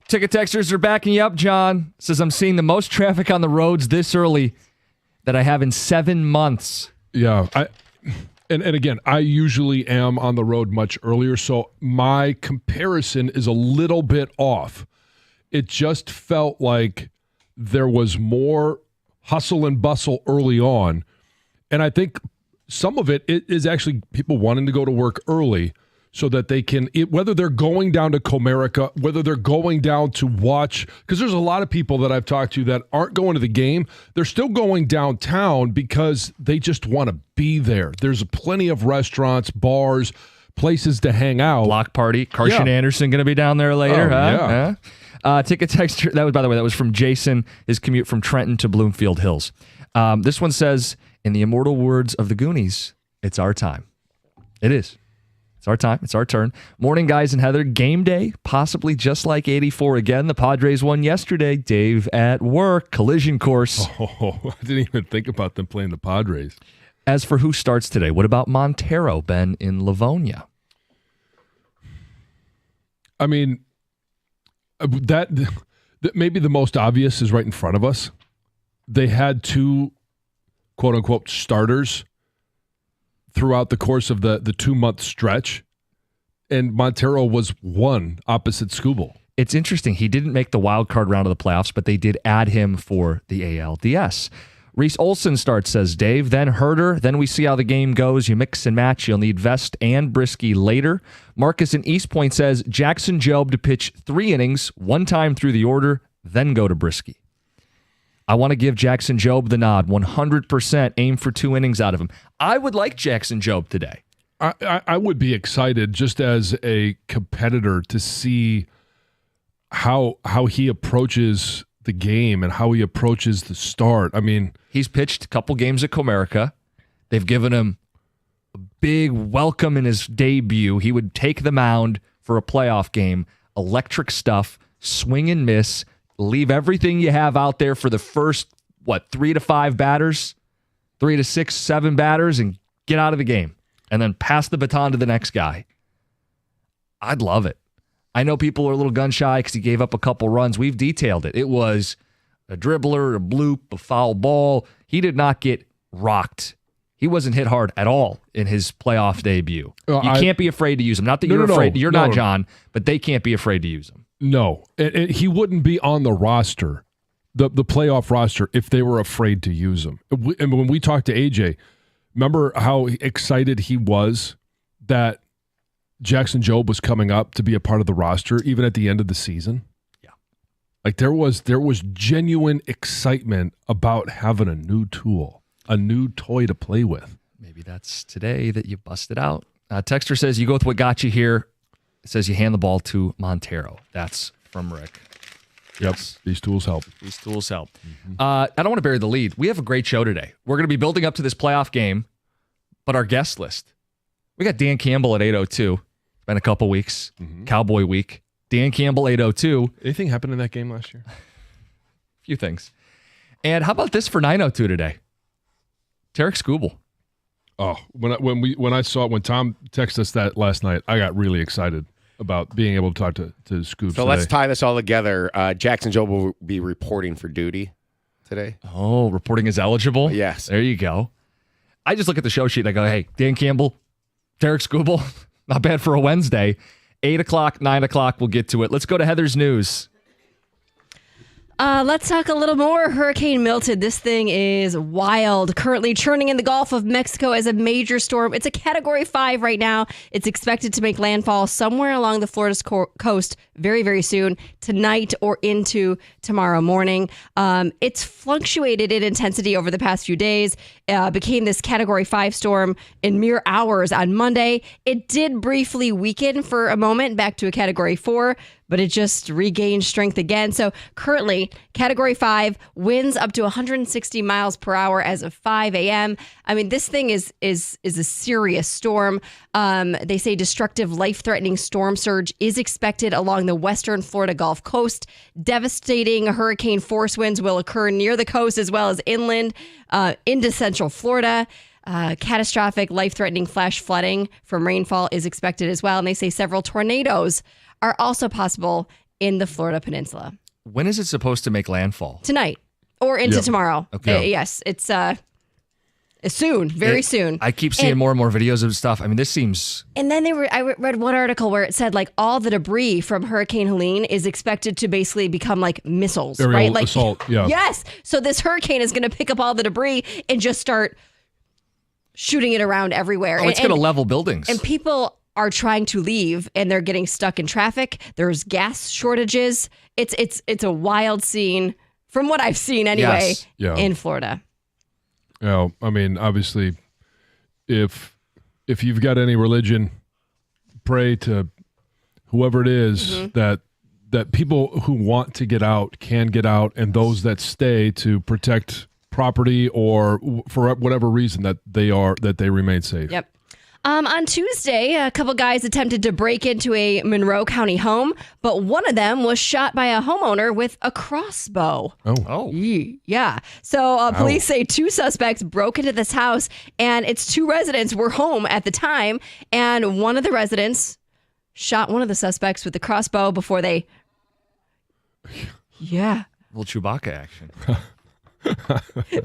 Ticket texters are backing you up, John. Says, I'm seeing the most traffic on the roads this early that I have in 7 months. Yeah. And again, I usually am on the road much earlier, so my comparison is a little bit off. It just felt like there was more hustle and bustle early on. And I think some of it is actually people wanting to go to work early so that they can, whether they're going down to Comerica, whether they're going down to watch, because there's a lot of people that I've talked to that aren't going to the game. They're still going downtown because they just want to be there. There's plenty of restaurants, bars, places to hang out. Block party. Carson Anderson going to be down there later. Oh, huh? Yeah. Ticket text, that was, by the way, that was from Jason, his commute from Trenton to Bloomfield Hills. This one says, in the immortal words of the Goonies, it's our time. It is. It's our time. It's our turn. Morning, guys and Heather. Game day, possibly just like 84 again. The Padres won yesterday. Dave at work. Collision course. Oh, I didn't even think about them playing the Padres. As for who starts today, what about Montero, Ben, in Livonia? I mean, that maybe the most obvious is right in front of us. They had two, quote-unquote, starters throughout the course of the 2-month stretch, and Montero was one opposite Skubal. It's interesting. He didn't make the wild card round of the playoffs, but they did add him for the ALDS. Reese Olson starts, says Dave, then Herder, then we see how the game goes. You mix and match. You'll need Vest and Brisky later. Marcus in East Point says Jackson Jobe to pitch 3 innings, 1 time through the order, then go to Brisky. I want to give Jackson Jobe the nod. 100% aim for 2 innings out of him. I would like Jackson Jobe today. I would be excited just as a competitor to see how he approaches the game and how he approaches the start. I mean, he's pitched a couple games at Comerica. They've given him a big welcome in his debut. He would take the mound for a playoff game. Electric stuff, swing and miss. Leave everything you have out there for the first, 3 to 5 batters, 3 to 6, 7 batters, and get out of the game. And then pass the baton to the next guy. I'd love it. I know people are a little gun shy because he gave up a couple runs. We've detailed it. It was a dribbler, a bloop, a foul ball. He did not get rocked. He wasn't hit hard at all in his playoff debut. You can't be afraid to use him. Not that you're afraid. You're not, John, but they can't be afraid to use him. No, and he wouldn't be on the roster, the playoff roster, if they were afraid to use him. And when we talked to AJ, remember how excited he was that Jackson Jobe was coming up to be a part of the roster, even at the end of the season? Yeah. Like there was genuine excitement about having a new tool, a new toy to play with. Maybe that's today that you busted out. Texter says, you go with what got you here. It says you hand the ball to Montero. That's from Rick. Yep. These tools help. These tools help. Mm-hmm. I don't want to bury the lead. We have a great show today. We're going to be building up to this playoff game, but our guest list. We got Dan Campbell at 8:02. It's been a couple weeks. Mm-hmm. Cowboy week. Dan Campbell, 8:02. Anything happened in that game last year? A few things. And how about this for 9:02 today? Tarik Skubal. Oh, when Tom texted us that last night, I got really excited about being able to talk to Scoop. So let's tie this all together. Jackson Jobe will be reporting for duty today. Oh, reporting is eligible? Yes. There you go. I just look at the show sheet and I go, hey, Dan Campbell, Tarik Skubal, not bad for a Wednesday. 8 o'clock, 9 o'clock, we'll get to it. Let's go to Heather's News. Let's talk a little more Hurricane Milton. This thing is wild. Currently churning in the Gulf of Mexico as a major storm. It's a Category 5 right now. It's expected to make landfall somewhere along the Florida coast very, very soon, tonight or into tomorrow morning. It's fluctuated in intensity over the past few days. Became this Category 5 storm in mere hours on Monday. It did briefly weaken for a moment back to a Category 4, but it just regained strength again. So currently, Category 5, winds up to 160 miles per hour as of 5 a.m. I mean, this thing is a serious storm. They say destructive, life-threatening storm surge is expected along the western Florida Gulf Coast. Devastating hurricane force winds will occur near the coast as well as inland into central Florida. Catastrophic, life-threatening flash flooding from rainfall is expected as well. And they say several tornadoes are also possible in the Florida Peninsula. When is it supposed to make landfall? Tonight or into tomorrow. Okay. Yes, it's soon, very soon. I keep seeing more and more videos of stuff. I mean, this seems... And then I read one article where it said like all the debris from Hurricane Helene is expected to basically become like missiles, Aerial right? Like assault, yeah. Yes. So this hurricane is going to pick up all the debris and just start shooting it around everywhere. Oh, it's going to level buildings. And people are trying to leave and they're getting stuck in traffic. There's gas shortages. It's a wild scene from what I've seen anyway in Florida. Yeah, I mean, obviously, if you've got any religion, pray to whoever it is that people who want to get out can get out, and those that stay to protect property or for whatever reason that they remain safe. Yep. On Tuesday, a couple guys attempted to break into a Monroe County home, but one of them was shot by a homeowner with a crossbow. Oh. Yeah. So police say 2 suspects broke into this house, and its 2 residents were home at the time, and one of the residents shot one of the suspects with the crossbow before they... Yeah. Little Chewbacca action.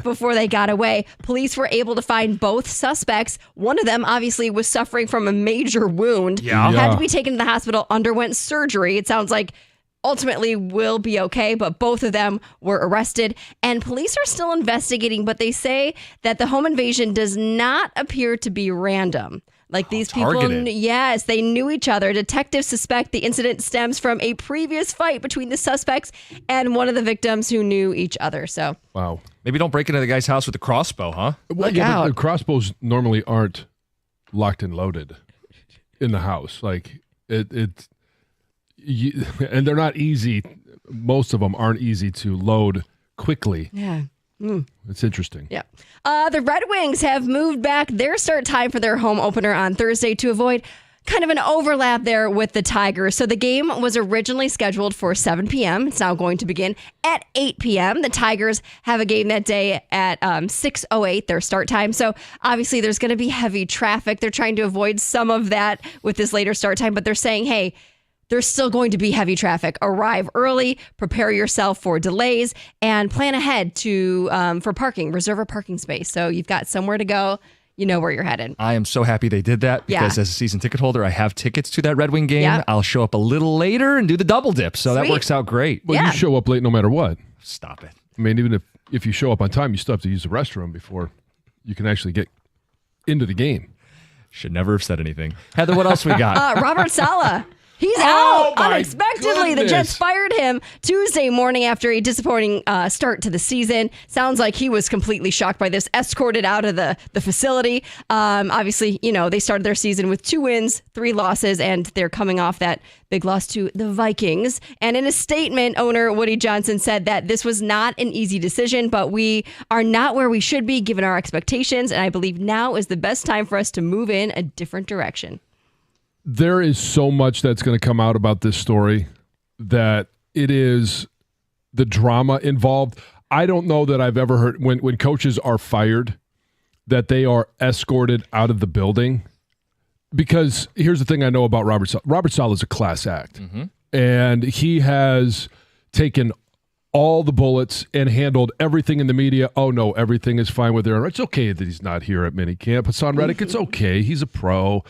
Before they got away. Police were able to find both suspects. One of them obviously was suffering from a major wound. Had to be taken to the hospital, underwent surgery. It sounds like ultimately will be okay, but both of them were arrested. And police are still investigating, but they say that the home invasion does not appear to be random. Like these targeted. people, yes, they knew each other. Detectives suspect the incident stems from a previous fight between the suspects and one of the victims who knew each other. So, wow. Maybe don't break into the guy's house with a crossbow, huh? Well, but the crossbows normally aren't locked and loaded in the house. Like and they're not easy. Most of them aren't easy to load quickly. Yeah. It's interesting. Yeah. The Red Wings have moved back their start time for their home opener on Thursday to avoid kind of an overlap there with the Tigers. So the game was originally scheduled for 7 p.m. It's now going to begin at 8 p.m. The Tigers have a game that day at 6:08, their start time. So obviously there's going to be heavy traffic. They're trying to avoid some of that with this later start time, but they're saying, hey, there's still going to be heavy traffic. Arrive early, prepare yourself for delays, and plan ahead for parking. Reserve a parking space so you've got somewhere to go. You know where you're headed. I am so happy they did that because as a season ticket holder, I have tickets to that Red Wing game. Yeah. I'll show up a little later and do the double dip. So that works out great. Well, you show up late no matter what. Stop it. I mean, even if you show up on time, you still have to use the restroom before you can actually get into the game. Should never have said anything. Heather, what else we got? Robert Saleh. He's out my unexpectedly. goodness. The Jets fired him Tuesday morning after a disappointing start to the season. Sounds like he was completely shocked by this, escorted out of the facility. Obviously, they started their season with 2 wins, 3 losses, and they're coming off that big loss to the Vikings. And in a statement, owner Woody Johnson said that this was not an easy decision, but we are not where we should be given our expectations. And I believe now is the best time for us to move in a different direction. There is so much that's going to come out about this story that it is the drama involved. I don't know that I've ever heard when coaches are fired that they are escorted out of the building. Because here's the thing I know about Robert Saleh. Robert Saleh is a class act. And he has taken all the bullets and handled everything in the media. Oh, no, everything is fine with Aaron. It's okay that he's not here at minicamp. Hassan Reddick, it's okay. He's a pro.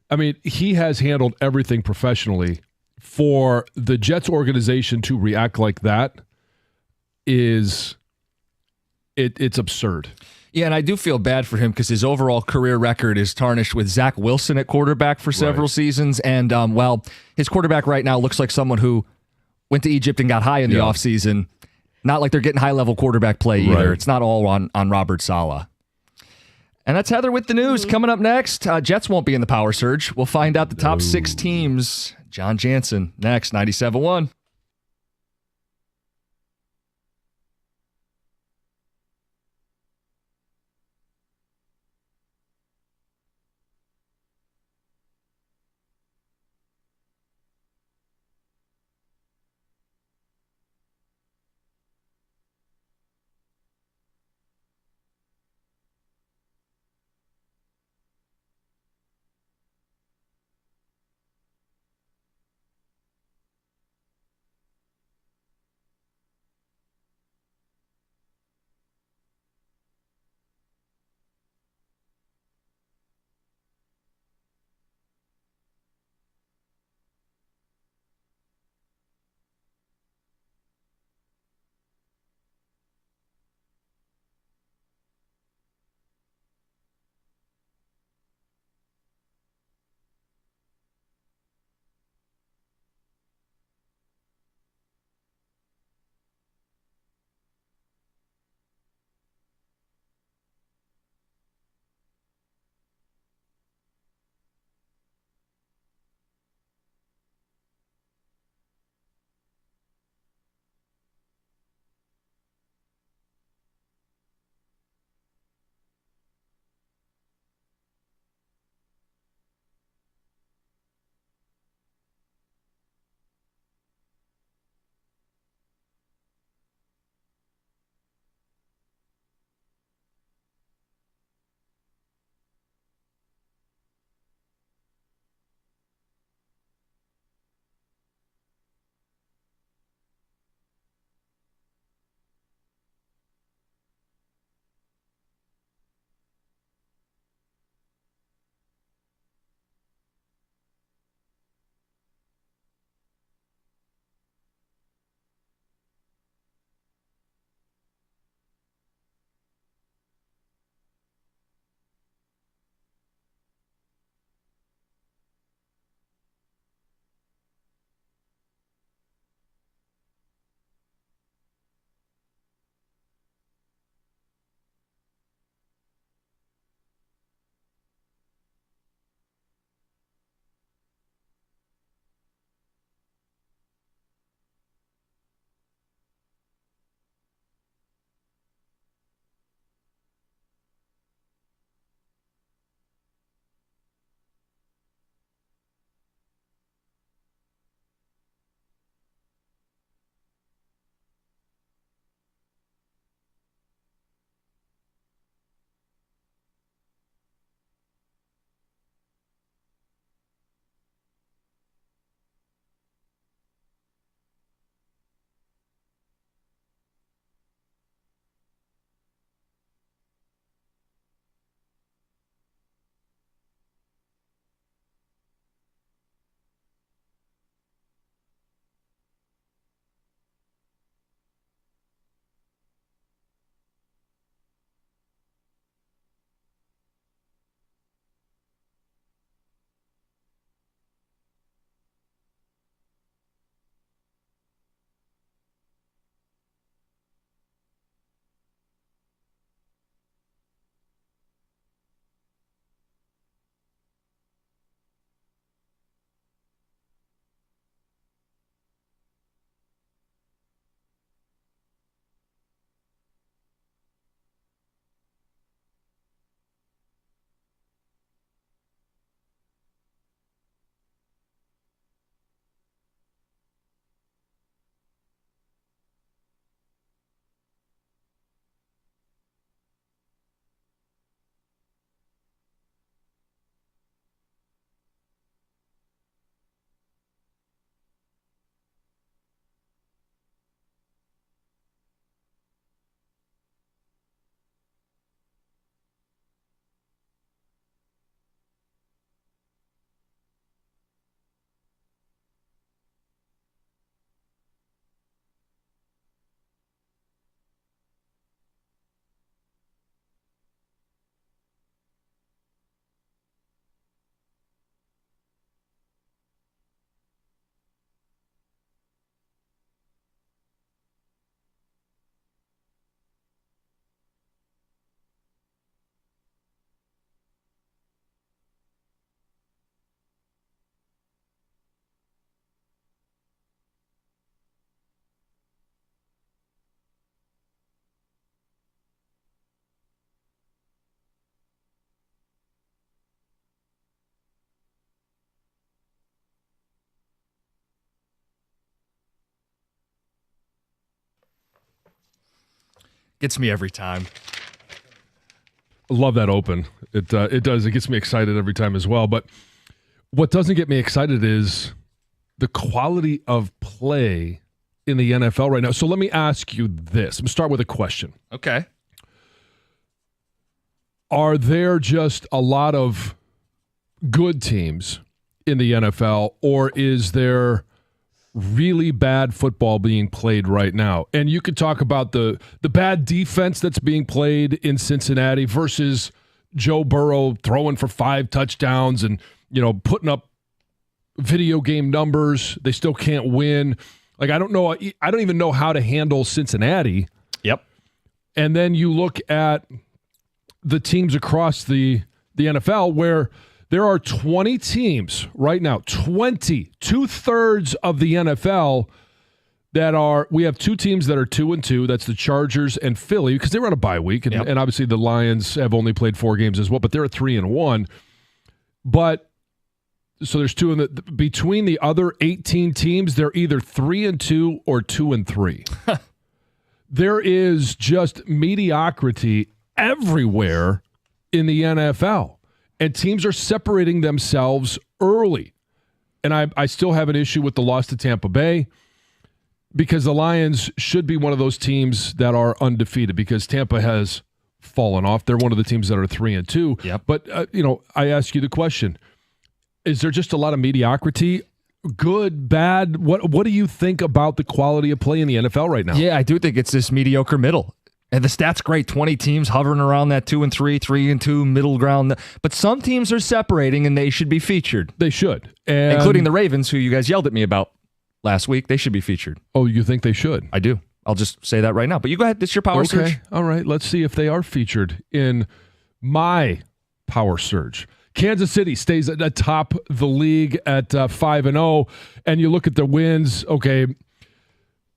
I mean, he has handled everything professionally. For the Jets organization to react like that it's absurd. Yeah, and I do feel bad for him because his overall career record is tarnished with Zach Wilson at quarterback for several seasons. And, his quarterback right now looks like someone who went to Egypt and got high in the offseason. Not like they're getting high-level quarterback play either. It's not all on Robert Saleh. And that's Heather with the news. Coming up next, Jets won't be in the power surge. We'll find out the top 6 teams. John Jansen next, 97.1. Gets me every time. Love that open. It does. It gets me excited every time as well. But what doesn't get me excited is the quality of play in the NFL right now. So let me ask you this. I'm going to start with a question. Okay. Are there just a lot of good teams in the NFL, or is there really bad football being played right now? And you could talk about the bad defense that's being played in Cincinnati versus Joe Burrow throwing for 5 touchdowns and, putting up video game numbers. They still can't win. Like, I don't know. I don't even know how to handle Cincinnati. Yep. And then you look at the teams across the NFL where there are 20 teams right now, 20, 2/3 of the NFL we have 2 teams that are 2-2. That's the Chargers and Philly, because they were on a bye week. And, and obviously the Lions have only played 4 games as well, but they're at 3-1. But so there's 2 between the other 18 teams, they're either 3-2 or 2-3. There is just mediocrity everywhere in the NFL. And teams are separating themselves early. And I still have an issue with the loss to Tampa Bay, because the Lions should be one of those teams that are undefeated, because Tampa has fallen off. They're one of the teams that are 3-2. Yep. But, I ask you the question, is there just a lot of mediocrity? Good, bad? What do you think about the quality of play in the NFL right now? Yeah, I do think it's this mediocre middle. And the stat's great. 20 teams hovering around that 2-3, 3-2 middle ground. But some teams are separating, and they should be featured. They should. And including the Ravens, who you guys yelled at me about last week. They should be featured. Oh, you think they should? I do. I'll just say that right now. But you go ahead. It's your power surge. All right. Let's see if they are featured in my power surge. Kansas City stays atop the league at 5-0. And you look at the wins. Okay,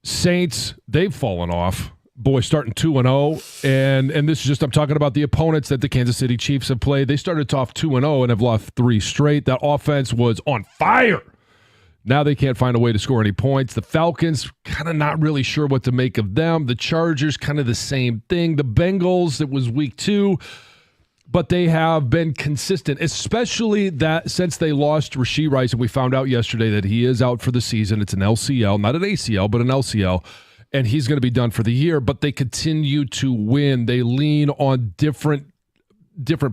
Saints, they've fallen off. Boy, starting 2-0, and this is just, I'm talking about the opponents that the Kansas City Chiefs have played. They started off 2-0 and have lost 3 straight. That offense was on fire. Now they can't find a way to score any points. The Falcons, kind of not really sure what to make of them. The Chargers, kind of the same thing. The Bengals, it was week 2, but they have been consistent, especially that since they lost Rashee Rice, and we found out yesterday that he is out for the season. It's an LCL, not an ACL, but an LCL. And he's going to be done for the year, but they continue to win. They lean on different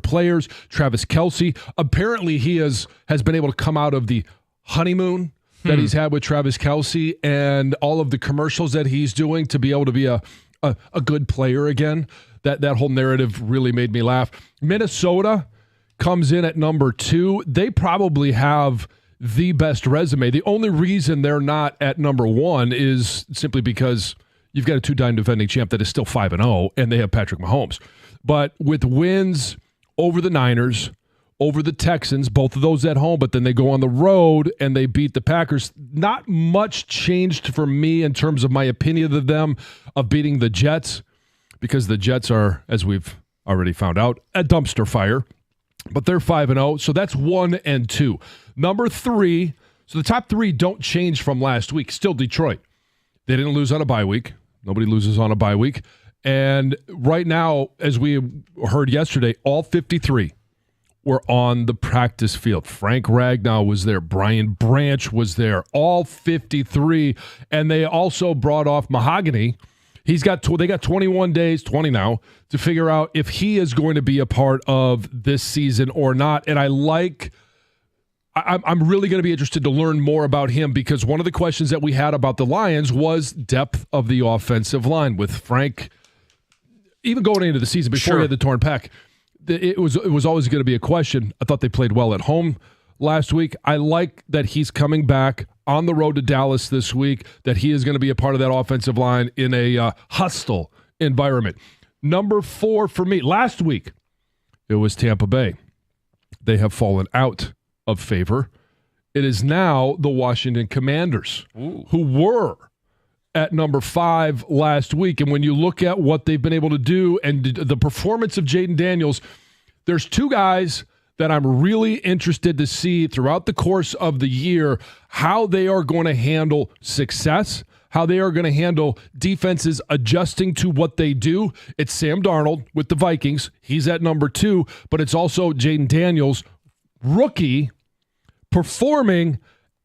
players. Travis Kelce, apparently he has been able to come out of the honeymoon that he's had with Travis Kelce and all of the commercials that he's doing to be able to be a good player again. That whole narrative really made me laugh. Minnesota comes in at number 2. They probably have the best resume. The only reason they're not at number 1 is simply because you've got a 2-time defending champ that is still 5-0, and they have Patrick Mahomes. But with wins over the Niners, over the Texans, both of those at home, but then they go on the road and they beat the Packers. Not much changed for me in terms of my opinion of them, of beating the Jets, because the Jets are, as we've already found out, a dumpster fire. But they're 5-0, so that's 1 and 2. Number 3, so the top 3 don't change from last week. Still Detroit. They didn't lose on a bye week. Nobody loses on a bye week. And right now, as we heard yesterday, all 53 were on the practice field. Frank Ragnow was there. Brian Branch was there. All 53. And they also brought off Mahogany. They got 21 days, 20 now, to figure out if he is going to be a part of this season or not. And I'm really going to be interested to learn more about him, because one of the questions that we had about the Lions was depth of the offensive line with Frank. Even going into the season before he had the torn pec, it was always going to be a question. I thought they played well at home last week. I like that he's coming back on the road to Dallas this week, that he is going to be a part of that offensive line in a hostile environment. Number 4 for me, last week, it was Tampa Bay. They have fallen out of favor. It is now the Washington Commanders, who were at number 5 last week. And when you look at what they've been able to do and the performance of Jaden Daniels, there's 2 guys that I'm really interested to see throughout the course of the year how they are going to handle success, how they are going to handle defenses adjusting to what they do, it's Sam Darnold with the Vikings. He's at number 2, but it's also Jaden Daniels, rookie, performing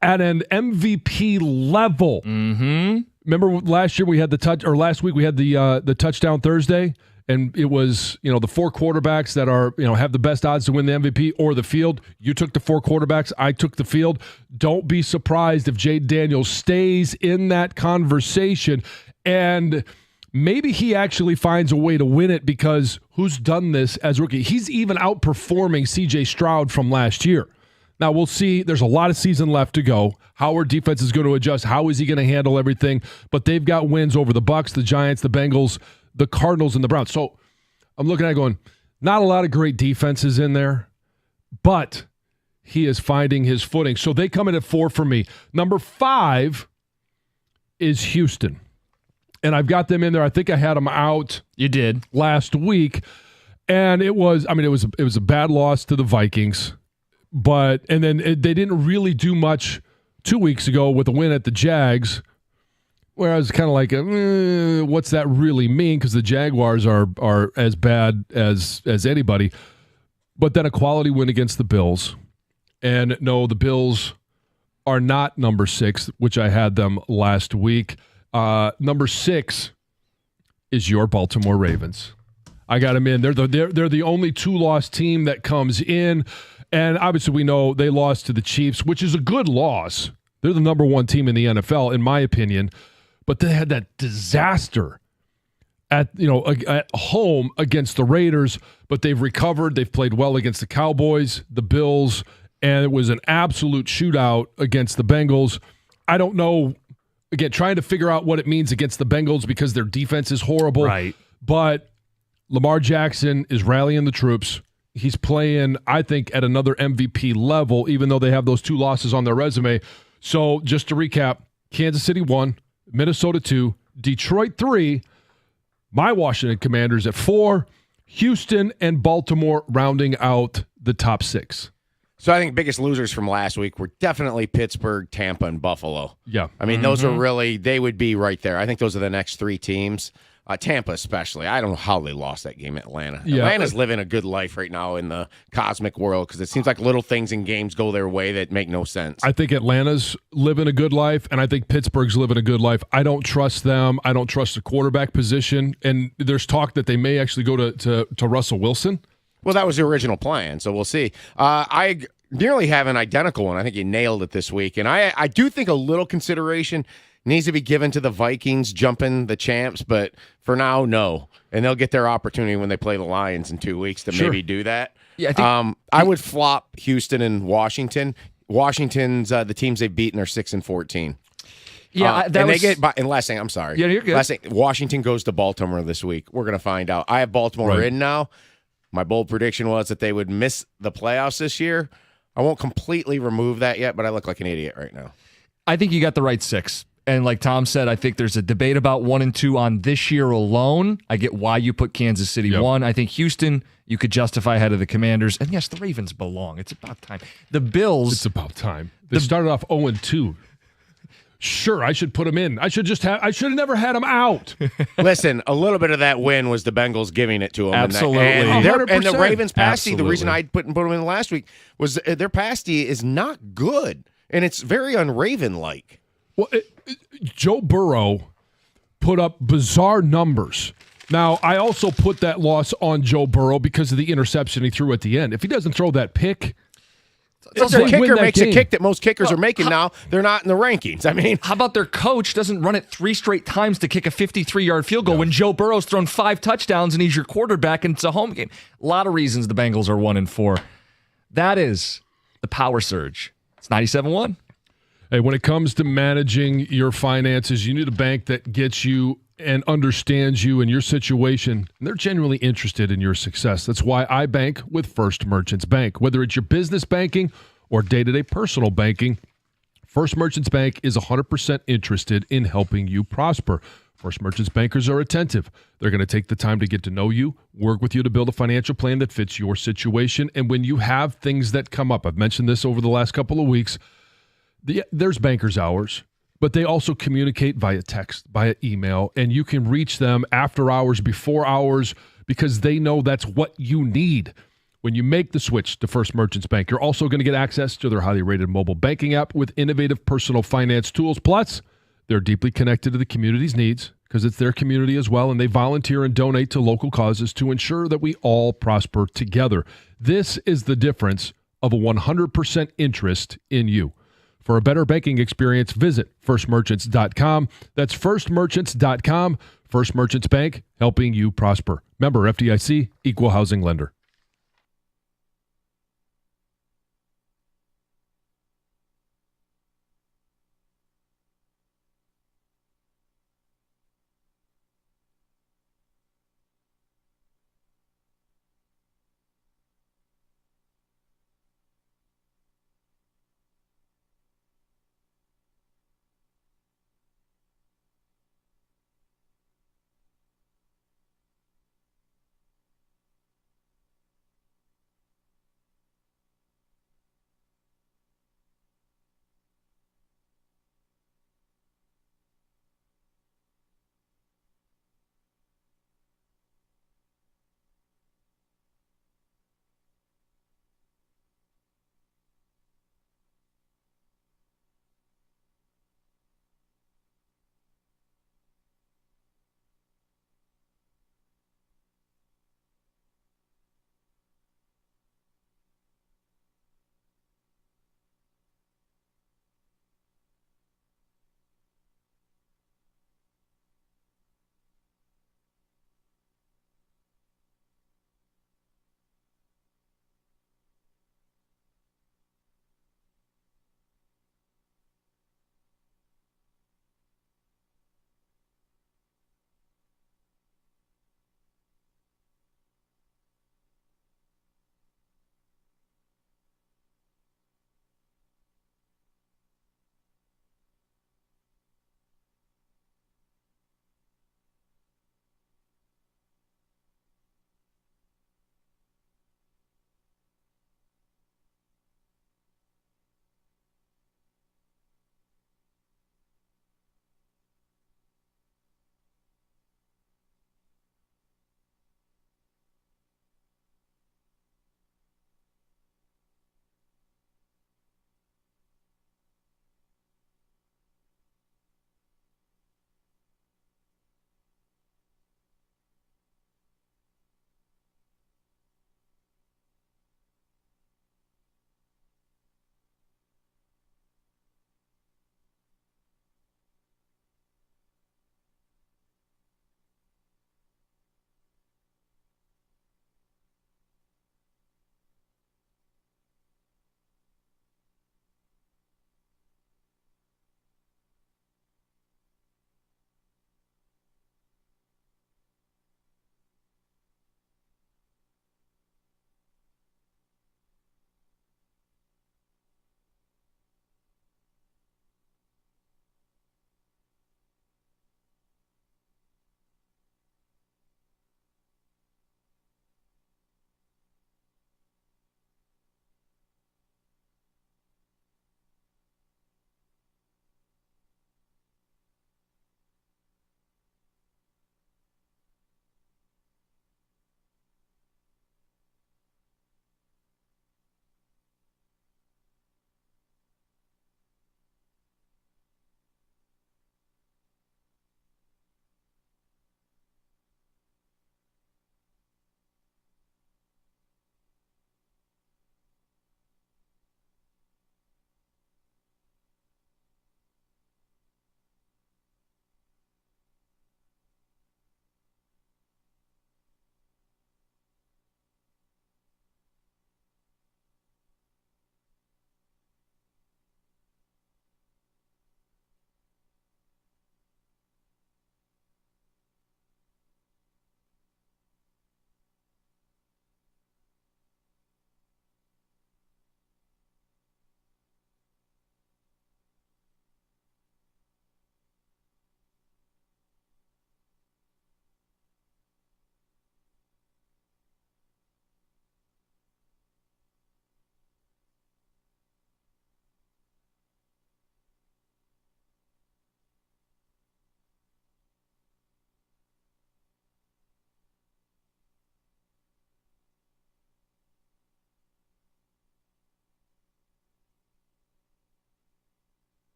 at an MVP level. Mm-hmm. Remember last week we had the touchdown Thursday, and it was, the 4 quarterbacks that are, have the best odds to win the MVP or the field. You took the 4 quarterbacks. I took the field. Don't be surprised if Jaden Daniels stays in that conversation, and maybe he actually finds a way to win it, because who's done this as rookie? He's even outperforming C.J. Stroud from last year. Now, we'll see. There's a lot of season left to go. How our defense is going to adjust. How is he going to handle everything? But they've got wins over the Bucs, the Giants, the Bengals, the Cardinals, and the Browns. So I'm looking at it going, not a lot of great defenses in there, but he is finding his footing. So they come in at 4 for me. Number 5 is Houston. And I've got them in there. I think I had them out. You did. Last week. And it was a bad loss to the Vikings. And then they didn't really do much 2 weeks ago with a win at the Jags, where I was kind of like, what's that really mean? Because the Jaguars are as bad as anybody. But then a quality win against the Bills. And no, the Bills are not number 6, which I had them last week. Number 6 is your Baltimore Ravens. I got them in. They're the only 2-loss team that comes in. And obviously we know they lost to the Chiefs, which is a good loss. They're the number 1 team in the NFL, in my opinion. But they had that disaster at home against the Raiders, but they've recovered. They've played well against the Cowboys, the Bills, and it was an absolute shootout against the Bengals. I don't know, again, trying to figure out what it means against the Bengals because their defense is horrible. Right. But Lamar Jackson is rallying the troops. He's playing, I think, at another MVP level, even though they have those 2 losses on their resume. So just to recap, Kansas City 1, Minnesota 2, Detroit 3, my Washington Commanders at 4, Houston and Baltimore rounding out the top 6. So I think biggest losers from last week were definitely Pittsburgh, Tampa, and Buffalo. Yeah. I mean, those are really, they would be right there. I think those are the next 3 teams. Tampa especially. I don't know how they lost that game at Atlanta. Yeah. Atlanta's living a good life right now in the cosmic world because it seems like little things in games go their way that make no sense. I think Atlanta's living a good life, and I think Pittsburgh's living a good life. I don't trust them. I don't trust the quarterback position. And there's talk that they may actually go to Russell Wilson. Well, that was the original plan, so we'll see. I nearly have an identical one. I think you nailed it this week. And I do think a little consideration needs to be given to the Vikings jumping the champs, but for now, no. And they'll get their opportunity when they play the Lions in 2 weeks to maybe do that. Yeah, I think I would flop Houston and Washington. Washington's the teams they've beaten are 6-14. Yeah, and last thing, I'm sorry. Yeah, you're good. Last thing, Washington goes to Baltimore this week. We're going to find out. I have Baltimore in now. My bold prediction was that they would miss the playoffs this year. I won't completely remove that yet, but I look like an idiot right now. I think you got the right 6. And like Tom said, I think there's a debate about 1 and 2 on this year alone. I get why you put Kansas City 1. I think Houston, you could justify ahead of the Commanders. And yes, the Ravens belong. It's about time. The Bills. It's about time. They started off 0-2. Sure, I should put them in. I should have never had them out. Listen, a little bit of that win was the Bengals giving it to them. Absolutely. And the Ravens pass D, the reason I put them in last week was their pass D is not good. And it's very un-Raven-like. Well, Joe Burrow put up bizarre numbers. Now, I also put that loss on Joe Burrow because of the interception he threw at the end. If he doesn't throw that pick, if their kicker makes a kick that most kickers are making now, they're not in the rankings. I mean, how about their coach doesn't run it 3 straight times to kick a 53-yard field goal when Joe Burrow's thrown 5 touchdowns and he's your quarterback and it's a home game? A lot of reasons the Bengals are 1 and 4. That is the power surge. It's 97-1. Hey, when it comes to managing your finances, you need a bank that gets you and understands you and your situation. And they're genuinely interested in your success. That's why I bank with First Merchants Bank. Whether it's your business banking or day-to-day personal banking, First Merchants Bank is 100% interested in helping you prosper. First Merchants bankers are attentive. They're going to take the time to get to know you, work with you to build a financial plan that fits your situation. And when you have things that come up, I've mentioned this over the last couple of weeks, there's banker's hours. but they also communicate via text, via email, and you can reach them after hours, before hours, because they know that's what you need. When you make the switch to First Merchants Bank, you're also going to get access to their highly rated mobile banking app with innovative personal finance tools. Plus, they're deeply connected to the community's needs because it's their community as well, and they volunteer and donate to local causes to ensure that we all prosper together. This is the difference of a 100% interest in you. For a better banking experience, visit firstmerchants.com. That's firstmerchants.com. First Merchants Bank, helping you prosper. Member FDIC, equal housing lender.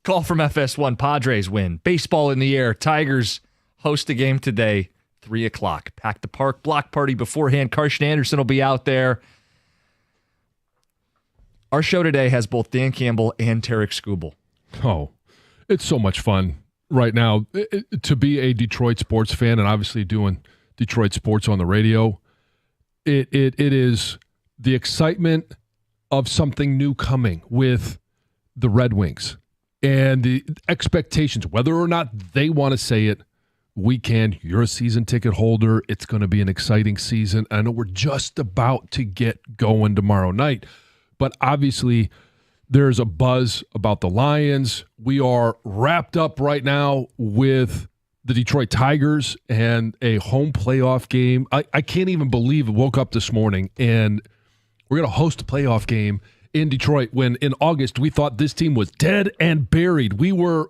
Call from FS1. Padres win. Baseball in the air. Tigers host a game today, 3 o'clock. Pack the park. Block party beforehand. Carson Anderson will be out there. Our show today has both Dan Campbell and Tarik Skubal. Oh, it's so much fun right now to be a Detroit sports fan and obviously doing Detroit sports on the radio. It is the excitement of something new coming with the Red Wings and the expectations, whether or not they want to say it. We can. You're a season ticket holder. It's going to be an exciting season. I know we're just about to get going tomorrow night, but obviously there's a buzz about the Lions. We are wrapped up right now with the Detroit Tigers and a home playoff game. I can't even believe I woke up this morning and we're going to host a playoff game in Detroit when in August we thought this team was dead and buried. We were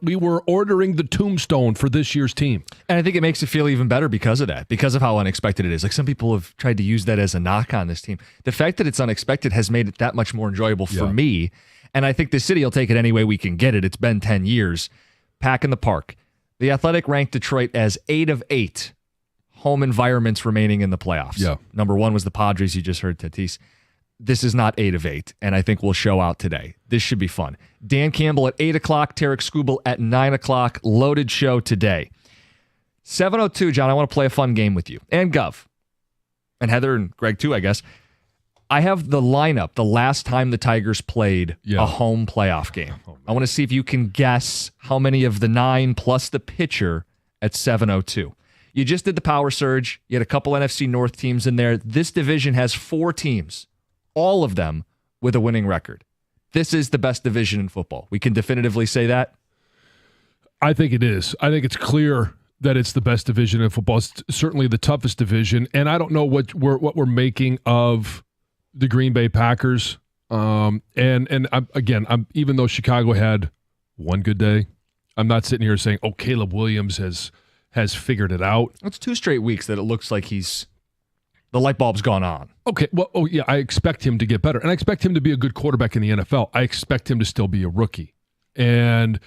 ordering the tombstone for this year's team. And I think it makes it feel even better because of that, because of how unexpected it is. Like some people have tried to use that as a knock on this team. The fact that it's unexpected has made it that much more enjoyable for me. And I think the city will take it any way we can get it. It's been 10 years. Pack in the park. The Athletic ranked Detroit as 8 of 8 home environments remaining in the playoffs. Yeah. Number 1 was the Padres. You just heard Tatis. This is not 8 of 8, and I think we'll show out today. This should be fun. Dan Campbell at 8 o'clock, Tarik Skubal at 9 o'clock. Loaded show today. 7:02, John, I want to play a fun game with you. And Gov. And Heather and Greg too, I guess. I have the lineup the last time the Tigers played a home playoff game. I want to see if you can guess how many of the 9 plus the pitcher at 7:02. You just did the power surge. You had a couple NFC North teams in there. This division has 4 teams. All of them with a winning record. This is the best division in football. We can definitively say that. I think it is. I think it's clear that it's the best division in football. It's certainly the toughest division. And I don't know what we're making of the Green Bay Packers. And I'm even though Chicago had one good day, I'm not sitting here saying, oh, Caleb Williams has figured it out. It's 2 straight weeks that it looks like the light bulb's gone on. Okay, well, I expect him to get better. And I expect him to be a good quarterback in the NFL. I expect him to still be a rookie. And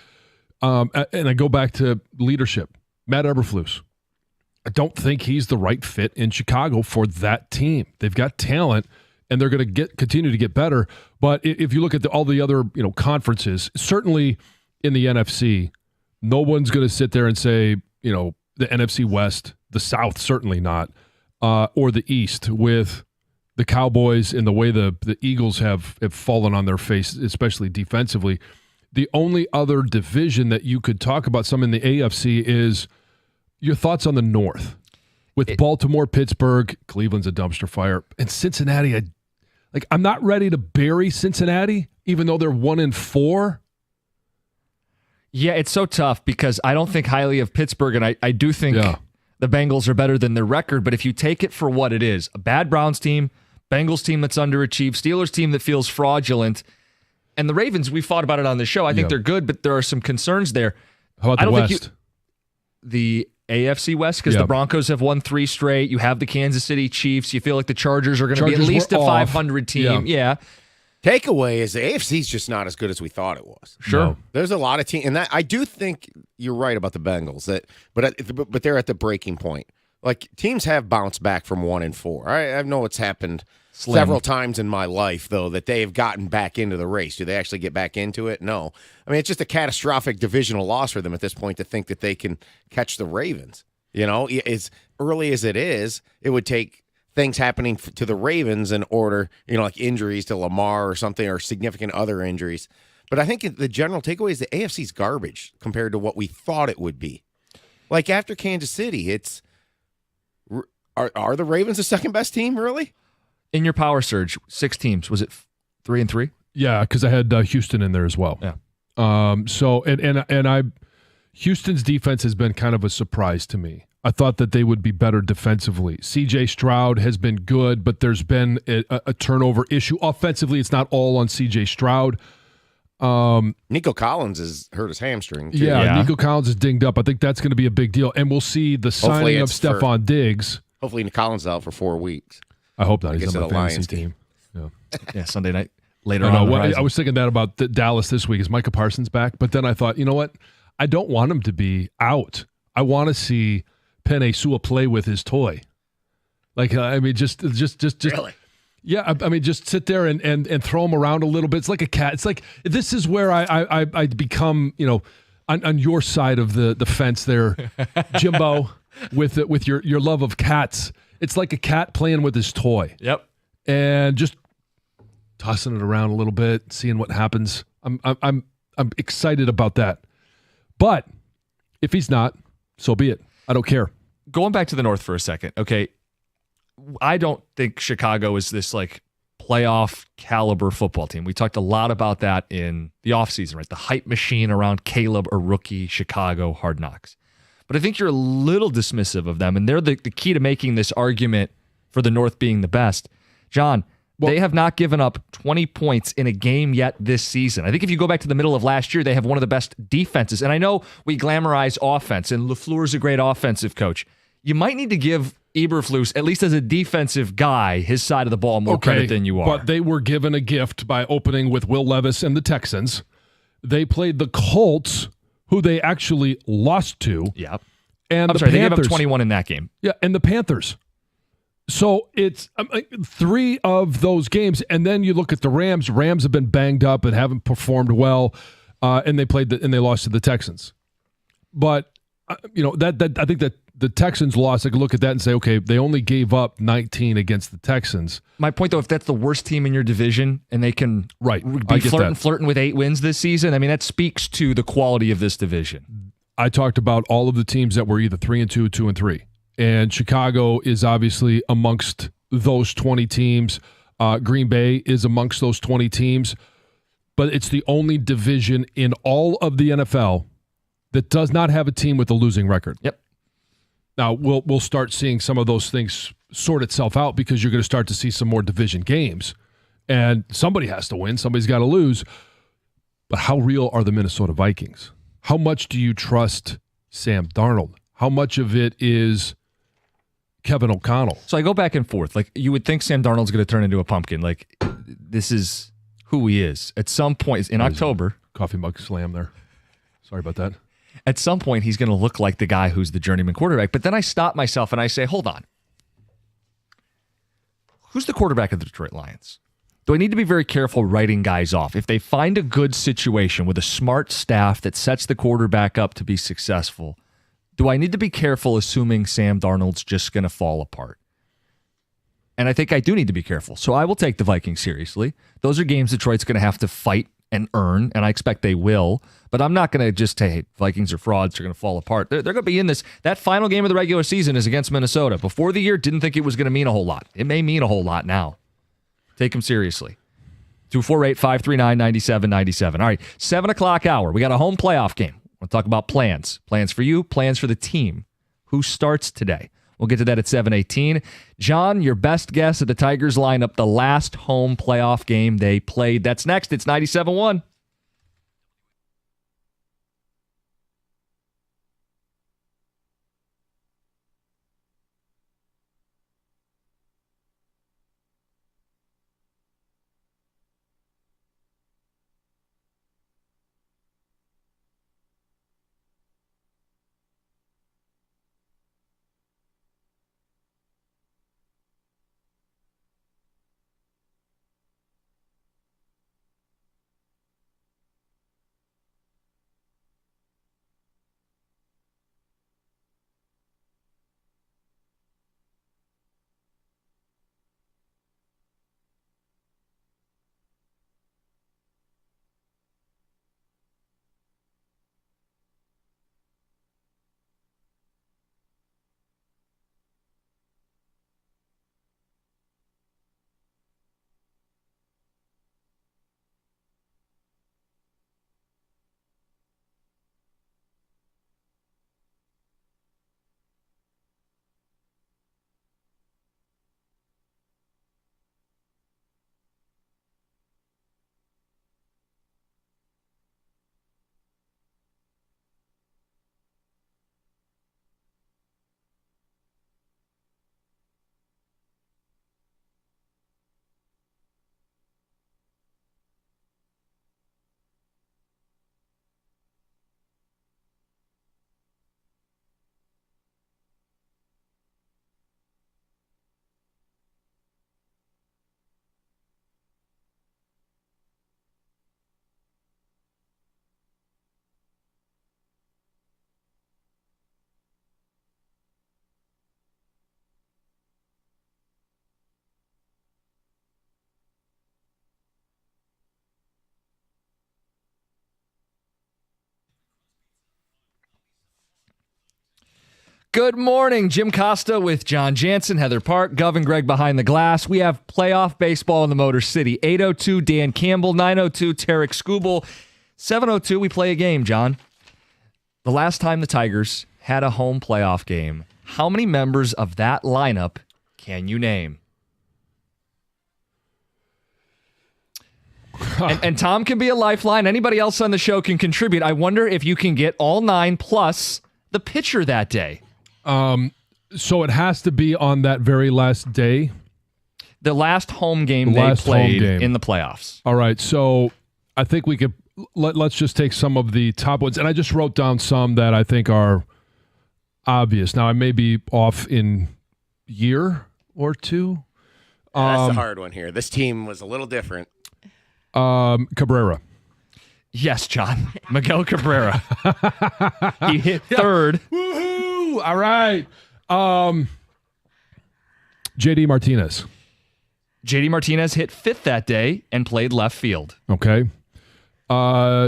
I go back to leadership. Matt Eberflus. I don't think he's the right fit in Chicago for that team. They've got talent, and they're going to continue to get better. But if you look at all the other conferences, certainly in the NFC, no one's going to sit there and say, the NFC West, the South, certainly not. Or the East with the Cowboys and the way the Eagles have fallen on their face, especially defensively. The only other division that you could talk about some in the AFC is your thoughts on the North. With Baltimore, Pittsburgh, Cleveland's a dumpster fire. And Cincinnati, I'm not ready to bury Cincinnati, even though they're 1-4. Yeah, it's so tough because I don't think highly of Pittsburgh, and I do think the Bengals are better than their record. But if you take it for what it is, a bad Browns team, Bengals team that's underachieved, Steelers team that feels fraudulent, and the Ravens, we fought about it on the show. I think they're good, but there are some concerns there. How about the West? The AFC West, because the Broncos have won 3 straight. You have the Kansas City Chiefs. You feel like the Chargers are going to be at least a 500 team. Yeah. Takeaway is the AFC's just not as good as we thought it was. Sure. No. There's a lot of teams, and that I do think you're right about the Bengals, but they're at the breaking point. Like, teams have bounced back from 1-4. I know it's happened several times in my life, though, that they have gotten back into the race. Do they actually get back into it? No. I mean, it's just a catastrophic divisional loss for them at this point to think that they can catch the Ravens. As early as it is, it would take things happening to the Ravens in order, like injuries to Lamar or something, or significant other injuries. But I think the general takeaway is the AFC's garbage compared to what we thought it would be. Like, after Kansas City, are the Ravens the second best team, really? In your power surge, 6 teams. Was it 3-3? Yeah, because I had Houston in there as well. Yeah. Houston's defense has been kind of a surprise to me. I thought that they would be better defensively. C.J. Stroud has been good, but there's been a turnover issue. Offensively, it's not all on C.J. Stroud. Nico Collins has hurt his hamstring, too. Yeah, Nico Collins is dinged up. I think that's going to be a big deal. And we'll see the signing of Stephon Diggs. Hopefully Collins is out for 4 weeks. I hope not. He's on the fantasy team. Yeah, Sunday night. later I on. know. I was thinking that about Dallas this week. Is Micah Parsons back? But then I thought, you know what? I don't want him to be out. I want to see Penei Sewell play with his toy. Like, I mean, just Really? Yeah, I mean, just sit there and throw him around a little bit. It's like a cat. It's like, this is where I become, on your side of the fence there, Jimbo, with your love of cats. It's like a cat playing with his toy. Yep. And just tossing it around a little bit, seeing what happens. I'm excited about that. But if he's not, so be it. I don't care. Going back to the North for a second, okay. I don't think Chicago is this like playoff caliber football team. We talked a lot about that in the offseason, right? The hype machine around Caleb, a rookie, Chicago, Hard Knocks. But I think you're a little dismissive of them, and they're the key to making this argument for the North being the best. John, they have not given up 20 points in a game yet this season. I think if you go back to the middle of last year, they have one of the best defenses. And I know we glamorize offense, and LaFleur's a great offensive coach. You might need to give Eberflus, at least as a defensive guy, his side of the ball more credit than you are. But they were given a gift by opening with Will Levis and the Texans. They played the Colts, who they actually lost to. Yep. And I'm sorry, they gave up 21 in that game. Yeah, and the Panthers. So it's 3 of those games, and then you look at the Rams. Rams have been banged up and haven't performed well, and they lost to the Texans. But that I think that the Texans lost. I could look at that and say, okay, they only gave up 19 against the Texans. My point, though, if that's the worst team in your division and they can be flirting with 8 wins this season, I mean, that speaks to the quality of this division. I talked about all of the teams that were either 3-2, 2-3. And Chicago is obviously amongst those 20 teams. Green Bay is amongst those 20 teams. But it's the only division in all of the NFL that does not have a team with a losing record. Yep. Now, we'll start seeing some of those things sort itself out because you're going to start to see some more division games. And somebody has to win. Somebody's got to lose. But how real are the Minnesota Vikings? How much do you trust Sam Darnold? How much of it is Kevin O'Connell? So I go back and forth. Like, you would think Sam Darnold's going to turn into a pumpkin. Like, this is who he is. At some point in October. Coffee mug slam there. Sorry about that. At some point, he's going to look like the guy who's the journeyman quarterback. But then I stop myself and I say, hold on. Who's the quarterback of the Detroit Lions? Do I need to be very careful writing guys off? If they find a good situation with a smart staff that sets the quarterback up to be successful, do I need to be careful assuming Sam Darnold's just going to fall apart? And I think I do need to be careful. So I will take the Vikings seriously. Those are games Detroit's going to have to fight and earn, and I expect they will. But I'm not going to just say, hey, Vikings are frauds, they're going to fall apart. They're going to be in this. That final game of the regular season is against Minnesota. Before the year, didn't think it was going to mean a whole lot. It may mean a whole lot now. Take them seriously. 248-539-9797. All right, 7 o'clock hour. We got a home playoff game. We'll talk about plans. Plans for you, plans for the team. Who starts today? We'll get to that at 7:18. John, your best guess at the Tigers lineup, the last home playoff game they played. That's next. It's 97.1. Good morning. Jim Costa with John Jansen, Heather Park, Gov and Greg behind the glass. We have playoff baseball in the Motor City. 8:02, Dan Campbell. 9:02, Tarik Skubal. 7:02, we play a game, John. The last time the Tigers had a home playoff game, how many members of that lineup can you name? And Tom can be a lifeline. Anybody else on the show can contribute. I wonder if you can get all 9 plus the pitcher that day. So it has to be on that very last day? The last home game they played in the playoffs. All right, so I think we could let's just take some of the top ones. And I just wrote down some that I think are obvious. Now, I may be off in year or two. That's the hard one here. This team was a little different. Cabrera. Yes, John. Miguel Cabrera. He hit third. Woohoo! All right. JD Martinez. JD Martinez hit fifth that day and played left field. Okay.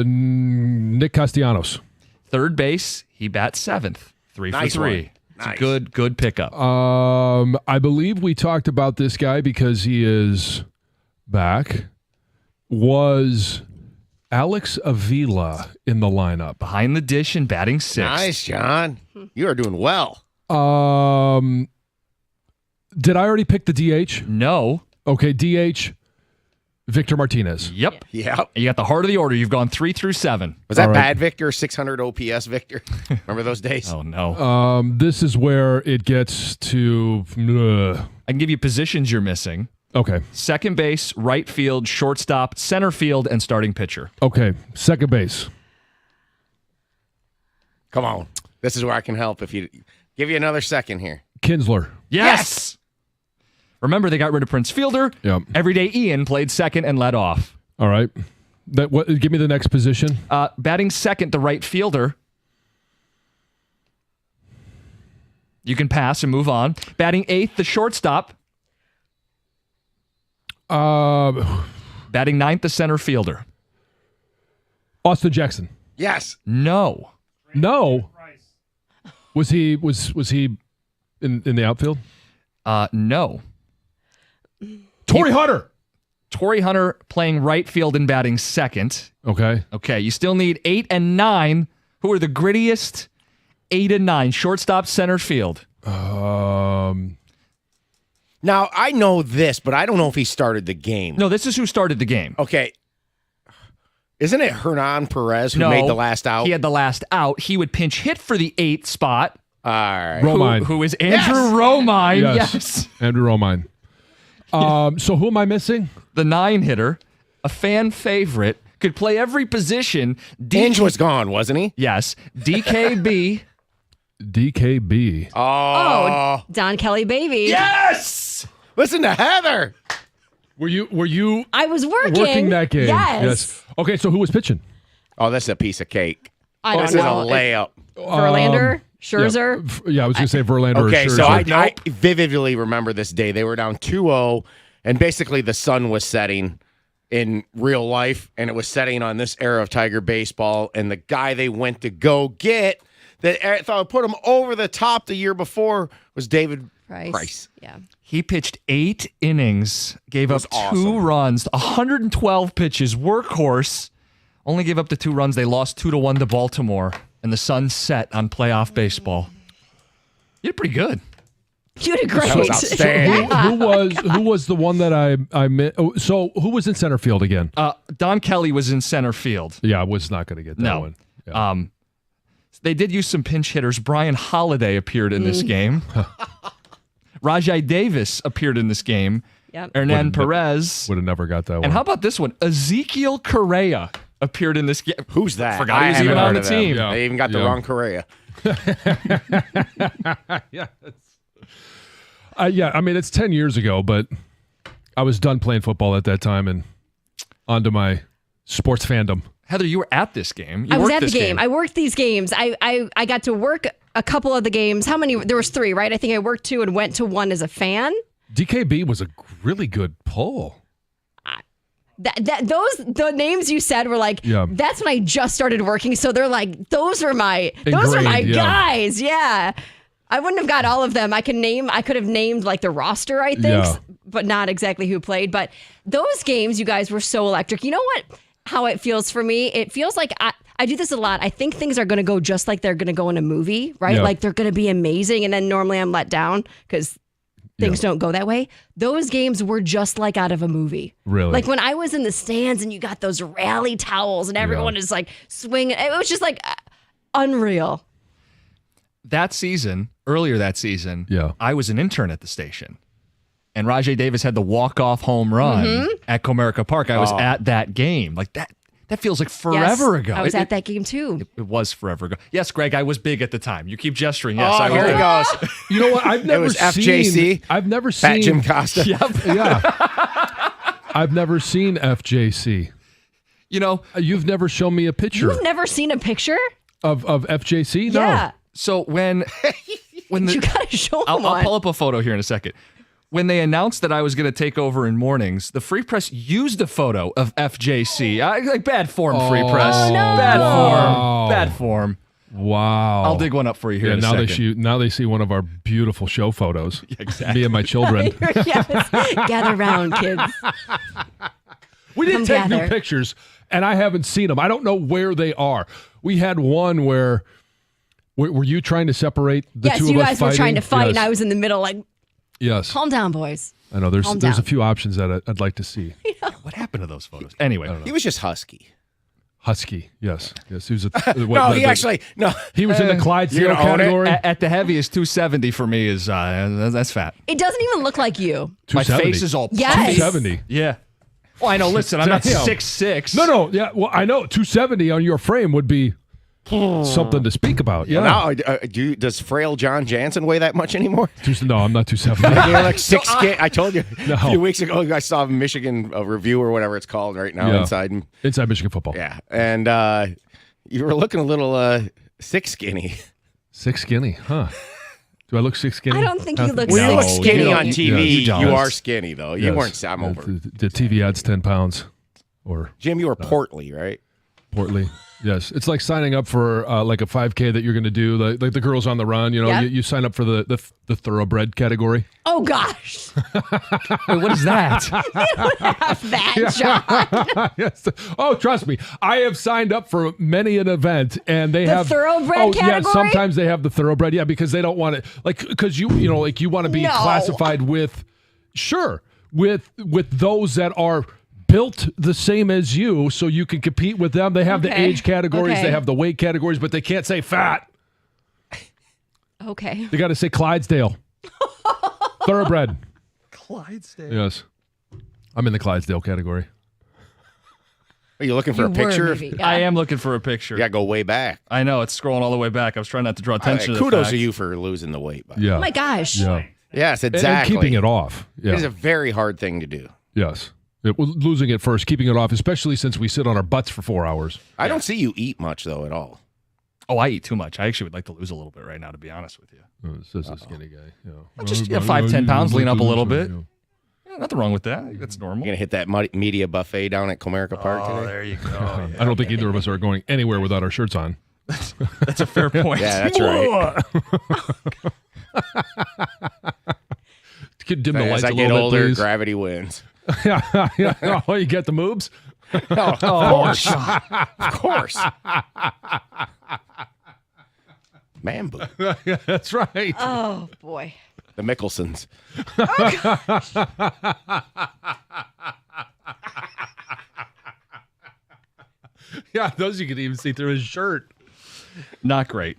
Nick Castellanos. Third base, he bats seventh. 3 for 3. Nice. It's a good pickup. I believe we talked about this guy because he is back. Was Alex Avila in the lineup? Behind the dish and batting sixth. Nice, John. You are doing well. Did I already pick the DH? No. Okay, DH, Victor Martinez. Yep. Yep. You got the heart of the order. You've gone 3 through 7. Was that All right. bad Victor, 600 OPS Victor? Remember those days? Oh, no. This is where it gets to... I can give you positions you're missing. Okay. Second base, right field, shortstop, center field, and starting pitcher. Okay, second base. Come on. This is where I can help if you give you another second here. Kinsler. Yes! Remember, they got rid of Prince Fielder. Yep. Everyday Ian played second and led off. All right. Give me the next position. Batting second, the right fielder. You can pass and move on. Batting eighth, the shortstop. Batting ninth, the center fielder. Austin Jackson. Yes. No. No. Was he in the outfield? No. Torrey Hunter. Torrey Hunter playing right field and batting second. Okay. Okay, you still need 8 and 9. Who are the grittiest? 8 and 9. Shortstop, center field. Now, I know this, but I don't know if he started the game. No, this is who started the game. Okay. Isn't it Hernan Perez who made the last out? He had the last out. He would pinch hit for the 8th spot. All right. Romine. Who is Andrew Romine. Yes. Andrew Romine. So who am I missing? The 9 hitter, a fan favorite, could play every position. Inge was gone, wasn't he? Yes. DKB. DKB. Oh. Don Kelly, baby. Yes! Listen to Heather. Were you I was working that game? Yes. Okay, so who was pitching? Oh, that's a piece of cake. I This don't is a know. layup. Verlander, Scherzer. Yeah, I was going to say Verlander. Okay, or so Scherzer. I vividly remember this day. They were down 2-0, and basically the sun was setting in real life, and it was setting on this era of Tiger baseball, and the guy they went to go get that I thought would put him over the top the year before was David Price. Yeah. He pitched 8 innings, gave up 2 awesome. runs, 112 pitches, workhorse. Only gave up the 2 runs. They lost 2-1 to Baltimore, and the sun set on playoff baseball. You did pretty good. You did great. That was outstanding. Who was the one that I missed? Oh, so who was in center field again? Don Kelly was in center field. Yeah, I was not going to get that No. one. Yeah. They did use some pinch hitters. Brian Holiday appeared in this game. Rajai Davis appeared in this game. Yep. Hernan Perez. Would have never got that one. And how about this one? Ezekiel Correa appeared in this game. Who's that? Forgot he was even on the team. Yeah. They even got the wrong Correa. Yeah, I mean, it's 10 years ago, but I was done playing football at that time and onto my sports fandom. Heather, you were at this game. I was at the game. I worked these games. I got to work a couple of the games. How many? There was 3, right? I think I worked 2 and went to 1 as a fan. DKB was a really good pull. The names you said were like, Yeah. that's when I just started working. So they're like, those are my Ingrained, yeah. guys. Yeah. I wouldn't have got all of them. I could have named like the roster, I think, but not exactly who played. But those games, you guys were so electric. You know what? How it feels for me? It feels like I do this a lot. I think things are going to go just like they're going to go in a movie, right? Yeah. Like they're going to be amazing. And then normally I'm let down because things don't go that way. Those games were just like out of a movie. Really? Like when I was in the stands and you got those rally towels and everyone is like swinging. It was just like unreal. Earlier that season, I was an intern at the station. And Rajay Davis had the walk-off home run at Comerica Park. I was at that game. Like that feels like forever ago. I was at that game too. It was forever ago. Yes, Greg, I was big at the time. You keep gesturing. Yes, Oh, here he goes. You know what? I've never seen FJC. I've never seen Fat Jim Costa. Yeah. I've never seen FJC. You know, You've never shown me a picture You've never seen a picture? of FJC? No. Yeah. so when You got to show them I'll pull up a photo here in a second. When they announced that I was going to take over in mornings, the Free Press used a photo of FJC. Like bad form, Free Press. Oh, no. Bad form. Wow. I'll dig one up for you here in a now second. now they see one of our beautiful show photos. Exactly. Me and my children. Yes. Gather round, kids. We didn't Come take new gather. pictures, and I haven't seen them. I don't know where they are. We had one where were you trying to separate the Yes, two you of us guys were fighting? trying to fight, and Yes. I was in the middle, like, Yes. calm down, boys. I know there's Calm a down. few options that I'd like to see. What happened to those photos? Anyway, He was just husky. Husky, yes. He was No, he actually no. he was in the Clydesdale You're gonna own it? category. at the heaviest, 270 for me is that's fat. It doesn't even look like you. My 270. face is all Yes. puffy. 270. Yeah. Well, I know. Listen, I'm not Yeah. 6'6". No, yeah. Well, I know 270 on your frame would be something to speak about. Yeah. Now, does frail John Jansen weigh that much anymore? No, I'm not 270. You're like six. I told you No. a few weeks ago. I saw a Michigan Review or whatever it's called right now Yeah. inside. Inside Michigan football. Yeah, and you were looking a little sick skinny. Sick skinny, huh? Do I look sick skinny? I don't think you look Well, you No, look skinny you on don't. TV. You don't. You are skinny though. You Yes. weren't. I'm over. The TV adds 10 pounds. Or Jim, you were portly, right? portly. Yes. It's like signing up for like a 5K that you're going to do, like the Girls on the Run. You know, Yeah. you sign up for the thoroughbred category. Oh, gosh. Wait, what is that? That, John. Yes. Oh, trust me. I have signed up for many an event, and they have thoroughbred Yeah, category? sometimes they have the thoroughbred. Yeah, because they don't want it, like, because you know, like you want to be No. classified with those that are built the same as you, so you can compete with them. They have the Okay. age categories, Okay. they have the weight categories, but they can't say fat. Okay. They got to say Clydesdale. Thoroughbred. Clydesdale. Yes. I'm in the Clydesdale category. Are you looking for You a were, picture? maybe. Yeah. I am looking for a picture. You got to go way back. I know it's scrolling all the way back. I was trying not to draw attention to the Kudos fact. to you for losing the weight. By the way. Yeah. Oh, my gosh. Yeah. Yes, And exactly. keeping it off. It is Yeah. a very hard thing to do. Yes. Losing it first, keeping it off, especially since we sit on our butts for 4 hours. I don't see you eat much though at all. Oh, I eat too much. I actually would like to lose a little bit right now, to be honest with you. This is a skinny guy. Yeah. Just 5-10 pounds, lean up a little bit. Yeah, nothing wrong with that. I think that's normal. You're gonna hit that media buffet down at Comerica Park Oh, today. there you go. I don't think either of us are going anywhere without our shirts on. That's a fair point. Yeah, that's right. Could dim the As lights I a get little older, bit, please. gravity wins. Yeah. Oh, you get the moves? Of course, of course. Man boob. Yeah, that's right. Oh, boy. The Mickelsons. Yeah, those you could even see through his shirt. Not great.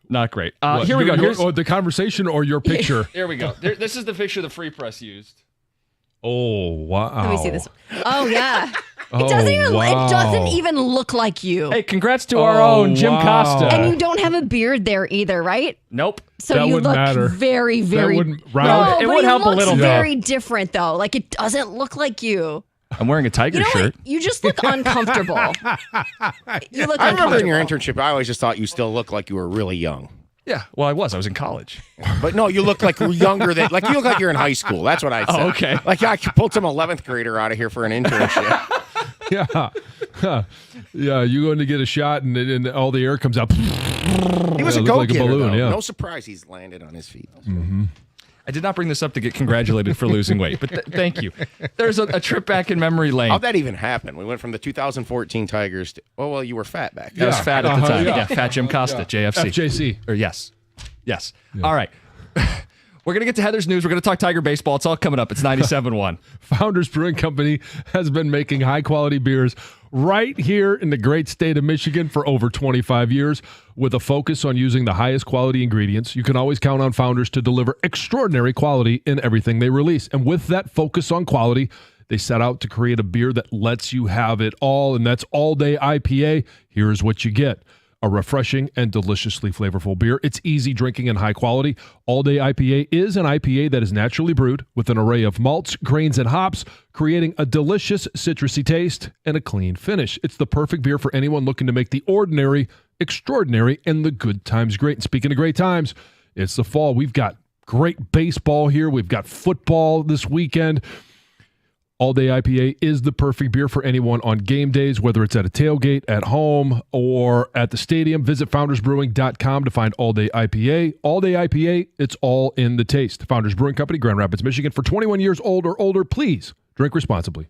Not great. What, Here we go. Here's, the conversation or your picture? here we go. This is the picture the Free Press used. Oh, wow. Let me see this one. Oh, yeah. Oh, It doesn't wow. even look like you. Hey, congrats to our own Jim wow. Costa. And you don't have a beard there either, right? Nope. So That you wouldn't look matter. very, very. wouldn't No, round it but would he help a looks little bit. very different though. Like it doesn't look like you. I'm wearing a Tiger You know shirt. what? You just look uncomfortable. You look I remember in uncomfortable. your internship, I always just thought you still looked like you were really young. Yeah. Well, I was in college. But no, you look like you're younger than, like you look like you're in high school. That's what I said. Oh, okay. Like I pulled some 11th grader out of here for an internship. Yeah. Yeah, you going to get a shot and all the air comes out. He was a looked like a go-getter, balloon, though. yeah. No surprise he's landed on his feet. I did not bring this up to get congratulated for losing weight, but thank you. There's a trip back in memory lane. How'd that even happen? We went from the 2014 Tigers to, oh, well, you were fat back I then. was fat at the time. yeah. Yeah, Fat Jim Costa, JFC. FJC. Or yes. All right. We're going to get to Heather's news. We're going to talk Tiger baseball. It's all coming up. It's 97.1. Founders Brewing Company has been making high-quality beers right here in the great state of Michigan for over 25 years with a focus on using the highest quality ingredients. You can always count on Founders to deliver extraordinary quality in everything they release. And with that focus on quality, they set out to create a beer that lets you have it all, and that's All Day IPA. Here's what you get. A refreshing and deliciously flavorful beer. It's easy drinking and high quality. All Day IPA is an IPA that is naturally brewed with an array of malts, grains, and hops, creating a delicious citrusy taste and a clean finish. It's the perfect beer for anyone looking to make the ordinary extraordinary and the good times great. And speaking of great times, it's the fall. We've got great baseball here. We've got football this weekend. All Day IPA is the perfect beer for anyone on game days, whether it's at a tailgate, at home, or at the stadium. Visit foundersbrewing.com to find All Day IPA. All Day IPA, it's all in the taste. Founders Brewing Company, Grand Rapids, Michigan. For 21 years old or older, please drink responsibly.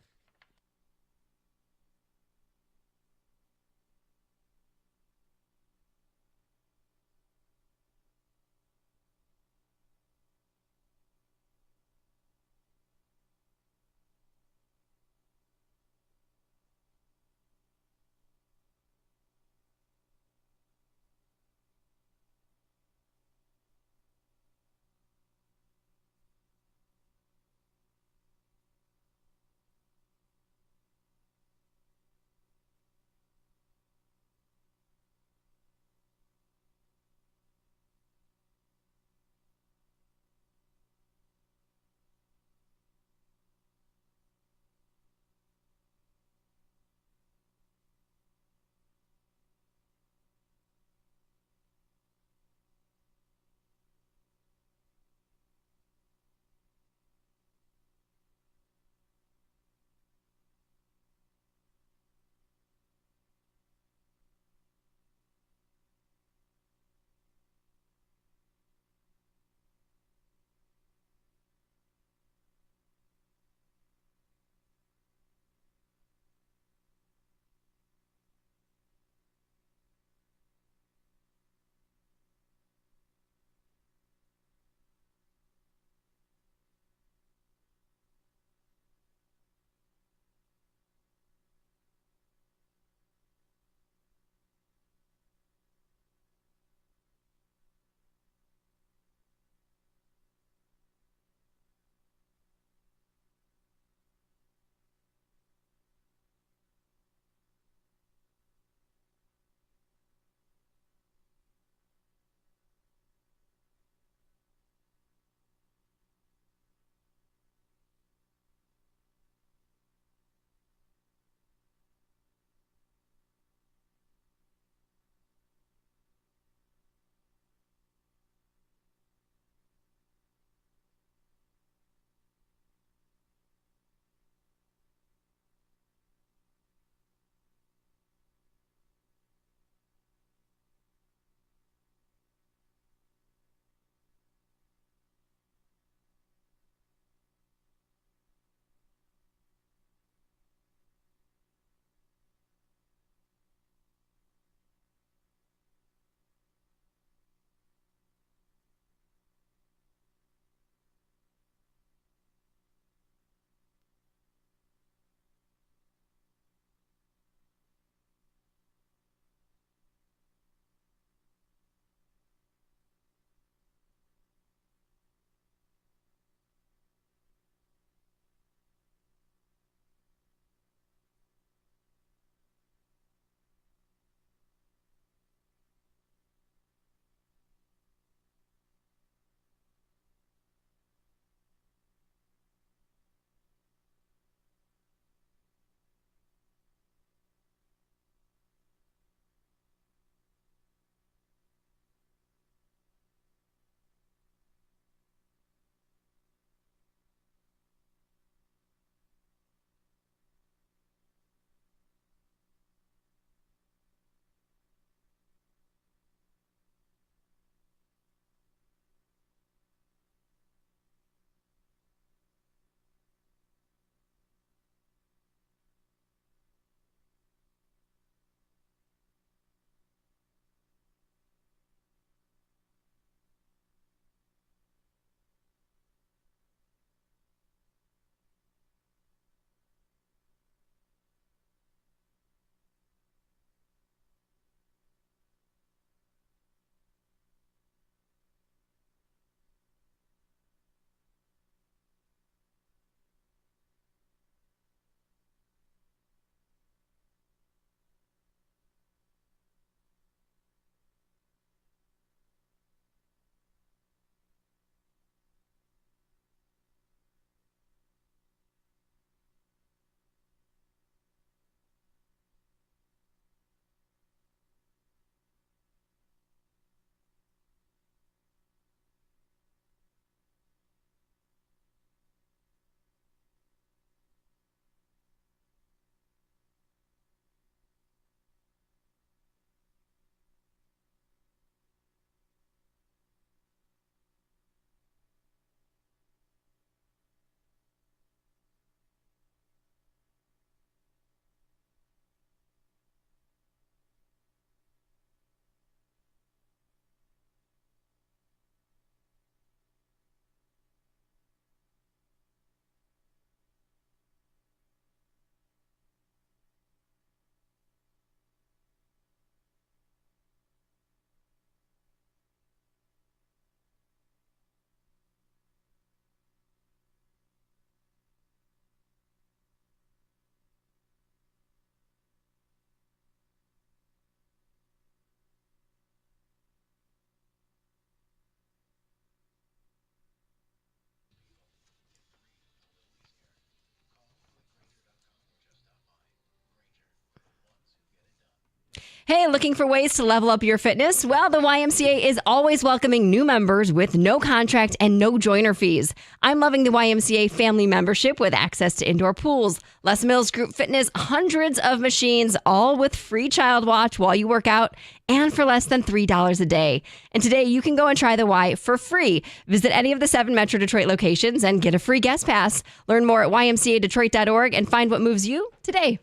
Hey, looking for ways to level up your fitness? Well, the YMCA is always welcoming new members with no contract and no joiner fees. I'm loving the YMCA family membership with access to indoor pools, Les Mills Group Fitness, hundreds of machines, all with free child watch while you work out, and for less than $3 a day. And today you can go and try the Y for free. Visit any of the 7 Metro Detroit locations and get a free guest pass. Learn more at ymcadetroit.org and find what moves you today.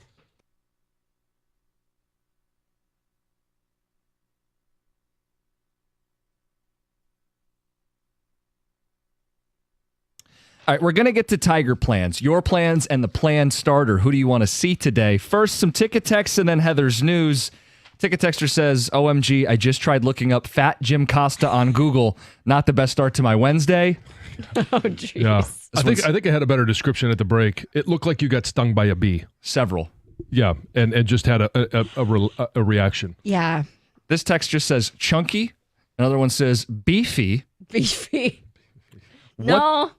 All right, we're going to get to Tiger plans, your plans, and the plan starter. Who do you want to see today? First, some ticket texts and then Heather's news. Ticket texter says, OMG, I just tried looking up Fat Jim Costa on Google. Not the best start to my Wednesday. Oh, jeez. Yeah. I think I had a better description at the break. It looked like you got stung by a bee. Several. Yeah, and just had a reaction. Yeah. This text just says chunky. Another one says beefy. Beefy. What?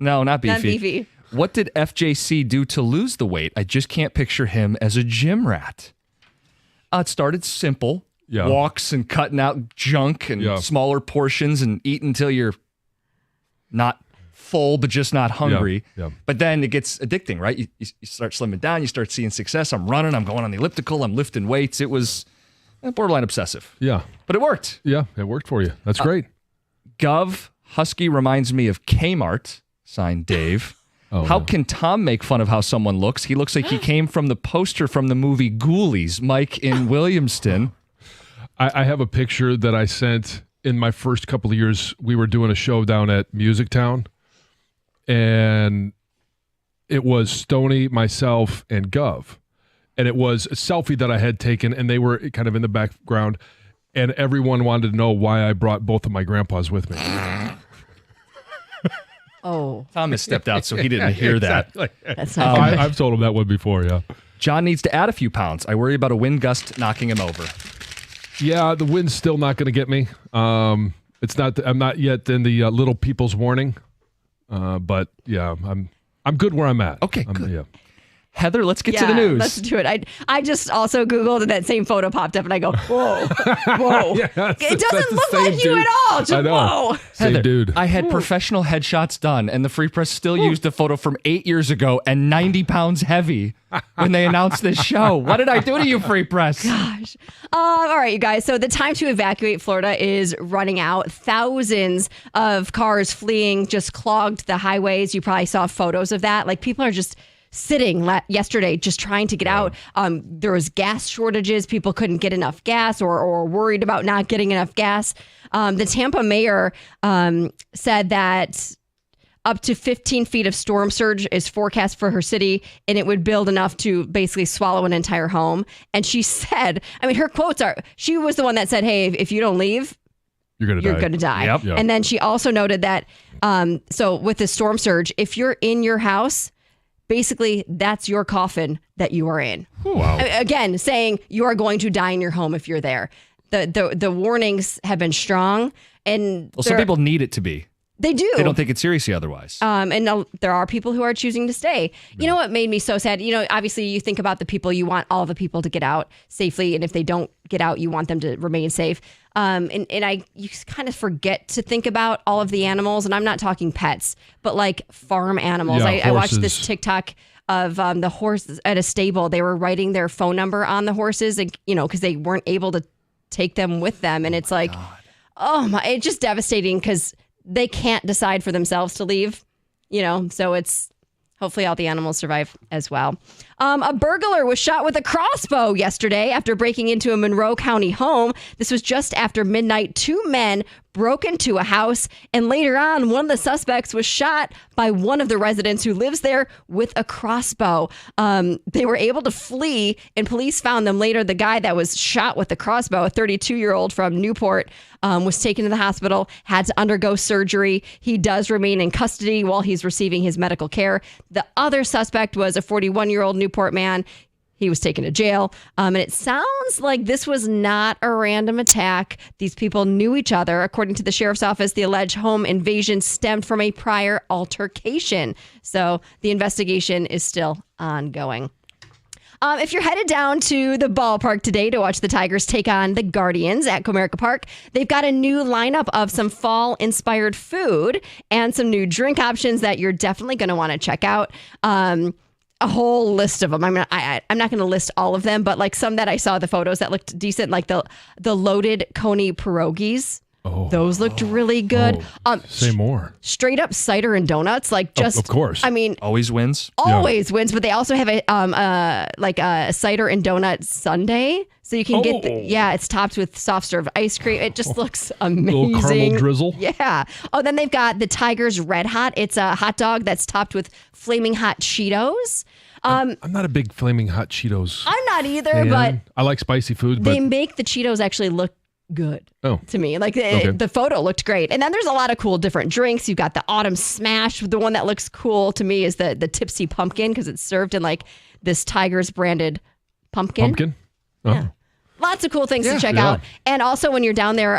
No, not beefy. Not beefy. What did FJC do to lose the weight? I just can't picture him as a gym rat. It started simple. Yeah. Walks and cutting out junk and smaller portions and eat until you're not full but just not hungry. Yeah. But then it gets addicting, right? You start slimming down. You start seeing success. I'm running. I'm going on the elliptical. I'm lifting weights. It was borderline obsessive. Yeah. But it worked. Yeah, it worked for you. That's great. Gov Husky reminds me of Kmart. Signed Dave. How can Tom make fun of how someone looks? He looks like he came from the poster from the movie Ghoulies. Mike in Williamston. I have a picture that I sent in my first couple of years. We were doing a show down at Music Town, and it was Stoney, myself, and Gov. And it was a selfie that I had taken, and they were kind of in the background, and everyone wanted to know why I brought both of my grandpas with me. Oh. Tom has stepped out, so he didn't hear that. That's not I've told him that one before, yeah. John needs to add a few pounds. I worry about a wind gust knocking him over. Yeah, the wind's still not going to get me. It's not. I'm not yet in the little people's warning, but yeah, I'm good where I'm at. Okay, good. Yeah. Heather, let's get to the news. Let's do it. I just also Googled and that same photo popped up and I go, whoa, whoa. Yeah, it doesn't look like you at all. Just I know. whoa. Same Heather, dude. I had professional headshots done, and the Free Press still used a photo from 8 years ago and 90 pounds heavy when they announced this show. What did I do to you, Free Press? Gosh. All right, you guys. So the time to evacuate Florida is running out. Thousands of cars fleeing just clogged the highways. You probably saw photos of that. Like people are just sitting yesterday just trying to get out. There was gas shortages. People couldn't get enough gas or worried about not getting enough gas. The Tampa mayor said that up to 15 feet of storm surge is forecast for her city, and it would build enough to basically swallow an entire home. And she said, I mean, her quotes are, she was the one that said, hey, if you don't leave, You're going to die. Yep. And then she also noted that, so with the storm surge, if you're in your house, basically, that's your coffin that you are in. Wow. Again, saying you are going to die in your home if you're there. The warnings have been strong, and Well, some people need it to be. They do. They don't take it seriously otherwise. And there are people who are choosing to stay. You know what made me so sad? You know, obviously you think about the people, you want all the people to get out safely. And if they don't get out, you want them to remain safe. You kind of forget to think about all of the animals. And I'm not talking pets, but like farm animals. Yeah, I watched this horses. TikTok of the horses at a stable. They were writing their phone number on the horses, and because they weren't able to take them with them. And it's like, oh my, it's just devastating because they can't decide for themselves to leave, so it's hopefully all the animals survive as well. A burglar was shot with a crossbow yesterday after breaking into a Monroe County home. This was just after midnight. 2 men broke into a house, and later on, one of the suspects was shot by one of the residents who lives there with a crossbow. They were able to flee, and police found them later. The guy that was shot with the crossbow, a 32-year-old from Newport, was taken to the hospital, had to undergo surgery. He does remain in custody while he's receiving his medical care. The other suspect was a 41-year-old Newport man. He was taken to jail. And it sounds like this was not a random attack. These people knew each other. According to the sheriff's office, the alleged home invasion stemmed from a prior altercation. So the investigation is still ongoing. If you're headed down to the ballpark today to watch the Tigers take on the Guardians at Comerica Park, they've got a new lineup of some fall-inspired food and some new drink options that you're definitely going to want to check out. A whole list of them. I'm not going to list all of them, but like some that I saw the photos that looked decent, like the loaded coney pierogies. Oh, those looked really good. Say more. Straight up cider and donuts, like just of course. I mean, always wins. Always wins, but they also have a cider and donut sundae, so you can get it's topped with soft serve ice cream. It just looks amazing. Little caramel drizzle. Yeah. Oh, then they've got the Tigers Red Hot. It's a hot dog that's topped with flaming hot Cheetos. I'm not a big flaming hot Cheetos. I'm not either, but I like spicy food. They make the Cheetos actually look good to me. Like the photo looked great. And then there's a lot of cool different drinks. You've got the Autumn Smash. The one that looks cool to me is the Tipsy Pumpkin because it's served in like this Tigers branded pumpkin. Oh. Yeah. Lots of cool things to check out. And also when you're down there,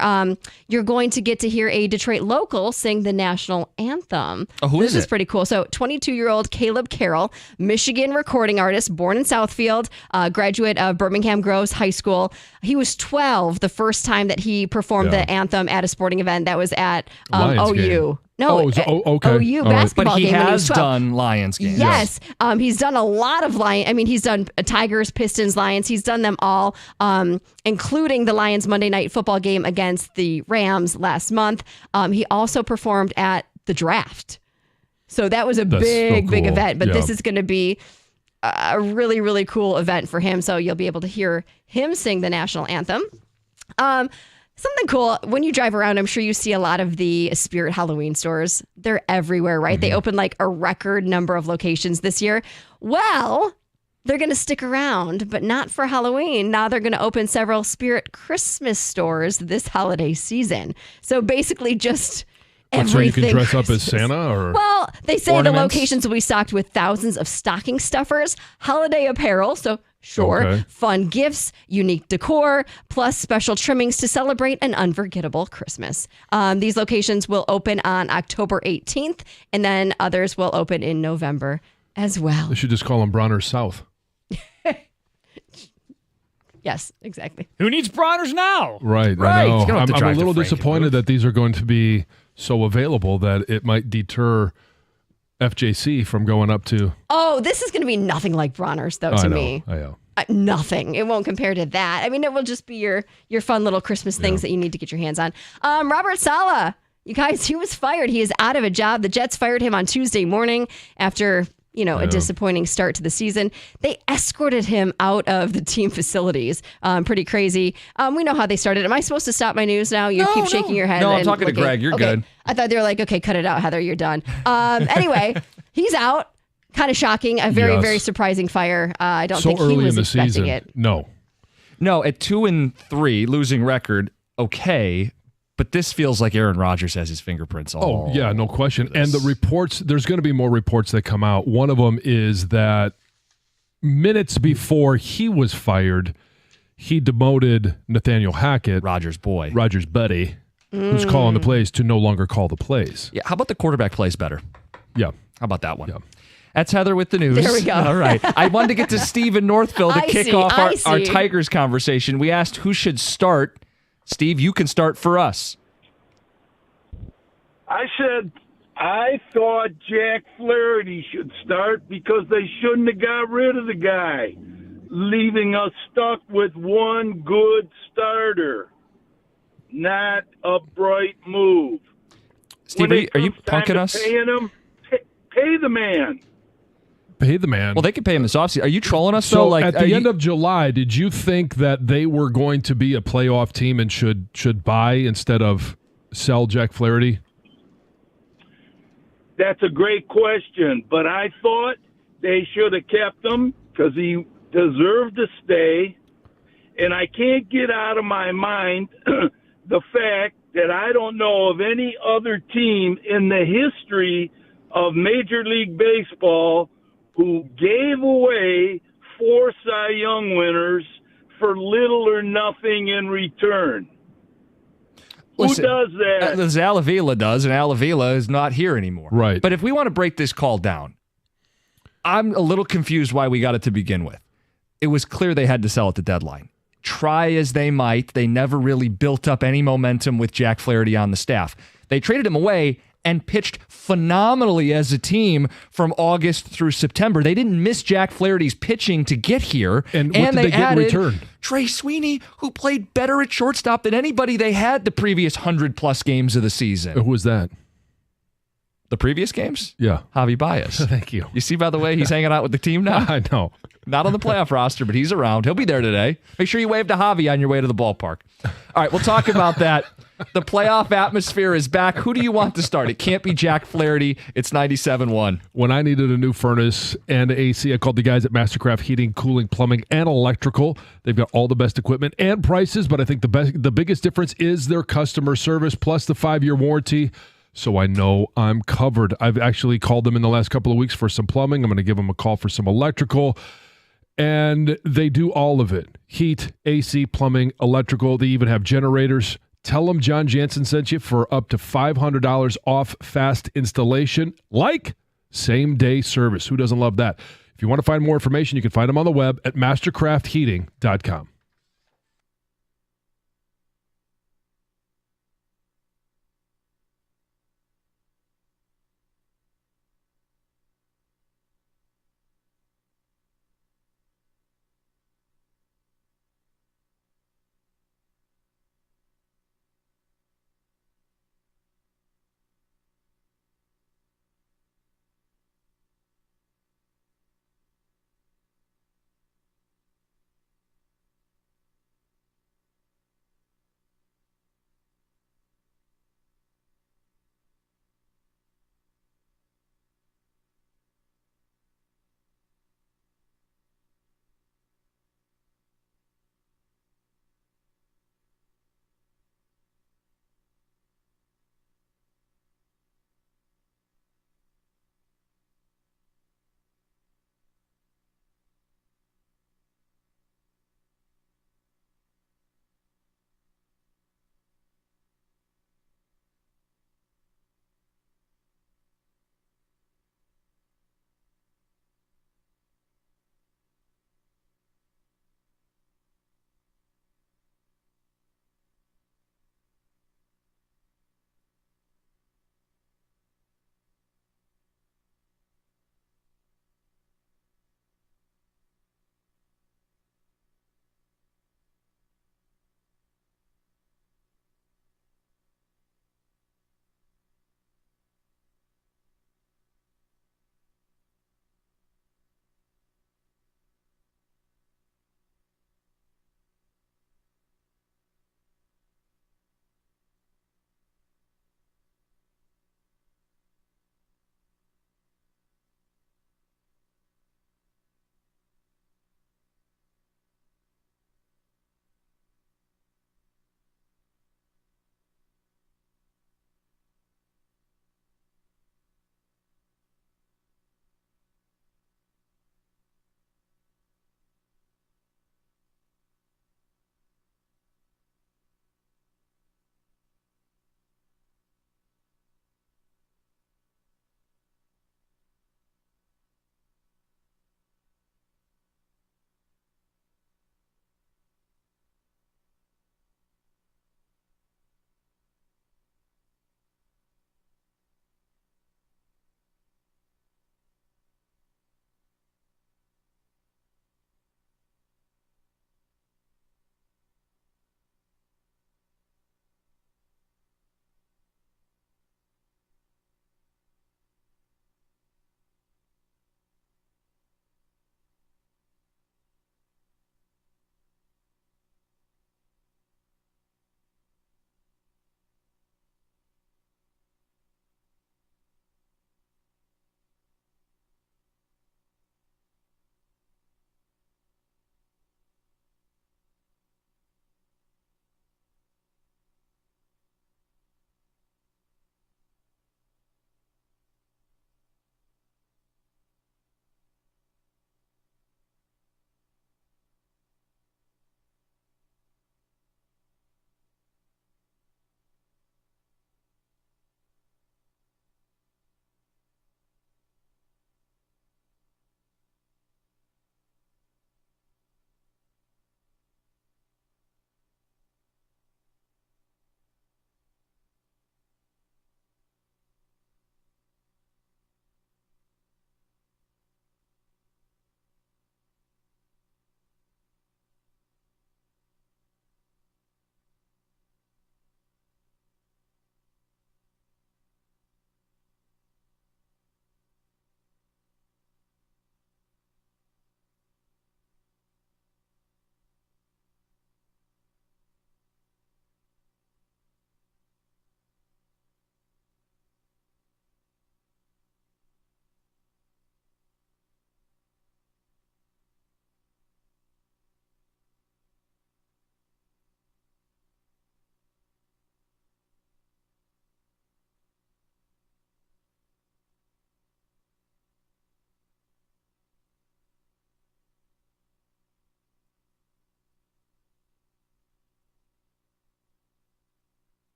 you're going to get to hear a Detroit local sing the national anthem. Oh, who is it? This is pretty cool. So 22-year-old Caleb Carroll, Michigan recording artist, born in Southfield, graduate of Birmingham Groves High School. He was 12 the first time that he performed the anthem at a sporting event that was at OU. Game. No, okay. OU basketball but he game. has done Lions games. Yes. He's done a lot of Lions. I mean, he's done Tigers, Pistons, Lions. He's done them all, including the Lions Monday Night Football game against the Rams last month. He also performed at the draft. So that was a big event. But this is going to be a really, really cool event for him. So you'll be able to hear him sing the national anthem. Something cool, when you drive around, I'm sure you see a lot of the Spirit Halloween stores. They're everywhere, right? Mm-hmm. They opened like a record number of locations this year. Well, they're going to stick around, but not for Halloween. Now they're going to open several Spirit Christmas stores this holiday season. So basically just everything. So you can dress Christmas. up as Santa? Or Well, they say ornaments? The locations will be stocked with thousands of stocking stuffers, holiday apparel, so fun gifts, unique decor, plus special trimmings to celebrate an unforgettable Christmas. These locations will open on October 18th, and then others will open in November as well. They should just call them Bronner's South. Yes, exactly. Who needs Bronner's now? Right. I know. I'm a little disappointed that these are going to be so available that it might deter FJC from going up to... Oh, this is going to be nothing like Bronner's, though, to me. I know. Nothing. It won't compare to that. I mean, it will just be your fun little Christmas things that you need to get your hands on. Robert Saleh, you guys, he was fired. He is out of a job. The Jets fired him on Tuesday morning after... a disappointing start to the season. They escorted him out of the team facilities. Pretty crazy. We know how they started. Am I supposed to stop my news now? You keep shaking your head. No, I'm talking to Greg. You're good. I thought they were like, okay, cut it out, Heather. You're done. Anyway, he's out. Kind of shocking. A very, very surprising fire. I don't think he was expecting it. No, at 2-3, losing record, okay. But this feels like Aaron Rodgers has his fingerprints all. Oh, yeah, no question. And the reports, there's going to be more reports that come out. One of them is that minutes before he was fired, he demoted Nathaniel Hackett, Rodgers' boy, Rodgers' buddy, who's calling the plays, to no longer call the plays. Yeah, how about the quarterback plays better? Yeah. How about that one? Yeah. That's Heather with the news. There we go. All right. I wanted to get to Steve in Northville to kick off our Tigers conversation. We asked who should start. Steve, you can start for us. I said I thought Jack Flaherty should start because they shouldn't have got rid of the guy, leaving us stuck with one good starter. Not a bright move. Steve, are you punking us? Paying him, pay the man. Pay the man. Well, they could pay him this offseason. Are you trolling us, so though? Like, at the end of July, did you think that they were going to be a playoff team and should buy instead of sell Jack Flaherty? That's a great question, but I thought they should have kept him because he deserved to stay. And I can't get out of my mind the fact that I don't know of any other team in the history of Major League Baseball who gave away 4 Cy Young winners for little or nothing in return. Listen, who does that? Al Avila does, and Al Avila is not here anymore. Right. But if we want to break this call down, I'm a little confused why we got it to begin with. it was clear they had to sell at the deadline. Try as they might, they never really built up any momentum with Jack Flaherty on the staff. They traded him away and pitched phenomenally as a team from August through September. They didn't miss Jack Flaherty's pitching to get here. And what did they get in return? Trey Sweeney, who played better at shortstop than anybody they had the previous 100-plus games of the season. Who was that? The previous games? Yeah. Javi Baez. Thank you. You see, by the way, he's hanging out with the team now? I know. Not on the playoff roster, but he's around. He'll be there today. Make sure you wave to Javi on your way to the ballpark. All right, we'll talk about that. The playoff atmosphere is back. Who do you want to start? It can't be Jack Flaherty. It's 97-1. When I needed a new furnace and AC, I called the guys at Mastercraft Heating, Cooling, Plumbing, and Electrical. They've got all the best equipment and prices, but I think the biggest difference is their customer service plus the 5-year warranty. So I know I'm covered. I've actually called them in the last couple of weeks for some plumbing. I'm going to give them a call for some electrical. And they do all of it. Heat, AC, plumbing, electrical. They even have generators. Tell them John Jansen sent you for up to $500 off fast installation, like same-day service. Who doesn't love that? If you want to find more information, you can find them on the web at mastercraftheating.com.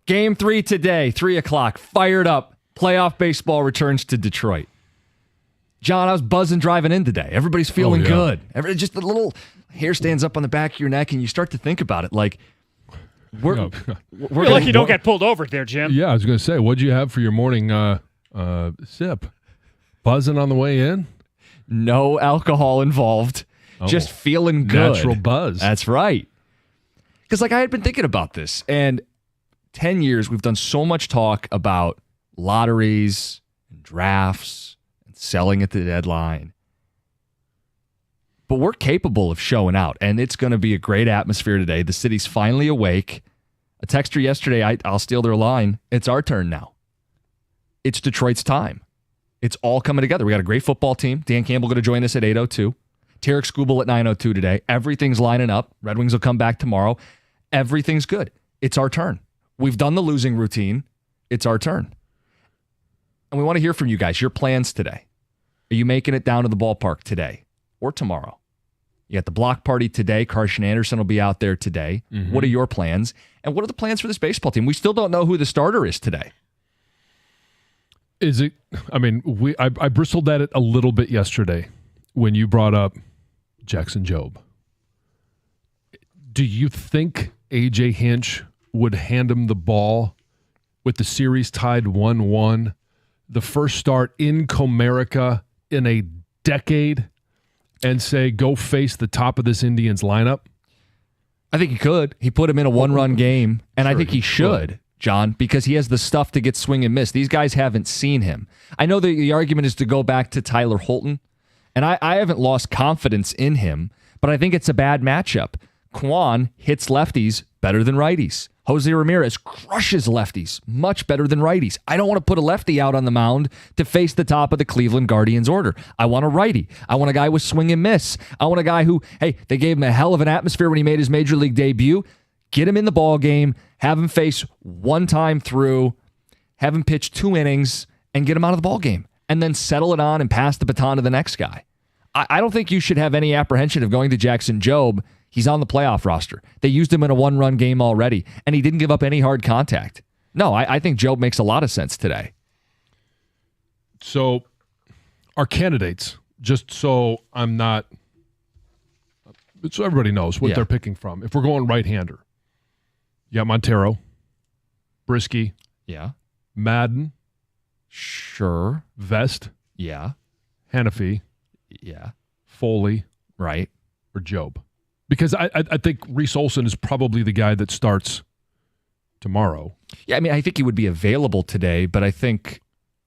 Game 3 today, 3 o'clock. Fired up. Playoff baseball returns to Detroit. John, I was buzzing driving in today. Everybody's feeling good. Just a little hair stands up on the back of your neck, and you start to think about it. Like, we're like you don't get pulled over there, Jim. Yeah, I was going to say, what'd you have for your morning sip? Buzzing on the way in? No alcohol involved. Just feeling good. Natural buzz. That's right. Because, I had been thinking about this, and 10 years, we've done so much talk about lotteries and drafts and selling at the deadline. But we're capable of showing out, and it's going to be a great atmosphere today. The city's finally awake. A texter yesterday, I'll steal their line. It's our turn now. It's Detroit's time. It's all coming together. We got a great football team. Dan Campbell going to join us at 8:02. Tarik Skubal at 9:02 today. Everything's lining up. Red Wings will come back tomorrow. Everything's good. It's our turn. We've done the losing routine. It's our turn. And we want to hear from you guys. Your plans today. Are you making it down to the ballpark today or tomorrow? You got the block party today. Carson Anderson will be out there today. Mm-hmm. What are your plans? And what are the plans for this baseball team? We still don't know who the starter is today. Is it? I mean, I bristled at it a little bit yesterday when you brought up Jackson Jobe. Do you think A.J. Hinch would hand him the ball with the series tied 1-1, the first start in Comerica in a decade, and say, go face the top of this Indians lineup? I think he could. He put him in a one-run game, and sure, I think he should, John, because he has the stuff to get swing and miss. These guys haven't seen him. I know the argument is to go back to Tyler Holton, and I haven't lost confidence in him, but I think it's a bad matchup. Kwan hits lefties better than righties. Jose Ramirez crushes lefties much better than righties. I don't want to put a lefty out on the mound to face the top of the Cleveland Guardians order. I want a righty. I want a guy with swing and miss. I want a guy who, hey, they gave him a hell of an atmosphere when he made his major league debut. Get him in the ball game, have him face one time through, have him pitch 2 innings, and get him out of the ball game. And then settle it on and pass the baton to the next guy. I don't think you should have any apprehension of going to Jackson Jobe. He's on the playoff roster. They used him in a one-run game already, and he didn't give up any hard contact. No, I think Jobe makes a lot of sense today. So our candidates, just so I'm not, so everybody knows what they're picking from. If we're going right-hander, you got Montero, Brisky, Madden, sure, Vest, Hannafy, Foley, right, or Jobe. Because I think Reese Olson is probably the guy that starts tomorrow. Yeah, I mean, I think he would be available today, but I think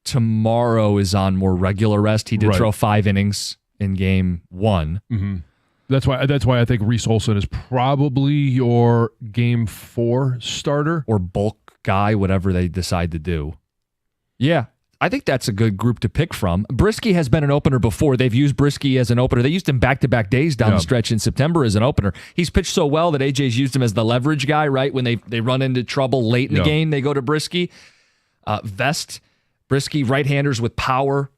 tomorrow is on more regular rest. He did throw 5 innings in game 1. Mm-hmm. That's why I think Reese Olson is probably your game 4 starter. Or bulk guy, whatever they decide to do. Yeah, I think that's a good group to pick from. Brisky has been an opener before. They've used Brisky as an opener. They used him back-to-back days down the stretch in September as an opener. He's pitched so well that AJ's used him as the leverage guy, right? When they run into trouble late in the game, they go to Brisky. Vest, Brisky, right-handers with power.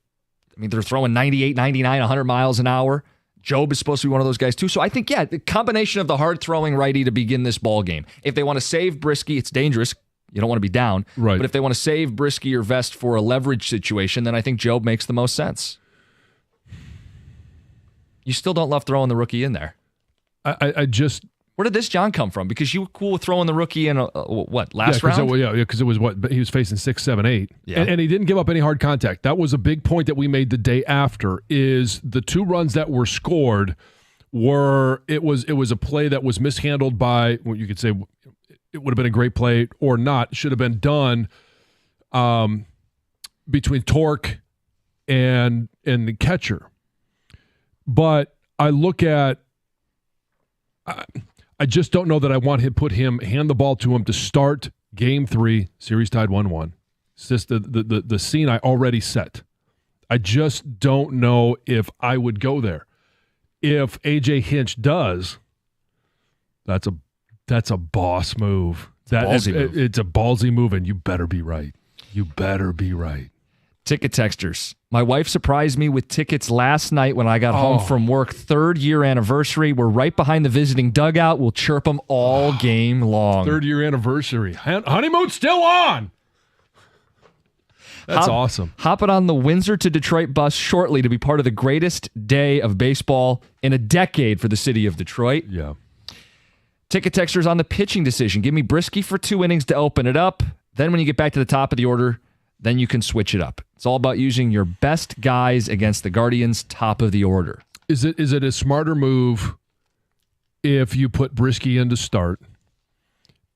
I mean, they're throwing 98, 99, 100 miles an hour. Jobe is supposed to be one of those guys too. So I think, the combination of the hard-throwing righty to begin this ball game. If they want to save Brisky, it's dangerous. You don't want to be down. Right. But if they want to save Brisky or Vest for a leverage situation, then I think Jobe makes the most sense. You still don't love throwing the rookie in there. I just... Where did this John come from? Because you were cool with throwing the rookie in, last round? Because it was he was facing 6, 7, 8. Yeah. And he didn't give up any hard contact. That was a big point that we made the day after, is the 2 runs that were scored it was a play that was mishandled by, well, you could say... It would have been a great play or not. Should have been done between Torque and the catcher. But I look at, I just don't know that I want to hand the ball to him to start game 3, series tied 1-1. It's just the scene I already set. I just don't know if I would go there. If A.J. Hinch does, that's a boss move. It's a ballsy move, and you better be right. You better be right. Ticket texters. My wife surprised me with tickets last night when I got home from work. 3rd year anniversary. We're right behind the visiting dugout. We'll chirp them all game long. 3rd year anniversary. Honeymoon's still on. That's awesome. Hopping on the Windsor to Detroit bus shortly to be part of the greatest day of baseball in a decade for the city of Detroit. Yeah. Ticket texters on the pitching decision. Give me Brisky for 2 innings to open it up. Then when you get back to the top of the order, then you can switch it up. It's all about using your best guys against the Guardians' top of the order. Is it a smarter move if you put Brisky in to start,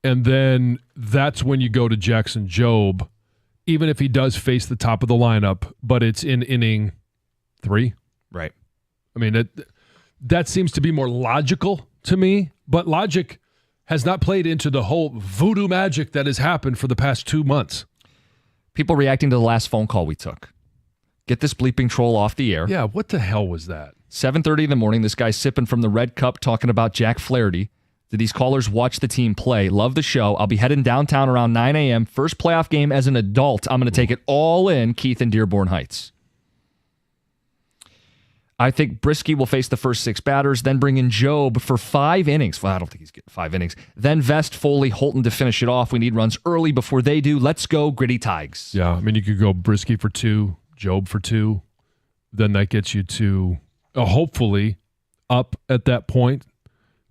and then that's when you go to Jackson Jobe, even if he does face the top of the lineup, but it's in inning 3? Right. I mean, that seems to be more logical to me, but logic has not played into the whole voodoo magic that has happened for the past 2 months. People reacting to the last phone call we took. Get this bleeping troll off the air. Yeah, what the hell was that? 7:30 in the morning, this guy's sipping from the red cup talking about Jack Flaherty. Did these callers watch the team play? Love the show. I'll be heading downtown around 9 a.m. First playoff game as an adult. I'm going to take it all in, Keith in Dearborn Heights. I think Brisky will face the first 6 batters, then bring in Jobe for 5 innings. Well, I don't think he's getting 5 innings. Then Vest, Foley, Holton to finish it off. We need runs early before they do. Let's go, Gritty Tigers. Yeah, I mean, you could go Brisky for 2, Jobe for 2. Then that gets you to hopefully up at that point.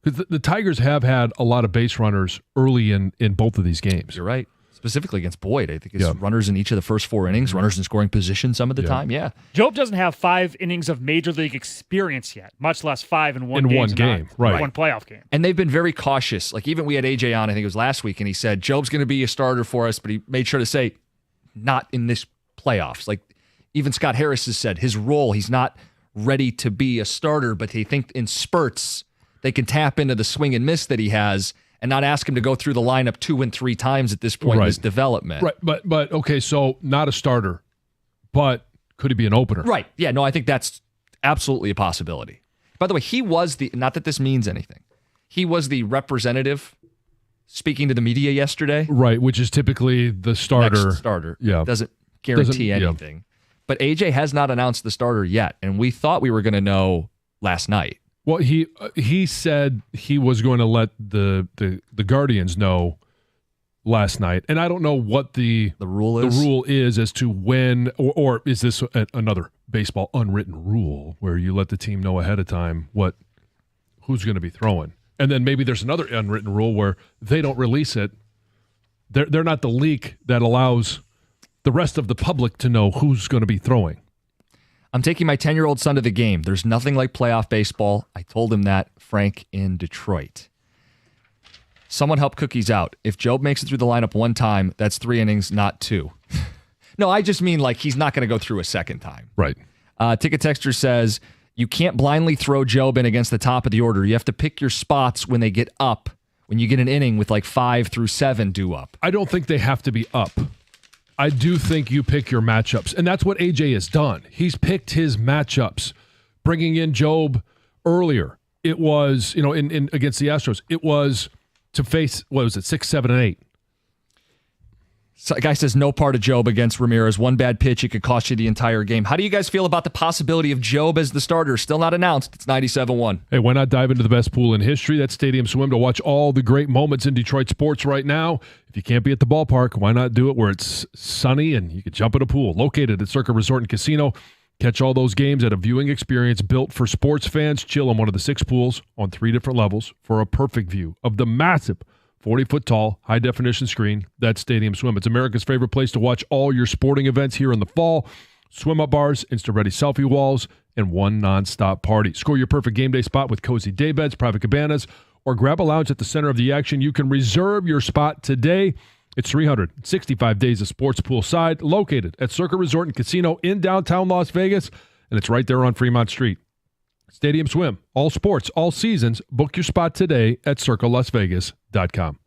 Because the Tigers have had a lot of base runners early in both of these games. You're right. Specifically against Boyd. I think it's runners in each of the first 4 innings, runners in scoring position some of the time. Yeah. Jobe doesn't have 5 innings of major league experience yet, much less 5 in one game. Right. One playoff game. And they've been very cautious. Like even we had AJ on, I think it was last week, and he said, Jobe's going to be a starter for us, but he made sure to say, not in this playoffs. Like even Scott Harris has said his role, he's not ready to be a starter, but they think in spurts they can tap into the swing and miss that he has and not ask him to go through the lineup 2 and 3 times at this point in his development. Right, but okay, so not a starter, but could he be an opener? Right, yeah, no, I think that's absolutely a possibility. By the way, he was not that this means anything, he was the representative speaking to the media yesterday. Right, which is typically the starter. Next starter. Yeah. Doesn't guarantee anything. But AJ has not announced the starter yet, and we thought we were going to know last night. Well, he said he was going to let the Guardians know last night, and I don't know what the rule is as to when, or is this another baseball unwritten rule where you let the team know ahead of time who's going to be throwing, and then maybe there's another unwritten rule where they don't release it. They're not the leak that allows the rest of the public to know who's going to be throwing. I'm taking my 10-year-old son to the game. There's nothing like playoff baseball. I told him that, Frank in Detroit. Someone help Cookies out. If Jobe makes it through the lineup 1 time, that's 3 innings, not 2. No, I just mean like he's not going to go through a second time. Right. Ticket Texter says, you can't blindly throw Jobe in against the top of the order. You have to pick your spots when they get up, when you get an inning with like 5 through 7 due up. I don't think they have to be up. I do think you pick your matchups, and that's what AJ has done. He's picked his matchups, bringing in Jobe earlier. It was, in against the Astros, it was to face, 6, 7, and 8. So a guy says no part of Jobe against Ramirez. 1 bad pitch, it could cost you the entire game. How do you guys feel about the possibility of Jobe as the starter? Still not announced. It's 97-1. Hey, why not dive into the best pool in history? That's Stadium Swim to watch all the great moments in Detroit sports right now. If you can't be at the ballpark, why not do it where it's sunny and you can jump in a pool? Located at Circa Resort and Casino. Catch all those games at a viewing experience built for sports fans. Chill on one of the 6 pools on 3 different levels for a perfect view of the massive 40-foot-tall, high-definition screen. That's Stadium Swim. It's America's favorite place to watch all your sporting events here in the fall. Swim-up bars, instant-ready selfie walls, and 1 nonstop party. Score your perfect game day spot with cozy day beds, private cabanas, or grab a lounge at the center of the action. You can reserve your spot today. It's 365 days of sports poolside, located at Circa Resort and Casino in downtown Las Vegas, and it's right there on Fremont Street. Stadium Swim, all sports, all seasons. Book your spot today at circalasvegas.com.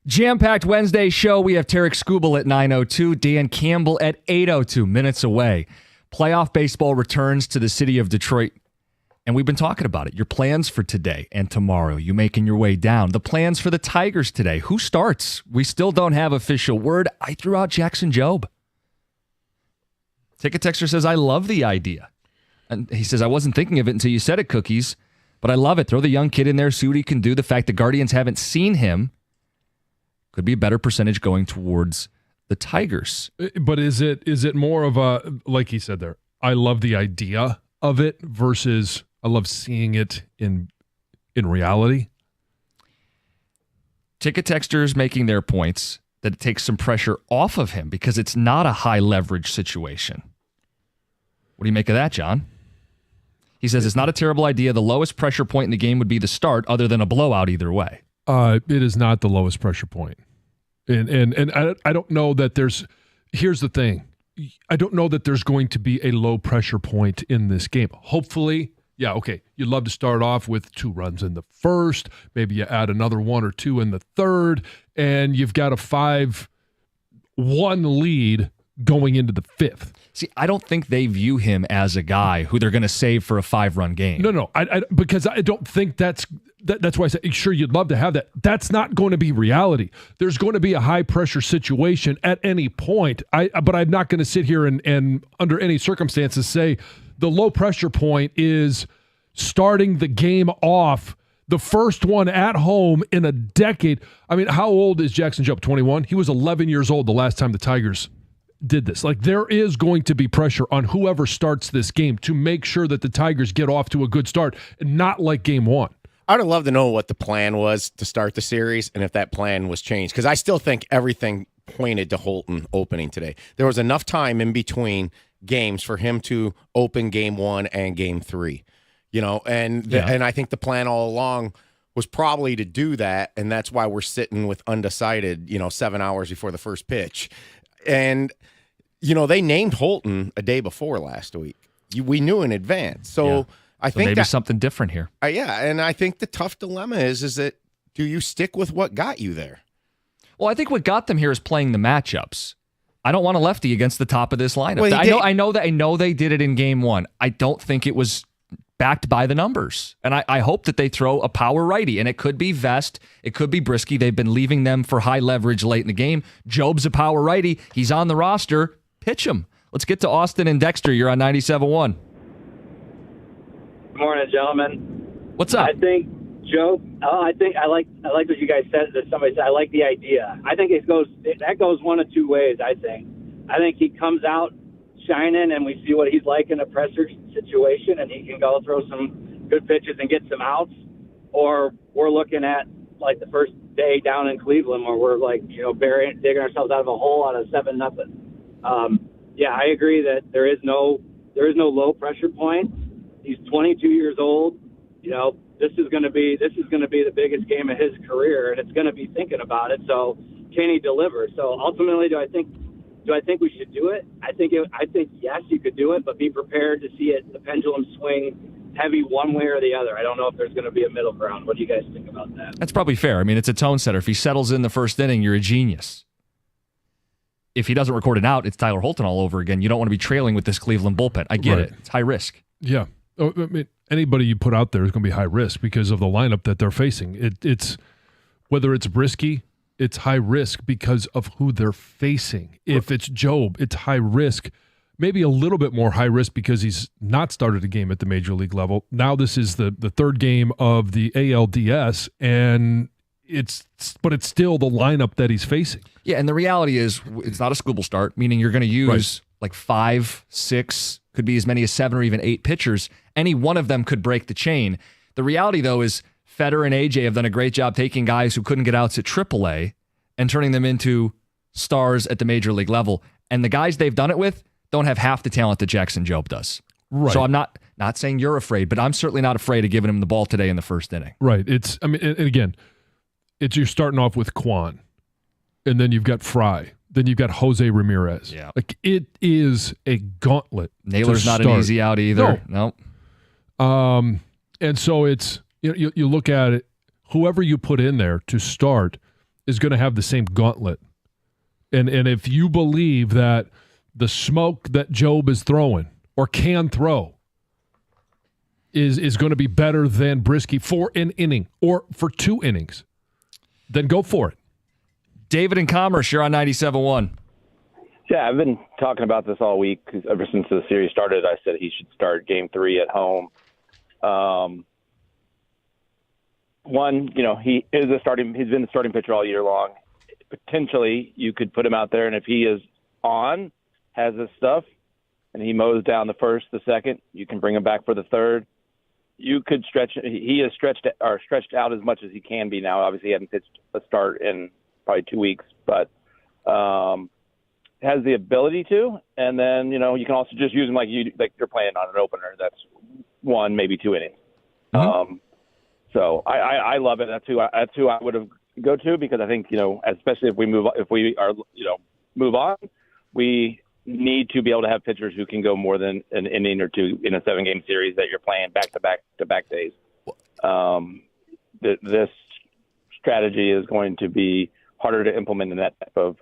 Jam-packed Wednesday show. We have Tarik Skubal at 9:02, Dan Campbell at 8:02, minutes away. Playoff baseball returns to the city of Detroit, and we've been talking about it. Your plans for today and tomorrow, you making your way down. The plans for the Tigers today. Who starts? We still don't have official word. I threw out Jackson Jobe. Ticket Texter says, I love the idea. And he says, I wasn't thinking of it until you said it, Cookies, but I love it. Throw the young kid in there, see what he can do. The fact the Guardians haven't seen him could be a better percentage going towards the Tigers. But is it more of a, like he said there, I love the idea of it versus I love seeing it in reality? Ticket Texters making their points that it takes some pressure off of him because it's not a high leverage situation. What do you make of that, John? He says it's not a terrible idea. The lowest pressure point in the game would be the start, other than a blowout either way. It is not the lowest pressure point. And I don't know that there's – here's the thing. I don't know that there's going to be a low pressure point in this game. Hopefully, yeah, okay, you'd love to start off with 2 runs in the first. Maybe you add another 1 or 2 in the third, and you've got a 5-1 lead going into the 5th. See, I don't think they view him as a guy who they're going to save for a 5-run game. No, because I don't think that's why I said, sure, you'd love to have that. That's not going to be reality. There's going to be a high-pressure situation at any point. But I'm not going to sit here and under any circumstances say the low-pressure point is starting the game off, the first one at home in a decade. I mean, how old is Jackson Jobe? 21? He was 11 years old the last time the Tigers did this. Like, there is going to be pressure on whoever starts this game to make sure that the Tigers get off to a good start, and not like game 1. I would love to know what the plan was to start the series and if that plan was changed, because I still think everything pointed to Holton opening today. There was enough time in between games for him to open game 1 and game 3, and I think the plan all along was probably to do that, and that's why we're sitting with undecided, 7 hours before the first pitch. And, they named Holton a day before last week. We knew in advance. So I think maybe something different here. And I think the tough dilemma is that do you stick with what got you there? Well, I think what got them here is playing the matchups. I don't want a lefty against the top of this lineup. Well, I know they did it in game 1. I don't think it was backed by the numbers. And I hope that they throw a power righty, and it could be Vest, it could be Brisky. They've been leaving them for high leverage late in the game. Jobe's a power righty. He's on the roster. Pitch him. Let's get to Austin and Dexter. You're on 97.1. Good morning, gentlemen. What's up? I think Jobe. I like what you guys said. That somebody said. I like the idea. I think that goes one of 2 ways. I think he comes out shining, and we see what he's like in a pressure situation, and he can go throw some good pitches and get some outs. Or we're looking at like the first day down in Cleveland, where we're like digging ourselves out of a hole out of 7-0. I agree that there is no low pressure point. He's 22 years old. This is going to be the biggest game of his career, and it's going to be thinking about it. So can he deliver? So ultimately, do I think we should do it? I think yes, you could do it, but be prepared to see the pendulum swing heavy one way or the other. I don't know if there's going to be a middle ground. What do you guys think about that? That's probably fair. I mean, it's a tone setter. If he settles in the first inning, you're a genius. If he doesn't record it out, it's Tyler Holton all over again. You don't want to be trailing with this Cleveland bullpen. I get it. It's high risk. Yeah. I mean, anybody you put out there is going to be high risk because of the lineup that they're facing. It's whether it's Brisky, it's high risk because of who they're facing. If it's Jobe, it's high risk. Maybe a little bit more high risk because he's not started a game at the major league level. Now this is the third game of the ALDS, and it's still the lineup that he's facing. Yeah, and the reality is it's not a Skubal start, meaning you're going to use like 5, 6, could be as many as 7 or even 8 pitchers. Any one of them could break the chain. The reality, though, is Feder and AJ have done a great job taking guys who couldn't get outs at AAA and turning them into stars at the major league level. And the guys they've done it with don't have half the talent that Jackson Jobe does. Right. So I'm not saying you're afraid, but I'm certainly not afraid of giving him the ball today in the first inning. Right. And again, you're starting off with Kwan, and then you've got Fry. Then you've got Jose Ramirez. Yeah. Like, it is a gauntlet. Naylor's not an easy out either. No. And so it's, you look at it, whoever you put in there to start, is going to have the same gauntlet. And if you believe that the smoke that Job is throwing or can throw is going to be better than Brisky for an inning or for 2 innings, then go for it. David in Commerce, you're on 97.1. Yeah, I've been talking about this all week. Ever since the series started, I said he should start Game 3 at home. One, he is he's been the starting pitcher all year long. Potentially, you could put him out there, and if he is on, has his stuff, and he mows down the first, the second, you can bring him back for the third. You could stretch. He is stretched out as much as he can be now. Obviously, he hadn't pitched a start in probably 2 weeks, but has the ability to. And then you can also just use him like you're playing on an opener. That's 1, maybe 2 innings. Mm-hmm. So I love it. That's who I would have go to, because I think especially if we move on, we need to be able to have pitchers who can go more than an inning or 2 in a 7-game series that you're playing back days. This strategy is going to be harder to implement in that type of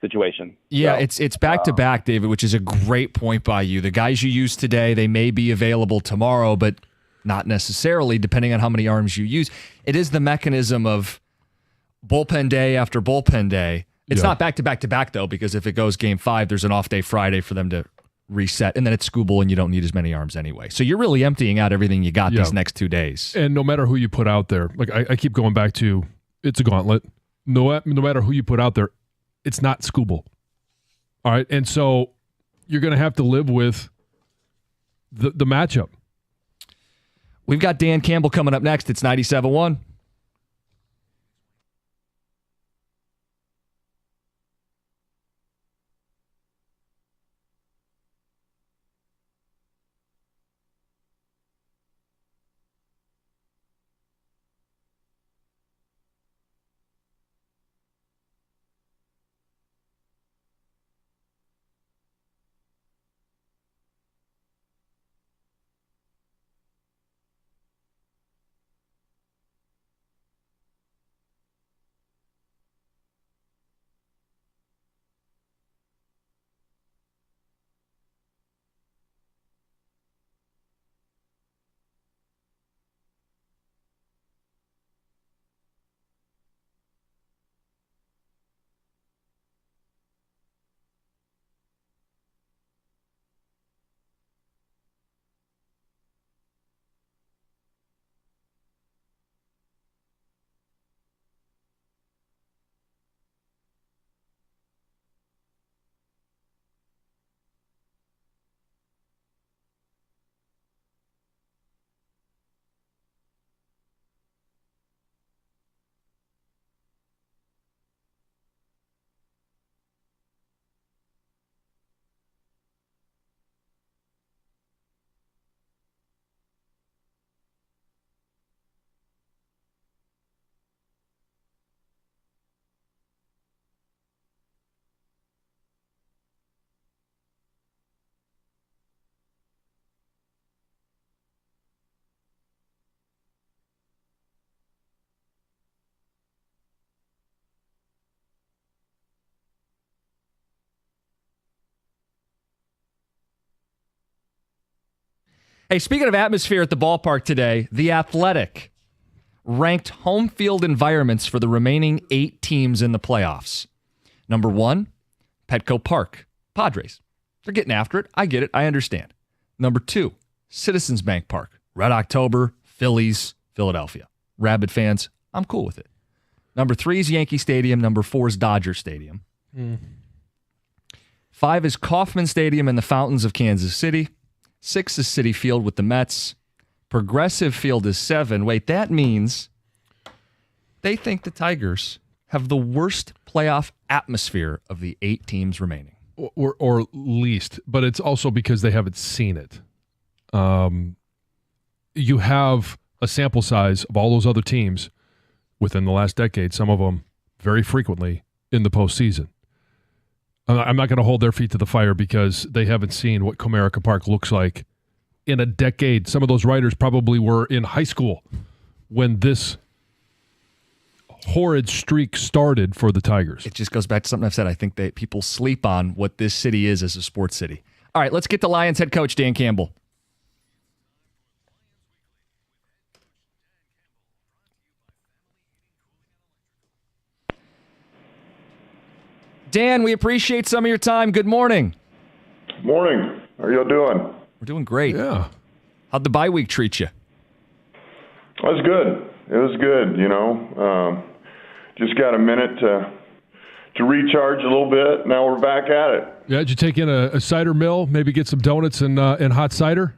situation. Yeah, so, it's back to back, David, which is a great point by you. The guys you use today, they may be available tomorrow, but not necessarily, depending on how many arms you use. It is the mechanism of bullpen day after bullpen day. It's not back to back to back, though, because if it goes Game 5, there's an off day Friday for them to reset, and then it's Skubal, and you don't need as many arms anyway. So you're really emptying out everything you got these next 2 days. And no matter who you put out there, like I keep going back to, it's a gauntlet. No matter who you put out there, it's not Skubal. All right, and so you're going to have to live with the matchup. We've got Dan Campbell coming up next. It's 97.1. Hey, speaking of atmosphere at the ballpark today, The Athletic ranked home field environments for the remaining 8 teams in the playoffs. Number 1, Petco Park, Padres. They're getting after it. I get it. I understand. Number 2, Citizens Bank Park, Red October, Phillies, Philadelphia. Rabid fans, I'm cool with it. Number 3 is Yankee Stadium. Number 4 is Dodger Stadium. 5 is Kauffman Stadium and the Fountains of Kansas City. 6 is Citi Field with the Mets. Progressive Field is 7. Wait, that means they think the Tigers have the worst playoff atmosphere of the 8 teams remaining. Or least, but it's also because they haven't seen it. You have a sample size of all those other teams within the last decade, some of them very frequently in the postseason. I'm not going to hold their feet to the fire because they haven't seen what Comerica Park looks like in a decade. Some of those writers probably were in high school when this horrid streak started for the Tigers. It just goes back to something I've said. I think that people sleep on what this city is as a sports city. All right, let's get to Lions head coach Dan Campbell. Dan, we appreciate some of your time. Good morning. Morning. How are y'all doing? We're doing great. Yeah. How'd the bye week treat you? It was good. It was good, just got a minute to recharge a little bit. Now we're back at it. Yeah, did you take in a cider mill, maybe get some donuts and hot cider?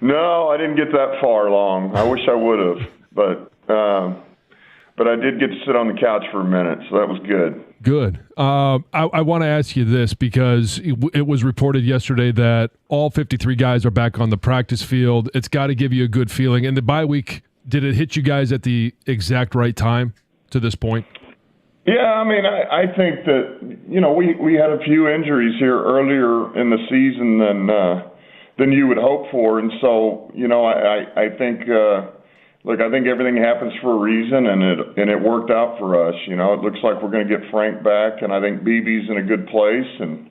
No, I didn't get that far along. I wish I would have, but I did get to sit on the couch for a minute, so that was good. Good. I want to ask you this because it was reported yesterday that all 53 guys are back on the practice field. It's got to give you a good feeling. And the bye week, did it hit you guys at the exact right time to this point? Yeah, I mean, I think that, we had a few injuries here earlier in the season than you would hope for. And so, I think I think everything happens for a reason, and it worked out for us. It looks like we're going to get Frank back, and I think BB's in a good place, and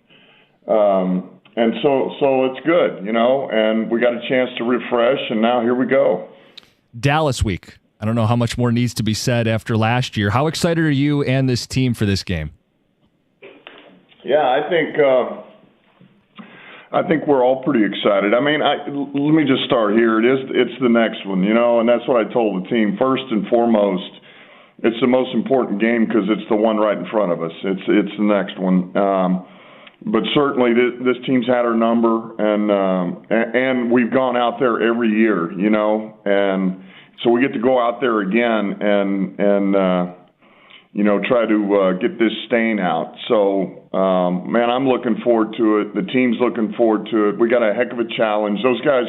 so it's good, and we got a chance to refresh, and now here we go. Dallas week. I don't know how much more needs to be said after last year. How excited are you and this team for this game? Yeah, I think we're all pretty excited. I mean, let me just start here. It's the next one, and that's what I told the team. First and foremost, it's the most important game because it's the one right in front of us. It's the next one. But certainly this team's had our number, and we've gone out there every year, and so we get to go out there again and try to get this stain out. So, man, I'm looking forward to it. The team's looking forward to it. We got a heck of a challenge. Those guys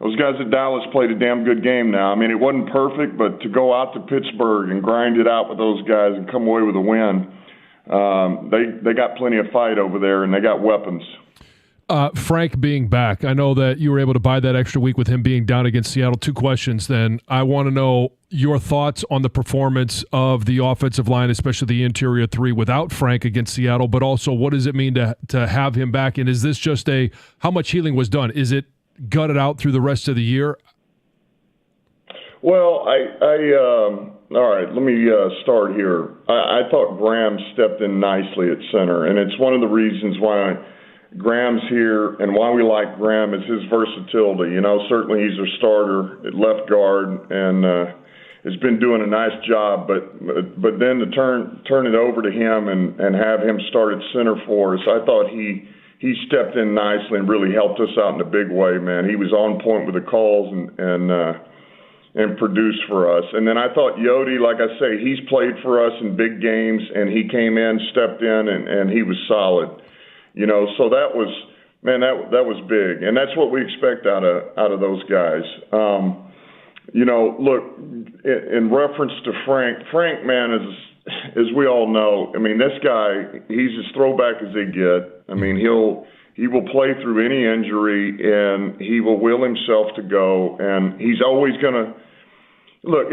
at Dallas played a damn good game now. I mean, it wasn't perfect, but to go out to Pittsburgh and grind it out with those guys and come away with a win, they got plenty of fight over there, and they got weapons. Frank being back, I know that you were able to buy that extra week with him being down against Seattle. Two questions then. I want to know your thoughts on the performance of the offensive line, especially the interior three without Frank against Seattle, but also what does it mean to have him back? And is this just how much healing was done? Is it gutted out through the rest of the year? Well, all right, let me start here. I thought Graham stepped in nicely at center, and it's one of the reasons why Graham's here and why we like Graham is his versatility. Certainly he's a starter at left guard and has been doing a nice job, but then to turn it over to him and have him start at center for us, I thought he stepped in nicely and really helped us out in a big way, man. He was on point with the calls and produced for us. And then I thought Yodi, like I say, he's played for us in big games, and he came in, stepped in, and he was solid. So that was, man, that was big, and that's what we expect out of those guys. Look, in reference to Frank, man, as we all know, I mean, this guy, he's as throwback as they get. I mean, he will play through any injury, and he will will himself to go, and he's always going to look.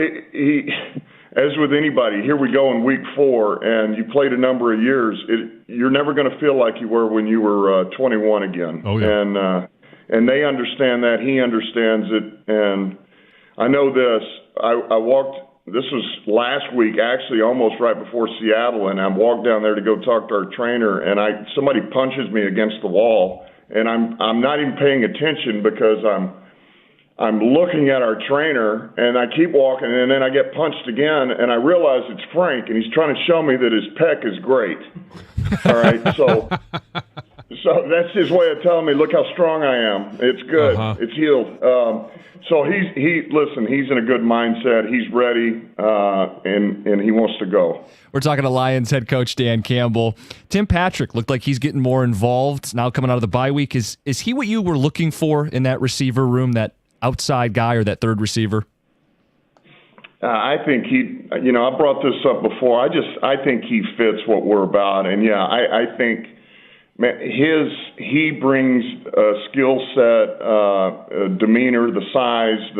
As with anybody, here we go in week 4, and you played a number of years. You're never going to feel like you were when you were 21 again. Oh, yeah. And they understand that. He understands it. And I know this. I walked. This was last week, actually, almost right before Seattle, and I walked down there to go talk to our trainer, and somebody punches me against the wall, and I'm not even paying attention because I'm looking at our trainer, and I keep walking, and then I get punched again, and I realize it's Frank, and he's trying to show me that his pec is great. All right, so that's his way of telling me, look how strong I am. It's good. Uh-huh. It's healed. So he's in a good mindset. He's ready, and he wants to go. We're talking to Lions head coach Dan Campbell. Tim Patrick looked like he's getting more involved now coming out of the bye week. Is he what you were looking for in that receiver room, that outside guy or that third receiver? I think I brought this up before. I think he fits what we're about. And yeah, I think, man, he brings a skill set, demeanor, the size,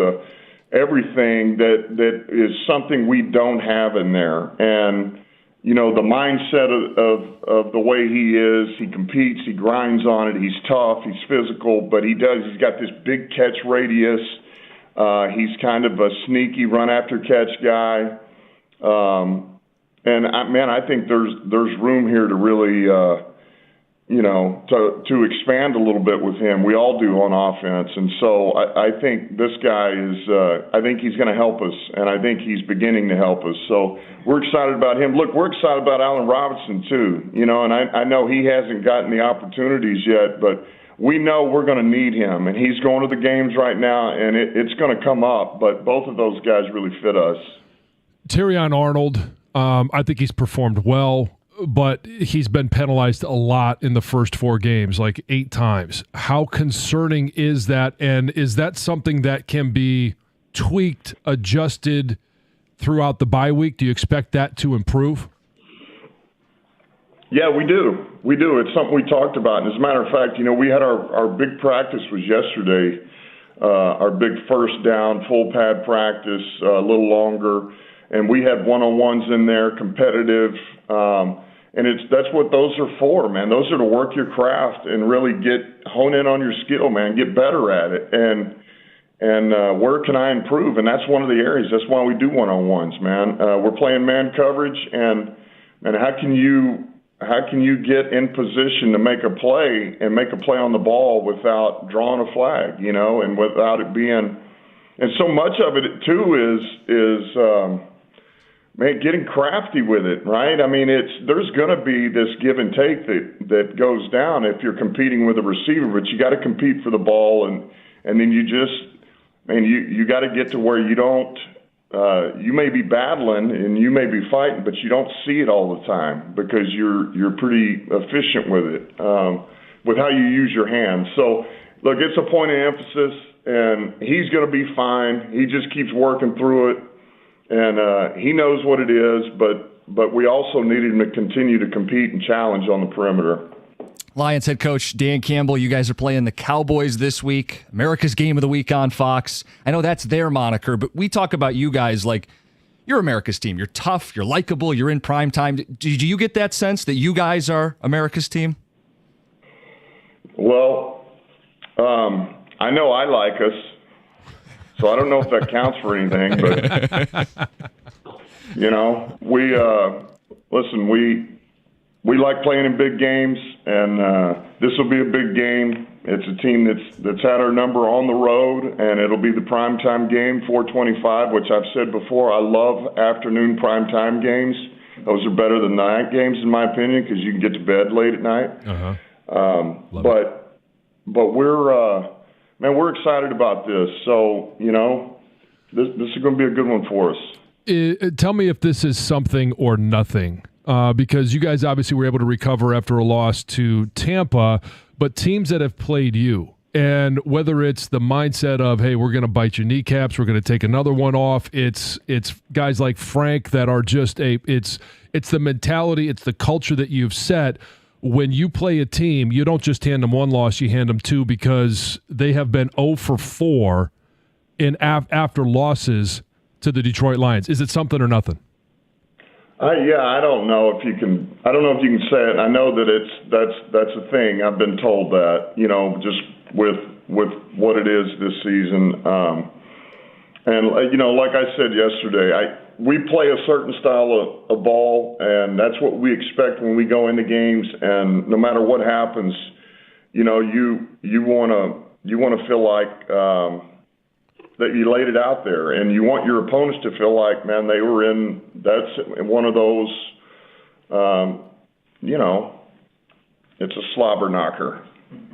everything that is something we don't have in there. And, the mindset of the way he is, he competes, he grinds on it, he's tough, he's physical, but he's got this big catch radius. He's kind of a sneaky run after catch guy. I think there's room here to really, to expand a little bit with him. We all do on offense. And so I think this guy I think he's going to help us, and I think he's beginning to help us. So we're excited about him. Look, we're excited about Allen Robinson too, and I know he hasn't gotten the opportunities yet, but we know we're going to need him, and he's going to the games right now, and it's going to come up, but both of those guys really fit us. Terrion Arnold, I think he's performed well, but he's been penalized a lot in the first 4 games, like 8 times. How concerning is that, and is that something that can be tweaked, adjusted throughout the bye week? Do you expect that to improve? Yeah, we do. We do. It's something we talked about. And as a matter of fact, we had our big practice was yesterday, our big first down, full pad practice, a little longer. And we had one-on-ones in there, competitive. And that's what those are for, man. Those are to work your craft and really hone in on your skill, man, get better at it. And where can I improve? And that's one of the areas. That's why we do one-on-ones, man. We're playing man coverage, and how can you get in position to make a play on the ball without drawing a flag, and without it being, and so much of it too is getting crafty with it, right? I mean, there's going to be this give and take that goes down if you're competing with a receiver, but you got to compete for the ball, and then you got to get to where you don't. You may be battling and you may be fighting, but you don't see it all the time because you're pretty efficient with it, with how you use your hands. So, look, it's a point of emphasis, and he's going to be fine. He just keeps working through it, and he knows what it is, but we also need him to continue to compete and challenge on the perimeter. Lions head coach Dan Campbell, you guys are playing the Cowboys this week, America's Game of the Week on Fox. I know that's their moniker, but we talk about you guys like you're America's team. You're tough, you're likable, you're in prime time. Did you get that sense that you guys are America's team? Well, I know I like us, so I don't know if that counts for anything, but, we like playing in big games, and this will be a big game. It's a team that's had our number on the road, and it'll be the primetime game, 4:25, which I've said before. I love afternoon primetime games. Those are better than night games, in my opinion, because you can get to bed late at night. But we're excited about this. So, this is going to be a good one for us. Tell me if this is something or nothing. Because you guys obviously were able to recover after a loss to Tampa, but teams that have played you, and whether it's the mindset of, hey, we're going to bite your kneecaps, we're going to take another one off, it's guys like Frank that are just it's the mentality, it's the culture that you've set. When you play a team, you don't just hand them one loss, you hand them 2 because they have been 0 for 4 in after losses to the Detroit Lions. Is it something or nothing? I don't know if you can. I don't know if you can say it. I know that that's a thing. I've been told that, just with what it is this season. And like I said yesterday, we play a certain style of ball, and that's what we expect when we go into games. And no matter what happens, you want to feel like. That you laid it out there, and you want your opponents to feel like, man, they were in. That's one of those, it's a slobber knocker.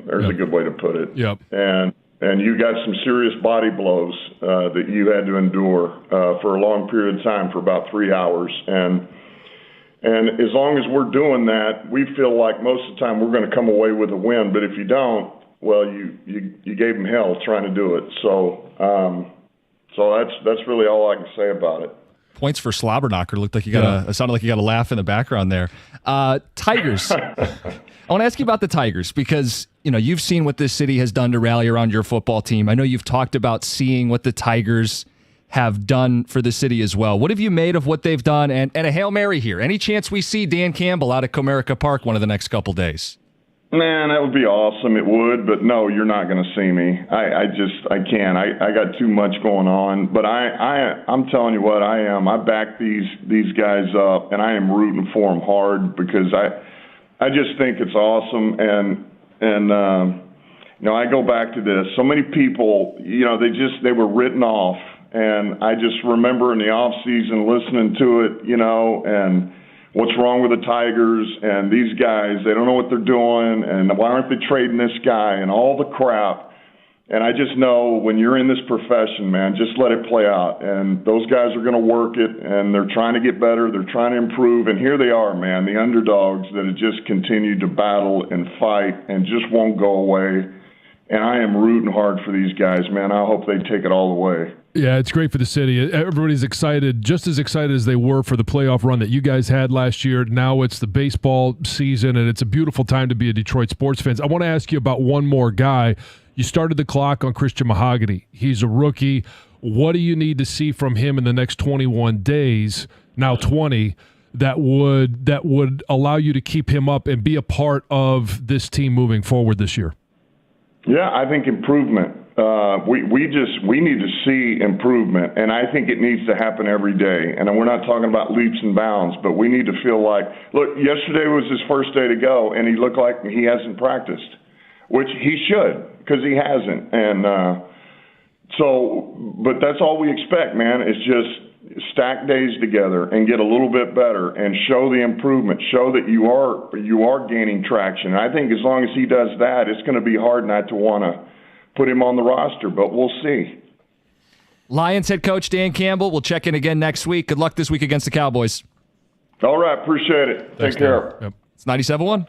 There's a good way to put it. Yep. And you got some serious body blows that you had to endure for a long period of time, for about 3 hours, and as long as we're doing that, we feel like most of the time we're going to come away with a win. But if you don't, well, you gave them hell trying to do it. So that's really all I can say about it. Points for Slobberknocker. Looked like you got it sounded like you got a laugh in the background there. Tigers. I want to ask you about the Tigers because you've seen what this city has done to rally around your football team. I know you've talked about seeing what the Tigers have done for the city as well. What have you made of what they've done? And a Hail Mary here. Any chance we see Dan Campbell out at Comerica Park one of the next couple days? Man, that would be awesome. It would, but no, you're not going to see me. I can't. I got too much going on. But I'm telling you what, I am. I back these guys up, and I am rooting for them hard because I just think it's awesome. And I go back to this. So many people, they were written off, and I just remember in the off season listening to it, and what's wrong with the Tigers and these guys, they don't know what they're doing, and why aren't they trading this guy and all the crap. And I just know when you're in this profession, man, just let it play out. And those guys are going to work it, and they're trying to get better. They're trying to improve. And here they are, man, the underdogs that have just continued to battle and fight and just won't go away. And I am rooting hard for these guys, man. I hope they take it all the way. Yeah, it's great for the city. Everybody's excited, just as excited as they were for the playoff run that you guys had last year. Now it's the baseball season, and it's a beautiful time to be a Detroit sports fan. I want to ask you about one more guy. You started the clock on Christian Mahogany. He's a rookie. What do you need to see from him in the next 21 days, now 20, that would allow you to keep him up and be a part of this team moving forward this year? Yeah, I think improvement. We need to see improvement, and I think it needs to happen every day. And we're not talking about leaps and bounds, but we need to feel like, look, yesterday was his first day to go, and he looked like he hasn't practiced, which he should, because he hasn't. And but that's all we expect, man, is just stack days together and get a little bit better and show the improvement, show that you are gaining traction. And I think as long as he does that, it's going to be hard not to want to put him on the roster, but we'll see. Lions head coach Dan Campbell. We'll check in again next week. Good luck this week against the Cowboys. All right, appreciate it. Thanks, Take care. Yep. It's 97.1.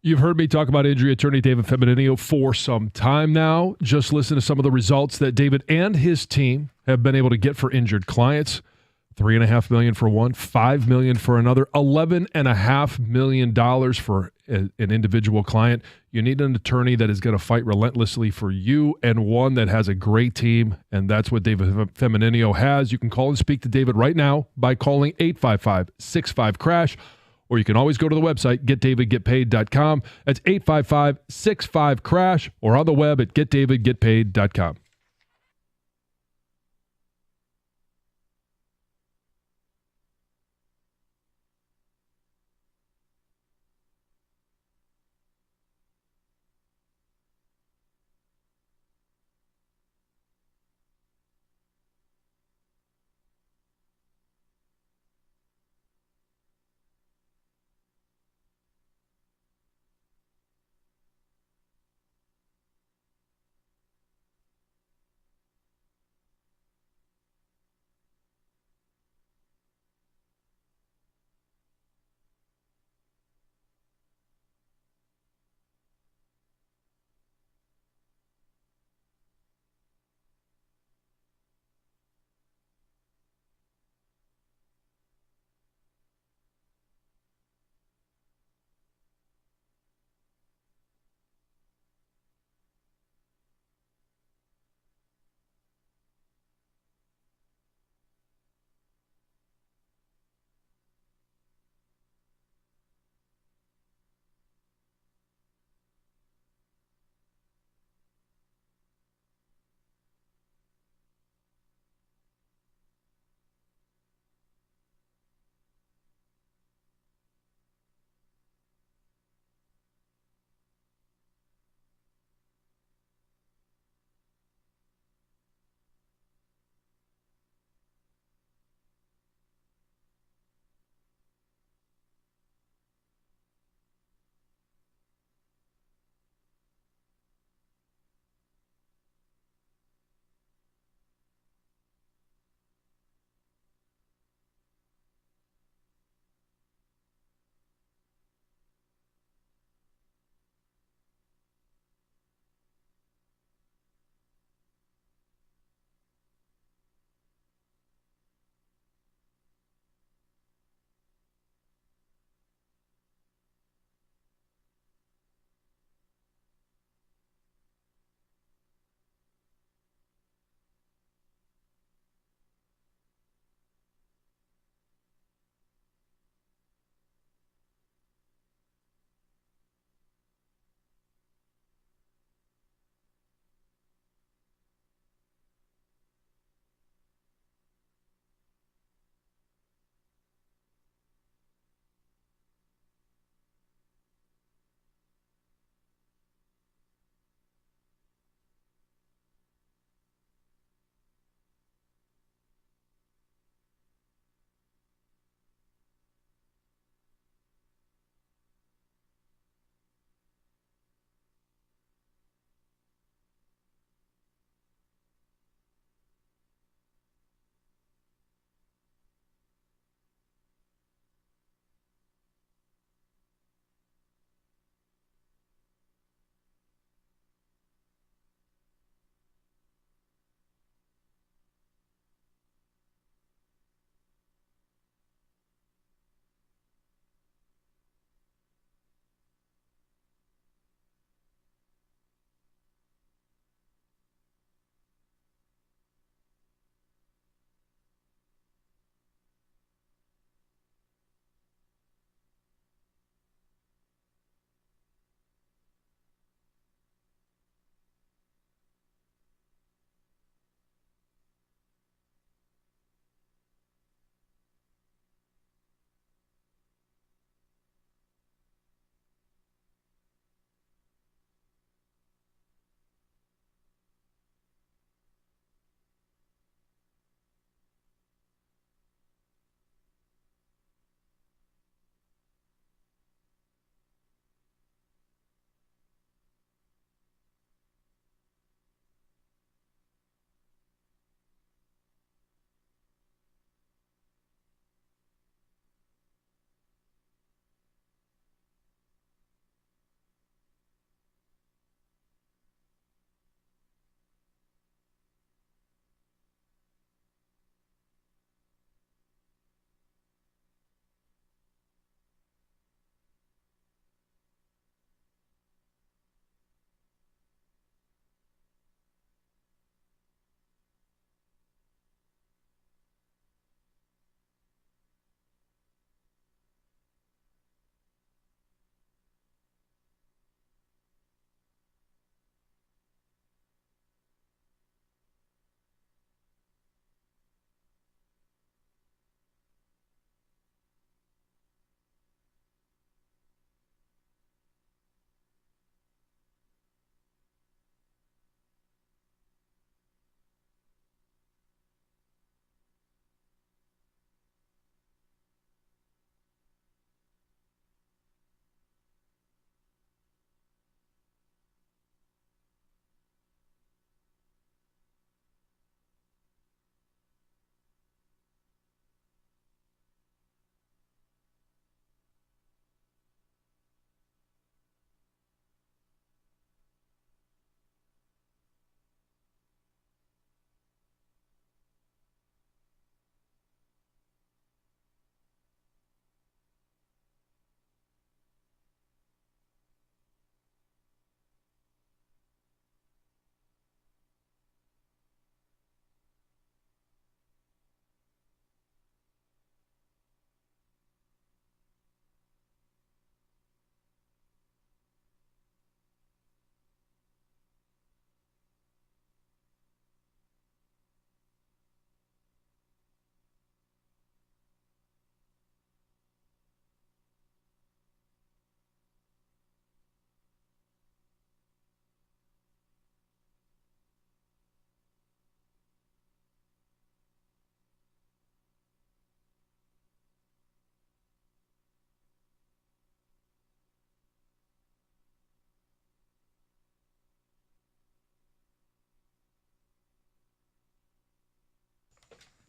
You've heard me talk about injury attorney David Feminino for some time now. Just listen to some of the results that David and his team have been able to get for injured clients. $3.5 million for one, $5 million for another, $11.5 million for an individual client. You need an attorney that is going to fight relentlessly for you and one that has a great team, and that's what David Feminino has. You can call and speak to David right now by calling 855-65-CRASH, or you can always go to the website, getdavidgetpaid.com. That's 855-65-CRASH, or on the web at getdavidgetpaid.com.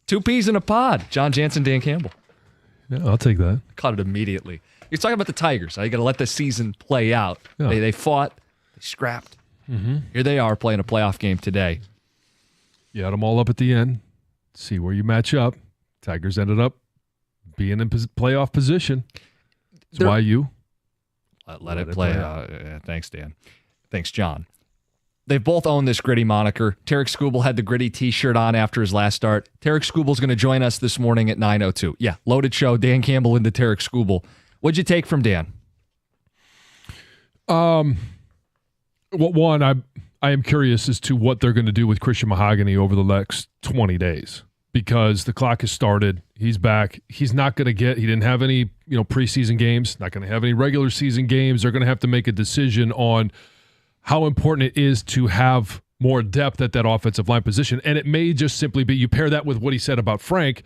2 peas in a pod. John Jansen, Dan Campbell. Yeah, I'll take that. Caught it immediately. You're talking about the Tigers. You got to let the season play out. Yeah. They fought. They scrapped. Here they are playing a playoff game today. You had them all up at the end. See where you match up. Tigers ended up being in playoff position. That's why you let it play out. Thanks, Dan. Thanks, John. They've both owned this gritty moniker. Tarik Skubal had the gritty T-shirt on after his last start. Tarik Skubal's going to join us this morning at 9:02. Yeah, loaded show. Dan Campbell into Tarik Skubal. What'd you take from Dan? Well, one, I am curious as to what they're going to do with Christian Mahogany over the next 20 days because the clock has started. He's back. He's not going to get. He didn't have any, preseason games. Not going to have any regular season games. They're going to have to make a decision on how important it is to have more depth at that offensive line position. And it may just simply be, you pair that with what he said about Frank,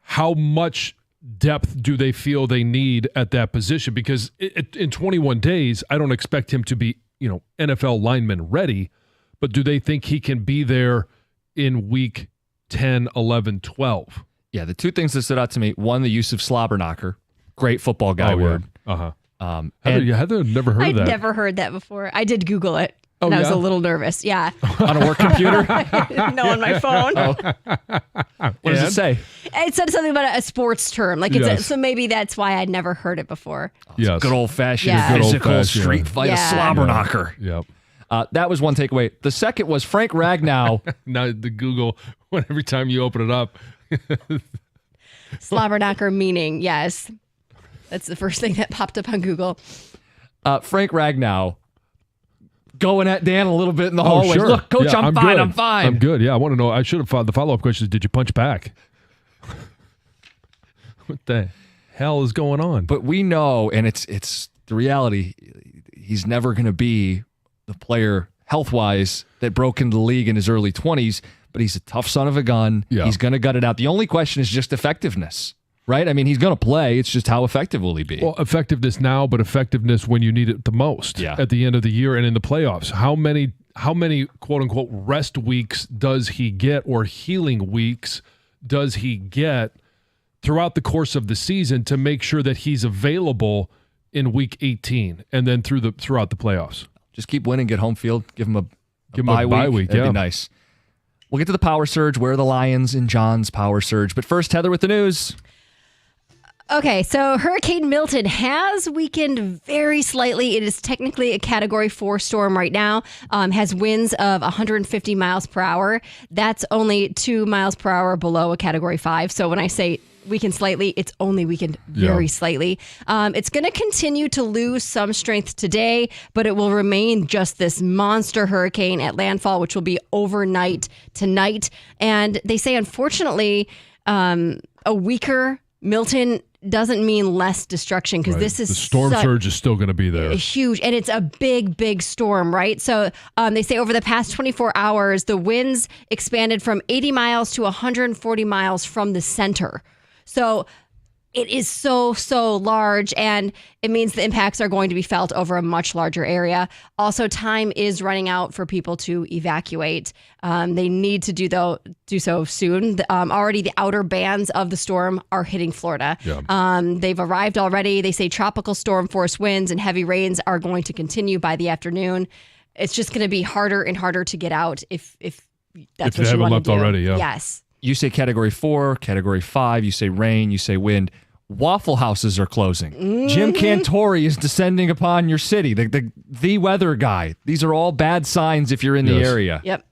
how much depth do they feel they need at that position? Because in 21 days, I don't expect him to be, NFL lineman ready, but do they think he can be there in week 10, 11, 12? Yeah, the 2 things that stood out to me, one, the use of slobber knocker. Great football guy word. Yeah. Uh-huh. Heather never heard of that. I'd never heard that before. I did Google it. And I was a little nervous. Yeah. On a work computer? No, on my phone. What does it say? It said something about a sports term. So maybe that's why I'd never heard it before. Yes. Good old-fashioned physical street fight, a slobber knocker. Yep. That was one takeaway. The second was Frank Ragnow. Now the Google, every time you open it up. Slobber knocker meaning, yes. That's the first thing that popped up on Google. Frank Ragnow going at Dan a little bit in the hallway. Sure. Look, Coach, yeah, I'm fine. I'm fine. I'm good. Yeah, I want to know. I should have thought the follow-up question is, did you punch back? What the hell is going on? But we know, and it's the reality, he's never going to be the player health-wise that broke into the league in his early 20s, but he's a tough son of a gun. Yeah. He's going to gut it out. The only question is just effectiveness. Right? I mean, he's going to play. It's just how effective will he be? Well, effectiveness now, but effectiveness when you need it the most at the end of the year and in the playoffs. How many quote-unquote rest weeks does he get, or healing weeks does he get throughout the course of the season to make sure that he's available in week 18 and then throughout the playoffs? Just keep winning, get home field, give him a bye week. That'd be nice. We'll get to the power surge. Where are the Lions in John's power surge? But first, Heather with the news. Okay, so Hurricane Milton has weakened very slightly. It is technically a Category 4 storm right now. Has winds of 150 miles per hour. That's only 2 miles per hour below a Category 5. So when I say weakened slightly, it's only weakened very slightly. It's going to continue to lose some strength today, but it will remain just this monster hurricane at landfall, which will be overnight tonight. And they say, unfortunately, a weaker Milton doesn't mean less destruction, because this is the storm surge is still going to be there. Huge, and it's a big storm, right? So they say over the past 24 hours, the winds expanded from 80 miles to 140 miles from the center. So it is so large, and it means the impacts are going to be felt over a much larger area. Also, time is running out for people to evacuate. They need to do so soon. Already the outer bands of the storm are hitting Florida. Yeah. They've arrived already. They say tropical storm force winds and heavy rains are going to continue by the afternoon. It's just going to be harder and harder to get out if that's what you want to do. Already, yeah. Yes. You say Category 4, Category 5, you say rain, you say wind. Waffle houses are closing. Mm-hmm. Jim Cantori is descending upon your city, the weather guy. These are all bad signs if you're in the area. Yep.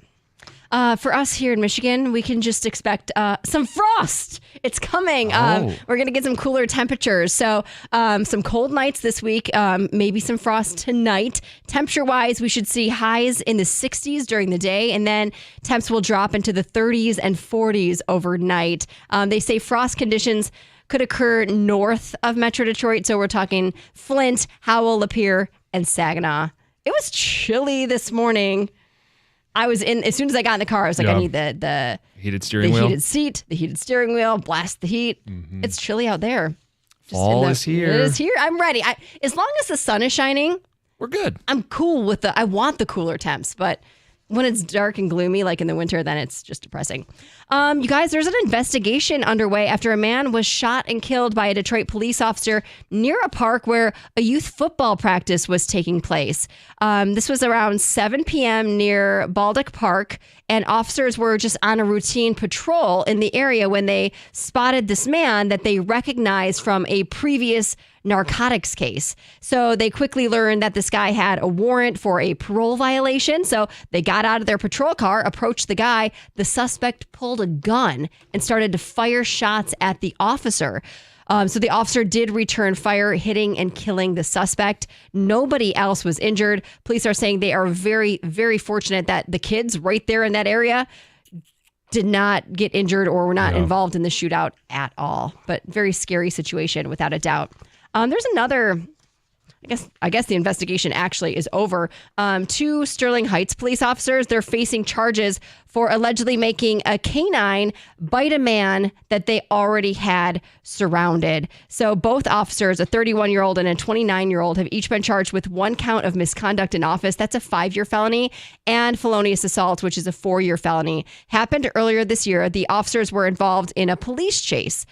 For us here in Michigan, we can just expect some frost. It's coming. We're going to get some cooler temperatures. So some cold nights this week, maybe some frost tonight. Temperature-wise, we should see highs in the 60s during the day, and then temps will drop into the 30s and 40s overnight. They say frost conditions could occur north of Metro Detroit. So we're talking Flint, Howell, Lapeer, and Saginaw. It was chilly this morning. I was as soon as I got in the car, I was like, I need the heated steering wheel, heated seat, the heated steering wheel, blast the heat. Mm-hmm. It's chilly out there. Fall is here. It is here. I'm ready. As long as the sun is shining, we're good. I'm cool with I want the cooler temps, but When it's dark and gloomy, like in the winter, then it's just depressing. You guys, there's an investigation underway after a man was shot and killed by a Detroit police officer near a park where a youth football practice was taking place. This was around 7 p.m. near Baldock Park, and officers were just on a routine patrol in the area when they spotted this man that they recognized from a previous narcotics case. So they quickly learned that this guy had a warrant for a parole violation. So they got out of their patrol car, approached the guy. The suspect pulled a gun and started to fire shots at the officer. So the officer did return fire, hitting and killing the suspect. Nobody else was injured. Police are saying they are very, very fortunate that the kids right there in that area did not get injured or were not involved in the shootout at all. But very scary situation, without a doubt. There's another, I guess the investigation actually is over. 2 Sterling Heights police officers, they're facing charges for allegedly making a canine bite a man that they already had surrounded. So both officers, a 31-year-old and a 29-year-old, have each been charged with 1 count of misconduct in office. That's a 5-year felony, and felonious assault, which is a 4-year felony. Happened earlier this year. The officers were involved in a police chase.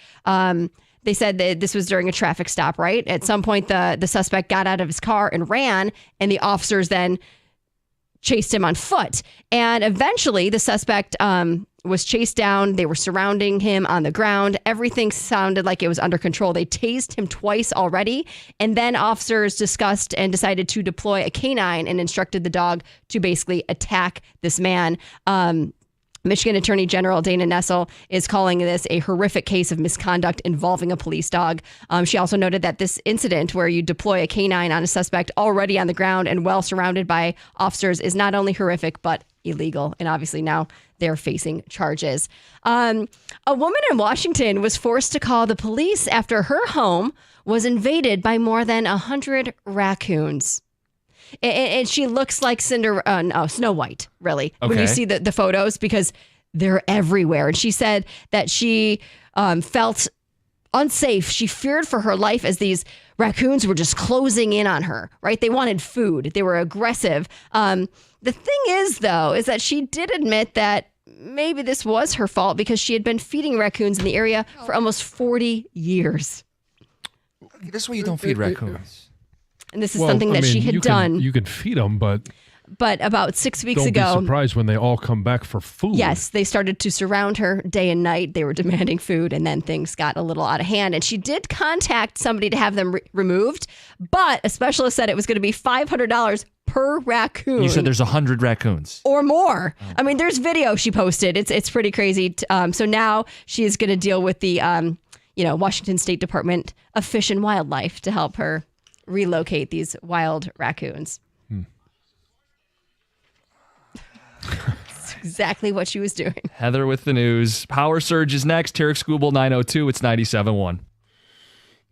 They said that this was during a traffic stop, right? At some point, the suspect got out of his car and ran, and the officers then chased him on foot. And eventually, the suspect was chased down. They were surrounding him on the ground. Everything sounded like it was under control. They tased him twice already. And then officers discussed and decided to deploy a canine and instructed the dog to basically attack this man. Michigan Attorney General Dana Nessel is calling this a horrific case of misconduct involving a police dog. She also noted that this incident where you deploy a canine on a suspect already on the ground and well surrounded by officers is not only horrific, but illegal. And obviously now they're facing charges. A woman in Washington was forced to call the police after her home was invaded by more than 100 raccoons. And she looks like Snow White, really, when you see the photos, because they're everywhere. And she said that she felt unsafe. She feared for her life as these raccoons were just closing in on her, right? They wanted food. They were aggressive. The thing is, though, is that she did admit that maybe this was her fault because she had been feeding raccoons in the area for almost 40 years. This is why you don't feed raccoons. And this is something that she had done. You can feed them, but about 6 weeks ago. Don't be surprised when they all come back for food. Yes, they started to surround her day and night. They were demanding food, and then things got a little out of hand. And she did contact somebody to have them removed, but a specialist said it was going to be $500 per raccoon. You said there's 100 raccoons. Or more. Oh. I mean, there's video she posted. It's pretty crazy. So now she is going to deal with the Washington State Department of Fish and Wildlife to help her relocate these wild raccoons. That's exactly what she was doing. Heather with the news. Power Surge is next. Tarik Skubal, 902. It's 97.1.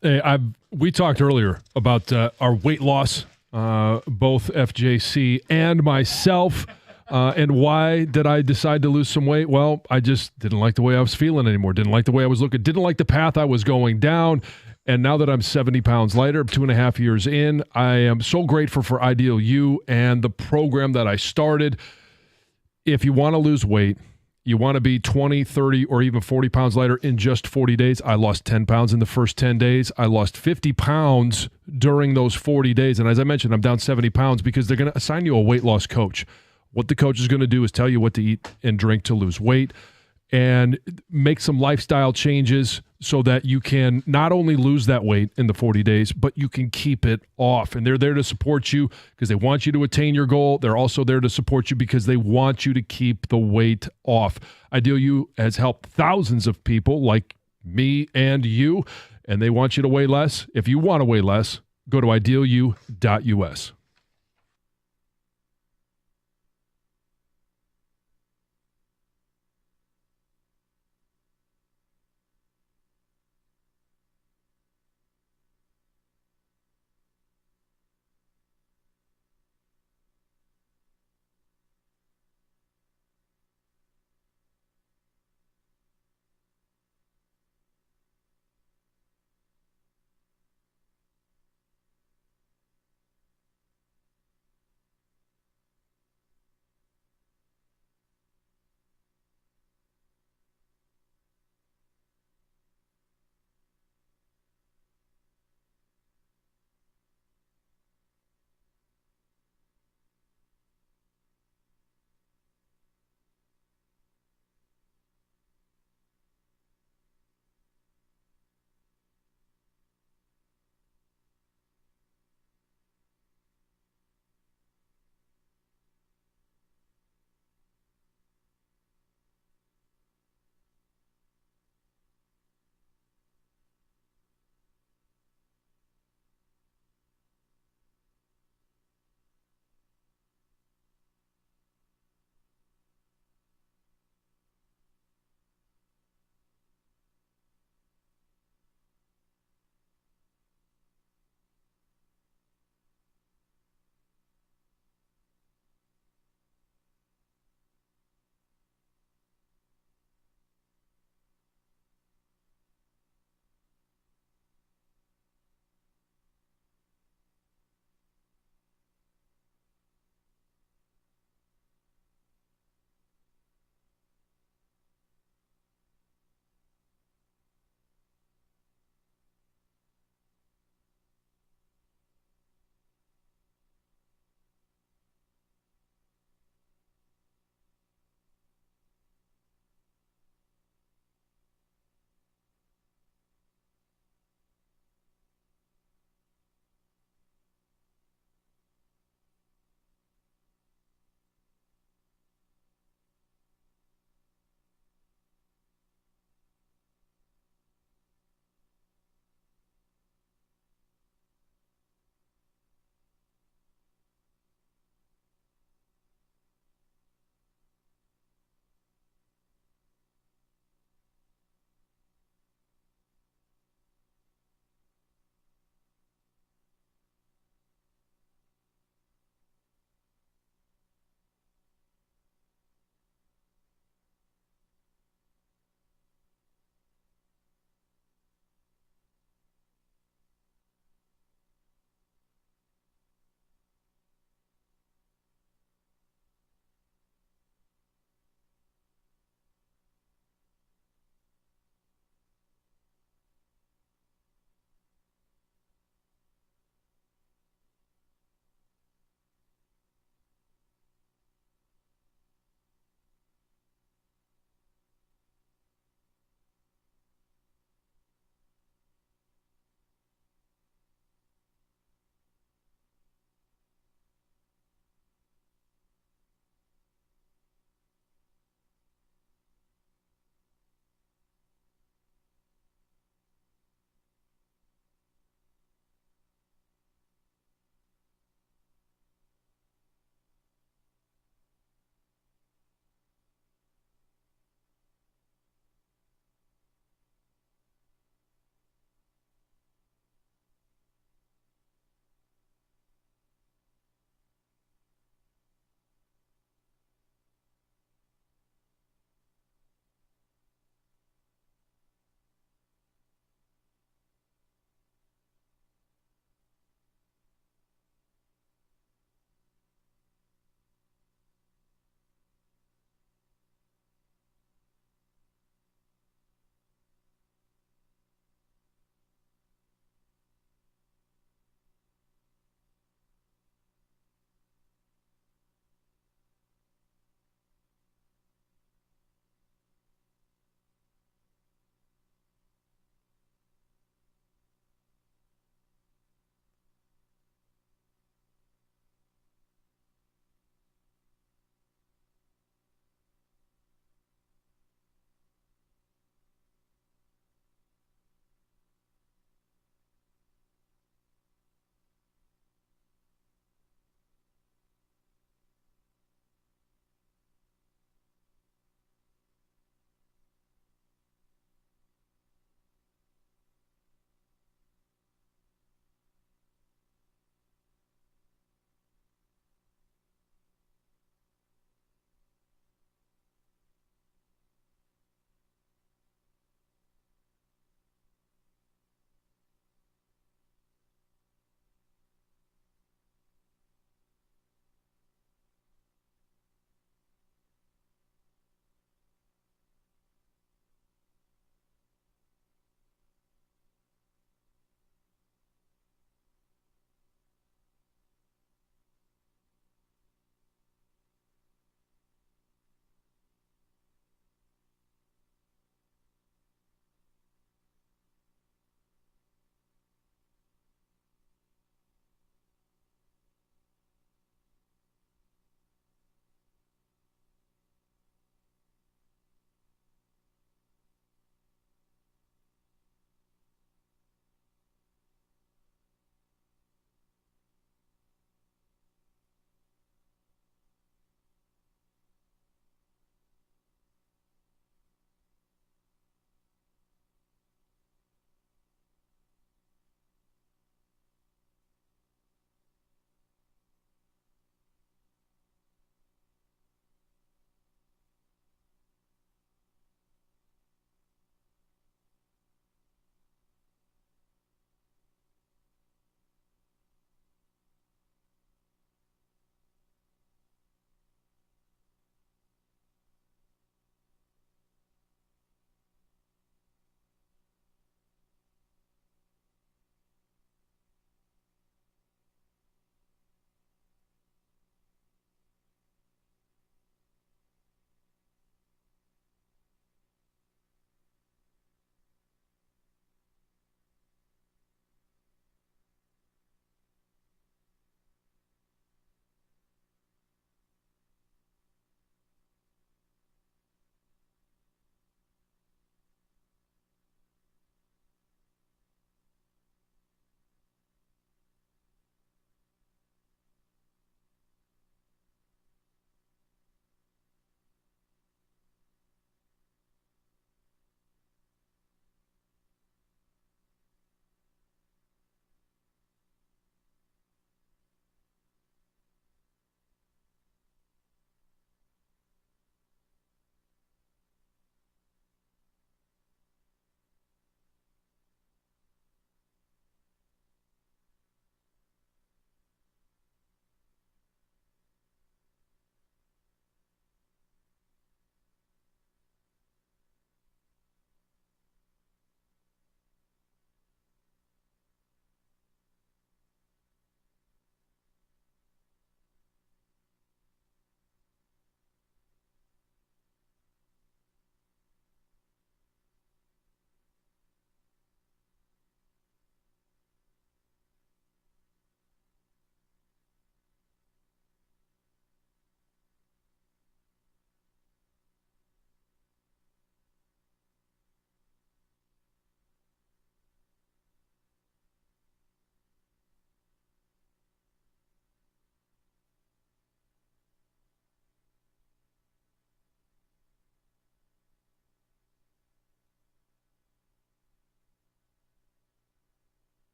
Hey, we talked earlier about our weight loss, both FJC and myself. And why did I decide to lose some weight? Well, I just didn't like the way I was feeling anymore. Didn't like the way I was looking. Didn't like the path I was going down. And now that I'm 70 pounds lighter, 2.5 years in, I am so grateful for Ideal You and the program that I started. If you want to lose weight, you want to be 20, 30, or even 40 pounds lighter in just 40 days. I lost 10 pounds in the first 10 days. I lost 50 pounds during those 40 days. And as I mentioned, I'm down 70 pounds because they're going to assign you a weight loss coach. What the coach is going to do is tell you what to eat and drink to lose weight and make some lifestyle changes so that you can not only lose that weight in the 40 days, but you can keep it off. And they're there to support you because they want you to attain your goal. They're also there to support you because they want you to keep the weight off. Ideal You has helped thousands of people like me and you, and they want you to weigh less. If you want to weigh less, go to idealu.us.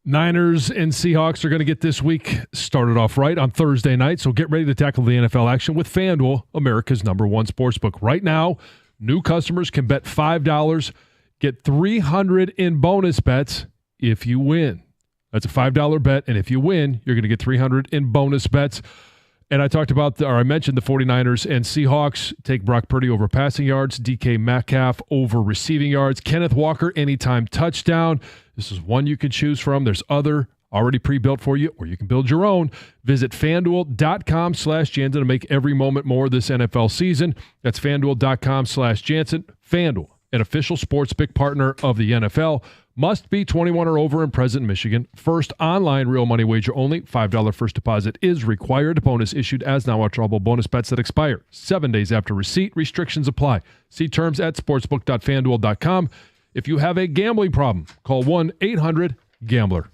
Niners and Seahawks are going to get this week started off right on Thursday night, so get ready to tackle the NFL action with FanDuel, America's #1 sportsbook. Right now, new customers can bet $5, get $300 in bonus bets if you win. That's a $5 bet, and if you win, you're going to get $300 in bonus bets. And I mentioned the 49ers and Seahawks take Brock Purdy over passing yards, DK Metcalf over receiving yards, Kenneth Walker anytime touchdown. This is one you can choose from. There's other already pre-built for you, or you can build your own. Visit FanDuel.com/Jansen to make every moment more this NFL season. That's FanDuel.com/Jansen. FanDuel, an official sportsbook partner of the NFL. Must be 21 or over and present in Michigan. First online real money wager only. $5 first deposit is required. Bonus issued as non-withdrawable bonus bets that expire 7 days after receipt. Restrictions apply. See terms at sportsbook.fanduel.com. If you have a gambling problem, call 1-800-GAMBLER.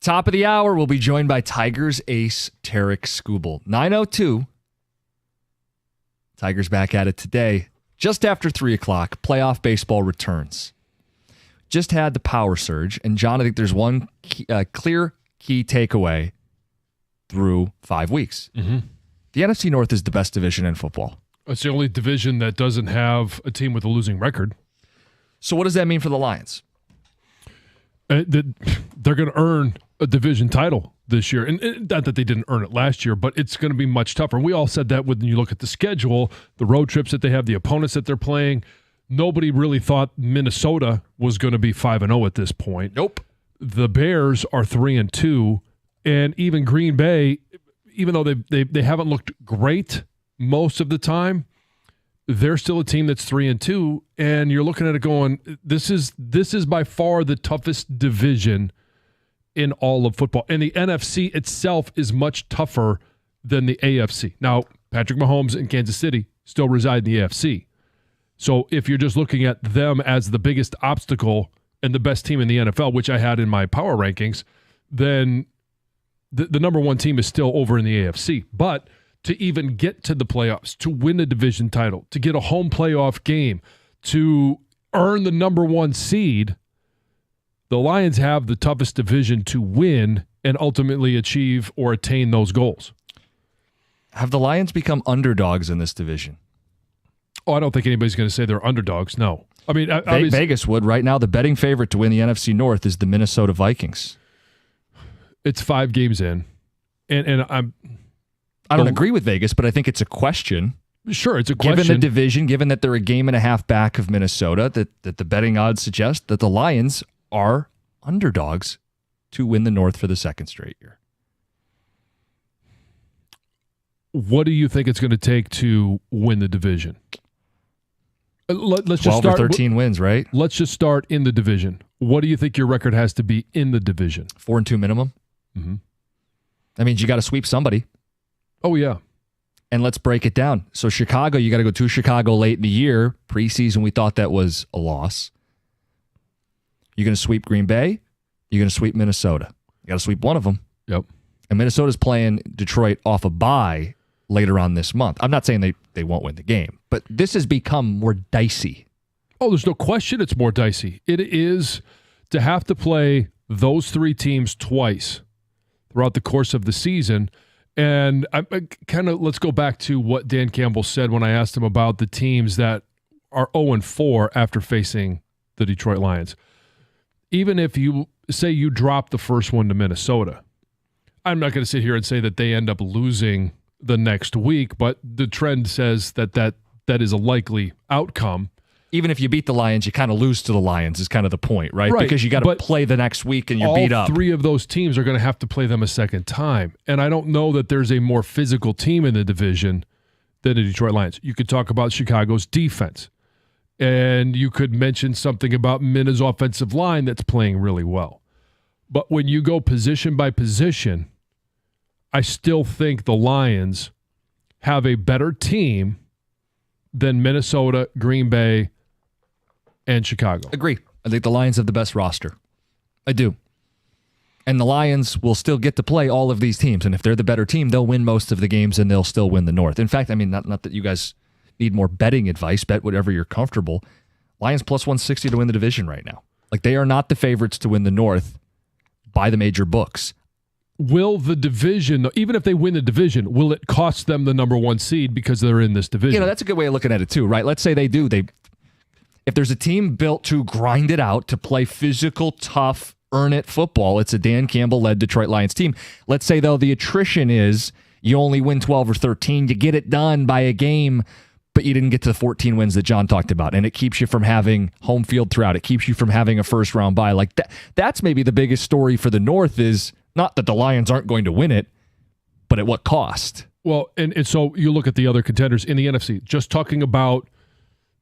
Top of the hour, we'll be joined by Tigers ace Tarik Skubal. 9:02. Tigers back at it today. Just after 3 o'clock, playoff baseball returns. Just had the power surge. And, John, I think there's one clear key takeaway through 5 weeks. Mm-hmm. The NFC North is the best division in football. It's the only division that doesn't have a team with a losing record. So what does that mean for the Lions? They're going to earn a division title this year. And not that they didn't earn it last year, but it's going to be much tougher. And we all said that when you look at the schedule, the road trips that they have, the opponents that they're playing. Nobody really thought Minnesota was going to be 5-0 at this point. Nope. The Bears are 3-2. And even Green Bay, even though they haven't looked great most of the time, they're still a team that's 3-2, and you're looking at it going, this is by far the toughest division in all of football. And the NFC itself is much tougher than the AFC. Now, Patrick Mahomes in Kansas City still reside in the AFC. So if you're just looking at them as the biggest obstacle and the best team in the NFL, which I had in my power rankings, then the number one team is still over in the AFC. But to even get to the playoffs, to win a division title, to get a home playoff game, to earn the number one seed, the Lions have the toughest division to win and ultimately achieve or attain those goals. Have the Lions become underdogs in this division? Oh, I don't think anybody's going to say they're underdogs. No. I mean, Vegas would. Right now, the betting favorite to win the NFC North is the Minnesota Vikings. It's 5 games in, and I don't agree with Vegas, but I think it's a question. Sure, it's a question. Given the division, given that they're a game and a half back of Minnesota, that the betting odds suggest that the Lions are underdogs to win the North for the second straight year. What do you think it's going to take to win the division? Let's just 12 or 13 wins, right? Let's just start in the division. What do you think your record has to be in the division? 4-2 minimum. Mm-hmm. That means you got to sweep somebody. Oh, yeah. And let's break it down. So Chicago, you got to go to Chicago late in the year. Preseason, we thought that was a loss. You're going to sweep Green Bay. You're going to sweep Minnesota. You got to sweep one of them. Yep. And Minnesota's playing Detroit off a bye later on this month. I'm not saying they won't win the game, but this has become more dicey. Oh, there's no question it's more dicey. It is to have to play those 3 teams twice throughout the course of the season. And I kind of let's go back to what Dan Campbell said when I asked him about the teams that are 0-4 after facing the Detroit Lions. Even if you say you drop the first one to Minnesota, I'm not going to sit here and say that they end up losing the next week, but the trend says that is a likely outcome. Even if you beat the Lions, you kind of lose to the Lions is kind of the point, right? Because you got to play the next week and you're beat up. All 3 of those teams are going to have to play them a second time. And I don't know that there's a more physical team in the division than the Detroit Lions. You could talk about Chicago's defense. And you could mention something about Minnesota's offensive line that's playing really well. But when you go position by position, I still think the Lions have a better team than Minnesota, Green Bay, and Chicago. Agree. I think the Lions have the best roster. I do. And the Lions will still get to play all of these teams. And if they're the better team, they'll win most of the games and they'll still win the North. In fact, I mean, not that you guys need more betting advice. Bet whatever you're comfortable. Lions plus 160 to win the division right now. Like, they are not the favorites to win the North by the major books. Will the division, even if they win the division, will it cost them the number one seed because they're in this division? You know, that's a good way of looking at it too, right? Let's say they do. If there's a team built to grind it out, to play physical, tough, earn-it football, it's a Dan Campbell-led Detroit Lions team. Let's say, though, the attrition is you only win 12 or 13, you get it done by a game, but you didn't get to the 14 wins that John talked about, and it keeps you from having home field throughout. It keeps you from having a first-round bye. Like that's maybe the biggest story for the North is not that the Lions aren't going to win it, but at what cost? Well, and so you look at the other contenders in the NFC, just talking about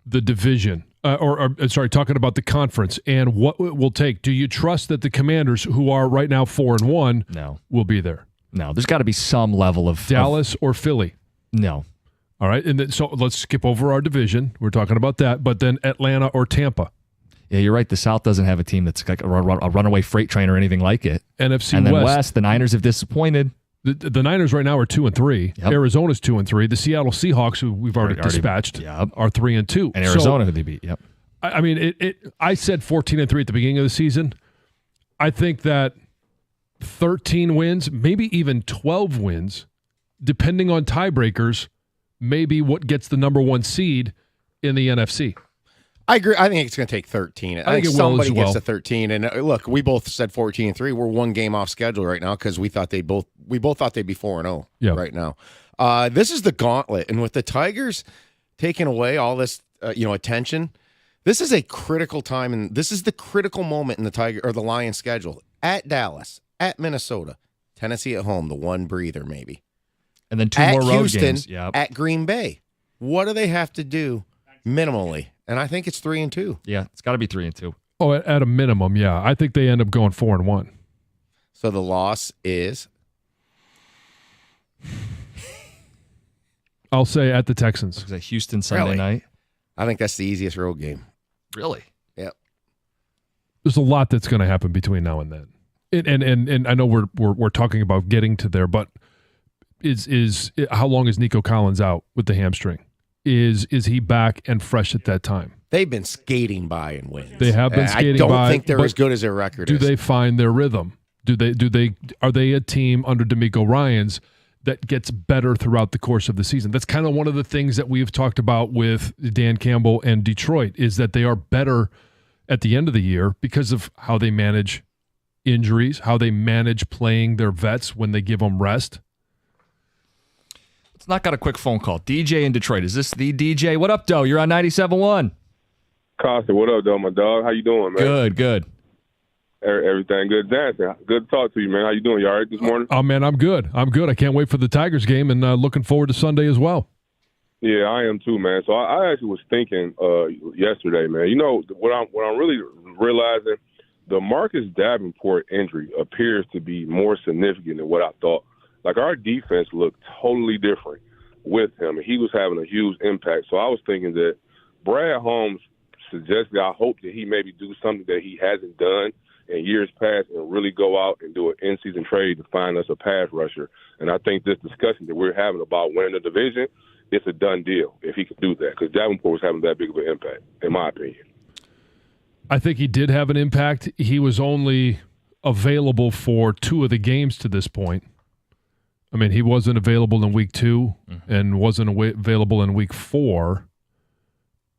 the division, talking about the conference and what it will take. Do you trust that the Commanders, who are right now 4-1, will be there? No, there's got to be some level of Dallas or Philly. No. All right, and then, so let's skip over our division. We're talking about that, but then Atlanta or Tampa. Yeah, you're right. The South doesn't have a team that's like a runaway freight train or anything like it. NFC and then West, the Niners have disappointed. The Niners right now are 2-3. Yep. Arizona's 2-3. The Seattle Seahawks, who we've already dispatched, are 3-2. And Arizona, who they beat. Yep. I mean, I said 14-3 at the beginning of the season. I think that 13 wins, maybe even 12 wins, depending on tiebreakers, may be what gets the number one seed in the NFC. I agree. I think it's going to take 13. I think somebody gets to 13. And look, we both said 14-3. We're one game off schedule right now because we both thought they'd be 4-0 right now. This is the gauntlet, and with the Tigers taking away all this, attention, this is a critical time, and this is the critical moment in the Lions' schedule at Dallas, at Minnesota, Tennessee at home, the one breather maybe, and then two more road Houston, games. Yep. At Green Bay. What do they have to do minimally? And I think it's 3-2. Yeah, it's got to be 3-2. Oh, at a minimum, yeah. I think they end up going 4-1. So the loss is? I'll say at the Texans. Is that Houston Sunday night? I think that's the easiest road game. Really? Yep. There's a lot that's going to happen between now and then. And I know we're talking about getting to there, but is how long is Nico Collins out with the hamstring? Is he back and fresh at that time? They've been skating by in wins. They have been skating by. I don't think they're as good as their record is. Do they find their rhythm? Are they a team under DeMeco Ryans that gets better throughout the course of the season? That's kind of one of the things that we've talked about with Dan Campbell and Detroit, is that they are better at the end of the year because of how they manage injuries, how they manage playing their vets when they give them rest. It's not got a quick phone call. DJ in Detroit. Is this the DJ? What up, Doe? You're on 97.1. Costa, what up, though, my dog? How you doing, man? Good. Everything good. Dancing. Good to talk to you, man. How you doing? You all right this morning? Oh, man, I'm good. I can't wait for the Tigers game and looking forward to Sunday as well. Yeah, I am too, man. So I actually was thinking yesterday, man. You know, what I'm really realizing, the Marcus Davenport injury appears to be more significant than what I thought. Like, our defense looked totally different with him, and he was having a huge impact. So I was thinking that Brad Holmes suggested, I hope that he maybe do something that he hasn't done in years past and really go out and do an in-season trade to find us a pass rusher. And I think this discussion that we're having about winning the division, it's a done deal if he could do that, because Davenport was having that big of an impact, in my opinion. I think he did have an impact. He was only available for 2 of the games to this point. I mean, he wasn't available in week 2 and wasn't available in week 4,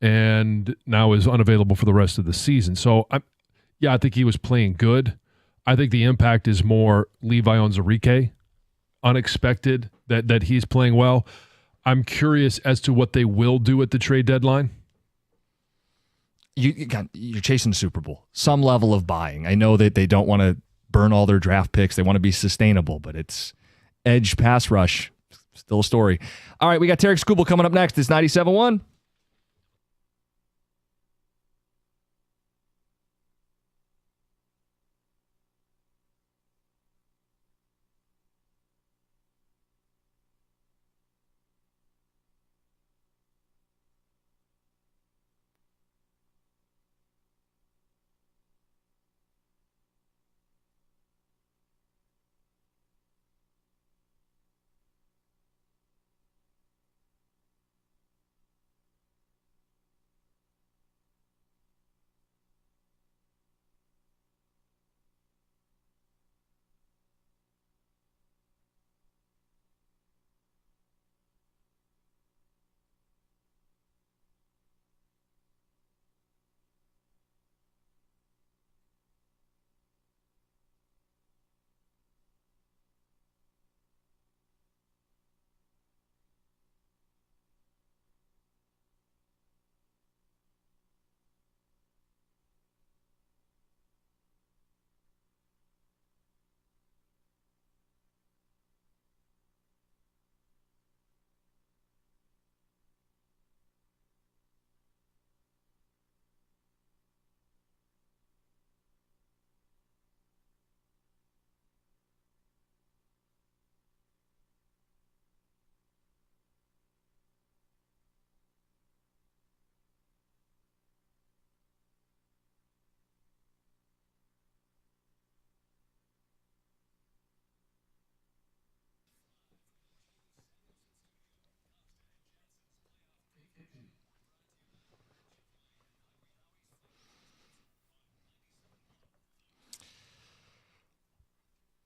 and now is unavailable for the rest of the season. So, I think he was playing good. I think the impact is more Levi Onwuzurike, unexpected that he's playing well. I'm curious as to what they will do at the trade deadline. You're chasing the Super Bowl. Some level of buying. I know that they don't want to burn all their draft picks. They want to be sustainable, but it's edge pass rush. Still a story. All right, we got Tarik Skubal coming up next. It's 97.1.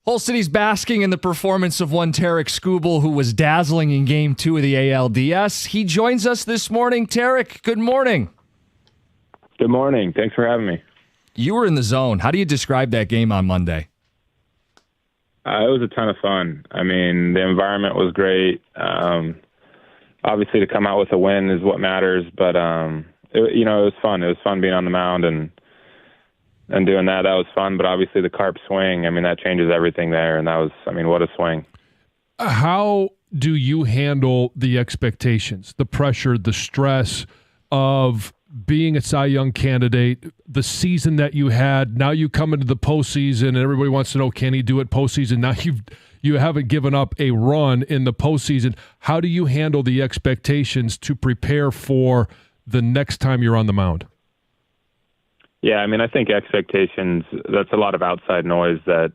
Whole city's basking in the performance of one Tarik Skubal, who was dazzling in Game 2 of the ALDS. He joins us this morning. Tarik, good morning. Good morning. Thanks for having me. You were in the zone. How do you describe that game on Monday? It was a ton of fun. I mean, the environment was great. Obviously, to come out with a win is what matters, but it was fun. It was fun being on the mound and doing that. That was fun, but obviously the carp swing, I mean, that changes everything there, and that was, I mean, what a swing. How do you handle the expectations, the pressure, the stress of being a Cy Young candidate, the season that you had? Now you come into the postseason, and everybody wants to know, can he do it postseason? Now you haven't given up a run in the postseason. How do you handle the expectations to prepare for the next time you're on the mound? Yeah, I mean, I think expectations, that's a lot of outside noise that,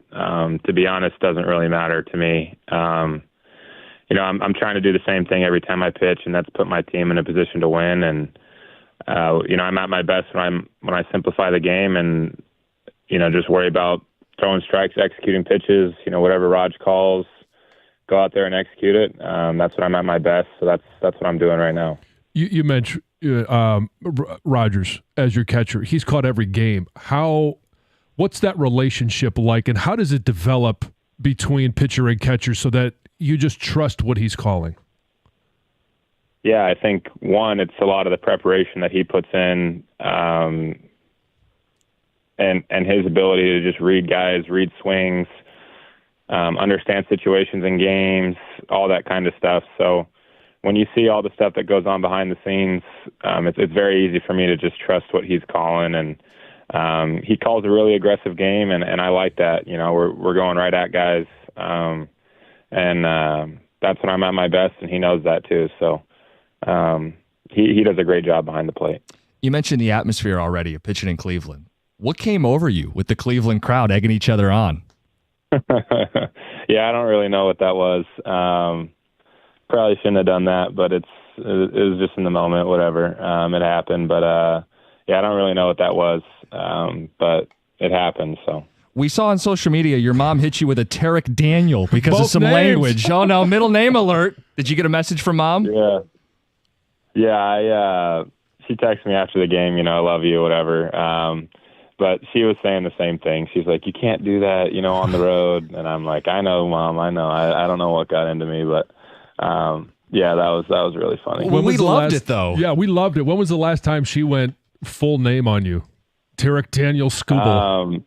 to be honest, doesn't really matter to me. I'm trying to do the same thing every time I pitch, and that's put my team in a position to win. And, I'm at my best when I simplify the game and, just worry about throwing strikes, executing pitches, whatever Raj calls, go out there and execute it. That's when I'm at my best. So that's what I'm doing right now. You mentioned Rogers as your catcher. He's caught every game. What's that relationship like, and how does it develop between pitcher and catcher so that you just trust what he's calling? Yeah, I think, one, it's a lot of the preparation that he puts in, and his ability to just read guys, read swings, understand situations in games, all that kind of stuff. So when you see all the stuff that goes on behind the scenes, it's very easy for me to just trust what he's calling. And he calls a really aggressive game, and I like that. We're going right at guys, and that's when I'm at my best, and he knows that too. So he does a great job behind the plate. You mentioned the atmosphere already of pitching in Cleveland. What came over you with the Cleveland crowd egging each other on? Yeah, I don't really know what that was. Probably shouldn't have done that, but it was just in the moment, whatever. It happened, but I don't really know what that was, but it happened. So we saw on social media your mom hit you with a Tarik Daniel because Both of some names. language. Oh no, middle name alert! Did you get a message from mom? Yeah. She texted me after the game. I love you, whatever. But she was saying the same thing. She's like, you can't do that, on the road. And I'm like, I know, Mom. I know. I don't know what got into me, but. That was really funny. We loved it, though. Yeah, we loved it. When was the last time she went full name on you? Tarik Daniel Skubal.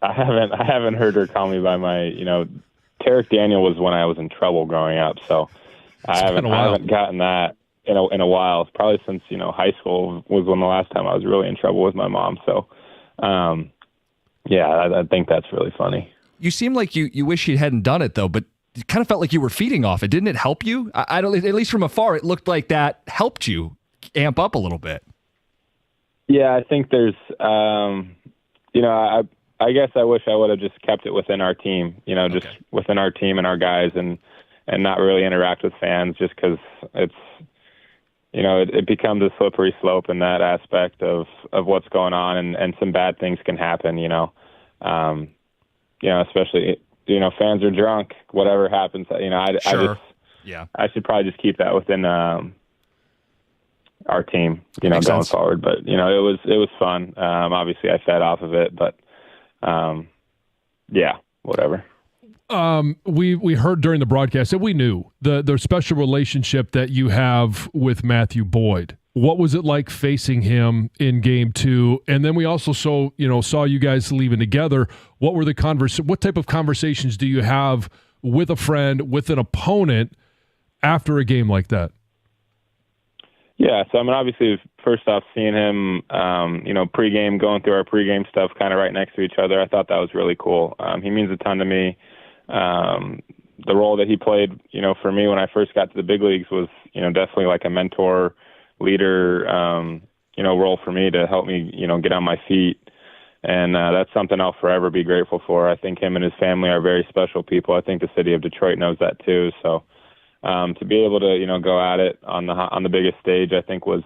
I haven't heard her call me by my, Tarik Daniel was when I was in trouble growing up, so I haven't gotten that in a while. Probably since, high school was when the last time I was really in trouble with my mom. So, I think that's really funny. You seem like you wish you hadn't done it, though, but it kind of felt like you were feeding off it. Didn't it help you? I don't, at least from afar, it looked like that helped you amp up a little bit. Yeah, I think there's, I guess I wish I would have just kept it within our team, just within our team and our guys and not really interact with fans just because it's, it becomes a slippery slope in that aspect of what's going on and some bad things can happen, especially, fans are drunk, whatever happens, Sure. I should probably just keep that within our team, going sense. forward. But, it was fun. Obviously I fed off of it, but whatever. We heard during the broadcast that we knew the special relationship that you have with Matthew Boyd. What was it like facing him in Game 2? And then we also saw you guys leaving together. What were what type of conversations do you have with a friend, with an opponent after a game like that? Yeah, so obviously, first off, seeing him, pregame, going through our pregame stuff, kind of right next to each other, I thought that was really cool. He means a ton to me. The role that he played, for me when I first got to the big leagues was, definitely like a mentor, leader, role for me to help me, get on my feet. And that's something I'll forever be grateful for. I think him and his family are very special people. I think the city of Detroit knows that too. So to be able to, go at it on the biggest stage, I think was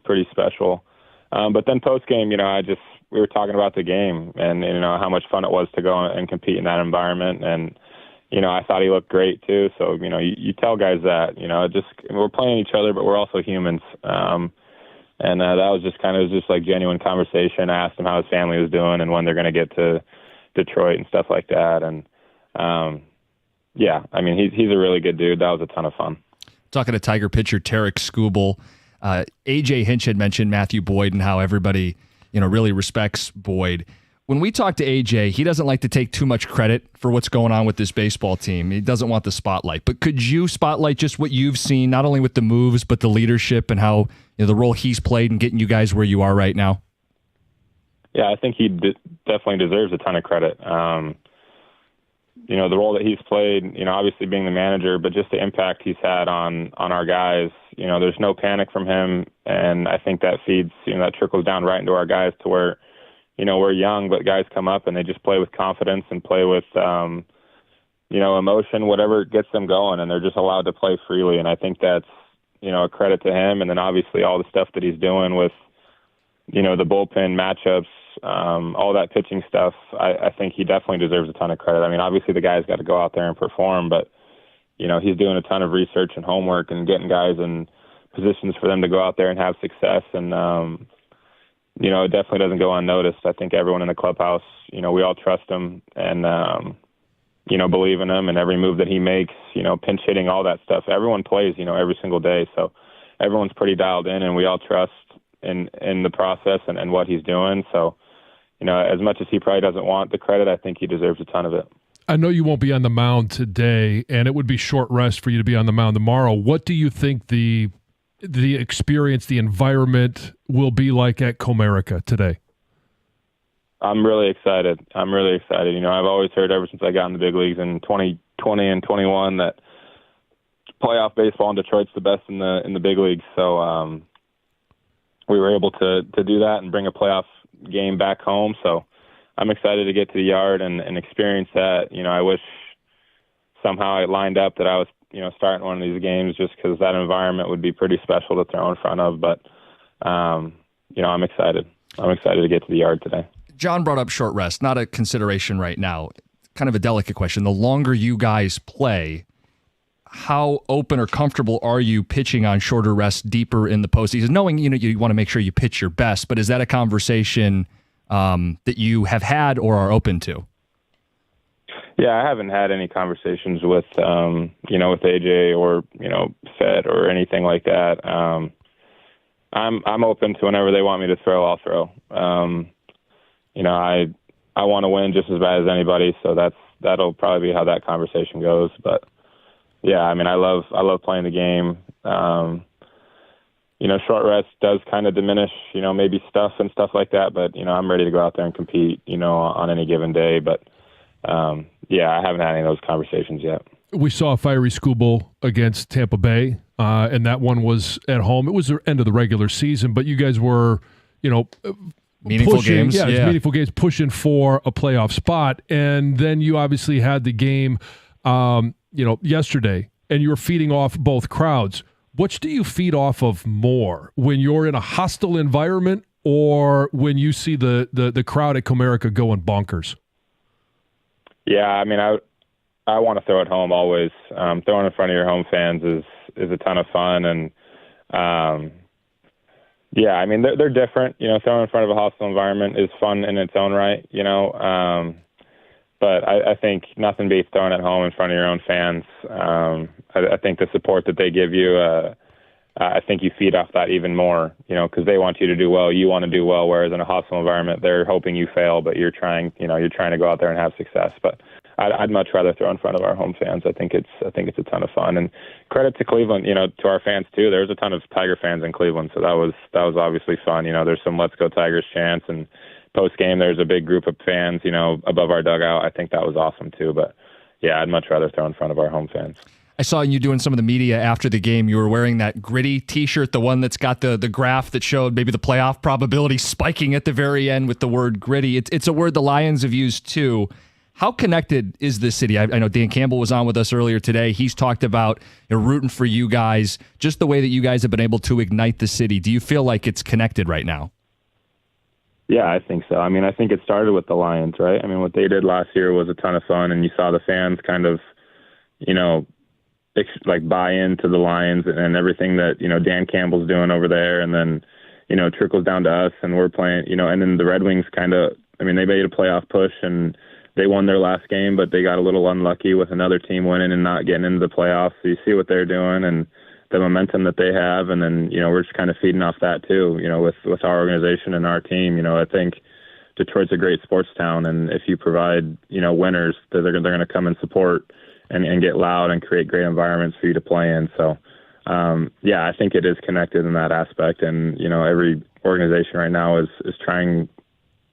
pretty special. But then post game, I just we were talking about the game and how much fun it was to go and compete in that environment. And I thought he looked great too. So you tell guys that we're playing each other, but we're also humans. And that was just like genuine conversation. I asked him how his family was doing and when they're going to get to Detroit and stuff like that. And he's a really good dude. That was a ton of fun. Talking to Tiger pitcher Tarik Skubal, AJ Hinch had mentioned Matthew Boyd and how everybody really respects Boyd. When we talk to AJ, he doesn't like to take too much credit for what's going on with this baseball team. He doesn't want the spotlight. But could you spotlight just what you've seen, not only with the moves, but the leadership and how the role he's played in getting you guys where you are right now? Yeah, I think he definitely deserves a ton of credit. The role that he's played, obviously being the manager, but just the impact he's had on our guys. There's no panic from him, and I think that feeds, that trickles down right into our guys to where, we're young, but guys come up and they just play with confidence and play with, emotion, whatever gets them going, and they're just allowed to play freely. And I think that's, a credit to him. And then obviously all the stuff that he's doing with, the bullpen matchups, all that pitching stuff, I think he definitely deserves a ton of credit. I mean, obviously the guy's got to go out there and perform, but, he's doing a ton of research and homework and getting guys in positions for them to go out there and have success. And, it definitely doesn't go unnoticed. I think everyone in the clubhouse, we all trust him and, believe in him and every move that he makes, pinch hitting, all that stuff. Everyone plays, every single day. So everyone's pretty dialed in and we all trust in the process and what he's doing. So, as much as he probably doesn't want the credit, I think he deserves a ton of it. I know you won't be on the mound today, and it would be short rest for you to be on the mound tomorrow. What do you think the experience, the environment will be like at Comerica today? I'm really excited. I've always heard ever since I got in the big leagues in 2020 and 21 that playoff baseball in Detroit's the best in the big leagues. So we were able to do that and bring a playoff game back home. So I'm excited to get to the yard and experience that. I wish somehow it lined up that I was, starting one of these games just because that environment would be pretty special to throw in front of. But, I'm excited. I'm excited to get to the yard today. John brought up short rest, not a consideration right now. Kind of a delicate question. The longer you guys play, how open or comfortable are you pitching on shorter rest deeper in the postseason? Knowing, you want to make sure you pitch your best, but is that a conversation that you have had or are open to? Yeah, I haven't had any conversations with, with AJ or, Fed or anything like that. I'm open to whenever they want me to throw, I'll throw. I want to win just as bad as anybody, so that'll probably be how that conversation goes. But yeah, I mean, I love playing the game. Short rest does kind of diminish, maybe stuff like that. But I'm ready to go out there and compete, on any given day. But I haven't had any of those conversations yet. We saw a fiery Skubal against Tampa Bay, and that one was at home. It was the end of the regular season, but you guys were, meaningful games. Yeah, meaningful games, pushing for a playoff spot. And then you obviously had the game, yesterday, and you were feeding off both crowds. Which do you feed off of more, when you're in a hostile environment or when you see the crowd at Comerica going bonkers? Yeah, I mean, I want to throw at home always. Throwing in front of your home fans is a ton of fun, and I mean they're different. Throwing in front of a hostile environment is fun in its own right. But I think nothing beats throwing at home in front of your own fans. I think the support that they give you, I think you feed off that even more, because they want you to do well, you want to do well, whereas in a hostile environment, they're hoping you fail, but you're trying to go out there and have success. But I'd much rather throw in front of our home fans. I think it's a ton of fun, and credit to Cleveland, to our fans too. There's a ton of Tiger fans in Cleveland, so that was obviously fun. There's some "Let's Go Tigers" chants, and post game there's a big group of fans, above our dugout. I think that was awesome too. But yeah, I'd much rather throw in front of our home fans. I saw you doing some of the media after the game. You were wearing that gritty T-shirt, the one that's got the graph that showed maybe the playoff probability spiking at the very end with the word gritty. It's a word the Lions have used too. How connected is this city? I know Dan Campbell was on with us earlier today. He's talked about rooting for you guys, just the way that you guys have been able to ignite the city. Do you feel like it's connected right now? Yeah, I think so. I mean, I think it started with the Lions, right? I mean, what they did last year was a ton of fun, and you saw the fans kind of, you know, like buy into the Lions and everything that, you know, Dan Campbell's doing over there, and then, you know, it trickles down to us, and we're playing, you know, and then the Red Wings kind of, I mean, they made a playoff push, and they won their last game, but they got a little unlucky with another team winning and not getting into the playoffs. So you see what they're doing and the momentum that they have, and then, you know, we're just kind of feeding off that too, you know, with our organization and our team. You know, I think Detroit's a great sports town, and if you provide, you know, winners, they're going to come and support and get loud and create great environments for you to play in. So, yeah, I think it is connected in that aspect, and, you know, every organization right now is trying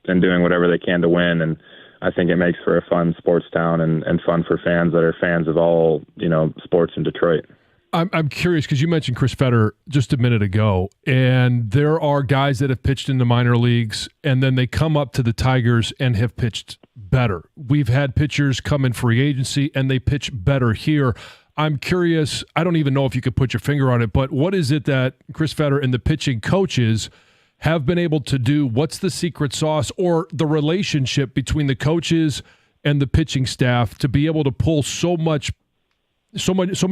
and doing whatever they can to win, and I think it makes for a fun sports town and fun for fans that are fans of all, you know, sports in Detroit. I'm curious because you mentioned Chris Fetter just a minute ago, and there are guys that have pitched in the minor leagues, and then they come up to the Tigers and have pitched better. We've had pitchers come in free agency, and they pitch better here. I'm curious, I don't even know if you could put your finger on it, but what is it that Chris Fetter and the pitching coaches have been able to do? What's the secret sauce or the relationship between the coaches and the pitching staff to be able to pull so many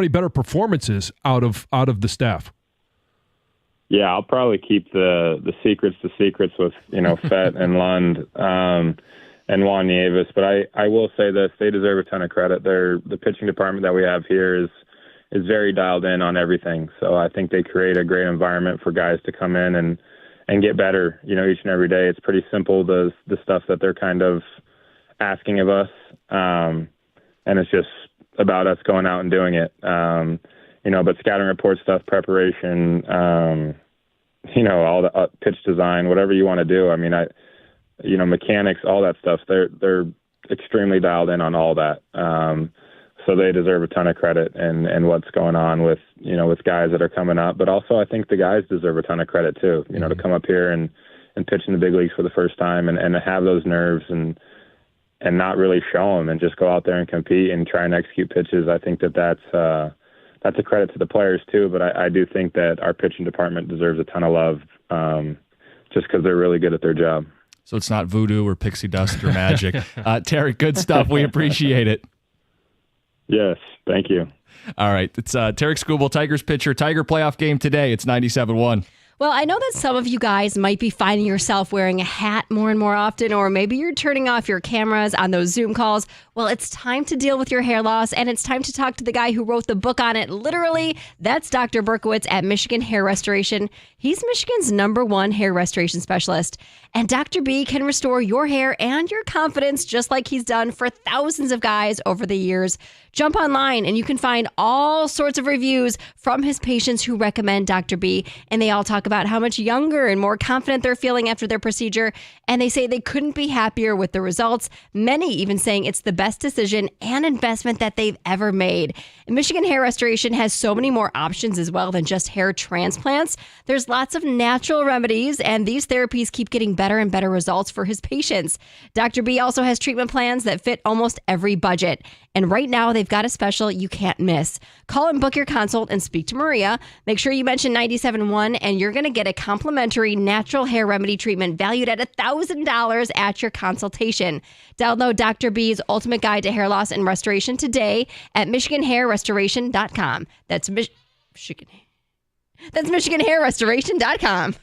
better performances out of the staff? Yeah, I'll probably keep the secrets with, you know, Fett and Lund and Juan Nieves, but I will say this: they deserve a ton of credit. The pitching department that we have here is very dialed in on everything. So I think they create a great environment for guys to come in and get better, you know, each and every day. It's pretty simple, the stuff that they're kind of asking of us, and it's just about us going out and doing it. You know, but scouting report stuff, preparation, you know, all the pitch design, whatever you want to do. I mean, you know, mechanics, all that stuff, they're extremely dialed in on all that. So they deserve a ton of credit and what's going on with, you know, with guys that are coming up. But also I think the guys deserve a ton of credit too, you know, to come up here and pitch in the big leagues for the first time and to have those nerves and not really show them and just go out there and compete and try and execute pitches. I think that's a credit to the players too. But I do think that our pitching department deserves a ton of love just because they're really good at their job. So it's not voodoo or pixie dust or magic. Tarik, good stuff. We appreciate it. Yes, thank you. All right, it's Tarik Skubal, Tigers pitcher. Tiger playoff game today. It's 97-1. Well, I know that some of you guys might be finding yourself wearing a hat more and more often, or maybe you're turning off your cameras on those Zoom calls. Well, it's time to deal with your hair loss, and it's time to talk to the guy who wrote the book on it. Literally, that's Dr. Berkowitz at Michigan Hair Restoration. He's Michigan's #1 hair restoration specialist. And Dr. B can restore your hair and your confidence just like he's done for thousands of guys over the years. Jump online and you can find all sorts of reviews from his patients who recommend Dr. B. And they all talk about how much younger and more confident they're feeling after their procedure. And they say they couldn't be happier with the results. Many even saying it's the best decision and investment that they've ever made. And Michigan Hair Restoration has so many more options as well than just hair transplants. There's lots of natural remedies, and these therapies keep getting better and better results for his patients. Dr. B also has treatment plans that fit almost every budget. And right now, they've got a special you can't miss. Call and book your consult and speak to Maria. Make sure you mention 97.1, and you're going to get a complimentary natural hair remedy treatment valued at $1,000 at your consultation. Download Dr. B's Ultimate Guide to Hair Loss and Restoration today at MichiganHairRestoration.com. That's MichiganHairRestoration.com.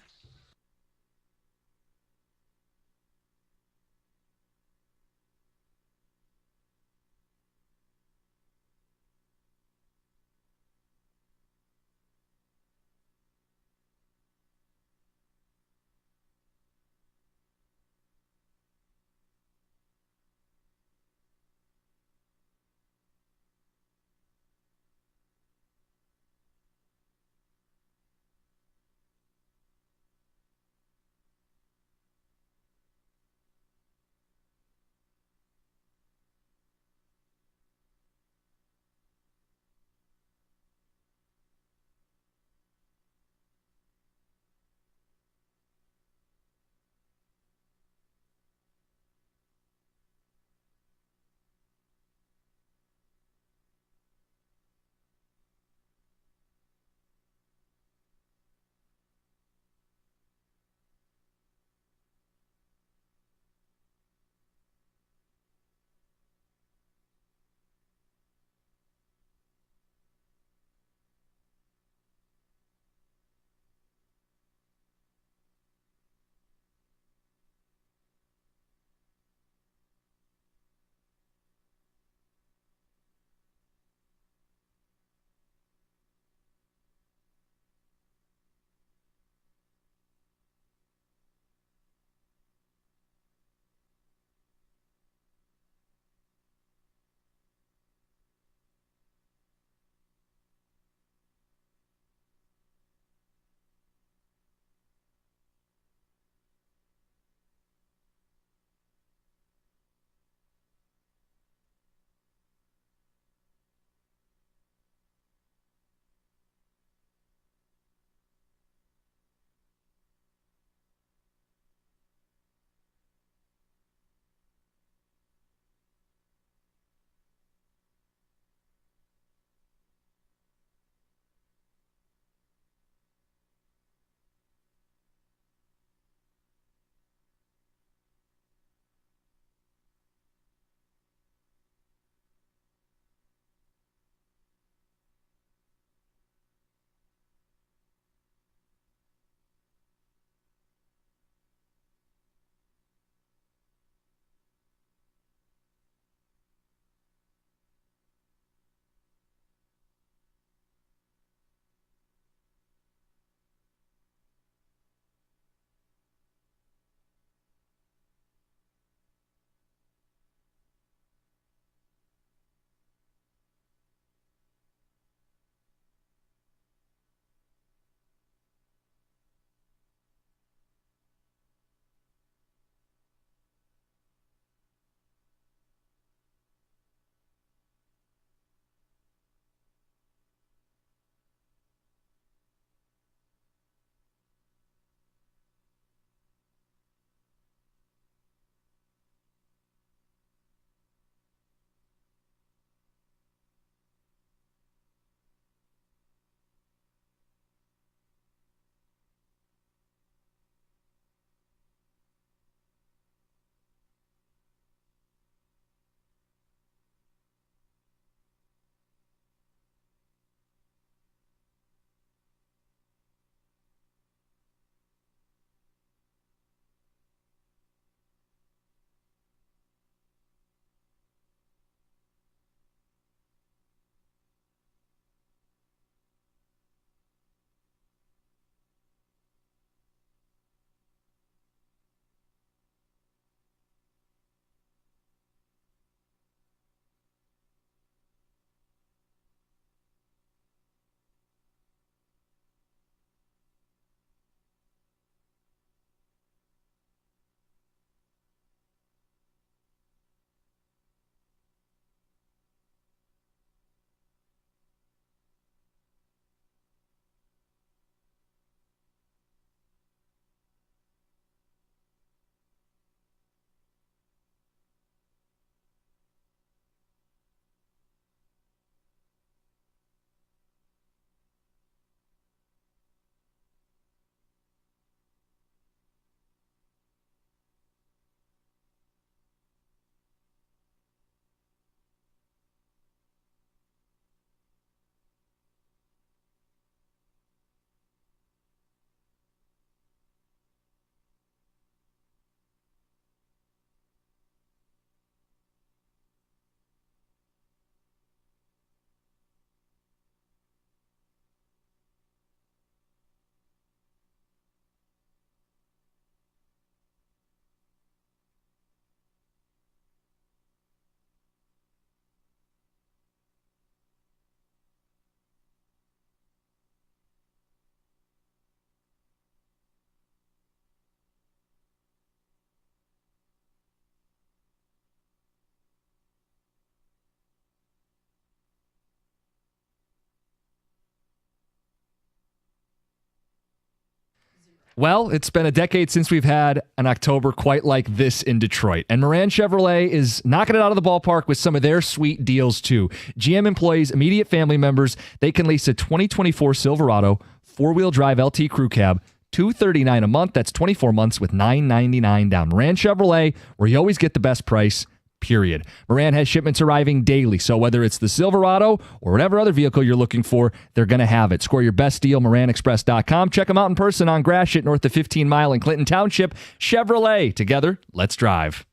Well, it's been a decade since we've had an October quite like this in Detroit. And Moran Chevrolet is knocking it out of the ballpark with some of their sweet deals, too. GM employees, immediate family members, they can lease a 2024 Silverado four-wheel drive LT Crew Cab, $239 a month. That's 24 months with $999 down. Moran Chevrolet, where you always get the best price, period. Moran has shipments arriving daily, so whether it's the Silverado or whatever other vehicle you're looking for, they're going to have it. Score your best deal, MoranExpress.com. Check them out in person on Gratiot, north of 15 Mile in Clinton Township. Chevrolet. Together, let's drive.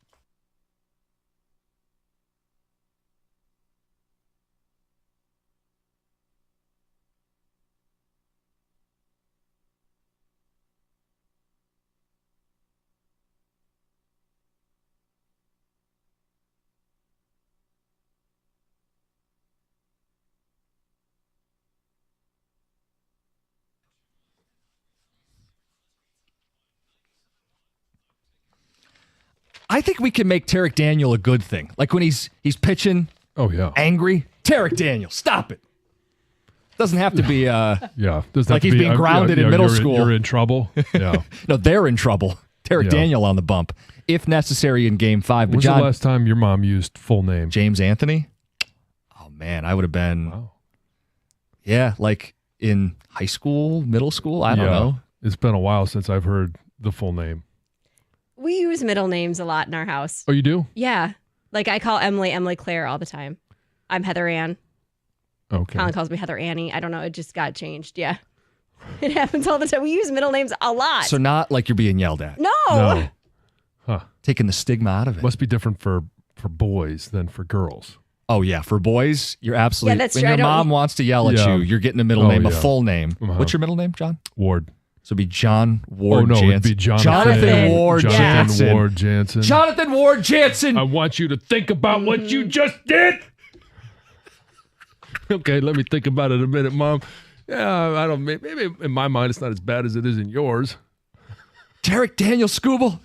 I think we can make Tarik Daniel a good thing. Like when he's pitching angry. Tarik Daniel, stop it. Doesn't have to be doesn't like he's being grounded in middle school. You're in trouble. Yeah. No, they're in trouble. Tarik Daniel on the bump, if necessary in Game 5. When's the last time your mom used full name? James Anthony? Oh, man, I would have been, like in high school, middle school. I don't know. It's been a while since I've heard the full name. We use middle names a lot in our house. Oh, you do? Yeah. Like I call Emily Claire all the time. I'm Heather Ann. Okay. Colin calls me Heather Annie. I don't know. It just got changed. Yeah. It happens all the time. We use middle names a lot. So not like you're being yelled at. No. Huh. Taking the stigma out of it. Must be different for boys than for girls. Oh, yeah. For boys, you're absolutely... Yeah, that's when true. your mom wants to yell at you, you're getting a middle name, a full name. Uh-huh. What's your middle name, John? Ward. So it'd be John Ward Jansen. It'd be Jonathan Ward Jansen. Ward Jansen. Jonathan Ward Jansen. I want you to think about what you just did. Okay, let me think about it a minute, Mom. Yeah, I don't. Maybe in my mind it's not as bad as it is in yours. Tarik Daniel Skubal.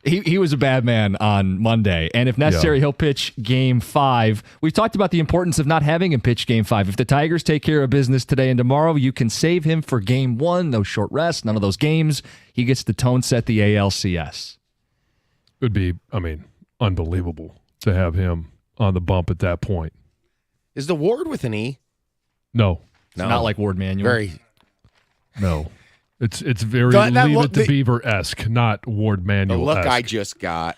He was a bad man on Monday, and if necessary, he'll pitch Game 5. We've talked about the importance of not having him pitch Game 5. If the Tigers take care of business today and tomorrow, you can save him for Game 1. No short rest, none of those games. He gets the tone set the ALCS. It would be, unbelievable to have him on the bump at that point. Is the Ward with an E? No. It's not like Ward Manuel. No. It's very Leave It to Beaver-esque, not Ward Manuel-esque. The look I just got.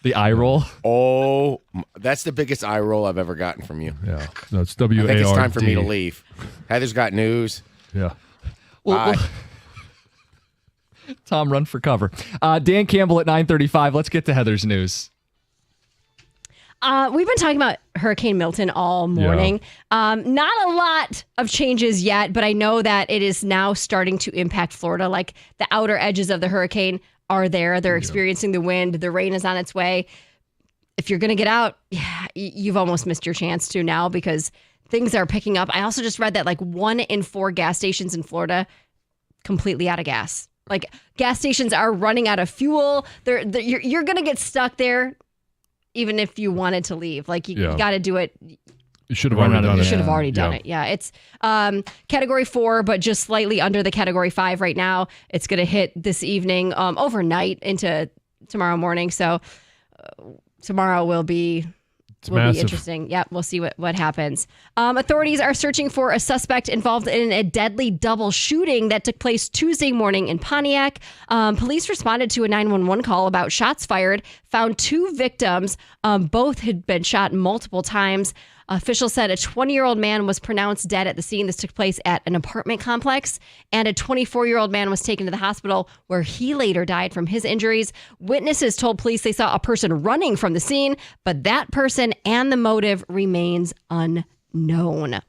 The eye roll? Oh, that's the biggest eye roll I've ever gotten from you. Yeah. No, it's W-A-R-D. I think it's time for me to leave. Heather's got news. Yeah. Well, Tom, run for cover. Dan Campbell at 9:35. Let's get to Heather's news. We've been talking about Hurricane Milton all morning. Not a lot of changes yet, but I know that it is now starting to impact Florida. Like the outer edges of the hurricane are there. They're experiencing the wind. The rain is on its way. If you're going to get out, you've almost missed your chance to now because things are picking up. I also just read that like 1 in 4 gas stations in Florida completely out of gas. Like gas stations are running out of fuel. You're going to get stuck there. Even if you wanted to leave, like you got to do it. You should have already done it. You should have already done it. Yeah, it's Category 4, but just slightly under the Category 5 right now. It's going to hit this evening, overnight into tomorrow morning. So tomorrow will be interesting. Yeah, we'll see what happens. Authorities are searching for a suspect involved in a deadly double shooting that took place Tuesday morning in Pontiac. Police responded to a 911 call about shots fired, found 2 victims. Both had been shot multiple times. Officials said a 20-year-old man was pronounced dead at the scene. This took place at an apartment complex, and a 24-year-old man was taken to the hospital where he later died from his injuries. Witnesses told police they saw a person running from the scene, but that person and the motive remains unknown.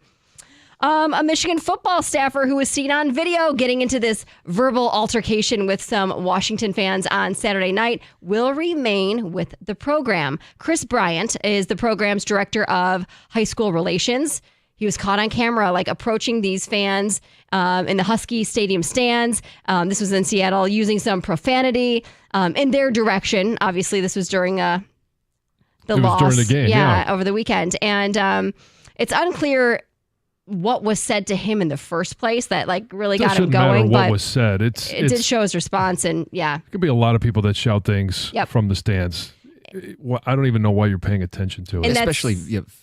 A Michigan football staffer who was seen on video getting into this verbal altercation with some Washington fans on Saturday night will remain with the program. Chris Bryant is the program's director of high school relations. He was caught on camera, like approaching these fans in the Husky Stadium stands. This was in Seattle, using some profanity in their direction. Obviously, this was during the loss. During the game, over the weekend. And it's unclear what was said to him in the first place that like really It got him doesn't matter going. what But was said. it did show his response, and yeah. There could be a lot of people that shout things from the stands. I don't even know why you're paying attention to it. And especially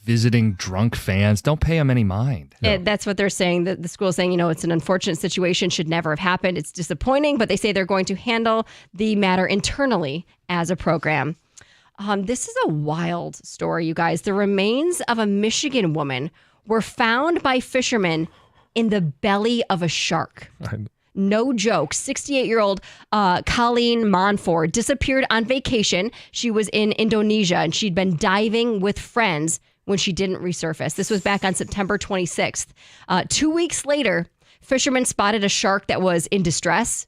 visiting drunk fans. Don't pay them any mind. That's what they're saying. The school is saying, it's an unfortunate situation, should never have happened. It's disappointing, but they say they're going to handle the matter internally as a program. This is a wild story, you guys. The remains of a Michigan woman were found by fishermen in the belly of a shark. No joke. 68-year-old Colleen Monfort disappeared on vacation. She was in Indonesia, and she'd been diving with friends when she didn't resurface. This was back on September 26th. 2 weeks later, fishermen spotted a shark that was in distress,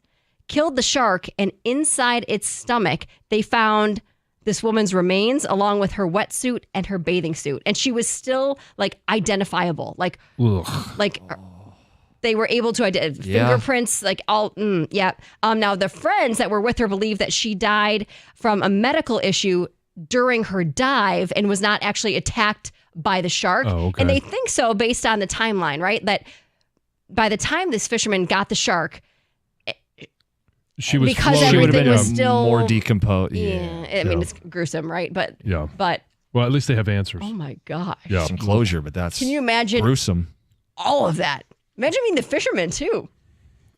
killed the shark, and inside its stomach, they found this woman's remains along with her wetsuit and her bathing suit. And she was still like identifiable. They were able to identify fingerprints, like all, now, the friends that were with her believe that she died from a medical issue during her dive and was not actually attacked by the shark. Oh, okay. And they think so based on the timeline, right? That by the time this fisherman got the shark, she was because floating. everything was still more decomposed. I mean, it's gruesome, right? But well, at least they have answers. Oh my gosh. Yeah, some closure, but that's Can you imagine gruesome. All of that? Imagine being the fisherman too.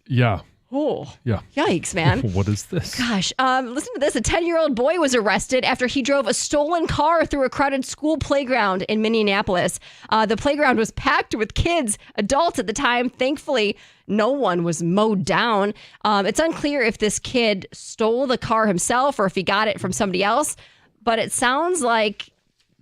Yeah. Oh. Yeah. Yikes, man. What is this? Gosh. Listen to this. A 10-year-old boy was arrested after he drove a stolen car through a crowded school playground in Minneapolis. The playground was packed with kids, adults at the time. Thankfully, no one was mowed down. It's unclear if this kid stole the car himself or if he got it from somebody else, but it sounds like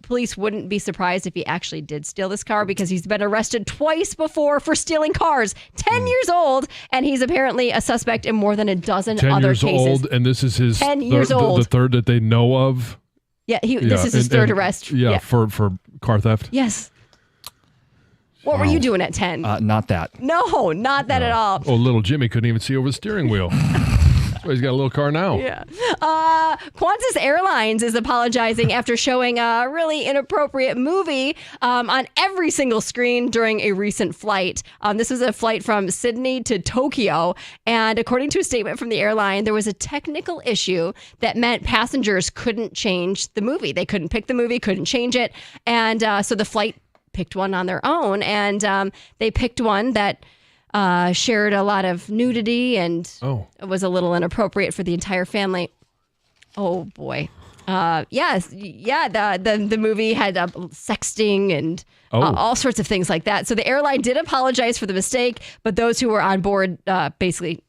police wouldn't be surprised if he actually did steal this car because he's been arrested twice before for stealing cars. 10 years old, and he's apparently a suspect in more than a dozen 10 other years cases. old, and this is his 10 years old. the third that they know of. Yeah, this is his third arrest. Yeah, for car theft. Yes. What were you doing at 10? Not that. No, not that at all. Oh, little Jimmy couldn't even see over the steering wheel. That's why he's got a little car now. Yeah. Qantas Airlines is apologizing after showing a really inappropriate movie on every single screen during a recent flight. This was a flight from Sydney to Tokyo. And according to a statement from the airline, there was a technical issue that meant passengers couldn't change the movie. They couldn't pick the movie, couldn't change it. And so the flight picked one on their own. And they picked one that shared a lot of nudity and it was a little inappropriate for the entire family. Oh boy. The movie had sexting and all sorts of things like that. So the airline did apologize for the mistake, but those who were on board basically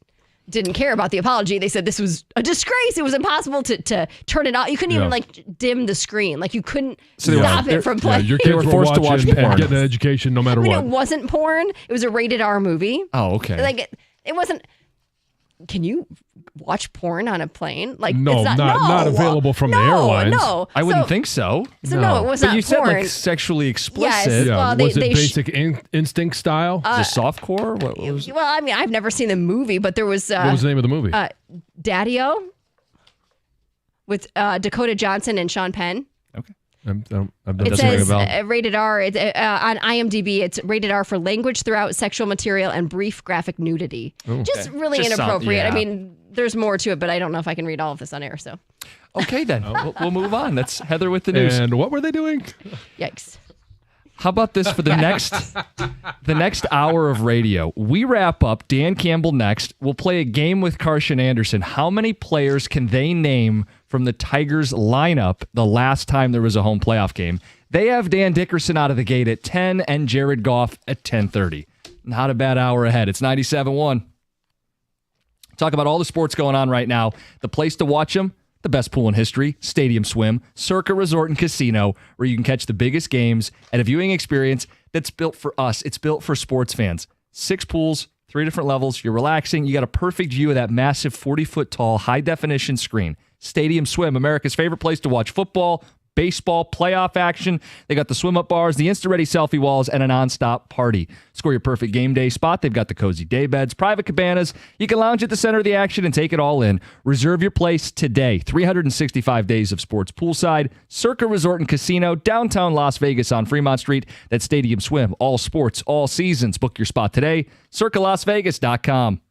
didn't care about the apology. They said this was a disgrace. It was impossible to turn it off. You couldn't even dim the screen. Like you couldn't stop it from playing. Your kids were forced to watch porn and get an education no matter what. It wasn't porn. It was a rated R movie. Oh, okay. Like it wasn't. Can you watch porn on a plane? Like no, it's not available from the airlines. No, I wouldn't think so. So no, it was but not you said porn. like sexually explicit. Yes, Yeah. well, Was it Basic Instinct style? The softcore? What was it? Well, I mean, I've never seen the movie, but there was. What was the name of the movie? Daddy-O with Dakota Johnson and Sean Penn. Okay. It says rated R. It's, on IMDb, it's rated R for language throughout, sexual material, and brief graphic nudity. Just really inappropriate. I mean, there's more to it, but I don't know if I can read all of this on air. So, okay, then we'll move on. That's Heather with the news. And what were they doing? Yikes. How about this for the next hour of radio? We wrap up. Dan Campbell next. We'll play a game with Carson Anderson. How many players can they name from the Tigers lineup the last time there was a home playoff game? They have Dan Dickerson out of the gate at 10 and Jared Goff at 10:30. Not a bad hour ahead. It's 97.1. Talk about all the sports going on right now. The place to watch them, the best pool in history, Stadium Swim, Circa Resort and Casino, where you can catch the biggest games at a viewing experience that's built for us. It's built for sports fans. 6 pools, 3 different levels. You're relaxing. You got a perfect view of that massive 40-foot tall high-definition screen. Stadium Swim, America's favorite place to watch football, baseball playoff action. They got the swim-up bars, the instant-ready selfie walls, and a nonstop party. Score your perfect game day spot. They've got the cozy day beds, private cabanas. You can lounge at the center of the action and take it all in. Reserve your place today. 365 days of sports poolside. Circa Resort and Casino, downtown Las Vegas on Fremont Street. That's Stadium Swim. All sports, all seasons. Book your spot today. CircaLasVegas.com.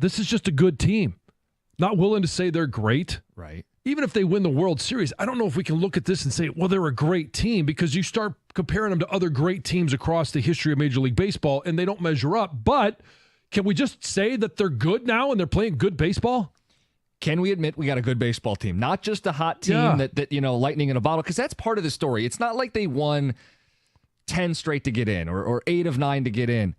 this is just a good team. Not willing to say they're great. Right. Even if they win the World Series, I don't know if we can look at this and say, well, they're a great team, because you start comparing them to other great teams across the history of Major League Baseball, and they don't measure up. But can we just say that they're good now and they're playing good baseball? Can we admit we got a good baseball team? Not just a hot team that lightning in a bottle, because that's part of the story. It's not like they won 10 straight to get in or 8 of 9 to get in.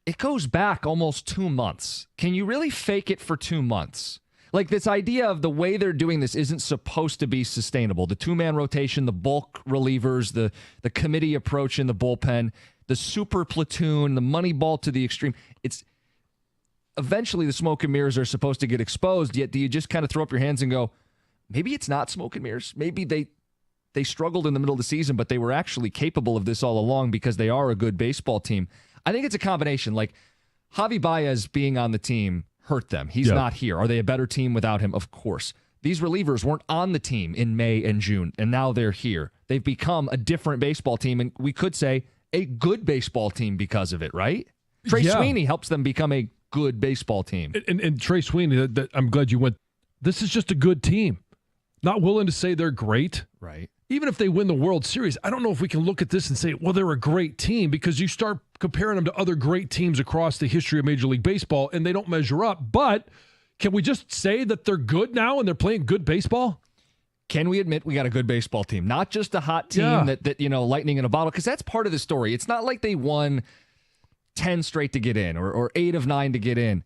It goes back almost 2 months. Can you really fake it for 2 months? Like, this idea of the way they're doing this isn't supposed to be sustainable. The two-man rotation, the bulk relievers, the committee approach in the bullpen, the super platoon, the money ball to the extreme. It's eventually the smoke and mirrors are supposed to get exposed, yet do you just kind of throw up your hands and go, maybe it's not smoke and mirrors. Maybe they struggled in the middle of the season, but they were actually capable of this all along because they are a good baseball team. I think it's a combination. Like, Javi Baez being on the team hurt them. He's not here. Are they a better team without him? Of course. These relievers weren't on the team in May and June, and now they're here. They've become a different baseball team, and we could say a good baseball team because of it, right? Trey Sweeney helps them become a good baseball team. And Trey Sweeney, I'm glad you went, this is just a good team. Not willing to say they're great. Right. Even if they win the World Series, I don't know if we can look at this and say, well, they're a great team, because you start comparing them to other great teams across the history of Major League Baseball, and they don't measure up. But can we just say that they're good now and they're playing good baseball? Can we admit we got a good baseball team? Not just a hot team that lightning in a bottle, because that's part of the story. It's not like they won 10 straight to get in or 8 of 9 to get in.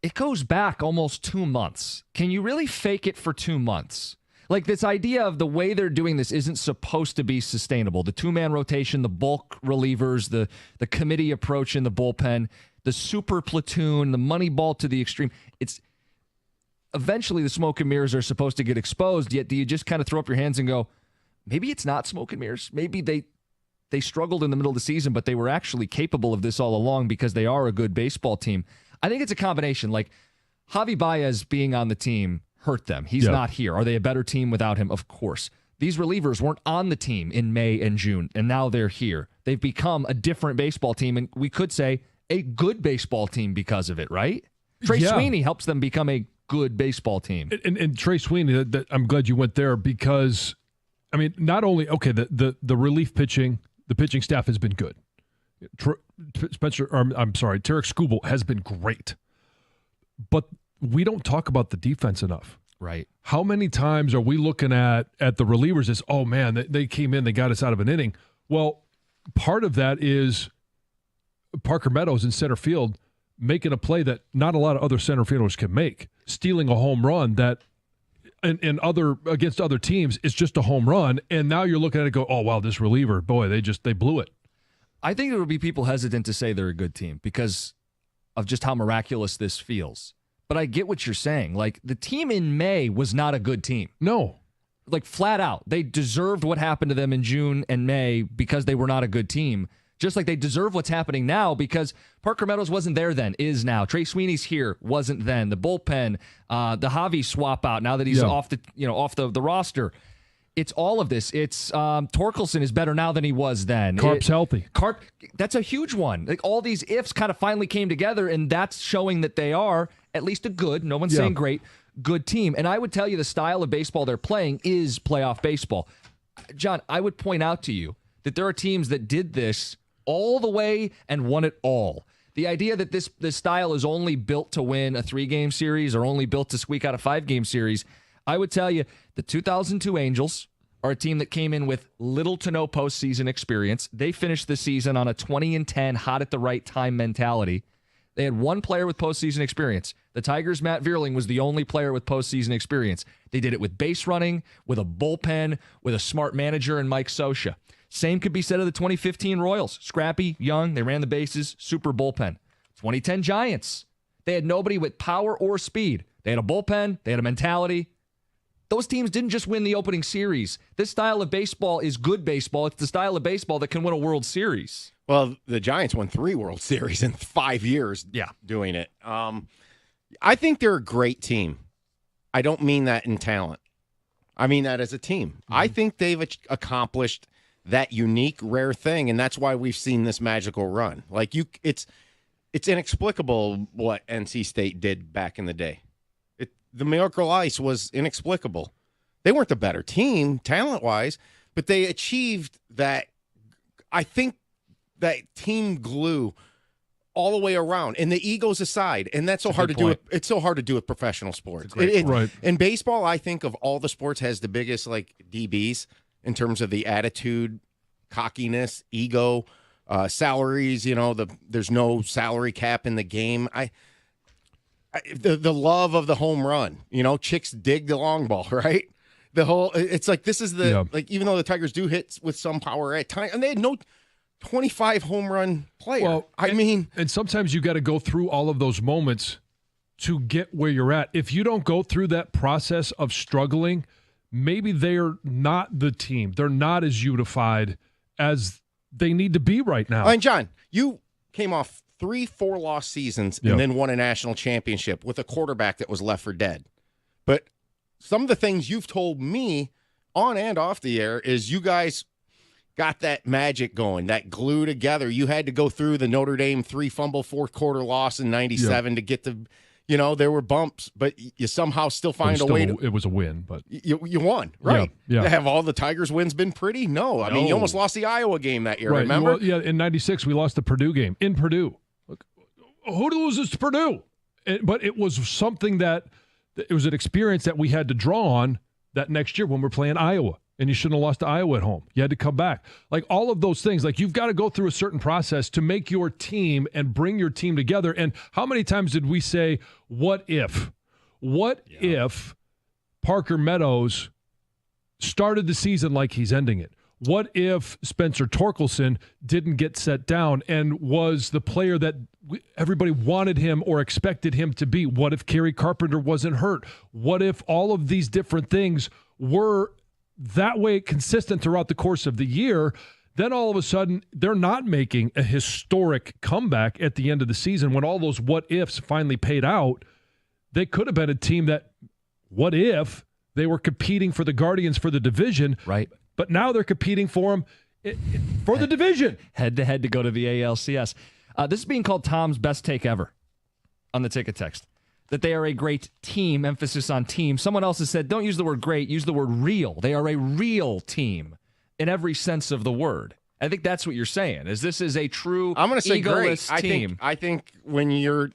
It goes back almost 2 months. Can you really fake it for 2 months? Like, this idea of the way they're doing this isn't supposed to be sustainable. The two-man rotation, the bulk relievers, the committee approach in the bullpen, the super platoon, the money ball to the extreme. It's eventually the smoke and mirrors are supposed to get exposed, yet do you just kind of throw up your hands and go, maybe it's not smoke and mirrors. Maybe they struggled in the middle of the season, but they were actually capable of this all along because they are a good baseball team. I think it's a combination. Like, Javi Baez being on the team hurt them. He's not here. Are they a better team without him? Of course. These relievers weren't on the team in May and June, and now they're here. They've become a different baseball team, and we could say a good baseball team because of it, right? Trey Sweeney helps them become a good baseball team. And Trey Sweeney, I'm glad you went there, because, I mean, not only, the relief pitching, the pitching staff has been good. Tarik Skubal has been great. But we don't talk about the defense enough. Right. How many times are we looking at the relievers as, oh, man, they came in, they got us out of an inning? Well, part of that is Parker Meadows in center field making a play that not a lot of other center fielders can make, stealing a home run that against other teams is just a home run, and now you're looking at it and go, oh, wow, this reliever, boy, they blew it. I think there would be people hesitant to say they're a good team because of just how miraculous this feels. But I get what you're saying. Like, the team in May was not a good team. No. Like, flat out. They deserved what happened to them in June and May because they were not a good team. Just like they deserve what's happening now because Parker Meadows wasn't there then, is now. Trey Sweeney's here, wasn't then. The bullpen, the Javi swap out now that he's off the roster. It's all of this. It's Torkelson is better now than he was then. Carp's healthy. Carp, that's a huge one. Like, all these ifs kind of finally came together, and that's showing that they are at least a good, no one's saying great, good team. And I would tell you the style of baseball they're playing is playoff baseball. John, I would point out to you that there are teams that did this all the way and won it all. The idea that this style is only built to win a 3-game series or only built to squeak out a 5-game series, I would tell you the 2002 Angels are a team that came in with little to no postseason experience. They finished the season on a 20-10 hot at the right time mentality. They had one player with postseason experience. The Tigers' Matt Vierling was the only player with postseason experience. They did it with base running, with a bullpen, with a smart manager and Mike Scioscia. Same could be said of the 2015 Royals. Scrappy, young, they ran the bases, super bullpen. 2010 Giants. They had nobody with power or speed. They had a bullpen, they had a mentality. Those teams didn't just win the opening series. This style of baseball is good baseball. It's the style of baseball that can win a World Series. Well, the Giants won 3 World Series in 5 years doing it. I think they're a great team. I don't mean that in talent. I mean that as a team. Mm-hmm. I think they've accomplished that unique, rare thing, and that's why we've seen this magical run. Like, it's inexplicable what NC State did back in the day. The Miracle Ice was inexplicable. They weren't the better team talent-wise, but they achieved that, I think, that team glue all the way around, and the egos aside, and that's so hard to do. It's so hard to do with professional sports. Right. In baseball, I think of all the sports has the biggest like DBs in terms of the attitude, cockiness, ego, salaries. There's no salary cap in the game. The love of the home run. Chicks dig the long ball, right? It's like this is like even though the Tigers do hit with some power at times, and they had no 25 home run player. Well, and sometimes you got to go through all of those moments to get where you're at. If you don't go through that process of struggling, maybe they're not the team. They're not as unified as they need to be right now. And John, you came off 3 4-loss seasons and then won a national championship with a quarterback that was left for dead. But some of the things you've told me on and off the air is you guys got that magic going, that glue together. You had to go through the Notre Dame 3-fumble fourth quarter loss in 97 to get the, there were bumps, but you somehow still find a way to. It was a win, but you won, right? Yeah. Have all the Tigers wins been pretty? No. I mean, you almost lost the Iowa game that year, right. remember? Well, in 96, we lost the Purdue game in Purdue. Look, who loses to Purdue? But it was something it was an experience that we had to draw on that next year when we're playing Iowa. And you shouldn't have lost to Iowa at home. You had to come back. Like all of those things, like you've got to go through a certain process to make your team and bring your team together. And how many times did we say, what if? What if Parker Meadows started the season like he's ending it? What if Spencer Torkelson didn't get set down and was the player that everybody wanted him or expected him to be? What if Kerry Carpenter wasn't hurt? What if all of these different things were that way consistent throughout the course of the year? Then all of a sudden they're not making a historic comeback at the end of the season when all those what ifs finally paid out. They could have been a team that, what if they were competing for the Guardians for the division, right? But now they're competing for them for the division, head to head to go to the ALCS. This is being called Tom's best take ever on the ticket text. That they are a great team, emphasis on team. Someone else has said, don't use the word great, use the word real. They are a real team in every sense of the word. I think that's what you're saying, is this is a true I'm going to say great. team. I think when you're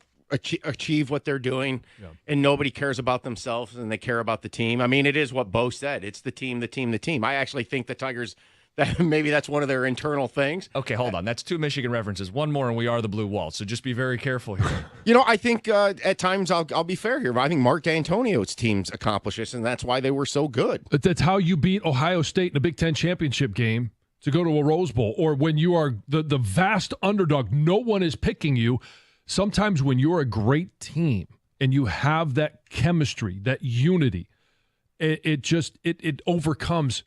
achieve what they're doing and nobody cares about themselves and they care about the team. I mean, it is what Bo said. It's the team, the team, the team. I actually think the Tigers, that maybe that's one of their internal things. Okay, hold on. That's 2 Michigan references. One more, and we are the Blue Wall. So just be very careful here. I think at times I'll be fair here, but I think Mark D'Antonio's teams accomplished this, and that's why they were so good. But that's how you beat Ohio State in a Big Ten championship game to go to a Rose Bowl, or when you are the vast underdog, no one is picking you. Sometimes when you're a great team and you have that chemistry, that unity, it overcomes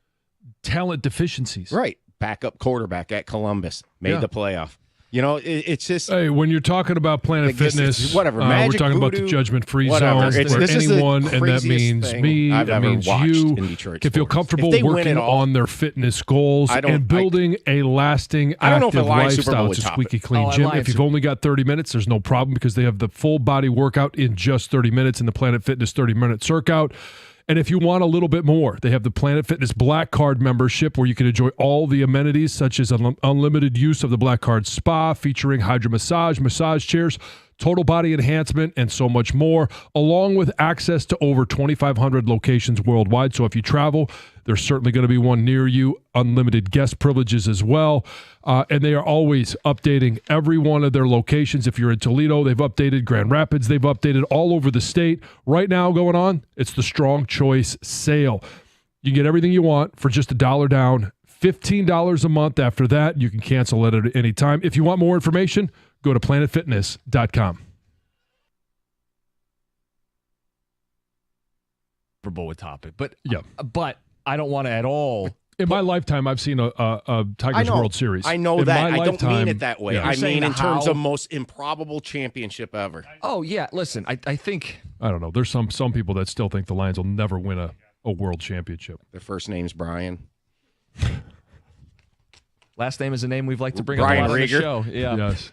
talent deficiencies. Right. Backup quarterback at Columbus made the playoff. It's just. Hey, when you're talking about Planet Fitness, whatever. We're talking about the judgment-free zone for anyone, and that means me, it means you can feel comfortable working on their fitness goals and building a lasting, active lifestyle. It's a squeaky clean gym. If you've only got 30 minutes, there's no problem because they have the full body workout in just 30 minutes in the Planet Fitness 30-minute Circuit. And if you want a little bit more, they have the Planet Fitness Black Card membership where you can enjoy all the amenities such as unlimited use of the Black Card Spa featuring hydro massage chairs, total body enhancement, and so much more, along with access to over 2,500 locations worldwide. So if you travel, there's certainly going to be one near you, unlimited guest privileges as well. And they are always updating every one of their locations. If you're in Toledo, they've updated Grand Rapids. They've updated all over the state. Right now going on, it's the Strong Choice Sale. You can get everything you want for just $1 down, $15 a month. After that, you can cancel it at any time. If you want more information, go to planetfitness.com. With topic, but I don't want to at all. In my lifetime, I've seen a Tigers World Series. I know that. I don't mean it that way. Yeah. I mean in terms of most improbable championship ever. Oh yeah, listen, I think I don't know. There's some people that still think the Lions will never win a world championship. Their first name's Brian. Last name is a name we've liked to bring Brian up on the Rieger. show. Yeah. Yes.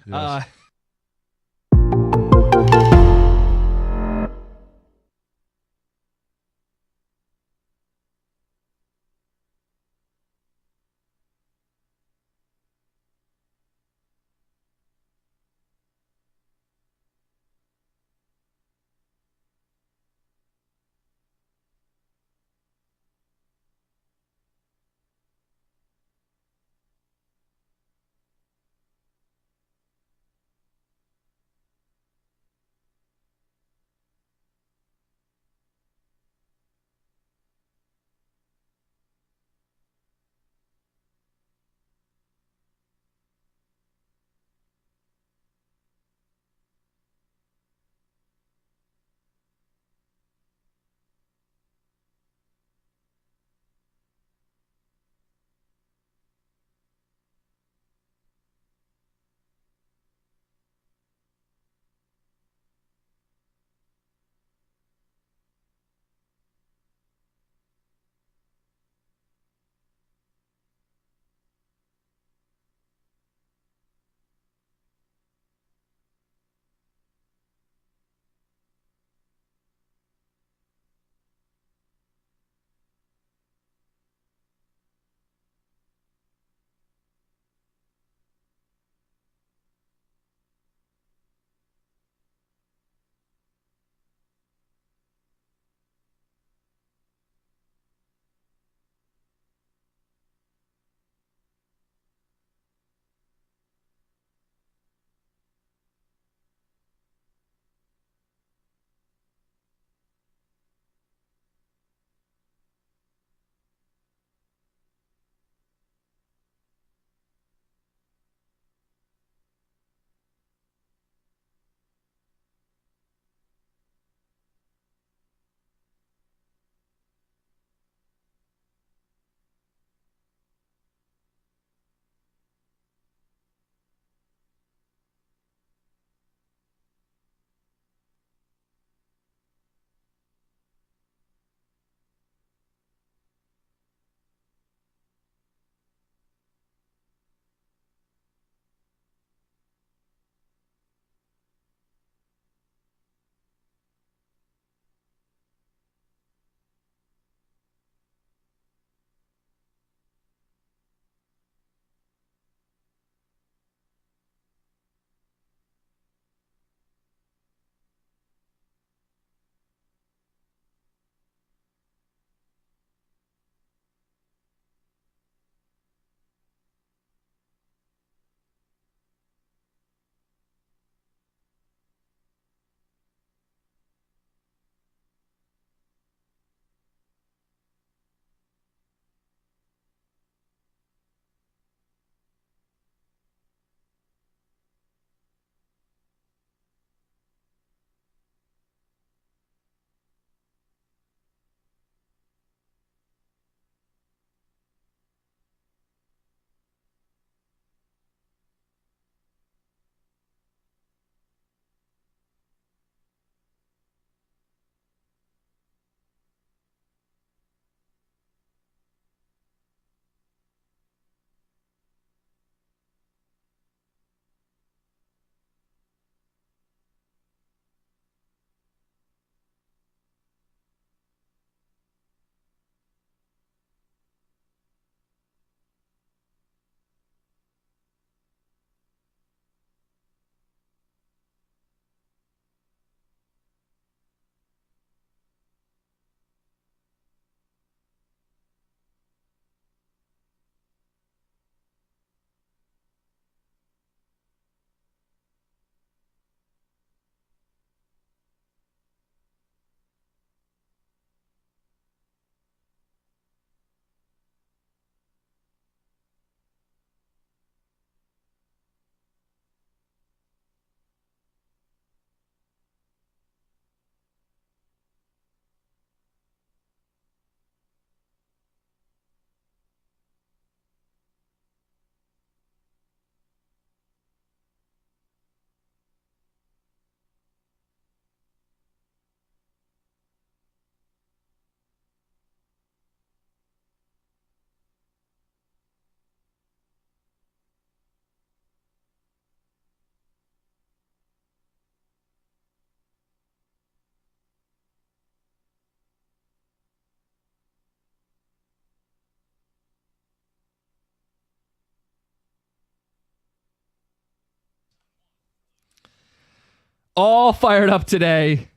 all fired up today.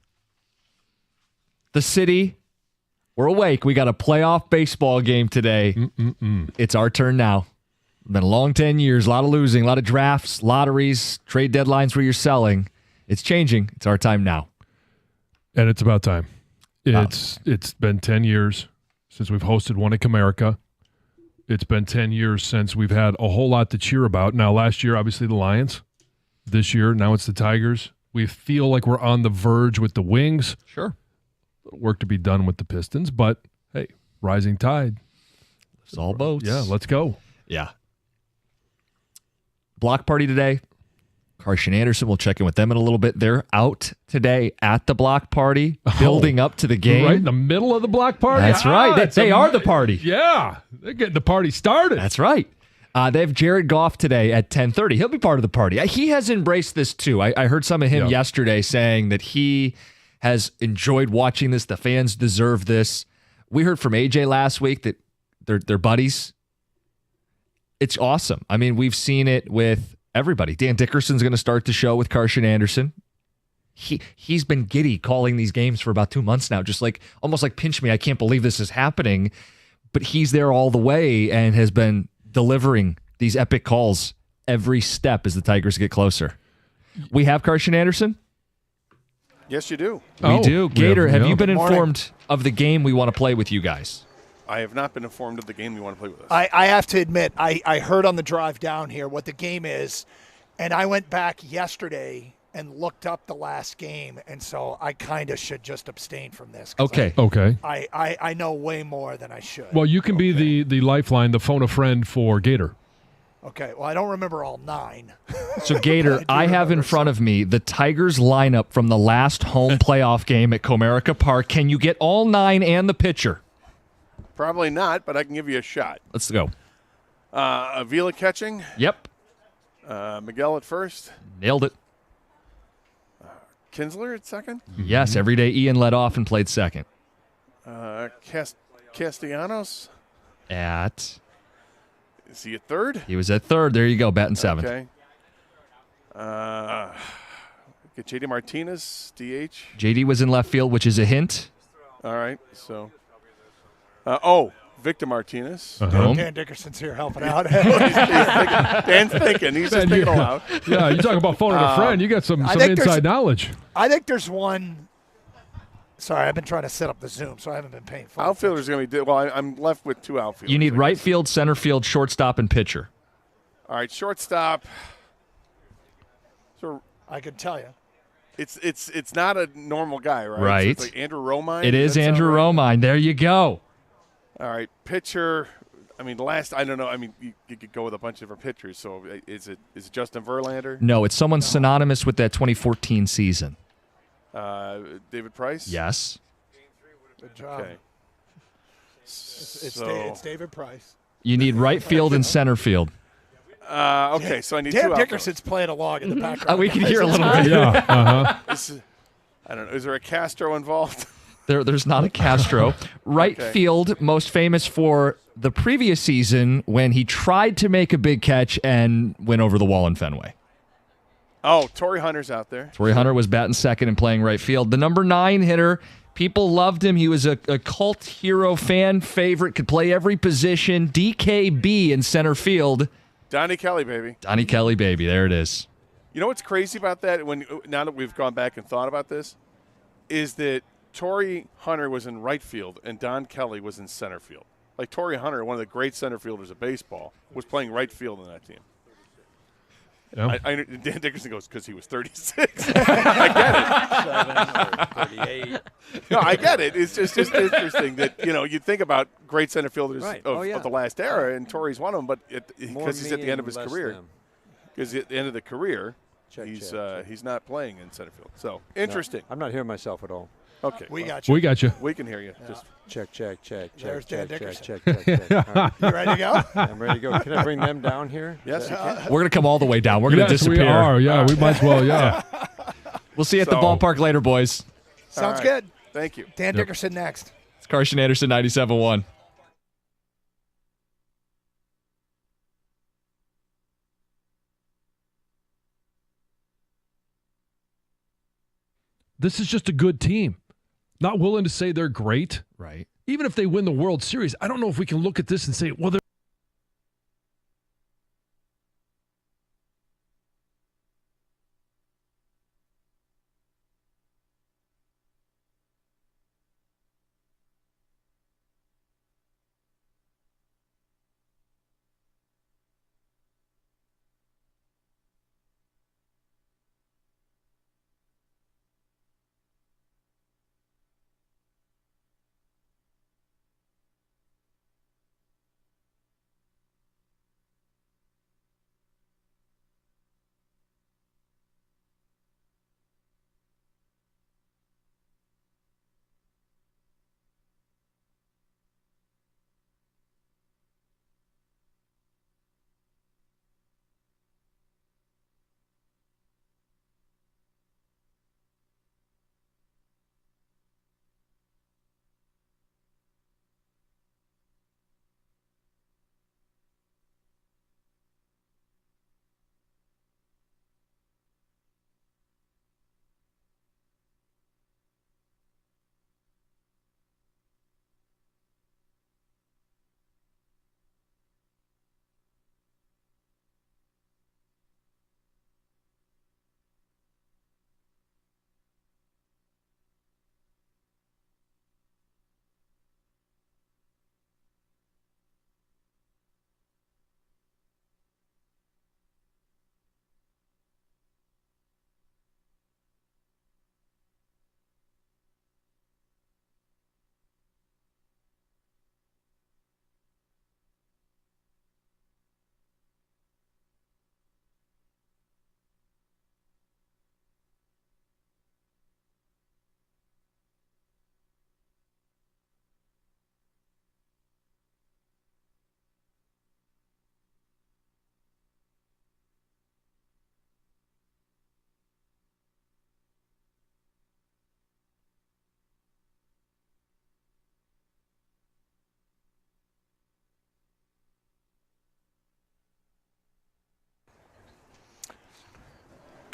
The city, we're awake. We got a playoff baseball game today. It's our turn now. Been a long 10 years, a lot of losing, a lot of drafts, lotteries, trade deadlines where you're selling. It's changing. It's our time now. And it's about time. It's been 10 years since we've hosted one at Comerica. It's been 10 years since we've had a whole lot to cheer about. Now, last year, obviously, the Lions. This year, now it's the Tigers. We feel like we're on the verge with the Wings. Sure. Work to be done with the Pistons, but hey, rising tide. It's all boats. Yeah, let's go. Yeah. Block party today. Carson Anderson, we'll check in with them in a little bit. They're out today at the block party, building up to the game. Right in the middle of the block party? That's right. They are the party. Yeah, they're getting the party started. That's right. They have Jared Goff today at 10:30. He'll be part of the party. He has embraced this too. I heard some of him yesterday saying that he has enjoyed watching this. The fans deserve this. We heard from AJ last week that they're buddies. It's awesome. I mean, we've seen it with everybody. Dan Dickerson's going to start the show with Carson Anderson. He's been giddy calling these games for about 2 months now, just like almost like pinch me. I can't believe this is happening. But he's there all the way and has been delivering these epic calls every step as the Tigers get closer. We have Carson Anderson. Yes, you do. We do. Gator, have you been informed of the game we want to play with you guys? I have not been informed of the game you want to play with us. I have to admit, I heard on the drive down here what the game is, and I went back yesterday and looked up the last game, and so I kind of should just abstain from this. Okay. I know way more than I should. Well, you can be the lifeline, the phone a friend for Gator. Okay, well, I don't remember all 9. So, Gator, I have in front of me the Tigers lineup from the last home playoff game at Comerica Park. Can you get all 9 and the pitcher? Probably not, but I can give you a shot. Let's go. Avila catching. Yep. Miguel at first. Nailed it. Kinsler at second. Yes, every day Ian led off and played second. Castellanos. Is he at third? He was at third. There you go, batting seventh. Okay. Get JD Martinez, DH. JD was in left field, which is a hint. All right, so. Victor Martinez. Dan Dickerson's here helping out. Dan's thinking. He's just thinking aloud. Yeah, you talk about phoning a friend. You got some inside knowledge. I think there's one. Sorry, I've been trying to set up the Zoom, so I haven't been paying full Outfielders going to be well. I'm left with 2 outfielders. You need right field, center field, shortstop, and pitcher. All right, shortstop. So I can tell you. It's not a normal guy, right? Right. So it's like Andrew Romine. It is Andrew Romine. There you go. All right, pitcher. I mean, I don't know. I mean, you could go with a bunch of different pitchers. So is it Justin Verlander? No, it's someone synonymous with that 2014 season. David Price? Yes. Good job. Okay. It's David Price. You need right field and center field. Okay, so I need Dan 2 Dickerson's playing a log in the background. We can hear a little bit. Yeah. I don't know. Is there a Castro involved? There's not a Castro. Right Okay. field, most famous for the previous season when he tried to make a big catch and went over the wall in Fenway. Oh, Torrey Hunter's out there. Torrey Hunter was batting second and playing right field. The number 9 hitter, people loved him. He was a cult hero, fan favorite, could play every position. DKB in center field. Donnie Kelly, baby. Donnie Kelly, baby. There it is. You know what's crazy about that? Now that we've gone back and thought about this, is that Torrey Hunter was in right field and Don Kelly was in center field. Like Torrey Hunter, one of the great center fielders of baseball, was playing right field in that team. Yeah. Dan Dickerson goes, because he was 36. I get it. 38. No, I get it. It's just interesting that, you think about great center fielders Right. of the last era, and Torrey's one of them, but because he's at the end of his career. Because at the end of the career, he's not playing in center field. So, interesting. No, I'm not hearing myself at all. Okay. We got you. We got you. We can hear you. Yeah. Just check. There's Dan Dickerson. Check. All right. You ready to go? I'm ready to go. Can I bring them down here? Yes, you can. We're going to come all the way down. We're going to disappear. We are. Yeah, we might as well. Yeah. We'll see you at the ballpark later, boys. Sounds right. good. Thank you. Dan Dickerson next. It's Carson Anderson, 97.1. This is just a good team. Not willing to say they're great. Right. Even if they win the World Series, I don't know if we can look at this and say, well, they're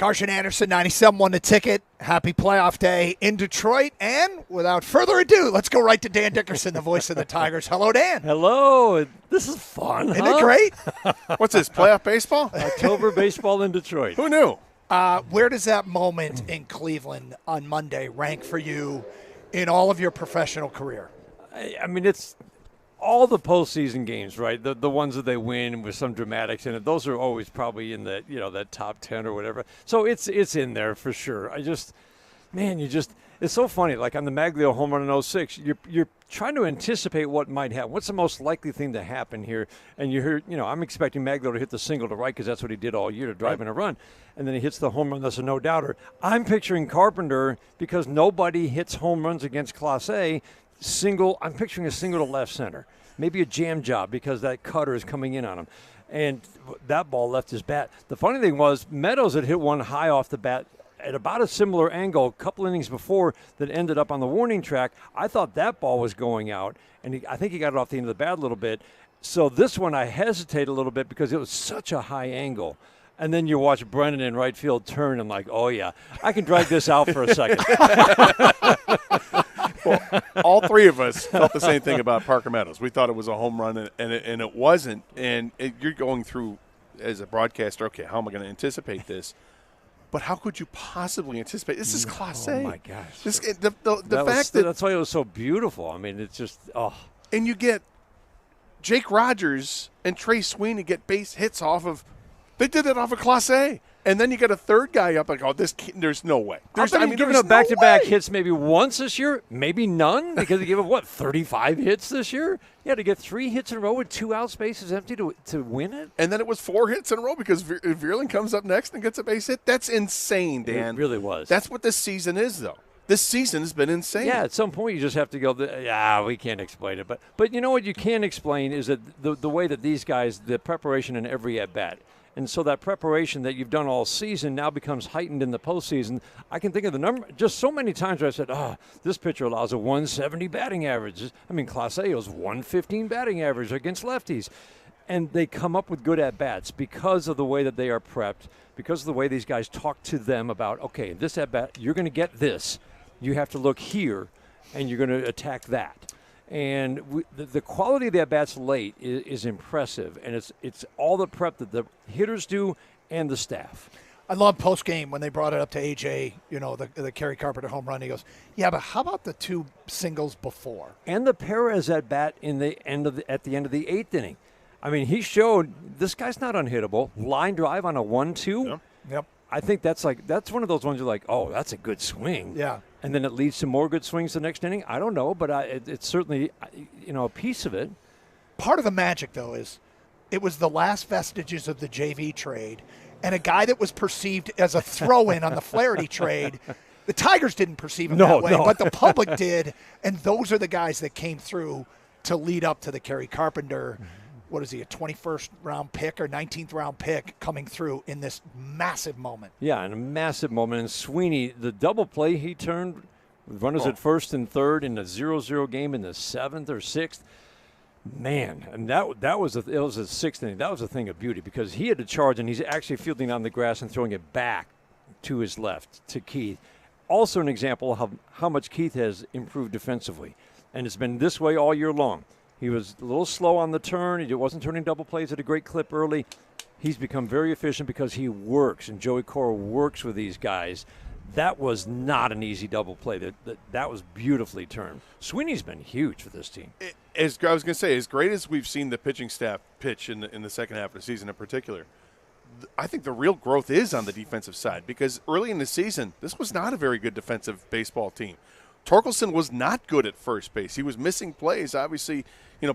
Carson Anderson, 97 won the ticket. Happy playoff day in Detroit. And without further ado, let's go right to Dan Dickerson, the voice of the Tigers. Hello, Dan. Hello. This is fun, Isn't it great? What's this, playoff baseball? October baseball in Detroit. Who knew? Where does that moment in Cleveland on Monday rank for you in all of your professional career? I mean, it's all the postseason games, right? The ones that they win with some dramatics in it. Those are always probably in the that top 10 or whatever. So it's in there for sure. It's so funny. Like on the Maglio home run in 06, you're trying to anticipate what might happen. What's the most likely thing to happen here? And you hear, I'm expecting Maglio to hit the single to right because that's what he did all year, to drive in a run. And then he hits the home run. That's a no-doubter. I'm picturing Carpenter because nobody hits home runs against Class A. I'm picturing a single to left center. Maybe a jam job because that cutter is coming in on him. And that ball left his bat. The funny thing was Meadows had hit one high off the bat at about a similar angle a couple innings before that ended up on the warning track. I thought that ball was going out, and I think he got it off the end of the bat a little bit. So this one I hesitate a little bit because it was such a high angle. And then you watch Brennan in right field turn and like, oh, yeah, I can drag this out for a second. Well, all three of us felt the same thing about Parker Meadows. We thought it was a home run, and it wasn't. And you're going through, as a broadcaster, okay, how am I going to anticipate this? But how could you possibly anticipate? This is Class A. Oh, my gosh. That's why it was so beautiful. I mean, it's just, And you get Jake Rogers and Trey Sweeney get base hits off of – they did it off of Class A. And then you get a third guy up like, there's no way. Giving up back-to-back hits maybe once this year, maybe none, because he gave up, 35 hits this year? You had to get 3 hits in a row with 2 out spaces empty to win it? And then it was 4 hits in a row because Vierling comes up next and gets a base hit. That's insane, Dan. It really was. That's what this season is, though. This season has been insane. Yeah, at some point you just have to go, we can't explain it. But you know what you can explain is that the way that these guys, the preparation in every at-bat, and so that preparation that you've done all season now becomes heightened in the postseason. I can think of the number just so many times where I said, this pitcher allows a 170 batting average. I mean, Class A was 115 batting average against lefties. And they come up with good at-bats because of the way that they are prepped, because of the way these guys talk to them about, okay, this at-bat, you're going to get this. You have to look here, and you're going to attack that. And the quality of the at-bats late is impressive, and it's all the prep that the hitters do and the staff. I love post-game when they brought it up to AJ, the Kerry Carpenter home run. He goes, yeah, but how about the 2 singles before? And the Perez at-bat at the end of the 8th inning. I mean, he showed this guy's not unhittable. Line drive on a 1-2. Yep. I think that's one of those ones you're like, oh, that's a good swing. Yeah. And then it leads to more good swings the next inning. I don't know, but it's certainly, a piece of it. Part of the magic, though, is it was the last vestiges of the JV trade, and a guy that was perceived as a throw-in on the Flaherty trade. The Tigers didn't perceive him that way, but the public did, and those are the guys that came through to lead up to the Kerry Carpenter. What is he, a 21st round pick or 19th round pick coming through in this massive moment? Yeah, in a massive moment. And Sweeney, the double play he turned, runners at first and third in a 0-0 game in the 7th or 6th. Man, and it was a 6th inning. That was a thing of beauty because he had to charge, and he's actually fielding on the grass and throwing it back to his left to Keith. Also an example of how much Keith has improved defensively. And it's been this way all year long. He was a little slow on the turn. He wasn't turning double plays at a great clip early. He's become very efficient because he works, and Joey Cora works with these guys. That was not an easy double play. That was beautifully turned. Sweeney's been huge for this team. As I was going to say, as great as we've seen the pitching staff pitch in the second half of the season in particular, I think the real growth is on the defensive side because early in the season, this was not a very good defensive baseball team. Torkelson was not good at first base. He was missing plays. Obviously,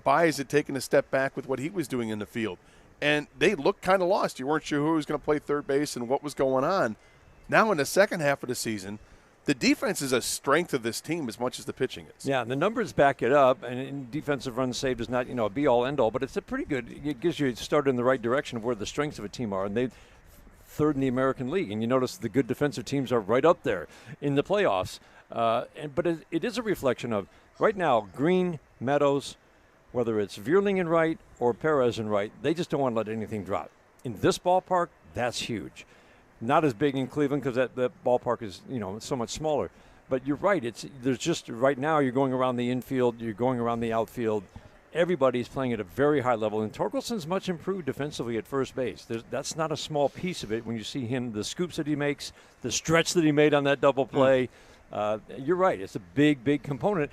Baez had taken a step back with what he was doing in the field. And they looked kind of lost. You weren't sure who was going to play third base and what was going on. Now in the second half of the season, the defense is a strength of this team as much as the pitching is. Yeah, the numbers back it up. And defensive runs saved is not, a be-all, end-all. But it's a pretty good – it gives you a start in the right direction of where the strengths of a team are. And they're third in the American League. And you notice the good defensive teams are right up there in the playoffs. But it is a reflection of right now, Green, Meadows, whether it's Vierling in right or Perez in right, they just don't want to let anything drop. In this ballpark, that's huge. Not as big in Cleveland because that ballpark is, so much smaller. But you're right. There's just right now you're going around the infield, you're going around the outfield. Everybody's playing at a very high level. And Torkelson's much improved defensively at first base. That's not a small piece of it when you see him, the scoops that he makes, the stretch that he made on that double play. You're right. It's a big, big component.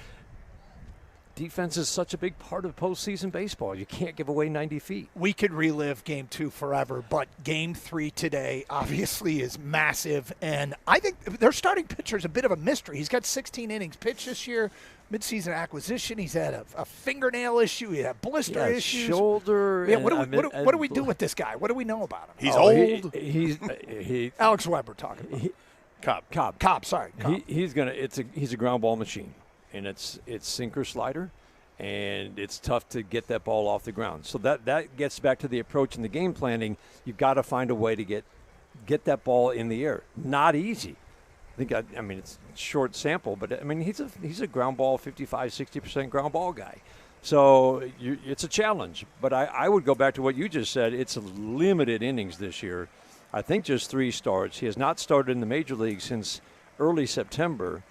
Defense is such a big part of postseason baseball. You can't give away 90 feet. We could relive Game 2 forever, but Game 3 today obviously is massive. And I think their starting pitcher is a bit of a mystery. He's got 16 innings pitched this year, midseason acquisition. He's had a fingernail issue. He had blister issues. Shoulder. Yeah, what do we do with this guy? What do we know about him? He's old. He's Alex Weber talking about. Cobb. Sorry. He's a ground ball machine. And it's sinker slider, and it's tough to get that ball off the ground. So that gets back to the approach in the game planning. You've got to find a way to get that ball in the air. Not easy. I mean it's short sample, but he's a ground ball 55-60% ground ball guy. So it's a challenge. But I would go back to what you just said. It's limited innings this year. I think just 3 starts. He has not started in the major league since early September.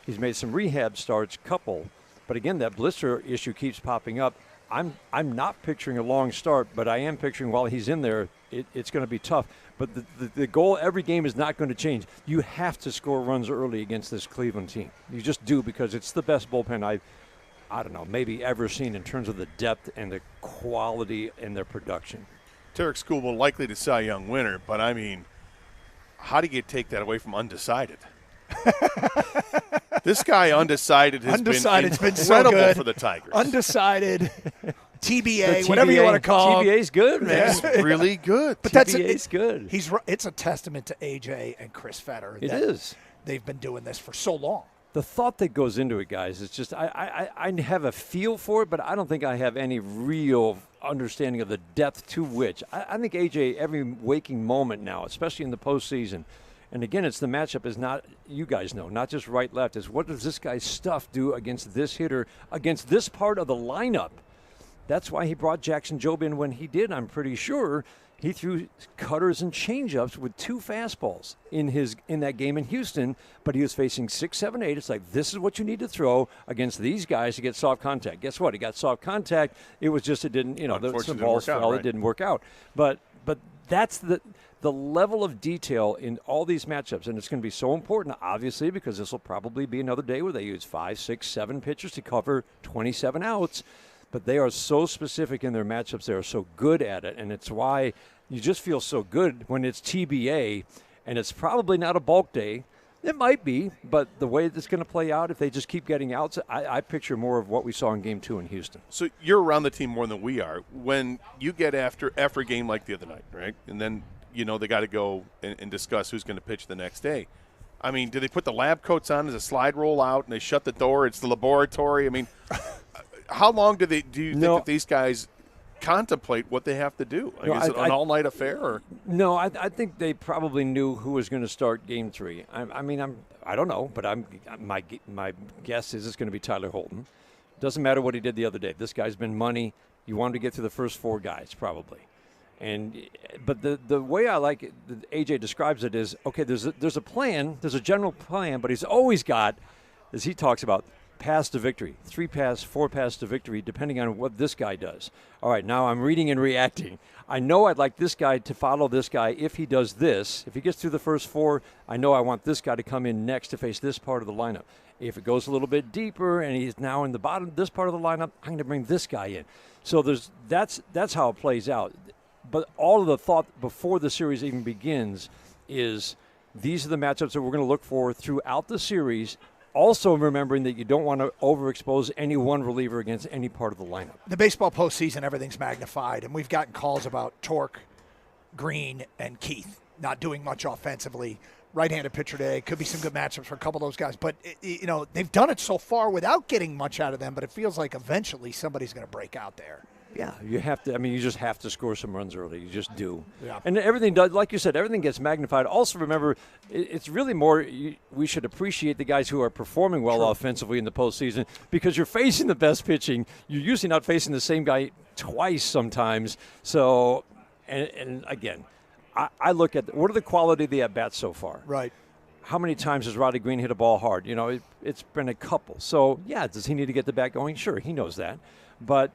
He's made some rehab starts, couple. But again, that blister issue keeps popping up. I'm not picturing a long start, but I am picturing while he's in there, it's going to be tough. But the goal every game is not going to change. You have to score runs early against this Cleveland team. You just do because it's the best bullpen I don't know, maybe ever seen in terms of the depth and the quality and their production. Tarik Skubal likely to Cy Young winner, but how do you take that away from undecided? This guy undecided has been incredible so good. For the Tigers. Undecided, TBA, whatever you want to call it. TBA's good, man. It's really good. But TBA's good. It's a testament to AJ and Chris Fetter. It is. They've been doing this for so long. The thought that goes into it, guys, is just I have a feel for it, but I don't think I have any real understanding of the depth to which. I think AJ, every waking moment now, especially in the postseason, and again, it's the matchup is not, you guys know, not just right-left. Is what does this guy's stuff do against this hitter, against this part of the lineup? That's why he brought Jackson Jobe in when he did, I'm pretty sure. He threw cutters and changeups with 2 fastballs in that game in Houston, but he was facing 6, 7, 8. It's like, this is what you need to throw against these guys to get soft contact. Guess what? He got soft contact. It was just, it didn't, the balls fell. Right. It didn't work out. But that's the level of detail in all these matchups, and it's going to be so important, obviously, because this will probably be another day where they use 5, 6, 7 pitchers to cover 27 outs. But they are so specific in their matchups. They are so good at it, and it's why you just feel so good when it's TBA, and it's probably not a bulk day. It might be, but the way it's going to play out, if they just keep getting outs, I picture more of what we saw in Game 2 in Houston. So you're around the team more than we are. When you get after a game like the other night, right, and then they got to go and discuss who's going to pitch the next day. I mean, do they put the lab coats on as a slide roll out, and they shut the door? It's the laboratory. I mean, how long do you think that these guys contemplate what they have to do? Is it an all-night affair? Or? No, I think they probably knew who was going to start Game 3. I don't know, but my guess is it's going to be Tyler Holton. Doesn't matter what he did the other day. This guy's been money. You wanted to get through the first 4 guys, probably. But the way I like it, AJ describes it is, okay, there's a plan, there's a general plan, but he's always got, as he talks about, pass to victory, 3 pass, 4 pass to victory, depending on what this guy does. All right, now I'm reading and reacting. I know I'd like this guy to follow this guy if he does this. If he gets through the first 4, I know I want this guy to come in next to face this part of the lineup. If it goes a little bit deeper and he's now in the bottom, this part of the lineup, I'm going to bring this guy in. So that's how it plays out. But all of the thought before the series even begins is these are the matchups that we're going to look for throughout the series. Also remembering that you don't want to overexpose any one reliever against any part of the lineup. The baseball postseason, everything's magnified, and we've gotten calls about Torque, Green, and Keith not doing much offensively. Right-handed pitcher today. Could be some good matchups for a couple of those guys. But, they've done it so far without getting much out of them, but it feels like eventually somebody's going to break out there. Yeah, you have to. You just have to score some runs early. You just do. Yeah. And everything does, like you said, everything gets magnified. Also, remember, it's really more. We should appreciate the guys who are performing well offensively in the postseason because you're facing the best pitching. You're usually not facing the same guy twice sometimes. So, and again, I look at what are the quality of the at bats so far. Right. How many times has Roddy Green hit a ball hard? It's been a couple. So yeah, does he need to get the bat going? Sure, he knows that, but.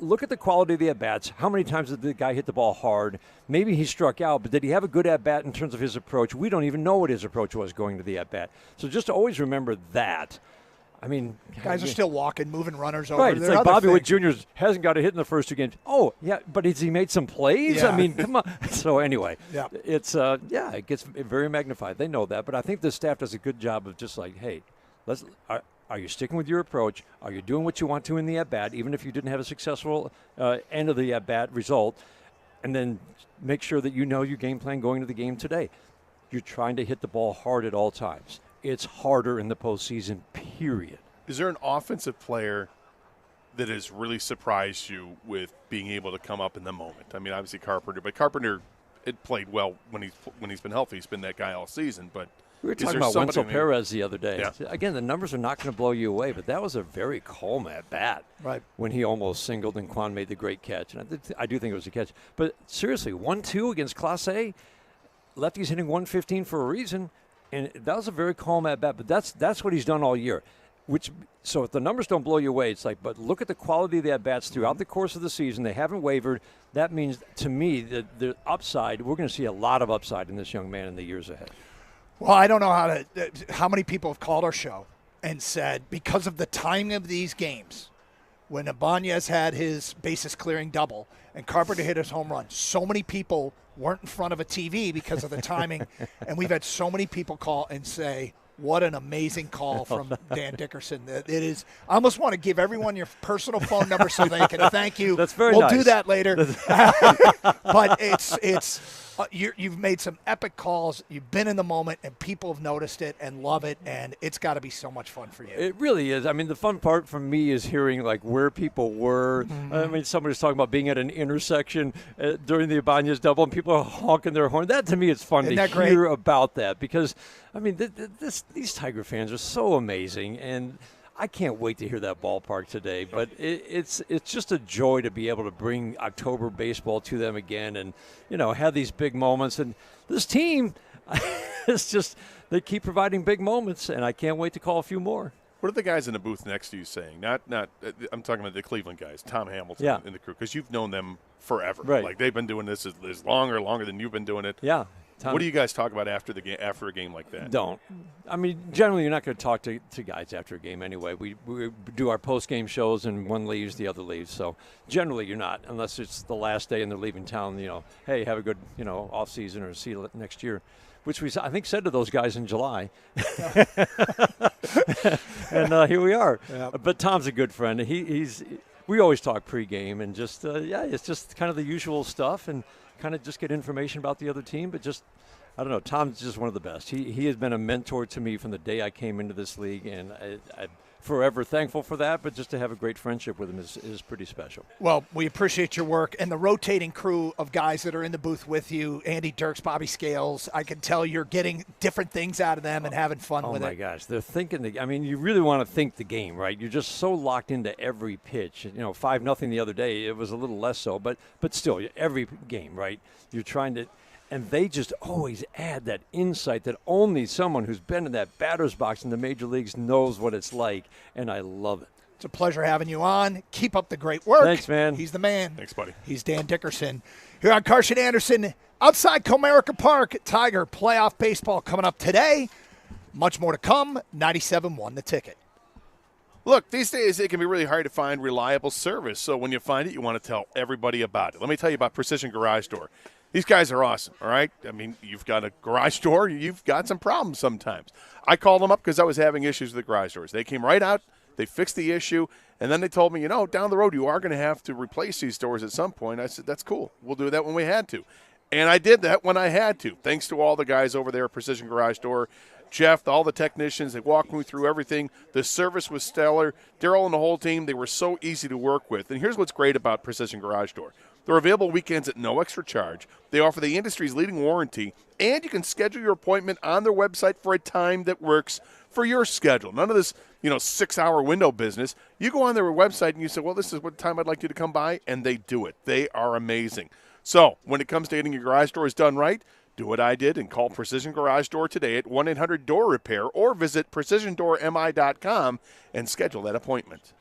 Look at the quality of the at-bats. How many times did the guy hit the ball hard? Maybe he struck out, but did he have a good at-bat in terms of his approach? We don't even know what his approach was going to the at-bat. So just to always remember that. Guys are still walking, moving runners over. Right, it's like Bobby Witt Jr. hasn't got a hit in the first 2 games. Oh, yeah, but has he made some plays? Yeah. Come on. So anyway, yeah. It's it gets very magnified. They know that, but I think the staff does a good job of just like, hey, are you sticking with your approach? Are you doing what you want to in the at-bat, even if you didn't have a successful end of the at-bat result? And then make sure that you know your game plan going into the game today. You're trying to hit the ball hard at all times. It's harder in the postseason, period. Is there an offensive player that has really surprised you with being able to come up in the moment? Obviously Carpenter, but Carpenter, it played well when he's been healthy. He's been that guy all season, but we were talking about Wenzel Perez the other day. Yeah. Again, the numbers are not going to blow you away, but that was a very calm at-bat when he almost singled and Quan made the great catch. And I do think it was a catch. But seriously, 1-2 against Class A, lefty's hitting 115 for a reason, and that was a very calm at-bat. But that's what he's done all year. So if the numbers don't blow you away, it's like, but look at the quality of the at-bats throughout the course of the season. They haven't wavered. That means, to me, that the upside, we're going to see a lot of upside in this young man in the years ahead. Well, I don't know how many people have called our show and said because of the timing of these games, when Ibanez had his bases clearing double and Carpenter hit his home run, so many people weren't in front of a TV because of the timing. And we've had so many people call and say, what an amazing call from Dan Dickerson. It is. I almost want to give everyone your personal phone number so they can thank you. That's very nice. We'll do that later. But it's you've made some epic calls. You've been in the moment, and people have noticed it and love it, and it's got to be so much fun for you. It really is. The fun part for me is hearing like where people were. Somebody was talking about being at an intersection during the Ibanez double, and people are honking their horn. That to me is fun to hear about that because, these Tiger fans are so amazing, and I can't wait to hear that ballpark today. But it's just a joy to be able to bring October baseball to them again, and have these big moments. And this team, it's just they keep providing big moments, and I can't wait to call a few more. What are the guys in the booth next to you saying? Not. I'm talking about the Cleveland guys, Tom Hamilton and the crew, because you've known them forever. Right. Like they've been doing this as longer than you've been doing it. Yeah. What do you guys talk about after a game like that? Don't. I mean, generally, you're not going to talk to guys after a game anyway. We do our post-game shows, and one leaves, the other leaves. So generally, you're not, unless it's the last day and they're leaving town. Hey, have a good off season, or see you next year. Which we, I think, said to those guys in July. And here we are. Yeah. But Tom's a good friend. We always talk pregame, and just, it's just kind of the usual stuff, and kind of just get information about the other team. But just, I don't know, Tom's just one of the best. He has been a mentor to me from the day I came into this league, and I'm forever thankful for that. But just to have a great friendship with him is pretty special. Well, we appreciate your work and the rotating crew of guys that are in the booth with you. Andy Dirks, Bobby Scales. I can tell you're getting different things out of them and having fun with it. Oh, my gosh. They're thinking you really want to think the game, right? You're just so locked into every pitch. 5-0 the other day, it was a little less so, but still, every game, right? You're trying to – and they just always add that insight that only someone who's been in that batter's box in the major leagues knows what it's like, and I love it. It's a pleasure having you on. Keep up the great work. Thanks, man. He's the man. Thanks, buddy. He's Dan Dickerson. Here on Carson Anderson, outside Comerica Park, Tiger playoff baseball coming up today. Much more to come. 97.1 The Ticket. Look, these days it can be really hard to find reliable service, so when you find it, you want to tell everybody about it. Let me tell you about Precision Garage Door. These guys are awesome, all right? I mean, you've got a garage door, you've got some problems sometimes. I called them up because I was having issues with the garage doors. They came right out, they fixed the issue, and then they told me, down the road you are going to have to replace these doors at some point. I said, that's cool. We'll do that when we had to. And I did that when I had to, thanks to all the guys over there at Precision Garage Door. Jeff, all the technicians, they walked me through everything. The service was stellar. Daryl and the whole team, they were so easy to work with. And here's what's great about Precision Garage Door. They're available weekends at no extra charge. They offer the industry's leading warranty, and you can schedule your appointment on their website for a time that works for your schedule. None of this, 6-hour window business. You go on their website and you say, well, this is what time I'd like you to come by, and they do it. They are amazing. So when it comes to getting your garage doors done right, do what I did and call Precision Garage Door today at 1-800-DOOR-REPAIR or visit precisiondoormi.com and schedule that appointment.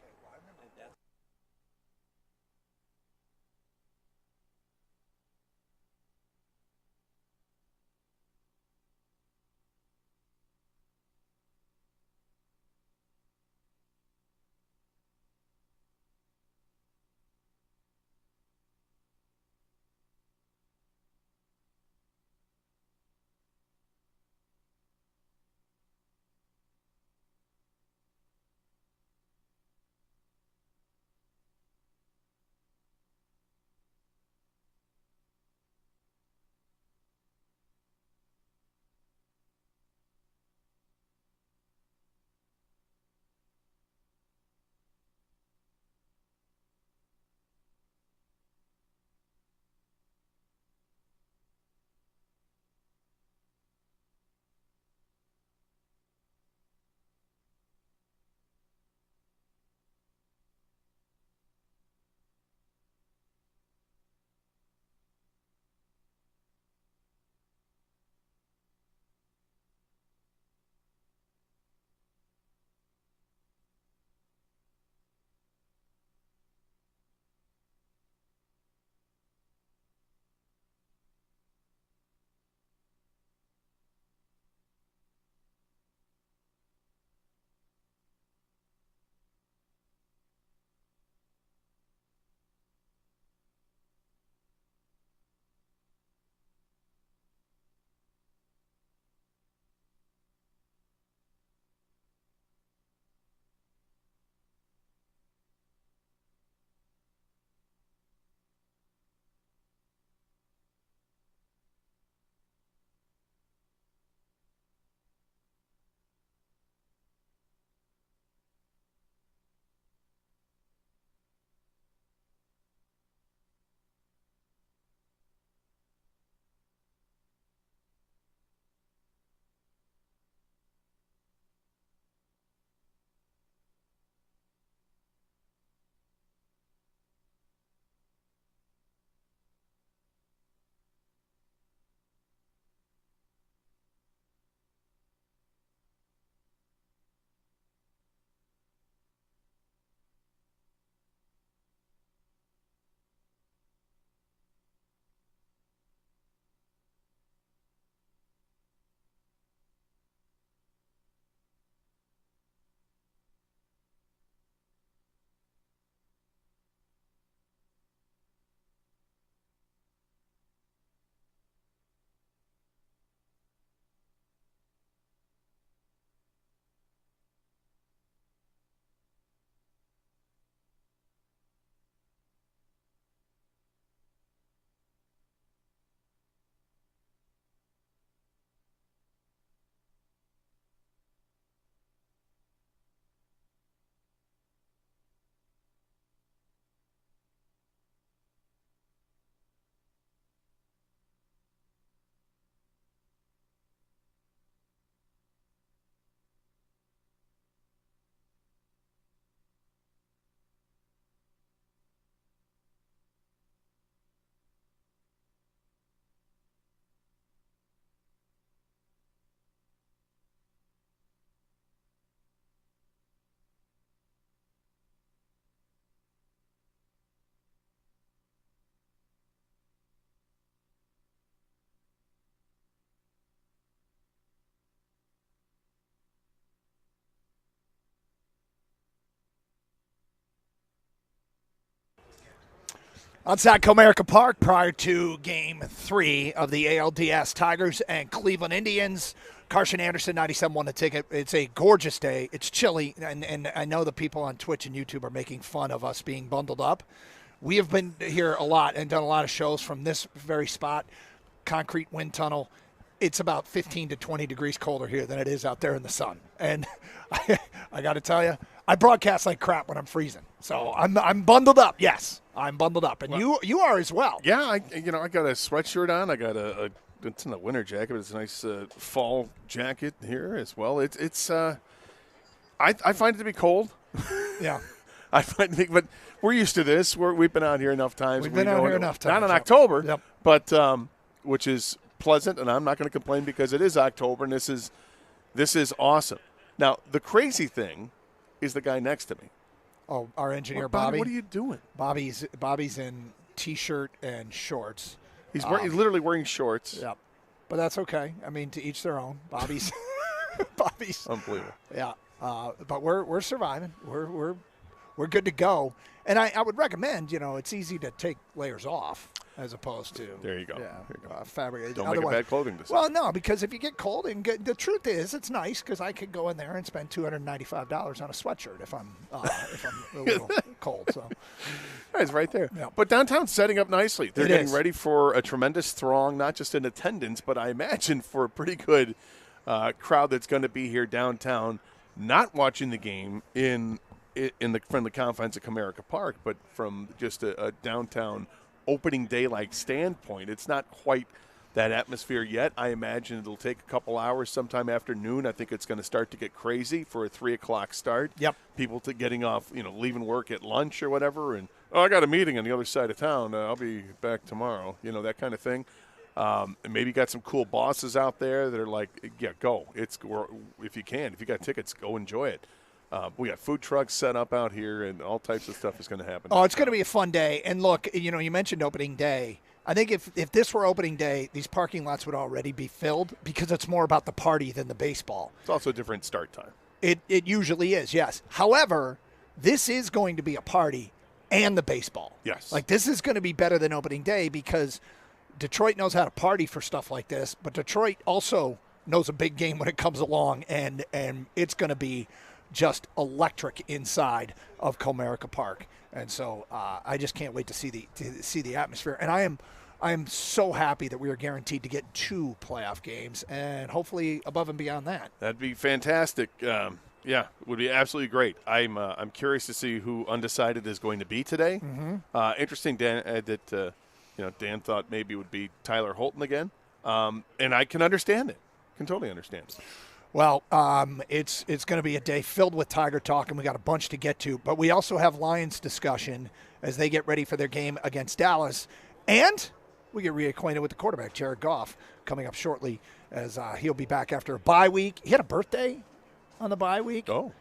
Outside Comerica Park prior to Game 3 of the ALDS Tigers and Cleveland Indians. Carson Anderson, 97 won the ticket. It's a gorgeous day. It's chilly, and I know the people on Twitch and YouTube are making fun of us being bundled up. We have been here a lot and done a lot of shows from this very spot, concrete wind tunnel. It's about 15 to 20 degrees colder here than it is out there in the sun. And I got to tell you, I broadcast like crap when I'm freezing. So I'm bundled up. Yes, I'm bundled up, and you are as well. Yeah, I got a sweatshirt on. I got it's not a winter jacket, but it's a nice fall jacket here as well. I find it to be cold. Yeah. I find it, but we're used to this. We've been out here enough times. We've been out here enough times. Not in October, Yep. but which is pleasant, and I'm not going to complain because it is October, and this is awesome. Now, the crazy thing is the guy next to me. Oh, our engineer, Bobby. Bobby. What are you doing? Bobby's in T-shirt and shorts. He's literally wearing shorts. Yep. But that's okay. I mean, to each their own. Bobby's unbelievable. Yeah. But we're surviving. We're good to go. And I would recommend, it's easy to take layers off as opposed to there you go. Fabric. Don't make a bad clothing decision. Well, no, because if you get cold, and the truth is, it's nice because I could go in there and spend $295 on a sweatshirt if I'm a little cold. So it's right there. Yeah. But downtown's setting up nicely. They're It getting is. ready for a tremendous throng, not just in attendance, but I imagine for a pretty good crowd that's going to be here downtown, not watching the game from the confines of Comerica Park, but from just a downtown opening day-like standpoint. It's not quite that atmosphere yet. I imagine it'll take a couple hours sometime afternoon. I think it's going to start to get crazy for a 3 o'clock start. Yep. People getting off, leaving work at lunch or whatever, and, I got a meeting on the other side of town. I'll be back tomorrow, that kind of thing. And maybe got some cool bosses out there that are like, yeah, go. If you got tickets, go enjoy it. We got food trucks set up out here, and all types of stuff is going to happen. Oh, it's going to be a fun day. And look, you mentioned opening day. I think if this were opening day, these parking lots would already be filled because it's more about the party than the baseball. It's also a different start time. It usually is, yes. However, this is going to be a party and the baseball. Yes. Like, this is going to be better than opening day because Detroit knows how to party for stuff like this, but Detroit also knows a big game when it comes along, and it's going to be just electric inside of Comerica Park. And so I just can't wait to see the atmosphere. And I am so happy that we are guaranteed to get 2 playoff games and hopefully above and beyond that. That'd be fantastic. Yeah, it would be absolutely great. I'm curious to see who undecided is going to be today. Mm-hmm. Interesting, Dan, that Dan thought maybe it would be Tyler Holton again, and I can understand it. Can totally understand it. Well, it's going to be a day filled with Tiger talk, and we got a bunch to get to. But we also have Lions discussion as they get ready for their game against Dallas, and we get reacquainted with the quarterback, Jared Goff, coming up shortly as he'll be back after a bye week. He had a birthday on the bye week. Oh.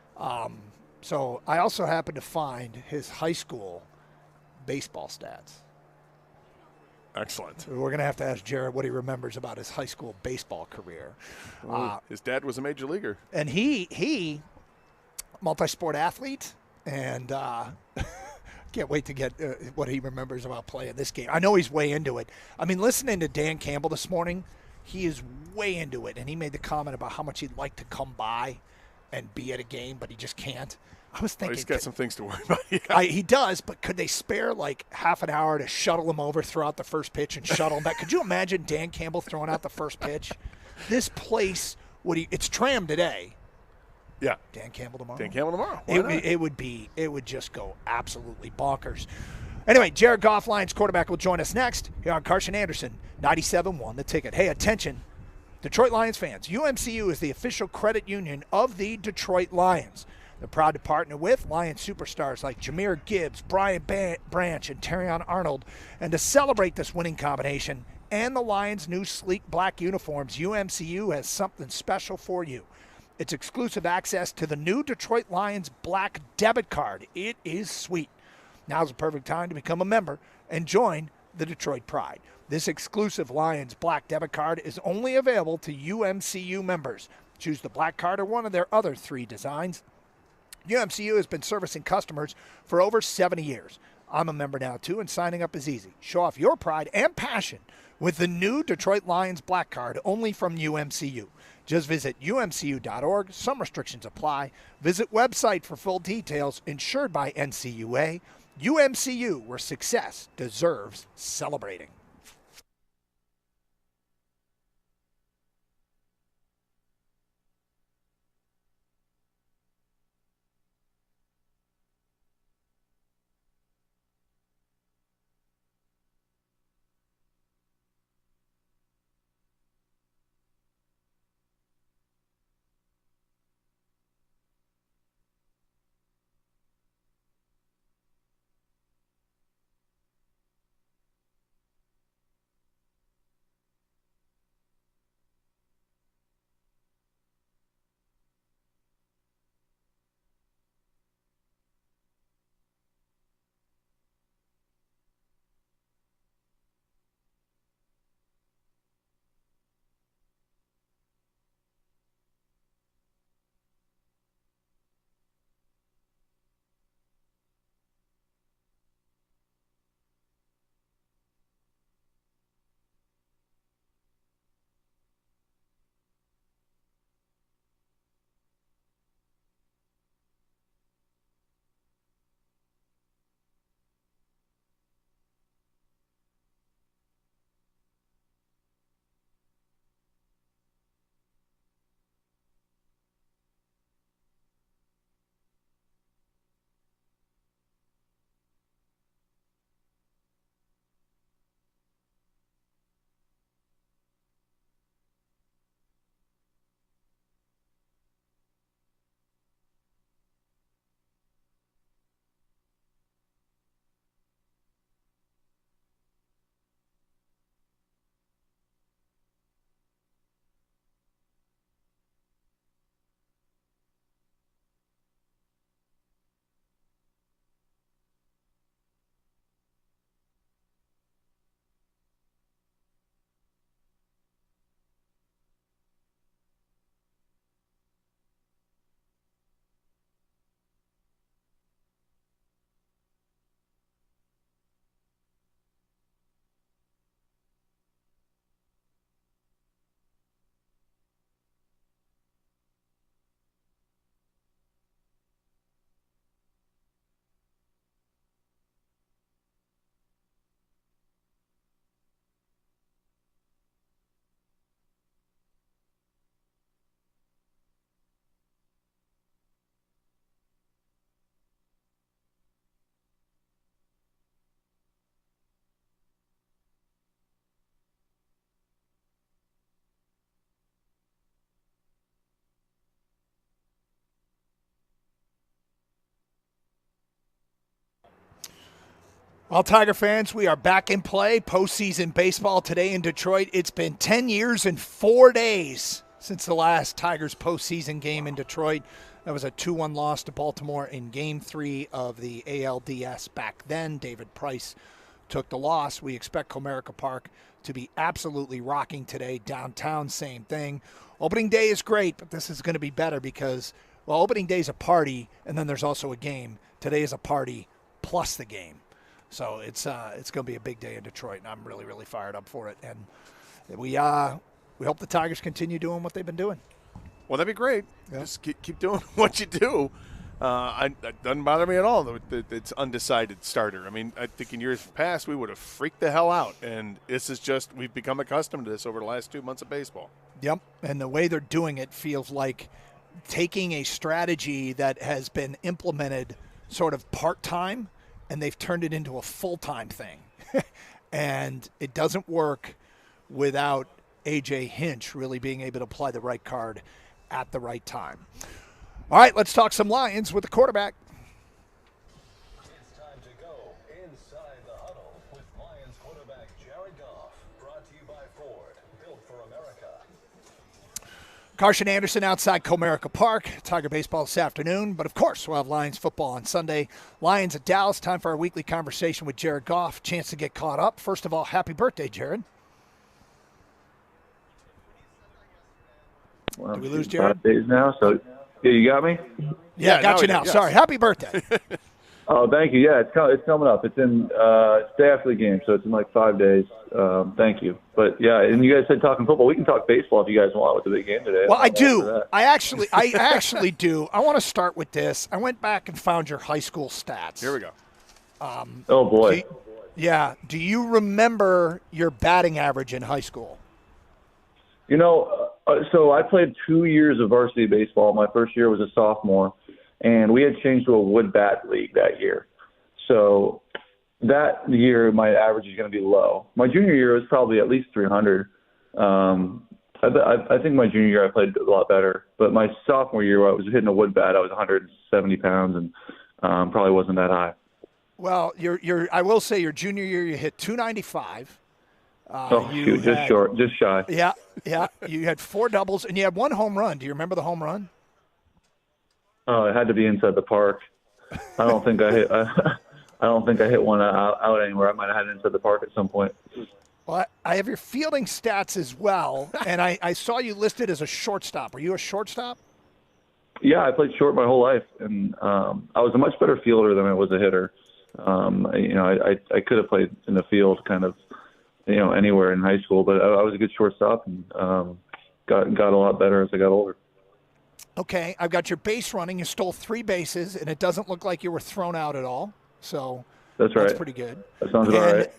So I also happened to find his high school baseball stats. Excellent. We're going to have to ask Jared what he remembers about his high school baseball career. His dad was a major leaguer. And he multi-sport athlete, and can't wait to get what he remembers about playing this game. I know he's way into it. I mean, listening to Dan Campbell this morning, he is way into it, and he made the comment about how much he'd like to come by and be at a game, but he just can't. I was thinking he's got some things to worry about. He does, but could they spare like half an hour to shuttle him over, throw out the first pitch, and shuttle him back? Could you imagine Dan Campbell throwing out the first pitch? This place it's tram today. Yeah. Dan Campbell tomorrow. Dan Campbell tomorrow. It would just go absolutely bonkers. Anyway, Jared Goff, Lions quarterback, will join us next here on Carson Anderson, 97.1 The Ticket. Hey, attention, Detroit Lions fans. UMCU is the official credit union of the Detroit Lions. They're proud to partner with Lions superstars like Jahmyr Gibbs, Brian Branch, and Terrion Arnold. And to celebrate this winning combination and the Lions' new sleek black uniforms, UMCU has something special for you. It's exclusive access to the new Detroit Lions black debit card. It is sweet. Now's the perfect time to become a member and join the Detroit Pride. This exclusive Lions black debit card is only available to UMCU members. Choose the black card or one of their other 3 designs. UMCU has been servicing customers for over 70 years. I'm a member now, too, and signing up is easy. Show off your pride and passion with the new Detroit Lions Black Card only from UMCU. Just visit umcu.org. Some restrictions apply. Visit website for full details. Insured by NCUA. UMCU, where success deserves celebrating. Well, Tiger fans, we are back in play. Postseason baseball today in Detroit. It's been 10 years and 4 days since the last Tigers postseason game in Detroit. That was a 2-1 loss to Baltimore in Game 3 of the ALDS back then. David Price took the loss. We expect Comerica Park to be absolutely rocking today. Downtown, same thing. Opening day is great, but this is going to be better because, well, opening day is a party, and then there's also a game. Today is a party plus the game. So it's going to be a big day in Detroit, and I'm really, really fired up for it. And we hope the Tigers continue doing what they've been doing. Well, that'd be great. Yeah. Just keep doing what you do. It doesn't bother me at all that it's undecided starter. I mean, I think in years past we would have freaked the hell out, and this is just we've become accustomed to this over the last 2 months of baseball. Yep, and the way they're doing it feels like taking a strategy that has been implemented sort of part-time, and they've turned it into a full-time thing. And it doesn't work without A.J. Hinch really being able to play the right card at the right time. All right, let's talk some Lions with the quarterback. It's time to go inside the huddle with Lions quarterback Jared Goff. Brought to you by Ford, built for America. Carson Anderson outside Comerica Park. Tiger baseball this afternoon. But, of course, we'll have Lions football on Sunday. Lions at Dallas. Time for our weekly conversation with Jared Goff. Chance to get caught up. First of all, happy birthday, Jared. Well, did we lose Jared? 5 days now, so yeah, you got me? Yeah, got you now. Sorry. Happy birthday. Oh, thank you. Yeah, it's coming up. It's in it's day after the game, so it's in like 5 days. Thank you. But yeah, and you guys said talking football. We can talk baseball if you guys want with the big game today. Well, I do. I actually do. I want to start with this. I went back and found your high school stats. Here we go. Oh boy. Do you remember your batting average in high school? You know, so I played 2 years of varsity baseball. My first year was a sophomore. And we had changed to a wood bat league that year. So that year, my average is going to be low. My junior year was probably at least 300. I think my junior year I played a lot better. But my sophomore year, I was hitting a wood bat. I was 170 pounds and probably wasn't that high. Well, I will say your junior year you hit 295. Just shy. Yeah. You had 4 doubles and you had 1 home run. Do you remember the home run? Oh, it had to be inside the park. I don't think I hit. I don't think I hit one out anywhere. I might have had it inside the park at some point. Well, I have your fielding stats as well, and I saw you listed as a shortstop. Are you a shortstop? Yeah, I played short my whole life, and I was a much better fielder than I was a hitter. I could have played in the field, kind of, anywhere in high school, but I was a good shortstop, and got a lot better as I got older. Okay, I've got your base running. You stole 3 bases, and it doesn't look like you were thrown out at all. So that's right. That's pretty good. That sounds about right.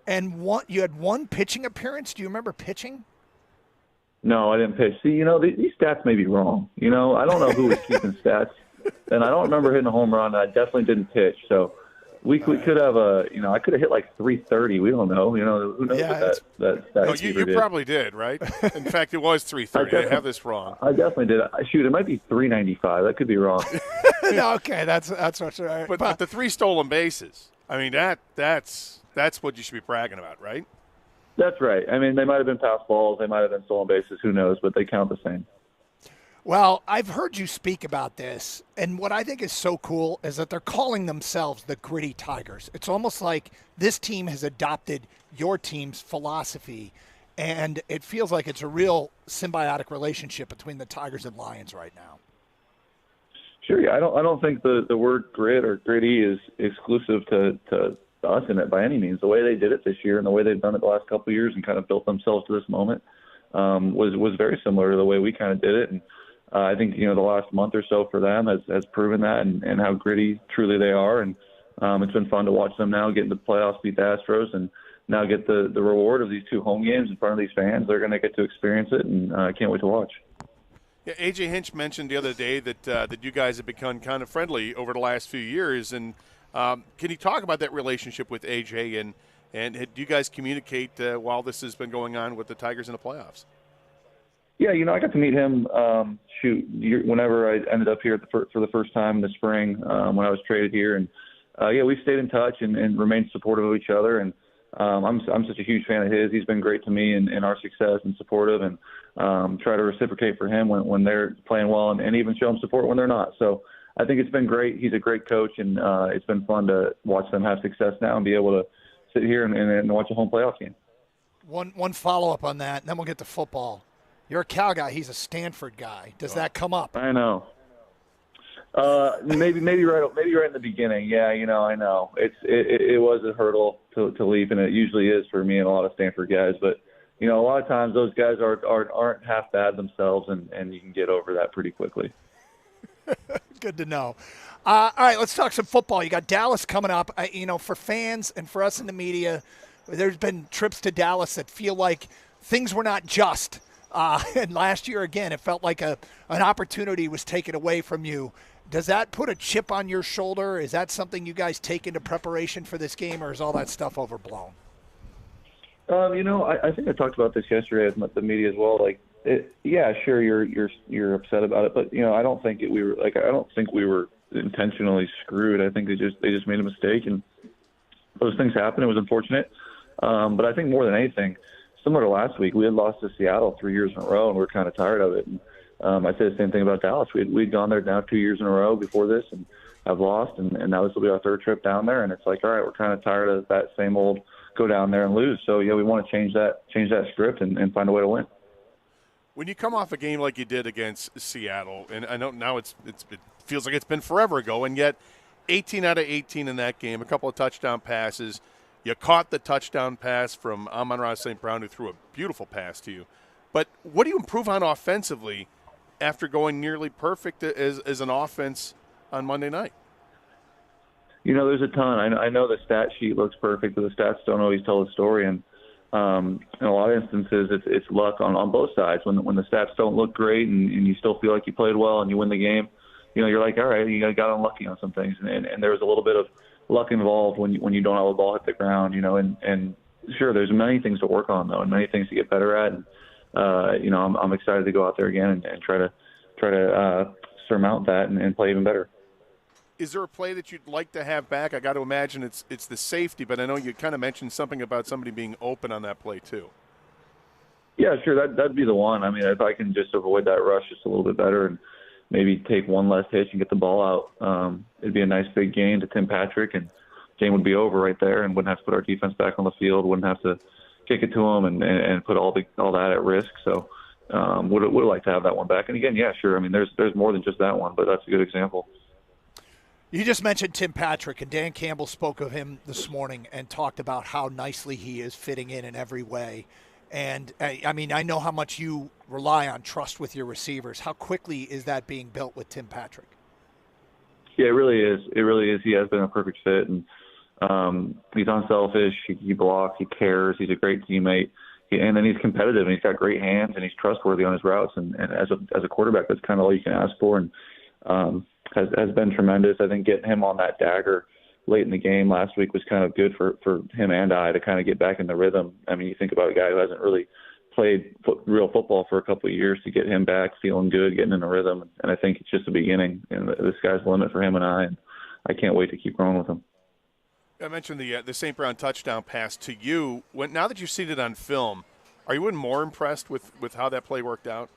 And you had 1 pitching appearance. Do you remember pitching? No, I didn't pitch. See, these stats may be wrong. I don't know who was keeping stats, and I don't remember hitting a home run. I definitely didn't pitch. So we could have I could have hit like 330. We don't know. Who knows what that stat No, you did. probably did, right? In fact, it was 330. I have this wrong. I definitely did. Shoot, it might be 395. That could be wrong. No, okay, that's what's right. But the 3 stolen bases. I mean, that's what you should be bragging about, right? That's right. I mean, they might have been pass balls. They might have been stolen bases. Who knows? But they count the same. Well, I've heard you speak about this, and what I think is so cool is that they're calling themselves the Gritty Tigers. It's almost like this team has adopted your team's philosophy, and it feels like it's a real symbiotic relationship between the Tigers and Lions right now. Sure, yeah. I don't think the word grit or gritty is exclusive to us in it by any means. The way they did it this year and the way they've done it the last couple of years and kind of built themselves to this moment was very similar to the way we kind of did it. And I think, the last month or so for them has proven that and how gritty truly they are. And it's been fun to watch them now get into the playoffs, beat the Astros, and now get the reward of these 2 home games in front of these fans. They're going to get to experience it, and I can't wait to watch. Yeah, A.J. Hinch mentioned the other day that you guys have become kind of friendly over the last few years. And can you talk about that relationship with A.J. and do you guys communicate while this has been going on with the Tigers in the playoffs? Yeah, I got to meet him, whenever I ended up here for the first time in the spring when I was traded here. And, we've stayed in touch and remained supportive of each other. And I'm such a huge fan of his. He's been great to me in our success and supportive, and try to reciprocate for him when they're playing well and even show him support when they're not. So I think it's been great. He's a great coach, and it's been fun to watch them have success now and be able to sit here and watch a home playoff game. One follow-up on that, and then we'll get to football. You're a Cal guy. He's a Stanford guy. Does that come up? I know. Maybe right in the beginning. Yeah, I know. It was a hurdle to leap, and it usually is for me and a lot of Stanford guys. But a lot of times those guys aren't half bad themselves, and you can get over that pretty quickly. Good to know. All right, let's talk some football. You got Dallas coming up. For fans and for us in the media, there's been trips to Dallas that feel like things were not just. And last year, again, it felt like an opportunity was taken away from you. Does that put a chip on your shoulder? Is that something you guys take into preparation for this game, or is all that stuff overblown? I think I talked about this yesterday with the media as well. Sure, you're upset about it, but I don't think we were intentionally screwed. I think they just made a mistake, and those things happen. It was unfortunate, but I think more than anything, similar to last week, we had lost to Seattle 3 years in a row, and we're kind of tired of it. And I say the same thing about Dallas. We'd gone there now 2 years in a row before this, and have lost, and now this will be our 3rd trip down there. And it's like, all right, we're kind of tired of that same old go down there and lose. So we want to change that script and find a way to win. When you come off a game like you did against Seattle, and I know now it feels like it's been forever ago, and yet 18 out of 18 in that game, a couple of touchdown passes. You caught the touchdown pass from Amon-Ra St. Brown, who threw a beautiful pass to you. But what do you improve on offensively after going nearly perfect as an offense on Monday night? There's a ton. I know the stat sheet looks perfect, but the stats don't always tell the story. And in a lot of instances, it's luck on both sides. When the stats don't look great and you still feel like you played well and you win the game, you're like, all right, you got unlucky on some things. And there was a little bit of luck involved when you don't have a ball hit the ground, and sure, there's many things to work on, though, and many things to get better at. And, I'm excited to go out there again and try to surmount that and play even better. Is there a play that you'd like to have back? I got to imagine it's the safety, but I know you kind of mentioned something about somebody being open on that play too. Yeah, sure, that'd be the one. I mean, if I can just avoid that rush just a little bit better and maybe take one less hitch and get the ball out, it'd be a nice big gain to Tim Patrick, and game would be over right there, and wouldn't have to put our defense back on the field, wouldn't have to kick it to him and put all that at risk. So would like to have that one back. And again, yeah, sure. I mean, there's more than just that one, but that's a good example. You just mentioned Tim Patrick, and Dan Campbell spoke of him this morning and talked about how nicely he is fitting in every way. And, I mean, I know how much you rely on trust with your receivers. How quickly is that being built with Tim Patrick? Yeah, it really is. It really is. He has been a perfect fit, and he's unselfish. He blocks. He cares. He's a great teammate. And then he's competitive, and he's got great hands, and he's trustworthy on his routes. And as a quarterback, that's kind of all you can ask for. And has been tremendous. I think getting him on that dagger late in the game last week was kind of good for him and I to kind of get back in the rhythm. I mean, you think about a guy who hasn't really played real football for a couple of years, to get him back feeling good, getting in a rhythm. And I think it's just the beginning, and the sky's the limit for him and I can't wait to keep growing with him. I mentioned the St. Brown touchdown pass to you. Now that you've seen it on film, are you even more impressed with how that play worked out?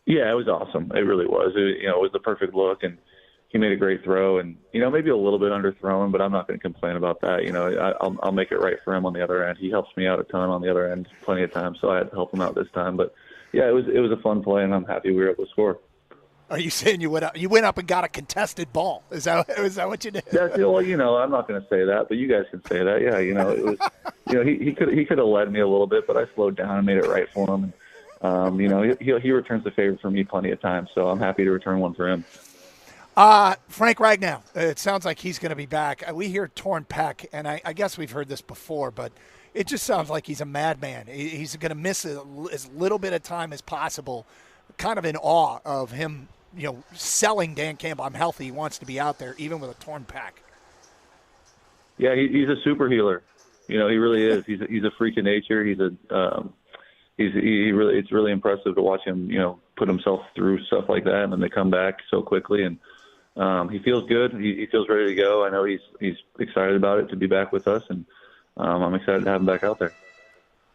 Yeah, it was awesome. It really was. It was the perfect look, and he made a great throw. And maybe a little bit underthrown, but I'm not going to complain about that. I'll make it right for him on the other end. He helps me out a ton on the other end, plenty of times, so I had to help him out this time. But yeah, it was a fun play, and I'm happy we were able to score. Are you saying you went up and got a contested ball? Is that what you did? Yeah, well, I'm not going to say that, but you guys can say that. Yeah, it was. He could have led me a little bit, but I slowed down and made it right for him. And, he returns the favor for me plenty of times, so I'm happy to return one for him. Frank Ragnow, it sounds like he's going to be back. We hear torn pec, and I guess we've heard this before, but it just sounds like he's a madman. He's going to miss as little bit of time as possible. Kind of in awe of him, selling Dan Campbell. I'm healthy. He wants to be out there, even with a torn pec. Yeah, he's a super healer. He really is. He's a freak of nature. It's really impressive to watch him, put himself through stuff like that, and then they come back so quickly. And he feels good. He feels ready to go. I know he's excited about it to be back with us, and I'm excited to have him back out there.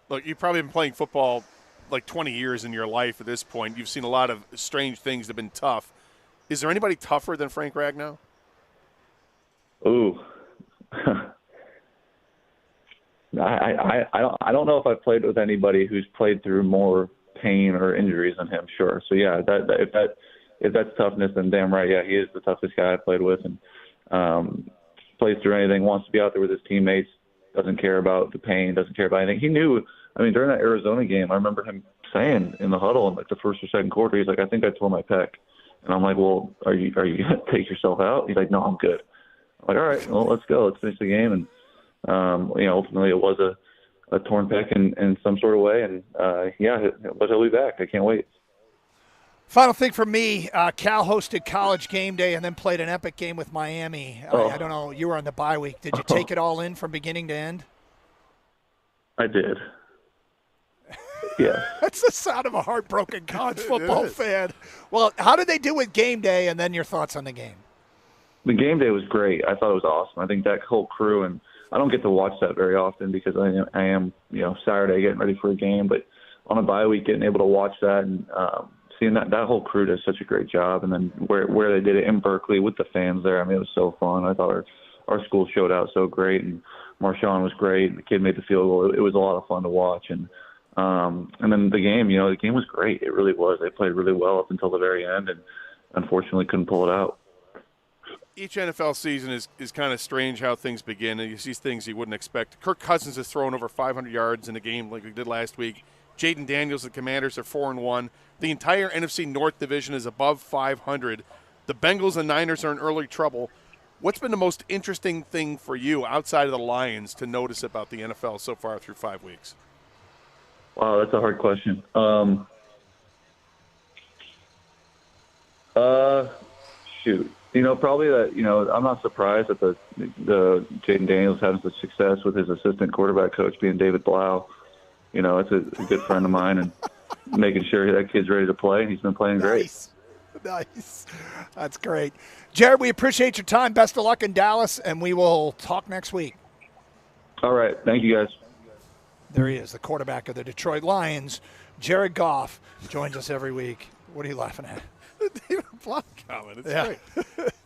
Look, you've probably been playing football like 20 years in your life at this point. You've seen a lot of strange things that have been tough. Is there anybody tougher than Frank Ragnow? Ooh. I don't know if I've played with anybody who's played through more pain or injuries than him. Sure. So yeah, if that's toughness, then damn right, yeah, he is the toughest guy I played with, and plays through anything, wants to be out there with his teammates, doesn't care about the pain, doesn't care about anything. He knew. I mean, during that Arizona game, I remember him saying in the huddle in like the first or second quarter, he's like, "I think I tore my pec," and I'm like, "Well, are you gonna take yourself out?" He's like, "No, I'm good." I'm like, "All right, well, let's go, let's finish the game." And ultimately it was a torn pec in some sort of way, and but he'll be back. I can't wait. Final thing for me, Cal hosted College Game Day and then played an epic game with Miami. I don't know, you were on the bye week. Did you take it all in from beginning to end? I did. Yeah. That's the sound of a heartbroken college football fan. Well, how did they do with Game Day, and then your thoughts on the game? The Game Day was great. I thought it was awesome. I think that whole crew, and I don't get to watch that very often because I am Saturday getting ready for a game, but on a bye week getting able to watch that and seeing that whole crew does such a great job. And then where they did it in Berkeley with the fans there, I mean, it was so fun. I thought our school showed out so great, and Marshawn was great. The kid made the field goal. It was a lot of fun to watch. And then the game, the game was great. It really was. They played really well up until the very end, and unfortunately couldn't pull it out. each NFL season is kind of strange how things begin, and you see things you wouldn't expect. Kirk Cousins has thrown over 500 yards in a game like we did last week. Jaden Daniels, the Commanders, are 4-1. The entire NFC North division is above 500. The Bengals and Niners are in early trouble. What's been the most interesting thing for you outside of the Lions to notice about the NFL so far through 5 weeks? Wow, that's a hard question. Shoot. Probably that, I'm not surprised that the Jaden Daniels having such success with his assistant quarterback coach being David Blau. It's a good friend of mine and making sure that kid's ready to play. He's been playing great. Nice. That's great. Jared, we appreciate your time. Best of luck in Dallas, and we will talk next week. All right. Thank you, guys. There he is, the quarterback of the Detroit Lions. Jared Goff joins us every week. What are you laughing at? David Blau comment. It's great.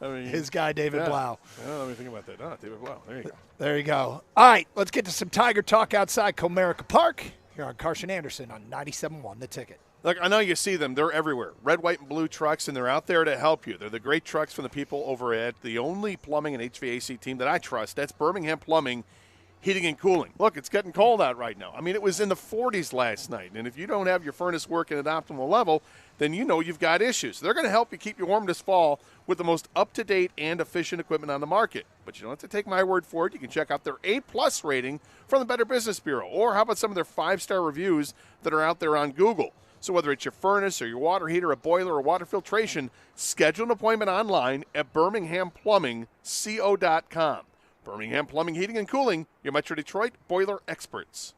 I mean, his guy, David Blau. Let me think about that. David Blau. There you go. There you go. All right, let's get to some Tiger talk outside Comerica Park. Here on Carson Anderson on 97.1 The Ticket. Look, I know you see them. They're everywhere. Red, white, and blue trucks, and they're out there to help you. They're the great trucks from the people over at the only plumbing and HVAC team that I trust. That's Birmingham Plumbing, Heating and Cooling. Look, it's getting cold out right now. I mean, it was in the 40s last night, and if you don't have your furnace working at optimal level, then you know you've got issues. They're going to help you keep you warm this fall with the most up-to-date and efficient equipment on the market. But you don't have to take my word for it. You can check out their A-plus rating from the Better Business Bureau, or how about some of their 5-star reviews that are out there on Google. So whether it's your furnace or your water heater, a boiler, or water filtration, schedule an appointment online at birminghamplumbingco.com. Birmingham Plumbing, Heating, and Cooling, your Metro Detroit boiler experts.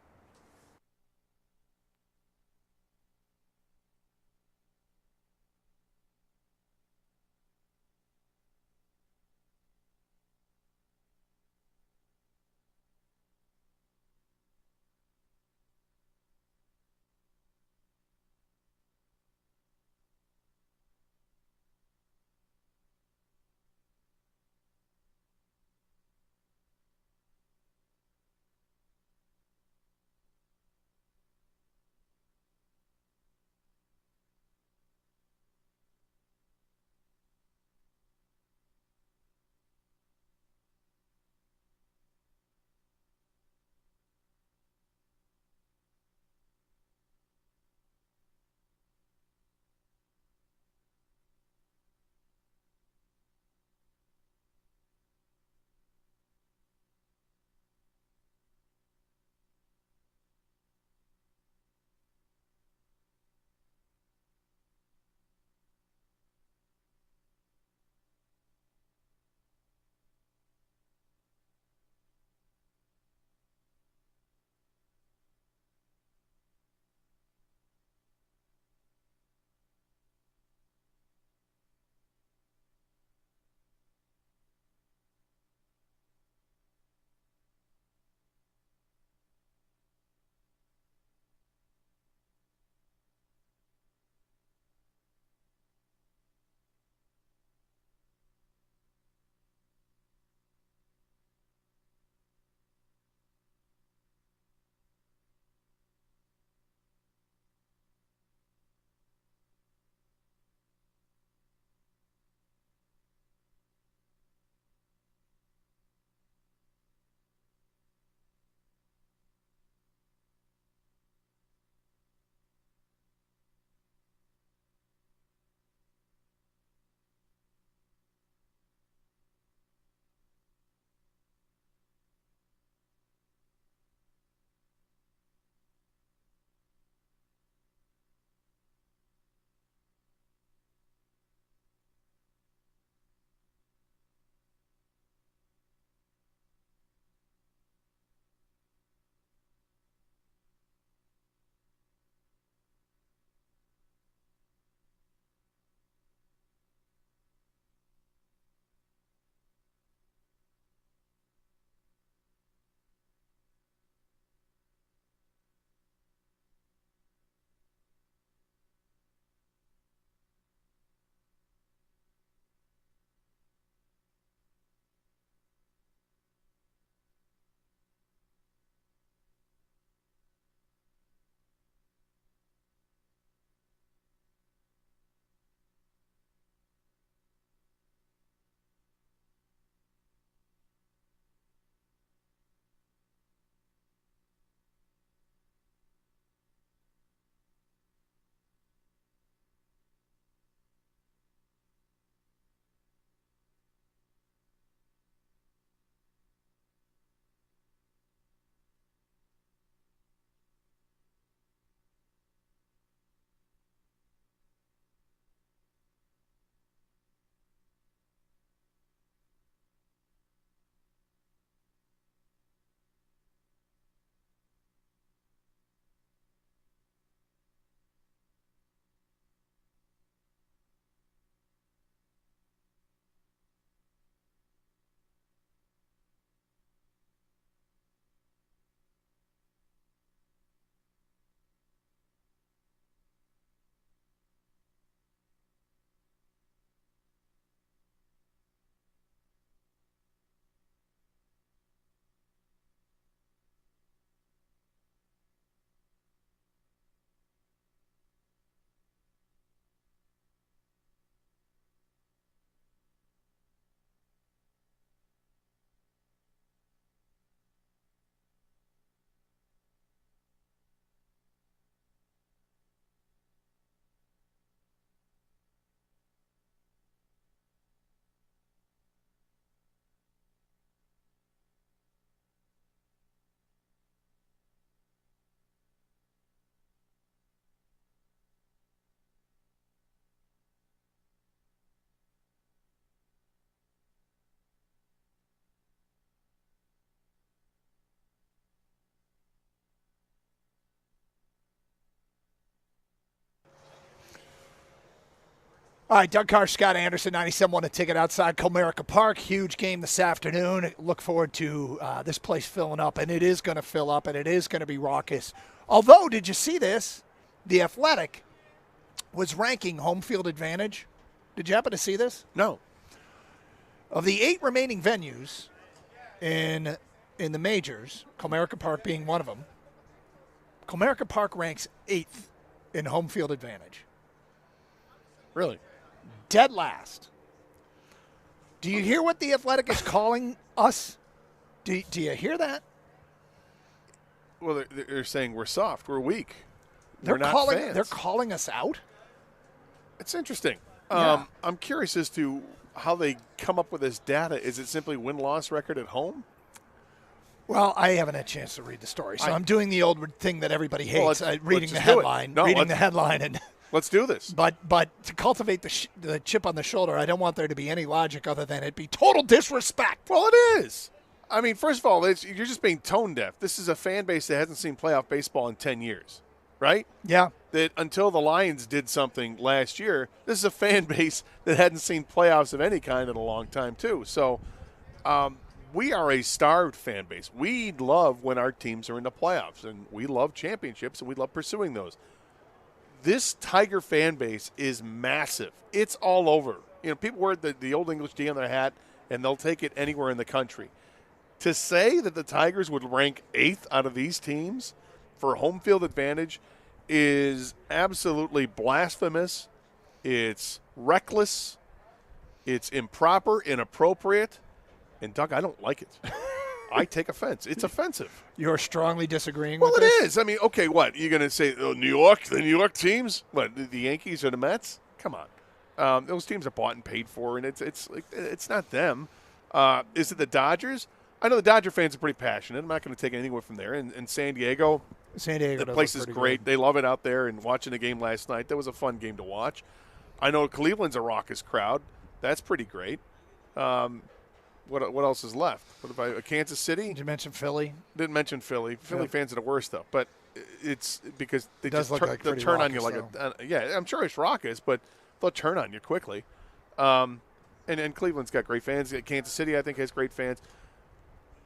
All right, Doug Carr, Scott Anderson, 97-1 a ticket outside Comerica Park. Huge game this afternoon. Look forward to this place filling up, and it is going to fill up, and it is going to be raucous. Although, did you see this? The Athletic was ranking home field advantage. Did you happen to see this? No. Of the 8 remaining venues in the majors, Comerica Park being one of them, Comerica Park ranks 8th in home field advantage. Really? Dead last. Do you hear what the Athletic is calling us? Do you hear that? Well, they're saying we're soft, we're weak. They're we're not calling. fans. They're calling us out. It's interesting. Yeah. I'm curious as to how they come up with this data. Is it simply win-loss record at home? Well, I haven't had a chance to read the story, so I'm doing the old thing that everybody hates: reading the headline. And let's do this. But to cultivate the chip on the shoulder, I don't want there to be any logic other than it be total disrespect. Well, it is. I mean, first of all, you're just being tone deaf. This is a fan base that hasn't seen playoff baseball in 10 years, right? Yeah. That until the Lions did something last year, this is a fan base that hadn't seen playoffs of any kind in a long time, too. So we are a starved fan base. We love when our teams are in the playoffs, and we love championships, and we love pursuing those. This Tiger fan base is massive. It's all over. You know, people wear the Old English D on their hat, and they'll take it anywhere in the country. To say that the Tigers would rank 8th out of these teams for home field advantage is absolutely blasphemous. It's reckless. It's improper, inappropriate. And, Doug, I don't like it. I take offense. It's offensive. You're strongly disagreeing with this? Well, it is. I mean, okay, what? You're going to say, the New York teams? What, the Yankees or the Mets? Come on. Those teams are bought and paid for, and it's not them. Is it the Dodgers? I know the Dodger fans are pretty passionate. I'm not going to take anything away from there. And San Diego, the place is great. They love it out there. And watching the game last night, that was a fun game to watch. I know Cleveland's a raucous crowd. That's pretty great. What else is left? What about Kansas City? Did you mention Philly? Didn't mention Philly. Philly fans are the worst, though. But it's because they just they'll turn on you like yeah, I'm sure it's raucous, but they'll turn on you quickly. And Cleveland's got great fans. Kansas City, I think, has great fans.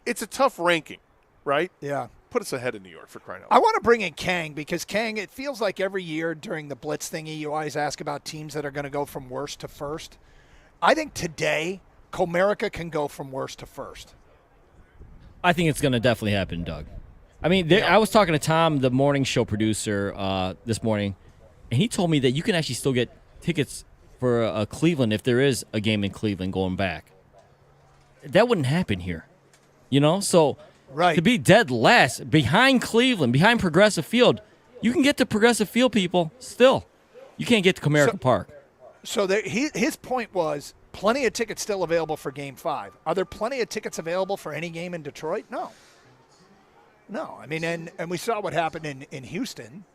It's a tough ranking, right? Yeah. Put us ahead of New York for crying out loud. I want to bring in Kang because Kang, it feels like every year during the Blitz thingy, you always ask about teams that are going to go from worst to first. I think today, Comerica can go from worst to first. I think it's going to definitely happen, Doug. I mean, I was talking to Tom, the morning show producer, this morning, and he told me that you can actually still get tickets for Cleveland if there is a game in Cleveland going back. That wouldn't happen here. You know, so to be dead last behind Cleveland, behind Progressive Field, you can get to Progressive Field, people, still. You can't get to Comerica Park. So his point was plenty of tickets still available for Game 5. Are there plenty of tickets available for any game in Detroit? No. I mean, and we saw what happened in Houston.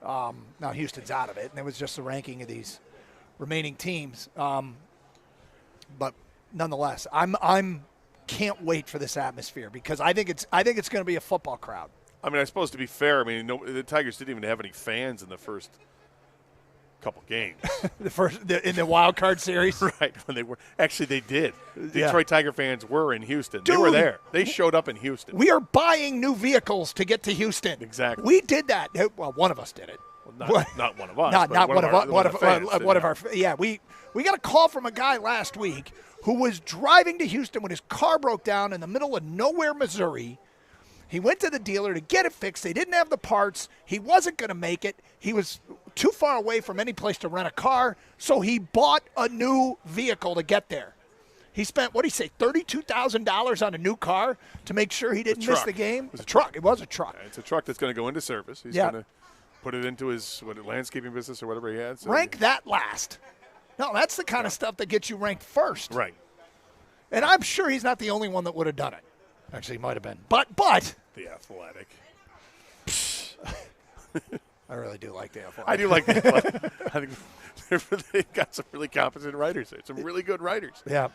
Now Houston's out of it, and it was just the ranking of these remaining teams. But nonetheless, I'm can't wait for this atmosphere because I think it's going to be a football crowd. I mean, I suppose to be fair, I mean, the Tigers didn't even have any fans in the first couple games. in the wild card series, right? When they did. Detroit Tiger fans were in Houston. Dude, they were there. They showed up in Houston. We are buying new vehicles to get to Houston. Exactly. We did that. Well, one of us did it. Well, not one of us. Not one of our. Yeah, we got a call from a guy last week who was driving to Houston when his car broke down in the middle of nowhere, Missouri. He went to the dealer to get it fixed. They didn't have the parts. He wasn't going to make it. He was too far away from any place to rent a car, so he bought a new vehicle to get there. He spent, what did he say, $32,000 on a new car to make sure he didn't miss the game? It was a truck. It was a truck. Yeah, it's a truck that's going to go into service. He's going to put it into his landscaping business or whatever he has. So rank that last. No, that's the kind of stuff that gets you ranked first. Right. And I'm sure he's not the only one that would have done it. Actually, he might have been. But the Athletic. I really do like the Athletic. I do like the Athletic. I think they've got some really competent writers there. Some really good writers. Yeah.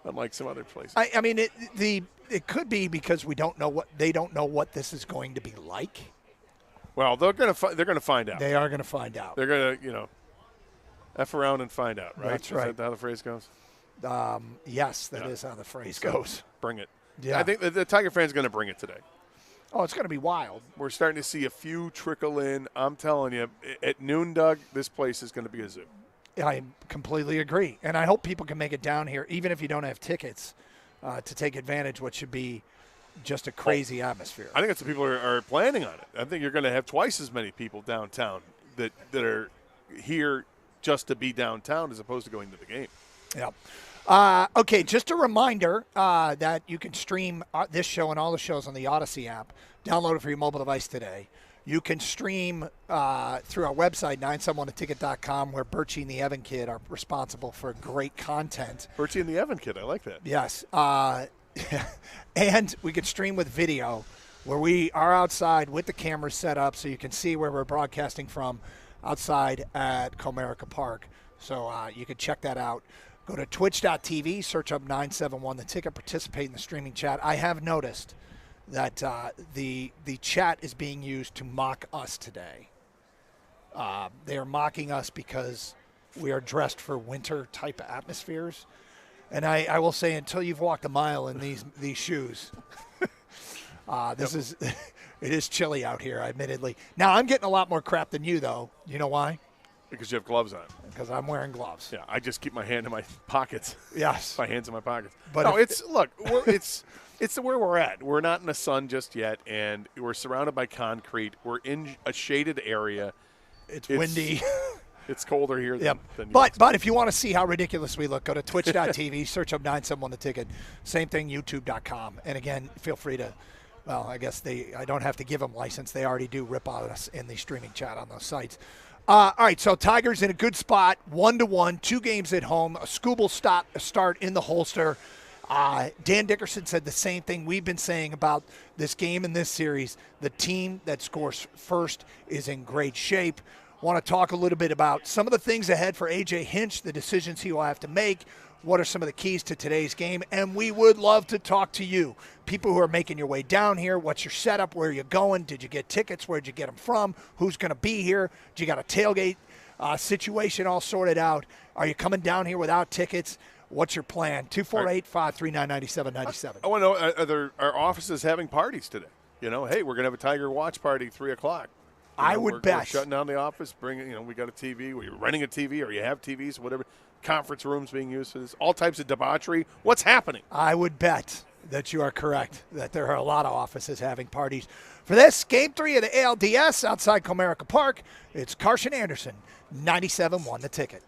Unlike some other places. I mean, it could be because they don't know what this is going to be like. Well, they're going to find out. They are going to find out. They're going to, F around and find out, right? That's right. Is that how the phrase goes? Yes, that is how the phrase goes. Bring it. Yeah. I think the Tiger fan's going to bring it today. Oh, it's going to be wild. We're starting to see a few trickle in. I'm telling you, at noon, Doug, this place is going to be a zoo. I completely agree. And I hope people can make it down here, even if you don't have tickets, to take advantage of what should be just a crazy atmosphere. I think that's what people are planning on it. I think you're going to have twice as many people downtown that are here just to be downtown as opposed to going to the game. Yeah. Okay, just a reminder that you can stream this show and all the shows on the Odyssey app. Download it for your mobile device today. You can stream through our website, 971theticket.com, where Birchie and the Evan Kid are responsible for great content. Birchie and the Evan Kid, I like that. Yes. And we can stream with video, where we are outside with the cameras set up so you can see where we're broadcasting from outside at Comerica Park. So you can check that out. Go to twitch.tv, search up 971 The Ticket, participate in the streaming chat. I have noticed that the chat is being used to mock us today. They are mocking us because we are dressed for winter type of atmospheres. And I will say, until you've walked a mile in these shoes, it is chilly out here, admittedly. Now, I'm getting a lot more crap than you, though. You know why? Because you have gloves on. Because I'm wearing gloves. Yeah, I just keep my hand in my pockets. Yes. My hands in my pockets. But no, it's where we're at. We're not in the sun just yet, and we're surrounded by concrete. We're in a shaded area. It's windy. It's colder here than But if you want to see how ridiculous we look, go to twitch.tv, search up 971 The Ticket. Same thing, youtube.com. And again, feel free to, well, I guess I don't have to give them license. They already do rip on us in the streaming chat on those sites. All right, so Tigers in a good spot, 1-1, 2 games at home, a Skubal start in the holster. Dan Dickerson said the same thing we've been saying about this game and this series. The team that scores first is in great shape. Want to talk a little bit about some of the things ahead for A.J. Hinch, the decisions he will have to make. What are some of the keys to today's game? And we would love to talk to you, people who are making your way down here. What's your setup? Where are you going? Did you get tickets? Where did you get them from? Who's going to be here? Do you got a tailgate situation all sorted out? Are you coming down here without tickets? What's your plan? 248-539-9797. I want to know, are offices having parties today? You know, hey, we're going to have a Tiger watch party 3 o'clock. We're shutting down the office, we got a TV. We're renting a TV, or you have TVs, whatever. Conference rooms being used for this. All types of debauchery. What's happening? I would bet that you are correct, that there are a lot of offices having parties. For this, Game 3 of the ALDS outside Comerica Park, it's Carson Anderson, 97-1 The Ticket.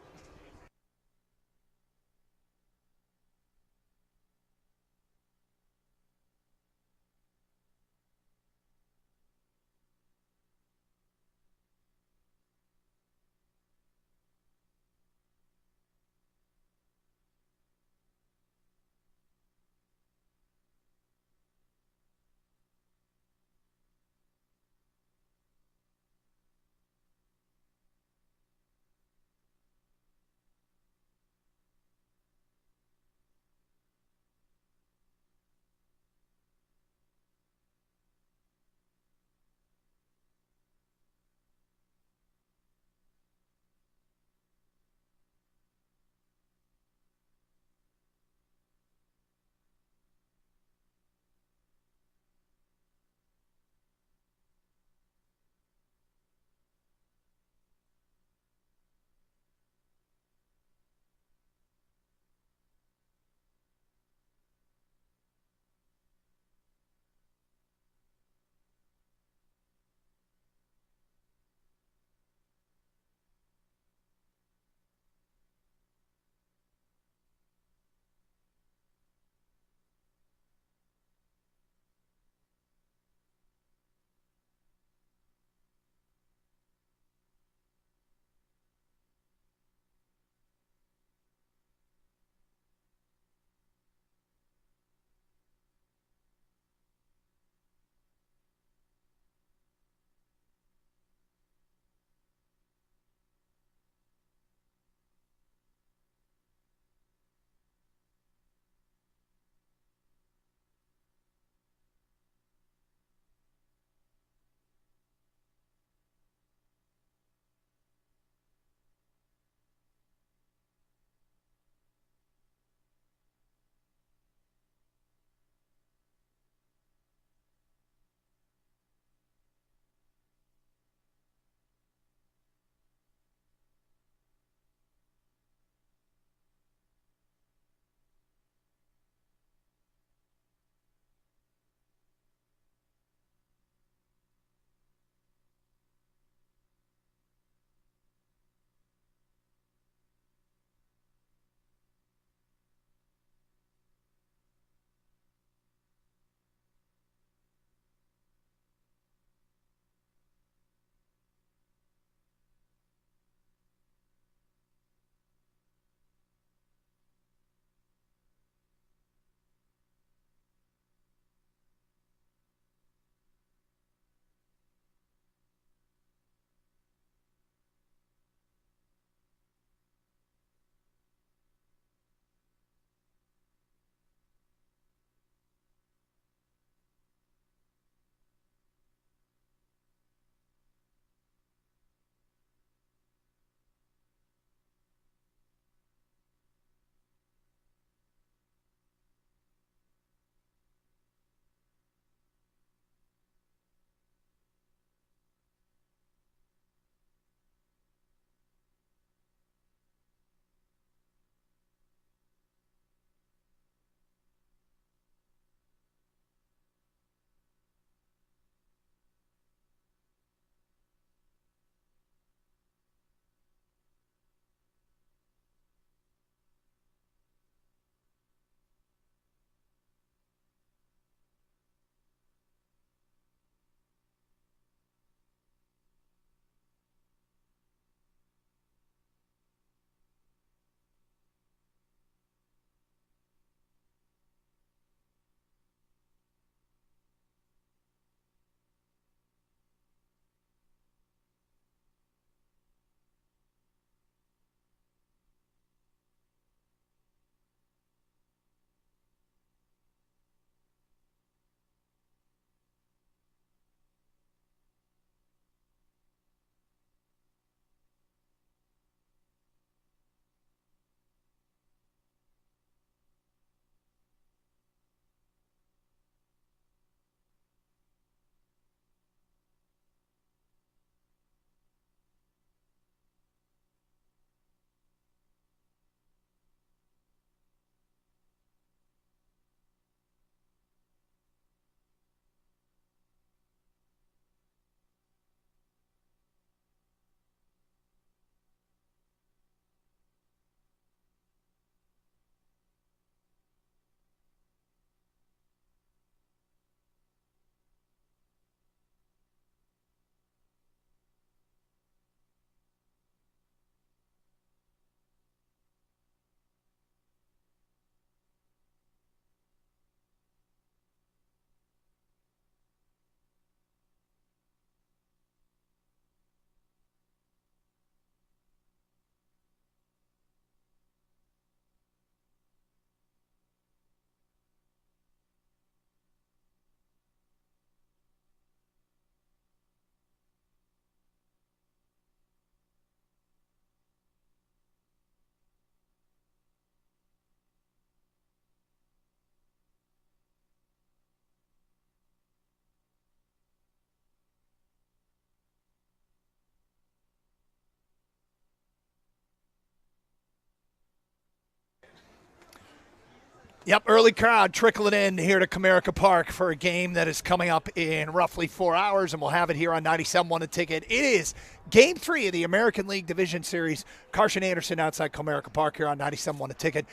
Yep, early crowd trickling in here to Comerica Park for a game that is coming up in roughly 4 hours, and we'll have it here on 97.1 The Ticket. It is Game 3 of the American League Division Series. Carson Anderson outside Comerica Park here on 97.1 The Ticket.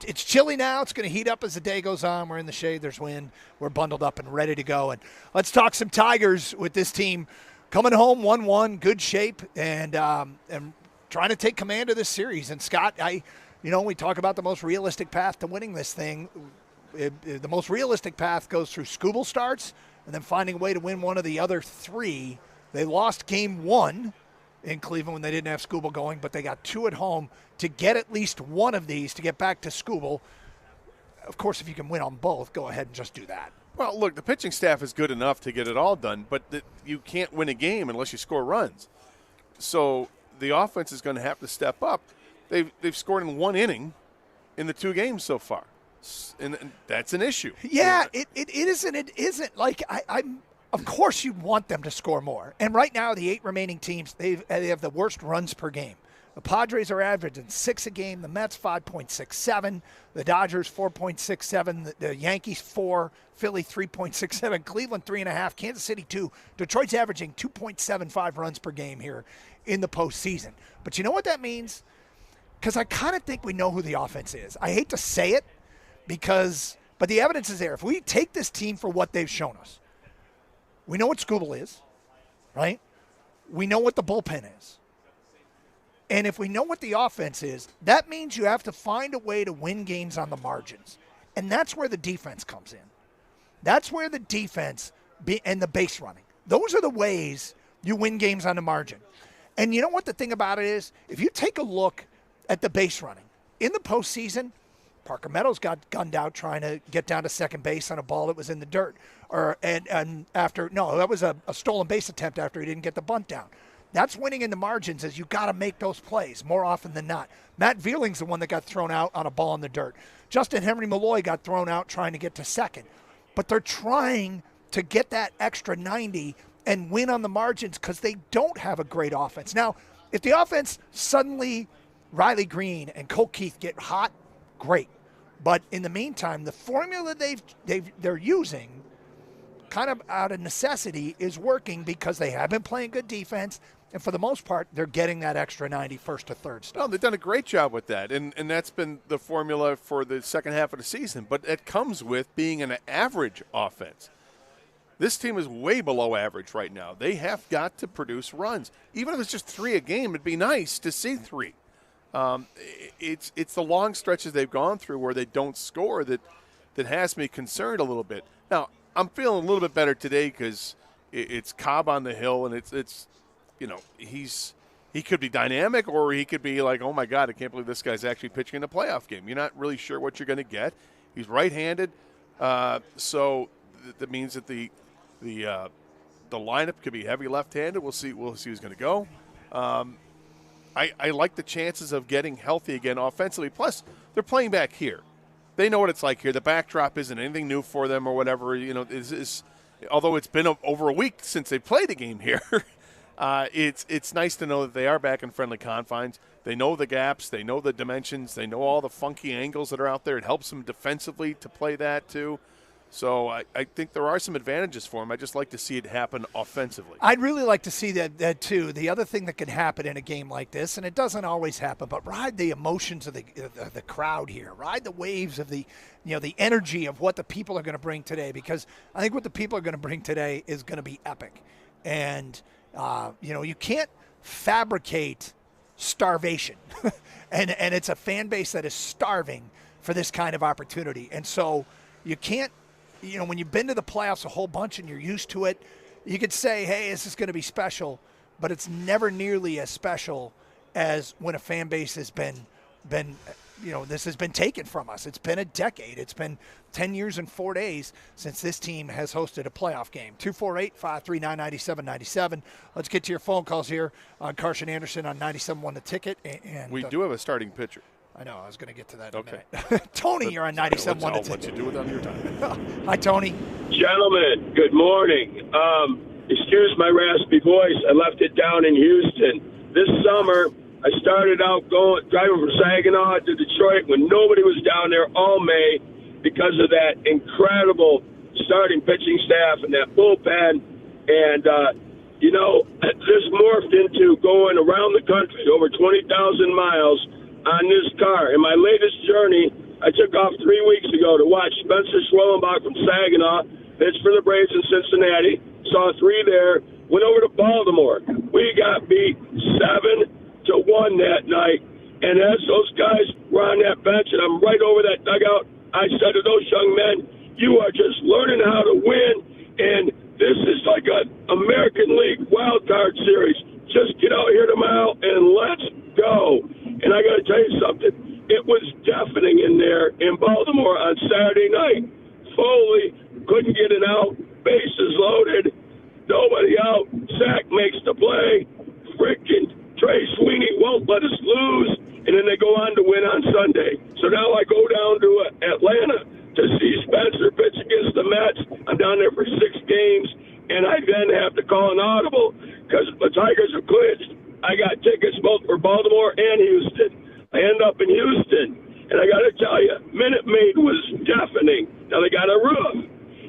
It's chilly now. It's going to heat up as the day goes on. We're in the shade. There's wind. We're bundled up and ready to go. And let's talk some Tigers with this team coming home 1-1, good shape, and trying to take command of this series. And, Scott, we talk about the most realistic path to winning this thing. The most realistic path goes through Skubal starts and then finding a way to win one of the other three. They lost game 1 in Cleveland when they didn't have Skubal going, but they got 2 at home to get at least one of these to get back to Skubal. Of course, if you can win on both, go ahead and just do that. Well, look, the pitching staff is good enough to get it all done, but you can't win a game unless you score runs. So the offense is going to have to step up. They've scored in 1 inning in the 2 games so far, and that's an issue. Yeah, it isn't. It isn't. Like, I'm. Of course, you want them to score more. And right now, the 8 remaining teams, they have the worst runs per game. The Padres are averaging 6 a game. The Mets 5.67. The Dodgers 4.67. The Yankees 4. Philly 3.67. Cleveland 3.5. Kansas City 2. Detroit's averaging 2.75 runs per game here in the postseason. But you know what that means? Because I kind of think we know who the offense is. I hate to say it, but the evidence is there. If we take this team for what they've shown us, we know what Skubal is, right? We know what the bullpen is. And if we know what the offense is, that means you have to find a way to win games on the margins. And that's where the defense comes in. That's where the defense and the base running. Those are the ways you win games on the margin. And you know what the thing about it is? If you take a look at the base running, in the postseason, Parker Meadows got gunned out trying to get down to second base on a ball that was in the dirt. That was a stolen base attempt after he didn't get the bunt down. That's winning in the margins, is you got to make those plays more often than not. Matt Veeling's the one that got thrown out on a ball in the dirt. Justin Henry Malloy got thrown out trying to get to second. But they're trying to get that extra 90 and win on the margins because they don't have a great offense. Now, if the offense suddenly Riley Green and Colt Keith get hot, great. But in the meantime, the formula they're using, kind of out of necessity, is working because they have been playing good defense, and for the most part, they're getting that extra 90 first to third stuff. No, they've done a great job with that, and that's been the formula for the second half of the season. But it comes with being an average offense. This team is way below average right now. They have got to produce runs. Even if it's just 3 a game, it'd be nice to see 3. It's the long stretches they've gone through where they don't score that has me concerned a little bit. Now, I'm feeling a little bit better today because it's Cobb on the hill, and it's he could be dynamic, or he could be like, oh my God, I can't believe this guy's actually pitching in a playoff game. You're not really sure what you're going to get. He's right-handed, so that means that the lineup could be heavy left-handed. We'll see who's going to go. I like the chances of getting healthy again offensively. Plus, they're playing back here. They know what it's like here. The backdrop isn't anything new for them or whatever. Although it's been over a week since they played a game here, it's nice to know that they are back in friendly confines. They know the gaps. They know the dimensions. They know all the funky angles that are out there. It helps them defensively to play that too. So I think there are some advantages for him. I just like to see it happen offensively. I'd really like to see that too. The other thing that can happen in a game like this, and it doesn't always happen, but ride the emotions of the crowd here. Ride the waves of the energy of what the people are going to bring today, because I think what the people are going to bring today is going to be epic. And you can't fabricate starvation, and it's a fan base that is starving for this kind of opportunity. And so you can't. When you've been to the playoffs a whole bunch and you're used to it, you could say, hey, this is going to be special, but it's never nearly as special as when a fan base has been this has been taken from us. It's been a decade. It's been 10 years and 4 days since this team has hosted a playoff game. 248-539-9797. Let's get to your phone calls here on Carson Anderson on 97.1 The Ticket. And we do have a starting pitcher. I know. I was going to get to that in a minute. Tony, you're on 97.1 The Ticket. I'll let you do it on your time. Hi, Tony. Gentlemen, good morning. Excuse my raspy voice. I left it down in Houston. This summer, I started out driving from Saginaw to Detroit when nobody was down there all May. because of that incredible starting pitching staff and that bullpen. And, this morphed into going around the country, over 20,000 miles on this car. In my latest journey, I took off 3 weeks ago to watch Spencer Schwellenbach from Saginaw pitch for the Braves in Cincinnati. Saw 3 there. Went over to Baltimore. We got beat 7-1 that night. And as those guys were on that bench, and I'm right over that dugout, I said to those young men, you are just learning how to win, and this is like an American League wild card series. Just get out here tomorrow and let's go. And I got to tell you something. It was deafening in there in Baltimore on Saturday night. Foley couldn't get it out. Bases loaded. Nobody out. Zach makes the play. Frickin' Trey Sweeney won't let us lose. And then they go on to win on Sunday. So now I go down to Atlanta to see Spencer pitch against the Mets. I'm down there for 6 games, and I then have to call an audible because the Tigers are clinched. I got tickets both for Baltimore and Houston. I end up in Houston, and I got to tell you, Minute Maid was deafening. Now they got a roof.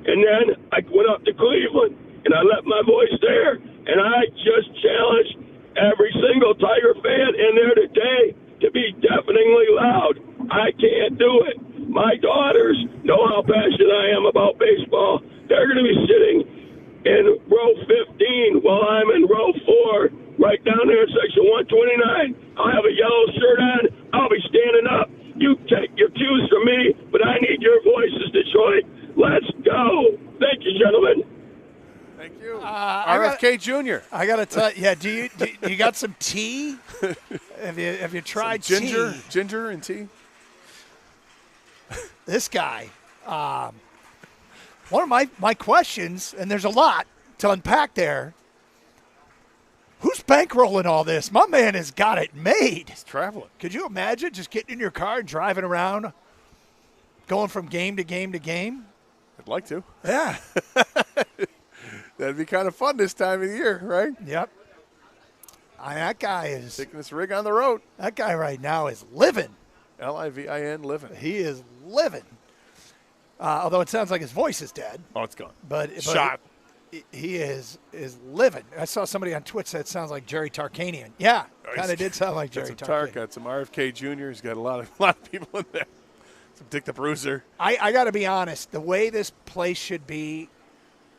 And then I went up to Cleveland, and I left my voice there, and I just challenged every single Tiger fan in there today to be deafeningly loud. I can't do it. My daughters know how passionate I am about baseball. They're going to be sitting in row 15 while I'm in row 4, right down there in section 129. I'll have a yellow shirt on. I'll be standing up. You take your cues from me, but I need your voices, Detroit. Let's go. Thank you, gentlemen. Thank you. RFK Jr. I got to tell you, do you got some tea? Have you tried some ginger, tea? Ginger and tea? This guy, one of my questions, and there's a lot to unpack there. Who's bankrolling all this? My man has got it made. He's traveling. Could you imagine just getting in your car and driving around, going from game to game to game? I'd like to. Yeah. That'd be kind of fun this time of the year, right? Yep. That guy is taking this rig on the road. That guy right now is living. Livin, living. He is living. Although it sounds like his voice is dead. Oh, it's gone. But shot. He is living. I saw somebody on Twitch that sounds like Jerry Tarkanian. Yeah, kind of did sound like Jerry Tarkanian. Got some RFK Jr. He's got a lot of people in there. Some Dick the Bruiser. I got to be honest. The way this place should be,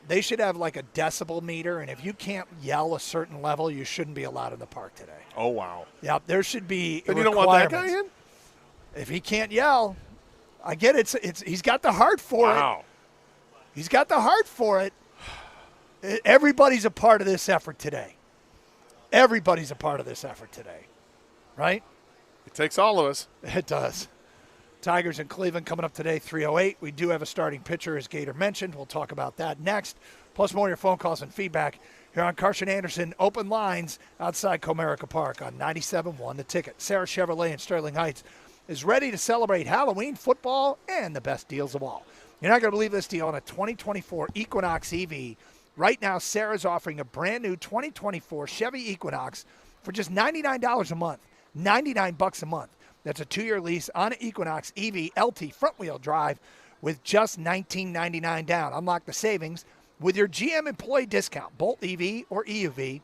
they should have like a decibel meter, and if you can't yell a certain level, you shouldn't be allowed in the park today. Oh, wow. Yeah, there should be Then you don't want that guy in? If he can't yell, I get it. He's got the heart for it. He's got the heart for it. Everybody's a part of this effort today. Everybody's a part of this effort today, right? It takes all of us. It does. Tigers in Cleveland coming up today, 3:08. We do have a starting pitcher, as Gator mentioned. We'll talk about that next. Plus more of your phone calls and feedback here on Carson Anderson Open Lines outside Comerica Park on 97.1 The Ticket. Sarah Chevrolet in Sterling Heights is ready to celebrate Halloween, football, and the best deals of all. You're not going to believe this deal on a 2024 Equinox EV. Right now, Sarah's offering a brand new 2024 Chevy Equinox for just $99 a month. $99 a month. That's a 2-year lease on an Equinox EV LT front-wheel drive with just $19.99 down. Unlock the savings with your GM employee discount, Bolt EV or EUV,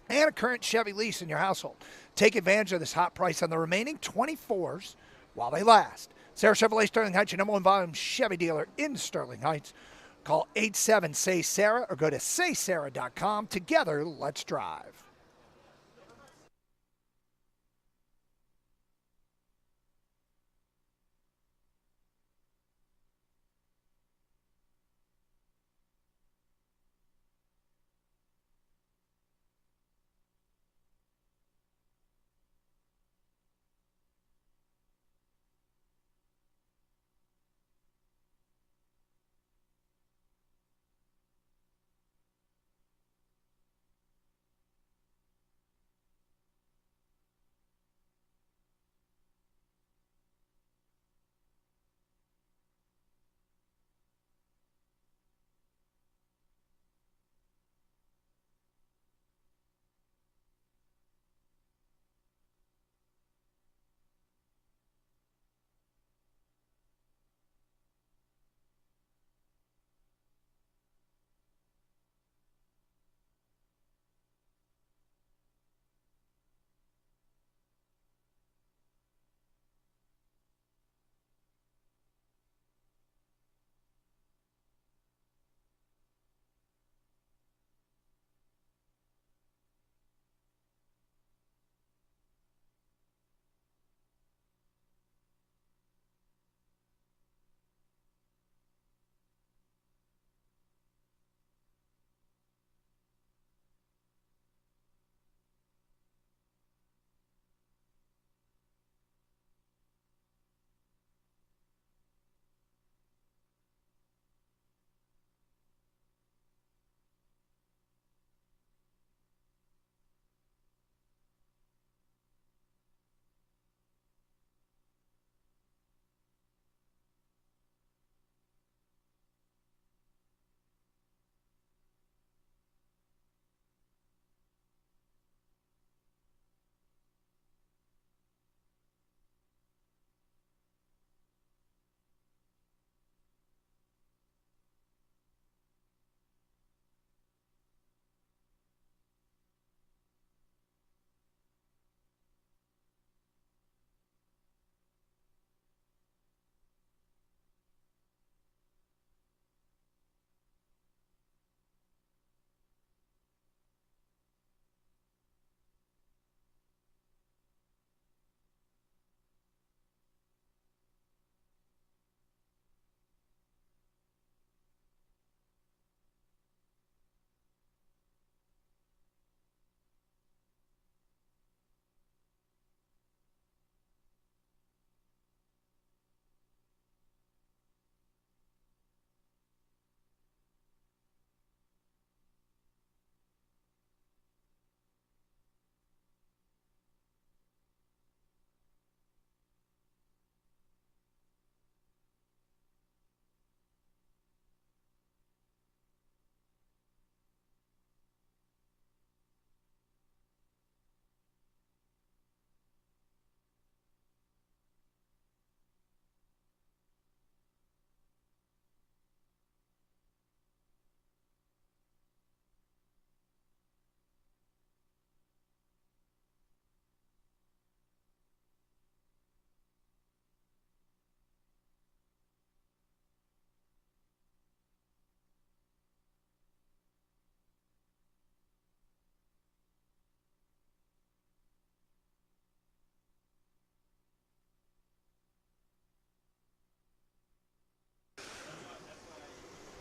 and a current Chevy lease in your household. Take advantage of this hot price on the remaining 24s while they last. Sarah Chevrolet, Sterling Heights, your number one volume Chevy dealer in Sterling Heights. Call 87-SAY-SARAH or go to saysarah.com. Together, let's drive.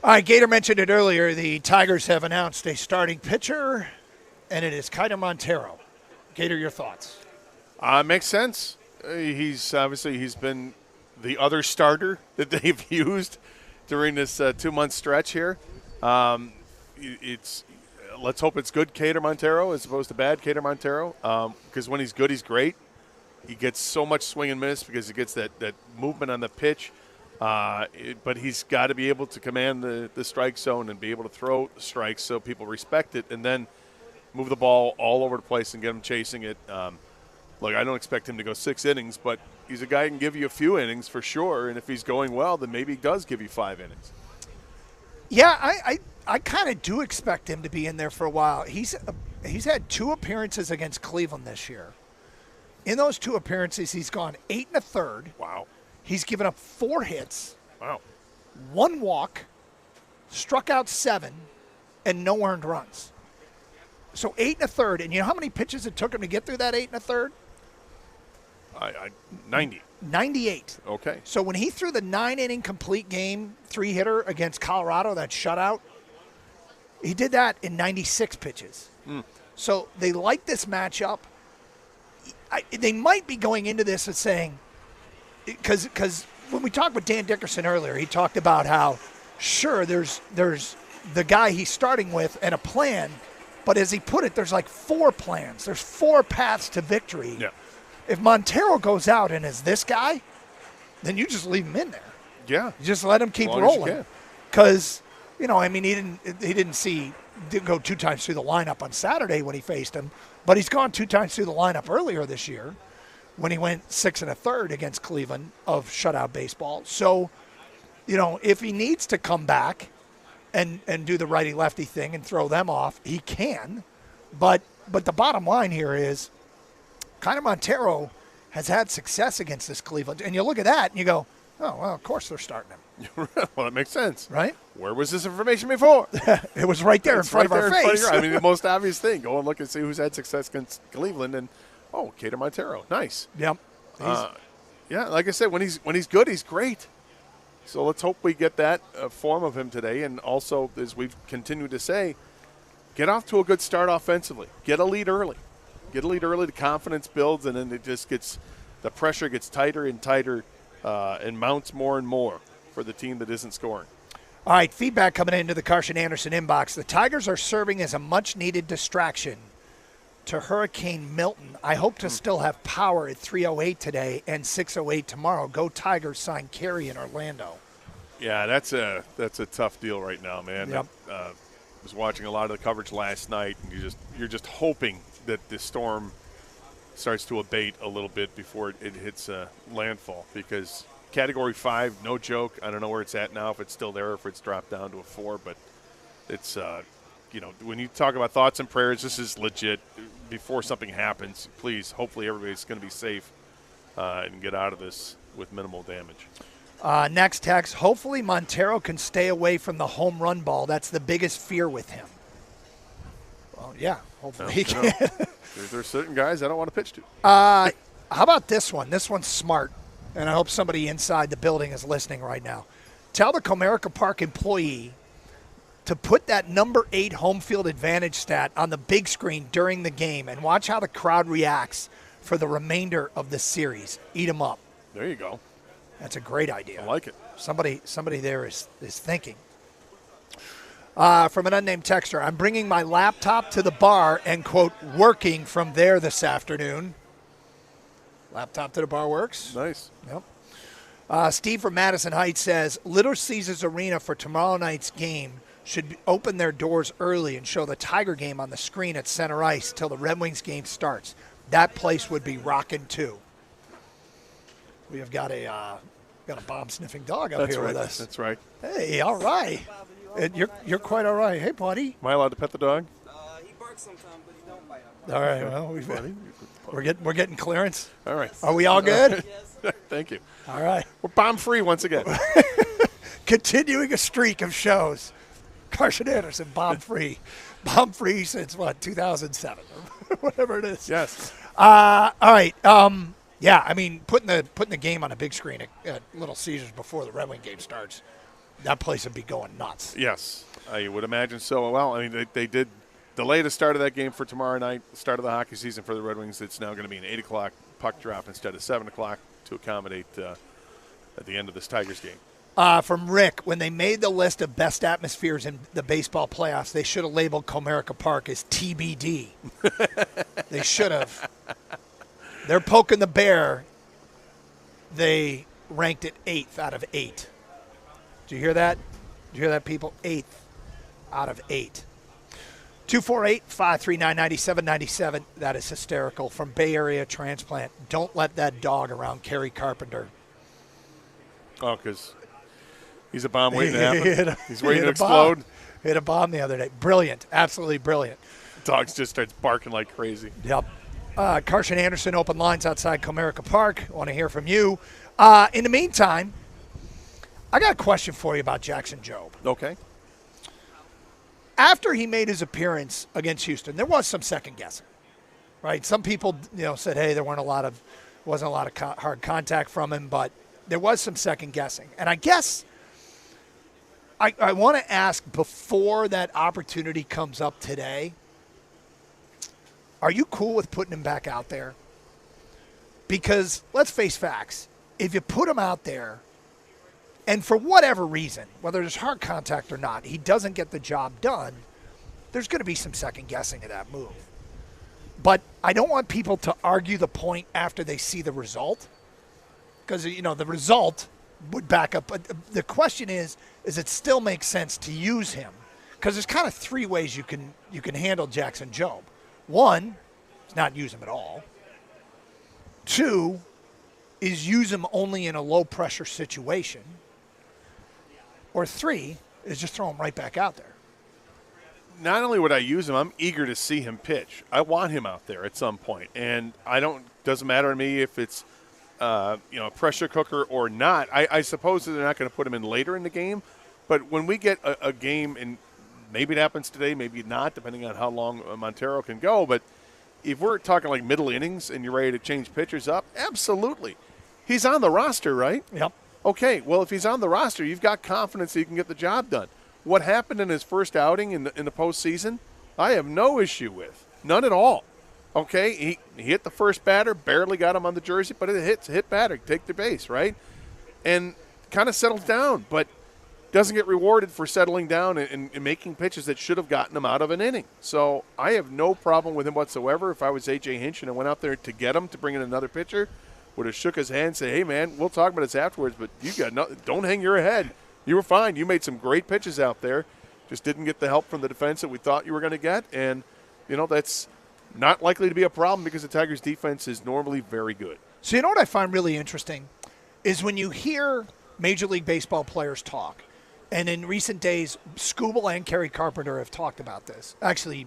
All right, Gator mentioned it earlier. The Tigers have announced a starting pitcher, and it is Kiter Montero. Gator, your thoughts? Makes sense. He's been the other starter that they've used during this 2-month stretch here. Let's hope it's good Kiter Montero as opposed to bad Kiter Montero, because when he's good, he's great. He gets so much swing and miss because he gets that movement on the pitch. But he's got to be able to command the strike zone and be able to throw strikes so people respect it, and then move the ball all over the place and get him chasing it. Look, I don't expect him to go 6 innings, but he's a guy who can give you a few innings for sure, and if he's going well, then maybe he does give you 5 innings. Yeah, I kind of do expect him to be in there for a while. He's had 2 appearances against Cleveland this year. In those 2 appearances, he's gone 8 1/3. Wow. He's given up 4 hits. Wow. 1 walk, struck out 7, and no earned runs. So 8 1/3, and you know how many pitches it took him to get through that 8 1/3? 90. 98. Okay. So when he threw the 9-inning complete game 3-hitter against Colorado, that shutout, he did that in 96 pitches. So they like this matchup. They might be going into this and saying, because when we talked with Dan Dickerson earlier, he talked about how, sure, there's the guy he's starting with and a plan, but as he put it, there's like 4 plans. There's 4 paths to victory. Yeah. If Montero goes out and is this guy, then you just leave him in there. Yeah. You just let him keep rolling. Because, he didn't go 2 times through the lineup on Saturday when he faced him, but he's gone 2 times through the lineup earlier this year when he went 6 1/3 against Cleveland of shutout baseball. So, if he needs to come back and do the righty-lefty thing and throw them off, he can. But the bottom line here is Kiter Montero has had success against this Cleveland. And you look at that and you go, oh, well, of course they're starting him. Well, that makes sense. Right? Where was this information before? It was right there in front of our face. The most obvious thing. Go and look and see who's had success against Cleveland. And, Kiter Montero. Nice. Yep. Yeah, like I said, when he's good, he's great. So let's hope we get that form of him today. And also, as we've continued to say, get off to a good start offensively. Get a lead early. The confidence builds, and then the pressure gets tighter and tighter and mounts more and more for the team that isn't scoring. All right, feedback coming into the Carson Anderson inbox. The Tigers are serving as a much-needed distraction to Hurricane Milton. I hope to still have power at 3:08 today and 6:08 tomorrow. Go Tigers, sign Carey in Orlando. Yeah, that's a tough deal right now, man. Yep. I was watching a lot of the coverage last night, and you're just hoping that the storm starts to abate a little bit before it hits landfall, because Category 5, no joke. I don't know where it's at now, if it's still there or if it's dropped down to a 4, but it's when you talk about thoughts and prayers, this is legit. Before something happens, please, hopefully everybody's going to be safe and get out of this with minimal damage. Next text, hopefully Montero can stay away from the home run ball. That's the biggest fear with him. Well, yeah, hopefully he can. There's certain guys I don't want to pitch to. How about this one? This one's smart, and I hope somebody inside the building is listening right now. Tell the Comerica Park employee to put that number 8 home field advantage stat on the big screen during the game and watch how the crowd reacts for the remainder of the series. Eat them up. There you go. That's a great idea. I like it. Somebody there is thinking. From an unnamed texter, I'm bringing my laptop to the bar and, quote, working from there this afternoon. Laptop to the bar works. Nice. Yep. Steve from Madison Heights says, Little Caesars Arena for tomorrow night's game should open their doors early and show the Tiger game on the screen at center ice till the Red Wings game starts. That place would be rocking too. We have got a bomb-sniffing dog up here with us. That's right. Hey, all right. You're quite all right. Hey, buddy. Am I allowed to pet the dog? He barks sometimes, but he don't bite. All right. Well, we're getting clearance. All right. Are we all good? Thank you. All right. We're bomb-free once again. Continuing a streak of shows. Carson Anderson, bomb-free. Bomb-free since, 2007 or whatever it is. Yes. All right. Yeah, I mean, putting the game on a big screen at Little Caesars before the Red Wing game starts, that place would be going nuts. Yes, I would imagine so. Well, I mean, they did delay the start of that game for tomorrow night, the start of the hockey season for the Red Wings. It's now going to be an 8 o'clock puck drop instead of 7 o'clock to accommodate at the end of this Tigers game. From Rick, when they made the list of best atmospheres in the baseball playoffs, they should have labeled Comerica Park as TBD. They should have. They're poking the bear. They ranked it 8th out of 8. Did you hear that? Did you hear that, people? 8th out of 8. 248-539-9797. That is hysterical. From Bay Area Transplant. Don't let that dog around Kerry Carpenter. Oh, because he's a bomb waiting to happen. He's waiting to explode. Hit a bomb the other day. Brilliant. Absolutely brilliant. Dog just starts barking like crazy. Yep. Carson Anderson, open lines outside Comerica Park. I want to hear from you. In the meantime, I got a question for you about Jackson Jobe. Okay. After he made his appearance against Houston, there was some second guessing, right? Some people, said, hey, there wasn't a lot of hard contact from him, but there was some second guessing. And I guess I want to ask, before that opportunity comes up today, are you cool with putting him back out there? Because let's face facts. If you put him out there, and for whatever reason, whether there's hard contact or not, he doesn't get the job done, there's going to be some second guessing of that move. But I don't want people to argue the point after they see the result, because, the result would back up. But the question is it still makes sense to use him? Because there's kind of 3 ways you can handle Jackson Jobe. 1 is not use him at all. 2 is use him only in a low-pressure situation. Or 3 is just throw him right back out there. Not only would I use him, I'm eager to see him pitch. I want him out there at some point. And doesn't matter to me if it's a pressure cooker or not. I suppose that they're not going to put him in later in the game. But when we get a game, and maybe it happens today, maybe not, depending on how long Montero can go. But if we're talking like middle innings and you're ready to change pitchers up, absolutely. He's on the roster, right? Yep. Okay, well, if he's on the roster, you've got confidence that he can get the job done. What happened in his first outing in the postseason, I have no issue with. None at all. Okay, he hit the first batter, barely got him on the jersey, but it's a hit batter, take the base, right? And kind of settles down, but doesn't get rewarded for settling down and making pitches that should have gotten him out of an inning. So I have no problem with him whatsoever. If I was A.J. Hinch and I went out there to get him to bring in another pitcher, would have shook his hand and say, hey, man, we'll talk about this afterwards, but you got don't hang your head. You were fine. You made some great pitches out there. Just didn't get the help from the defense that we thought you were going to get. And, that's not likely to be a problem because the Tigers' defense is normally very good. So you know what I find really interesting is when you hear Major League Baseball players talk, and in recent days, Skubal and Kerry Carpenter have talked about this. Actually,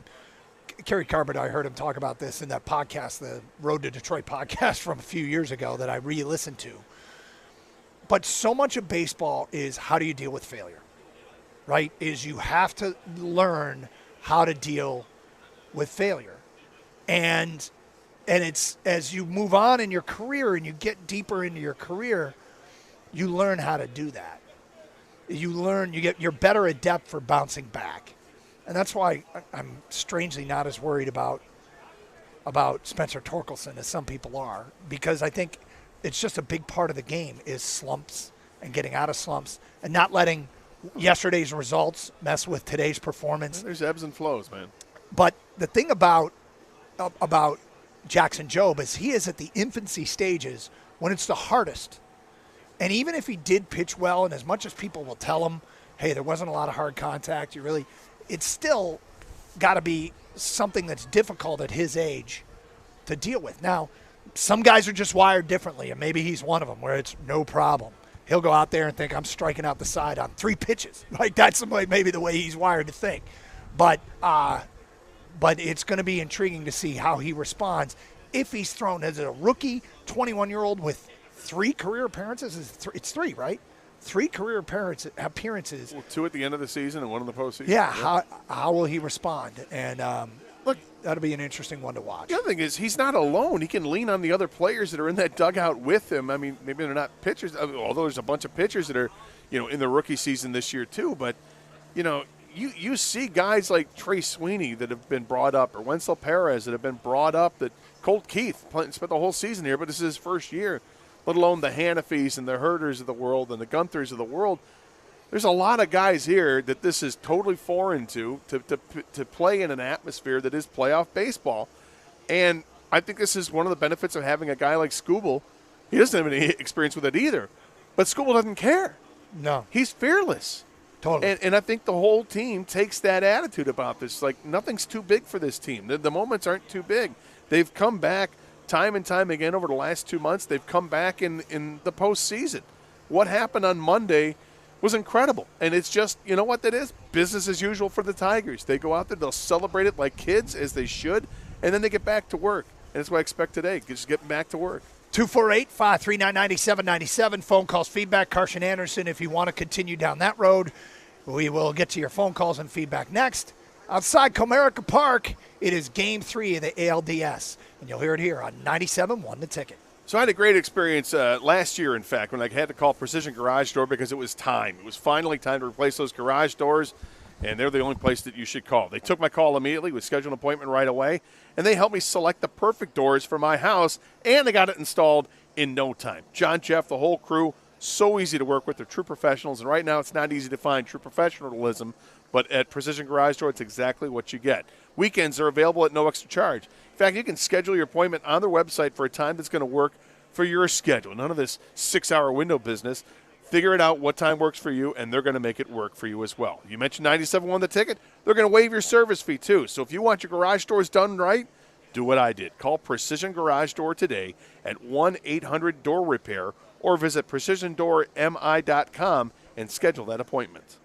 Kerry Carpenter, I heard him talk about this in that podcast, the Road to Detroit podcast from a few years ago that I re-listened to. But so much of baseball is how do you deal with failure, right? Is you have to learn how to deal with failure. And it's as you move on in your career and you get deeper into your career, you learn how to do that. You're better adept for bouncing back. And that's why I'm strangely not as worried about Spencer Torkelson as some people are, because I think it's just a big part of the game is slumps and getting out of slumps and not letting yesterday's results mess with today's performance. There's ebbs and flows, man. But the thing about Jackson Jobe is he is at the infancy stages when it's the hardest. And even if he did pitch well, and as much as people will tell him, hey, there wasn't a lot of hard contact, it's still got to be something that's difficult at his age to deal with. Now, some guys are just wired differently, and maybe he's one of them where it's no problem. He'll go out there and think, I'm striking out the side on 3 pitches. Like that's maybe the way he's wired to think. But it's going to be intriguing to see how he responds if he's thrown as a rookie 21-year-old with 3 career appearances. It's 3, right? 3 career appearances. Well, 2 at the end of the season and 1 in the postseason. Yeah, how will he respond? And Look, that'll be an interesting one to watch. The other thing is he's not alone. He can lean on the other players that are in that dugout with him. I mean, maybe they're not pitchers, although there's a bunch of pitchers that are, in the rookie season this year too. But, you see guys like Trey Sweeney that have been brought up, or Wenzel Perez that have been brought up, that Colt Keith spent the whole season here, but this is his first year, let alone the Hanafis and the Herders of the world and the Gunthers of the world. There's a lot of guys here that this is totally foreign to play in an atmosphere that is playoff baseball. And I think this is one of the benefits of having a guy like Skubal. He doesn't have any experience with it either. But Skubal doesn't care. No. He's fearless. Totally. And I think the whole team takes that attitude about this. Like, nothing's too big for this team. The moments aren't too big. They've come back time and time again over the last 2 months. They've come back in the postseason. What happened on Monday was incredible. And it's just, you know what that is? Business as usual for the Tigers. They go out there, they'll celebrate it like kids, as they should, and then they get back to work. And that's what I expect today, just getting back to work. 248-539-9797. Phone calls, feedback. Carson Anderson, if you want to continue down that road, we will get to your phone calls and feedback next. Outside Comerica Park, it is Game 3 of the ALDS. And you'll hear it here on 97.1 The Ticket. So I had a great experience last year, in fact, when I had to call Precision Garage Door because it was time. It was finally time to replace those garage doors, and they're the only place that you should call. They took my call immediately, we scheduled an appointment right away, and they helped me select the perfect doors for my house, and they got it installed in no time. John, Jeff, the whole crew, so easy to work with. They're true professionals, and right now it's not easy to find true professionalism, but at Precision Garage Door, it's exactly what you get. Weekends are available at no extra charge. In fact, you can schedule your appointment on their website for a time that's going to work for your schedule. None of this 6-hour window business. Figure it out what time works for you, and they're going to make it work for you as well. You mentioned 97.1 The Ticket. They're going to waive your service fee, too. So if you want your garage doors done right, do what I did. Call Precision Garage Door today at 1-800-DOOR-REPAIR or visit precisiondoormi.com and schedule that appointment.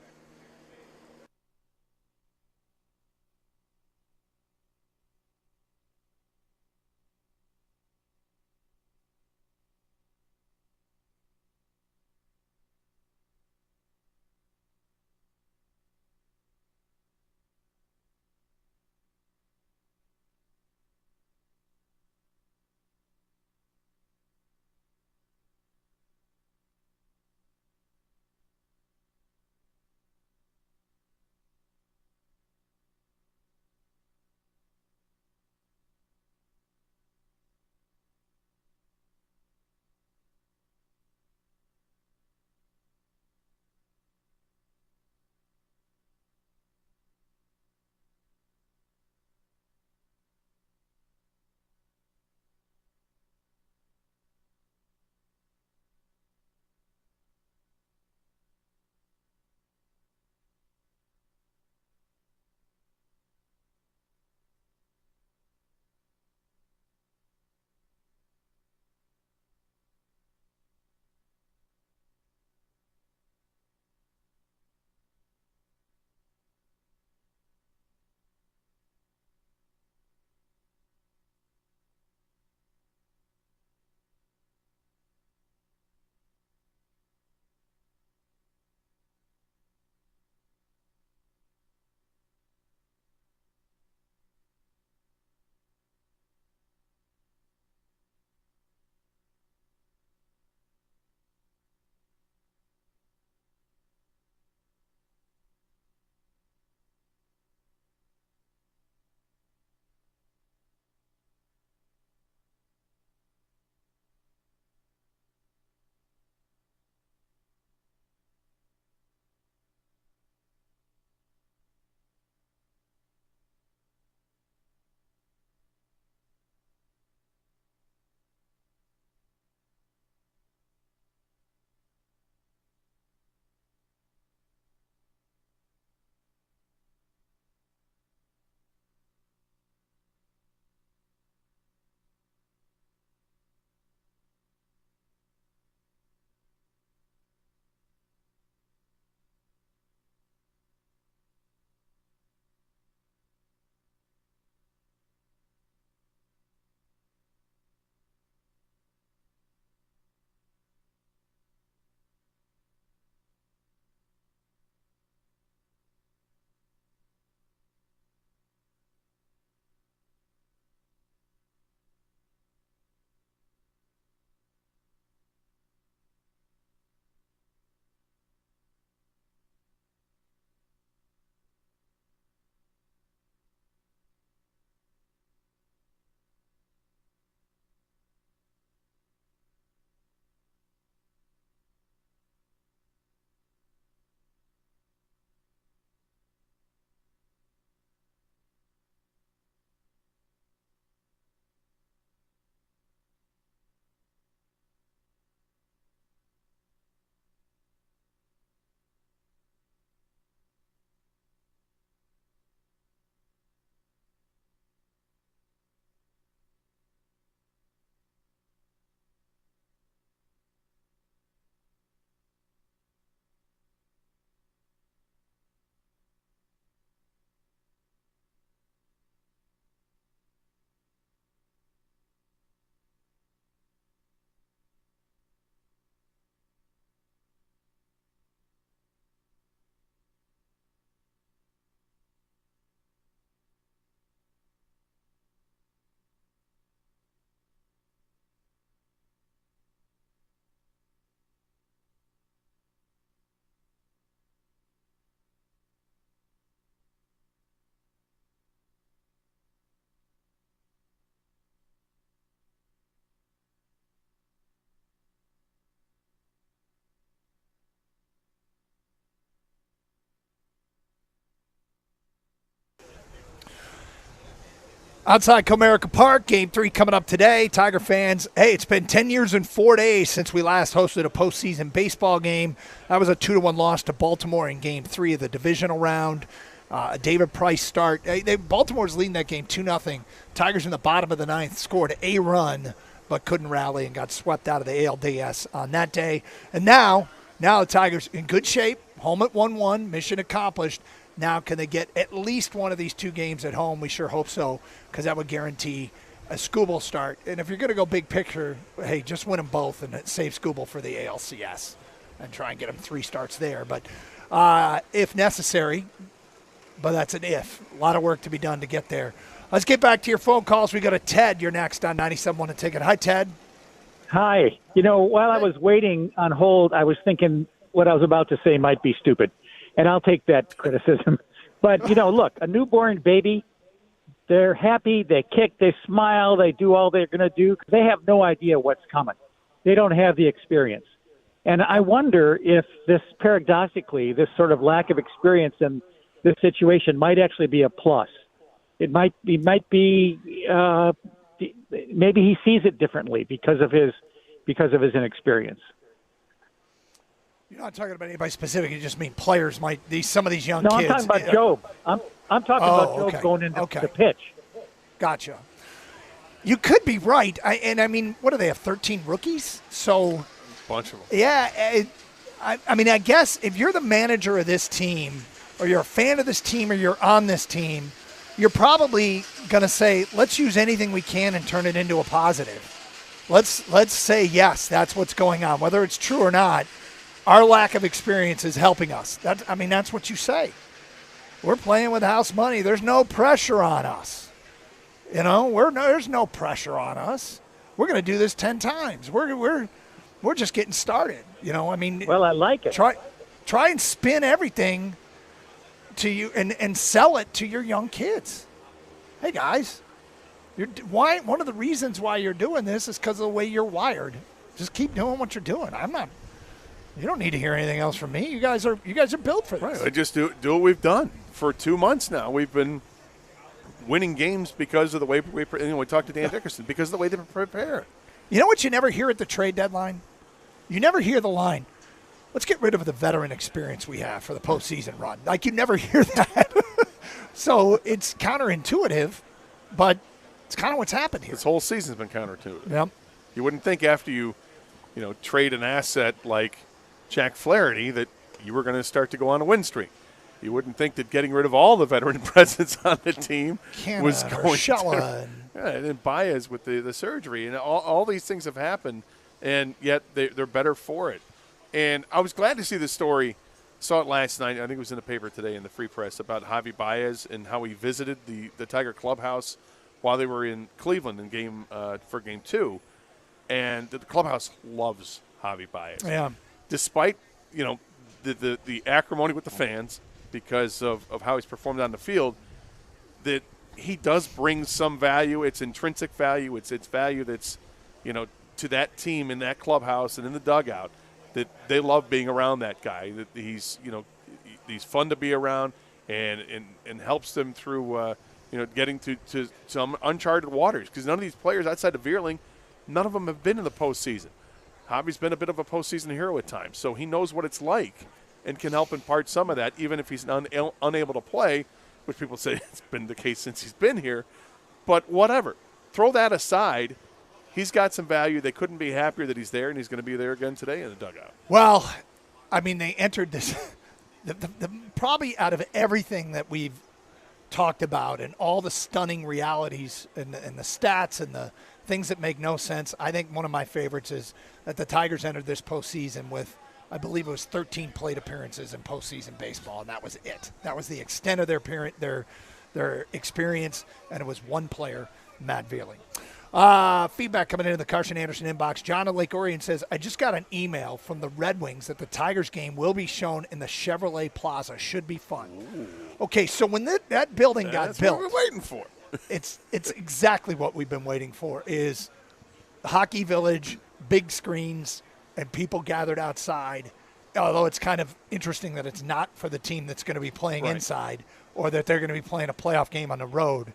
Outside Comerica Park, Game 3 coming up today. Tiger fans, hey, it's been 10 years and 4 days since we last hosted a postseason baseball game. That was a 2-1 loss to Baltimore in Game 3 of the divisional round. David Price start. Baltimore's leading that game 2-0. Tigers in the bottom of the ninth scored a run, but couldn't rally and got swept out of the ALDS on that day. And now the Tigers in good shape, home at 1-1, mission accomplished. Now, can they get at least one of these 2 games at home? We sure hope so, because that would guarantee a Skubal start. And if you're going to go big picture, hey, just win them both and save Skubal for the ALCS and try and get him 3 starts there. But if necessary, but that's an if. A lot of work to be done to get there. Let's get back to your phone calls. We go to Ted. You're next on 97.1 A Ticket. Hi, Ted. Hi. While I was waiting on hold, I was thinking what I was about to say might be stupid. And I'll take that criticism. But, look, a newborn baby, they're happy, they kick, they smile, they do all they're going to do. They have no idea what's coming. They don't have the experience. And I wonder if paradoxically, this sort of lack of experience in this situation might actually be a plus. It might be, maybe he sees it differently because of his inexperience. You're not talking about anybody specific. You just mean players might. Some of these young kids. No, I'm talking about Job. I'm talking about Job going into the pitch. Gotcha. You could be right. What do they have? 13 rookies. So, bunch of them. Yeah. I guess if you're the manager of this team, or you're a fan of this team, or you're on this team, you're probably going to say, let's use anything we can and turn it into a positive. Let's say yes, that's what's going on, whether it's true or not. Our lack of experience is helping us. That's what you say. We're playing with house money. There's no pressure on us. There's no pressure on us. We're going to do this 10 times. We're just getting started. Well, I like it. Try and spin everything to you and sell it to your young kids. Hey guys, one of the reasons why you're doing this is because of the way you're wired. Just keep doing what you're doing. You don't need to hear anything else from me. You guys are built for this. Right. Just do what we've done for 2 months now. We've been winning games because of the way we talked to Dan Dickerson, because of the way they prepare. You know what you never hear at the trade deadline? You never hear the line, let's get rid of the veteran experience we have for the postseason run. Like, you never hear that. So it's counterintuitive, but it's kind of what's happened here. This whole season's been counterintuitive. Yep. You wouldn't think after you trade an asset like Jack Flaherty that you were going to start to go on a win streak. You wouldn't think that getting rid of all the veteran presence on the team was going to. And then Baez with the surgery, and all these things have happened, and yet they're better for it. And I was glad to see this story. Saw it last night. I think it was in the paper today in the Free Press about Javi Baez and how he visited the Tiger clubhouse while they were in Cleveland for Game 2, and the clubhouse loves Javi Baez. Yeah. Despite the acrimony with the fans because of how he's performed on the field, that he does bring some value. It's intrinsic value. It's value that's to that team in that clubhouse and in the dugout, that they love being around that guy. That he's fun to be around and helps them through getting to some uncharted waters, because none of these players outside of Veerling, none of them have been in the postseason. Javi's been a bit of a postseason hero at times, so he knows what it's like and can help impart some of that, even if he's unable to play, which people say it's been the case since he's been here. But whatever. Throw that aside. He's got some value. They couldn't be happier that he's there, and he's going to be there again today in the dugout. Well, they entered this probably out of everything that we've talked about and all the stunning realities and the stats and the things that make no sense. I think one of my favorites is that the Tigers entered this postseason with, I believe it was 13 plate appearances in postseason baseball, and that was it. That was the extent of their experience, and it was one player, Matt Veerling. Feedback coming into the Carson Anderson inbox. John of Lake Orion says, I just got an email from the Red Wings that the Tigers game will be shown in the Chevrolet Plaza. Should be fun. Ooh. Okay, so when that building got built. That's what we're waiting for. It's exactly what we've been waiting for, is Hockey Village, big screens, and people gathered outside. Although it's kind of interesting that it's not for the team that's going to be playing inside, or that they're going to be playing a playoff game on the road.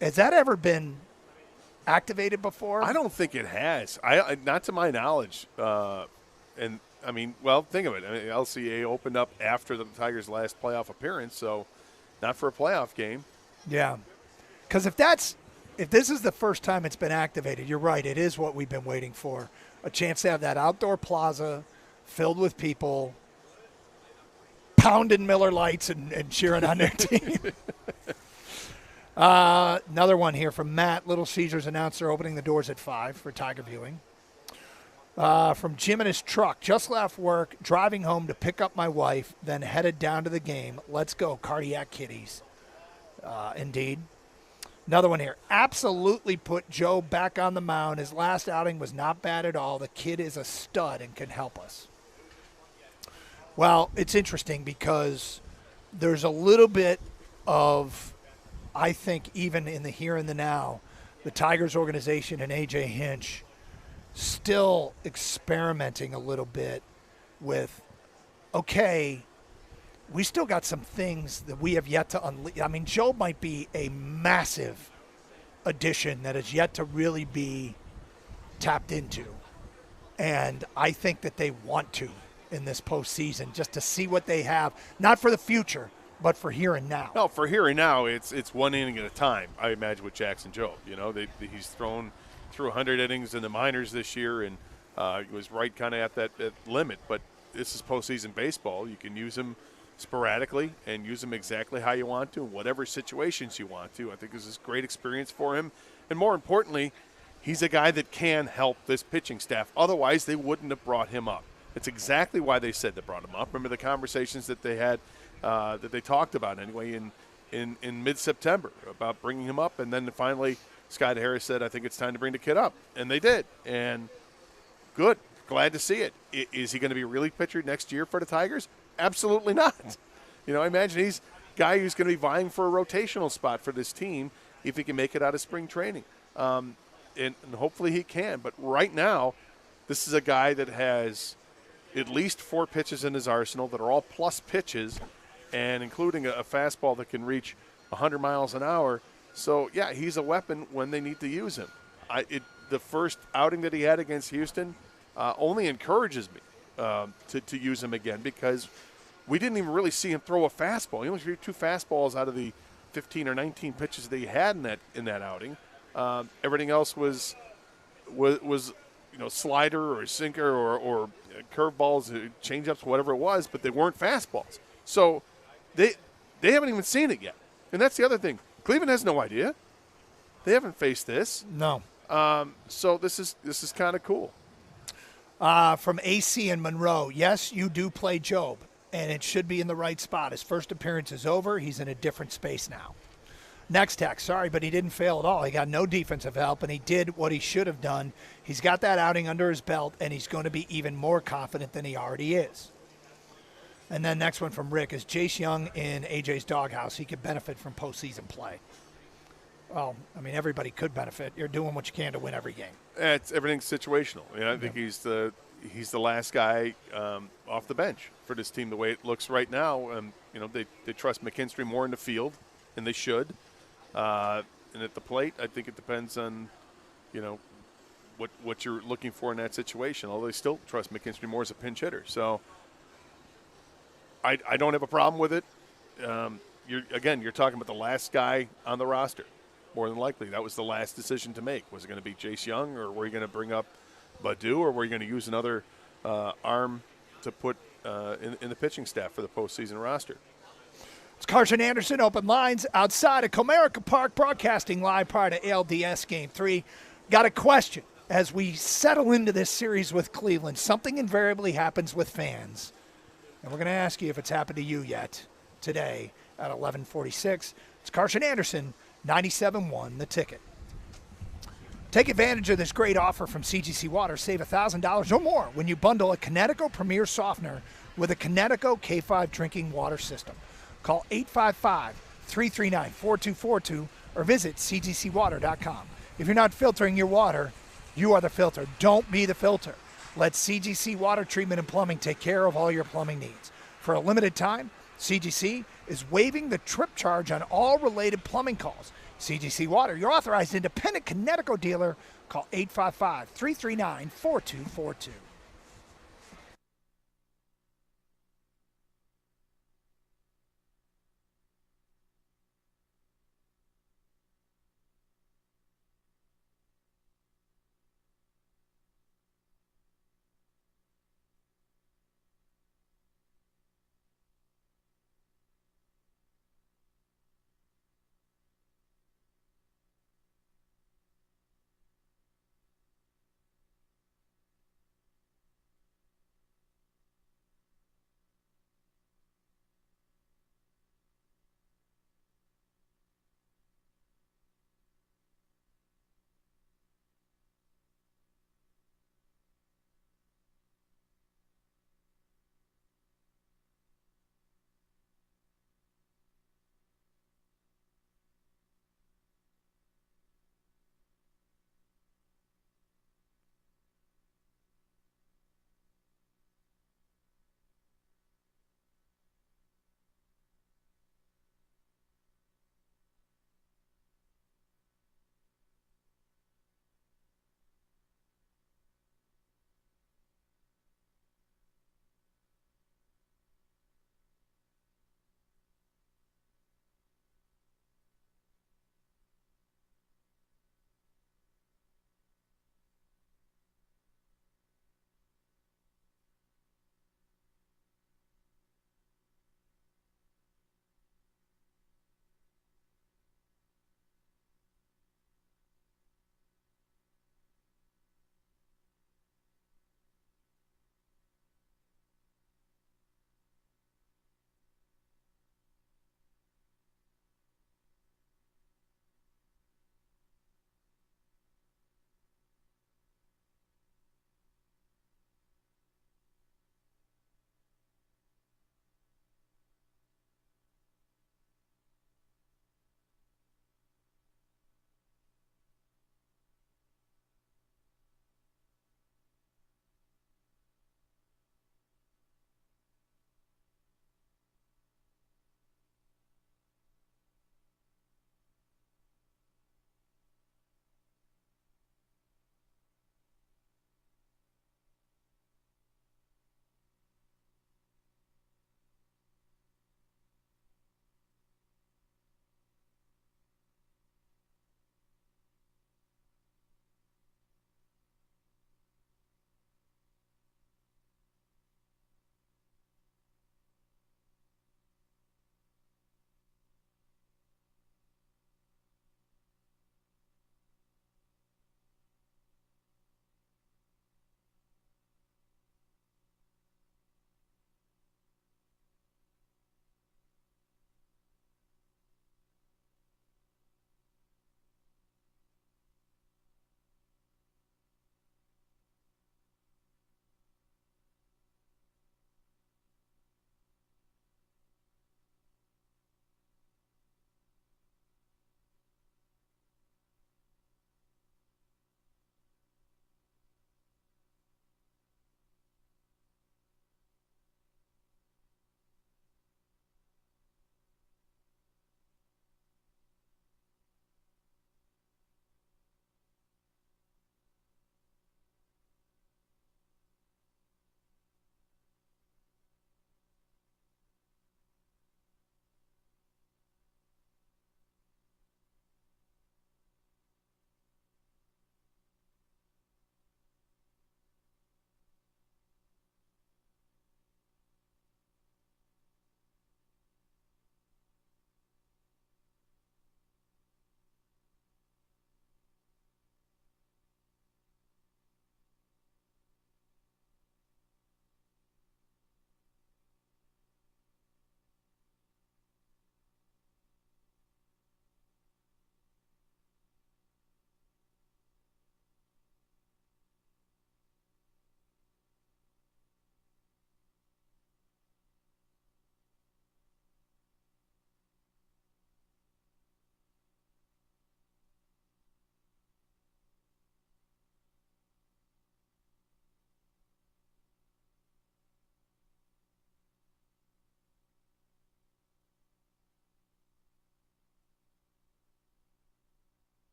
Has that ever been activated before? I don't think it has. Not to my knowledge. And I mean, well, think of it. I mean, LCA opened up after the Tigers' last playoff appearance, so not for a playoff game. Yeah, because if this is the first time it's been activated, you're right. It is what we've been waiting for. A chance to have that outdoor plaza filled with people pounding Miller Lights and cheering on their team. Another one here from Matt. Little Caesars announced they're opening the doors at 5 for Tiger viewing. From Jim in his truck. Just left work, driving home to pick up my wife, then headed down to the game. Let's go, Cardiac Kitties. Indeed. Another one here. Absolutely put Joe back on the mound. His last outing was not bad at all. The kid is a stud and can help us. Well, it's interesting because there's a little bit of, I think, even in the here and the now, the Tigers organization and A.J. Hinch still experimenting a little bit with, okay, we still got some things that we have yet to unleash. I mean, Joe might be a massive addition that is yet to really be tapped into. And I think that they want to in this postseason just to see what they have, not for the future, but for here and now. No, for here and now, it's one inning at a time, I imagine, with Jackson Jobe. You know, he's thrown through 100 innings in the minors this year, and he was right kind of at that limit. But this is postseason baseball. You can use him sporadically and use him exactly how you want to in whatever situations you want to. I think this is a great experience for him. And more importantly, he's a guy that can help this pitching staff. Otherwise, they wouldn't have brought him up. It's exactly why they said they brought him up. Remember the conversations that they had, that they talked about anyway in mid-September about bringing him up. And then finally, Scott Harris said, I think it's time to bring the kid up. And they did. And good. Glad to see it. Is he going to be a relief pitcher next year for the Tigers? Absolutely not. You know, I imagine he's a guy who's going to be vying for a rotational spot for this team if he can make it out of spring training. And hopefully he can. But right now, this is a guy that has at least 4 pitches in his arsenal that are all plus pitches, and including a fastball that can reach 100 miles an hour. So, yeah, he's a weapon when they need to use him. The first outing that he had against Houston only encourages me to use him again, because we didn't even really see him throw a fastball. He only threw 2 fastballs out of the 15 or 19 pitches that he had in that outing. Everything else was slider or sinker or curveballs, changeups, whatever it was, but they weren't fastballs. So they haven't even seen it yet. And that's the other thing. Cleveland has no idea. They haven't faced this. No. So this is kind of cool. From AC in Monroe, yes, you do play Jobe, and it should be in the right spot. His first appearance is over. He's in a different space now. Next text, sorry, but he didn't fail at all. He got no defensive help, and he did what he should have done. He's got that outing under his belt, and he's going to be even more confident than he already is. And then next one from Rick is Jace Young in AJ's doghouse. He could benefit from postseason play. Well, I mean, everybody could benefit. You're doing what you can to win every game. Everything's situational. I think he's the last guy off the bench for this team the way it looks right now. They trust McKinstry more in the field, and they should. And at the plate, I think it depends on, what you're looking for in that situation. Although they still trust McKinstry more as a pinch hitter. So I don't have a problem with it. You're talking about the last guy on the roster. More than likely, that was the last decision to make. Was it going to be Jace Young, or were you going to bring up Badu, or were you going to use another arm to put in the pitching staff for the postseason roster? It's Carson Anderson, open lines outside of Comerica Park, broadcasting live prior to ALDS Game 3. Got a question. As we settle into this series with Cleveland, something invariably happens with fans. And we're going to ask you if it's happened to you yet today at 11:46. It's Carson Anderson, 97.1 The Ticket. Take advantage of this great offer from CGC Water. Save $1,000 or more when you bundle a Connecticut Premier Softener with a Connecticut K5 drinking water system. Call 855-339-4242 or visit cgcwater.com. If you're not filtering your water, you are the filter. Don't be the filter. Let CGC Water Treatment and Plumbing take care of all your plumbing needs. For a limited time, CGC is waiving the trip charge on all related plumbing calls. CGC Water, your authorized independent Connecticut dealer. Call 855-339-4242.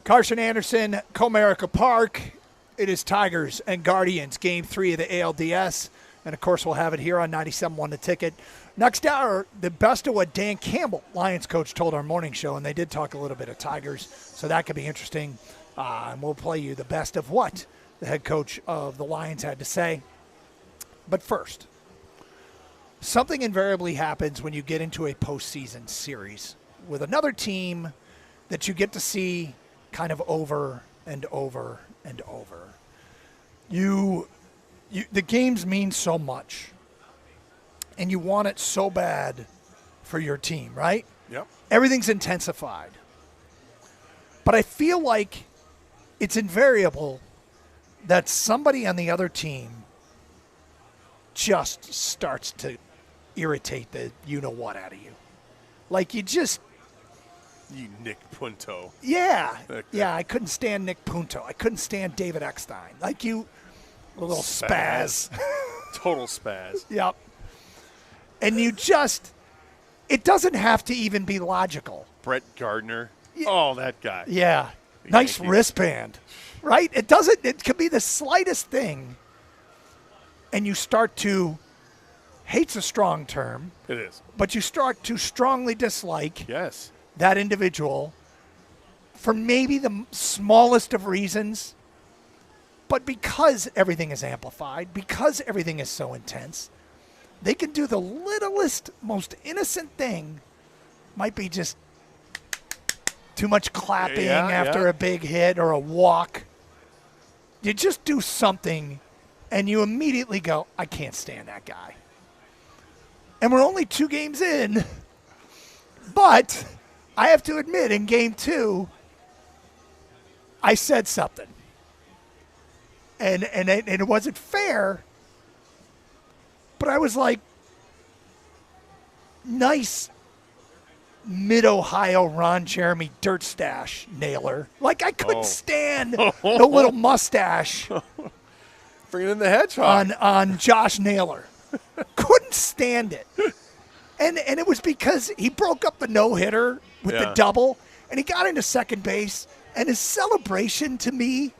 Carson Anderson, Comerica Park. It is Tigers and Guardians, Game 3 of the ALDS. And, of course, we'll have it here on 97.1 The Ticket. Next hour, the best of what Dan Campbell, Lions coach, told our morning show, and they did talk a little bit of Tigers, so that could be interesting. And we'll play you the best of what the head coach of the Lions had to say. But first, something invariably happens when you get into a postseason series with another team that you get to see kind of over and over and over. The games mean so much, and you want it so bad for your team, right? Yep. Everything's intensified. But I feel like it's invariable that somebody on the other team just starts to irritate the you-know-what out of you. Like you Nick Punto. Yeah. Okay. Yeah, I couldn't stand Nick Punto. I couldn't stand David Eckstein. Like you, a little spaz. Total spaz. Yep. And it doesn't have to even be logical. Brett Gardner. Oh, that guy. Yeah. Nice wristband. Right? It could be the slightest thing. And you start to, hate's a strong term. It is. But you start to strongly dislike that individual for maybe the smallest of reasons. But because everything is amplified, because everything is so intense, they can do the littlest, most innocent thing. Might be just too much clapping after a big hit or a walk. You just do something, and you immediately go, I can't stand that guy. And we're only 2 games in, but I have to admit, in Game 2, I said something. And it wasn't fair, but I was like, nice mid-Ohio Ron Jeremy dirt stash nailer. Like, I couldn't stand the little mustache. Bringing in the hedgehog. On Josh Naylor. Couldn't stand it. And it was because he broke up the no-hitter with the double, and he got into second base, and his celebration to me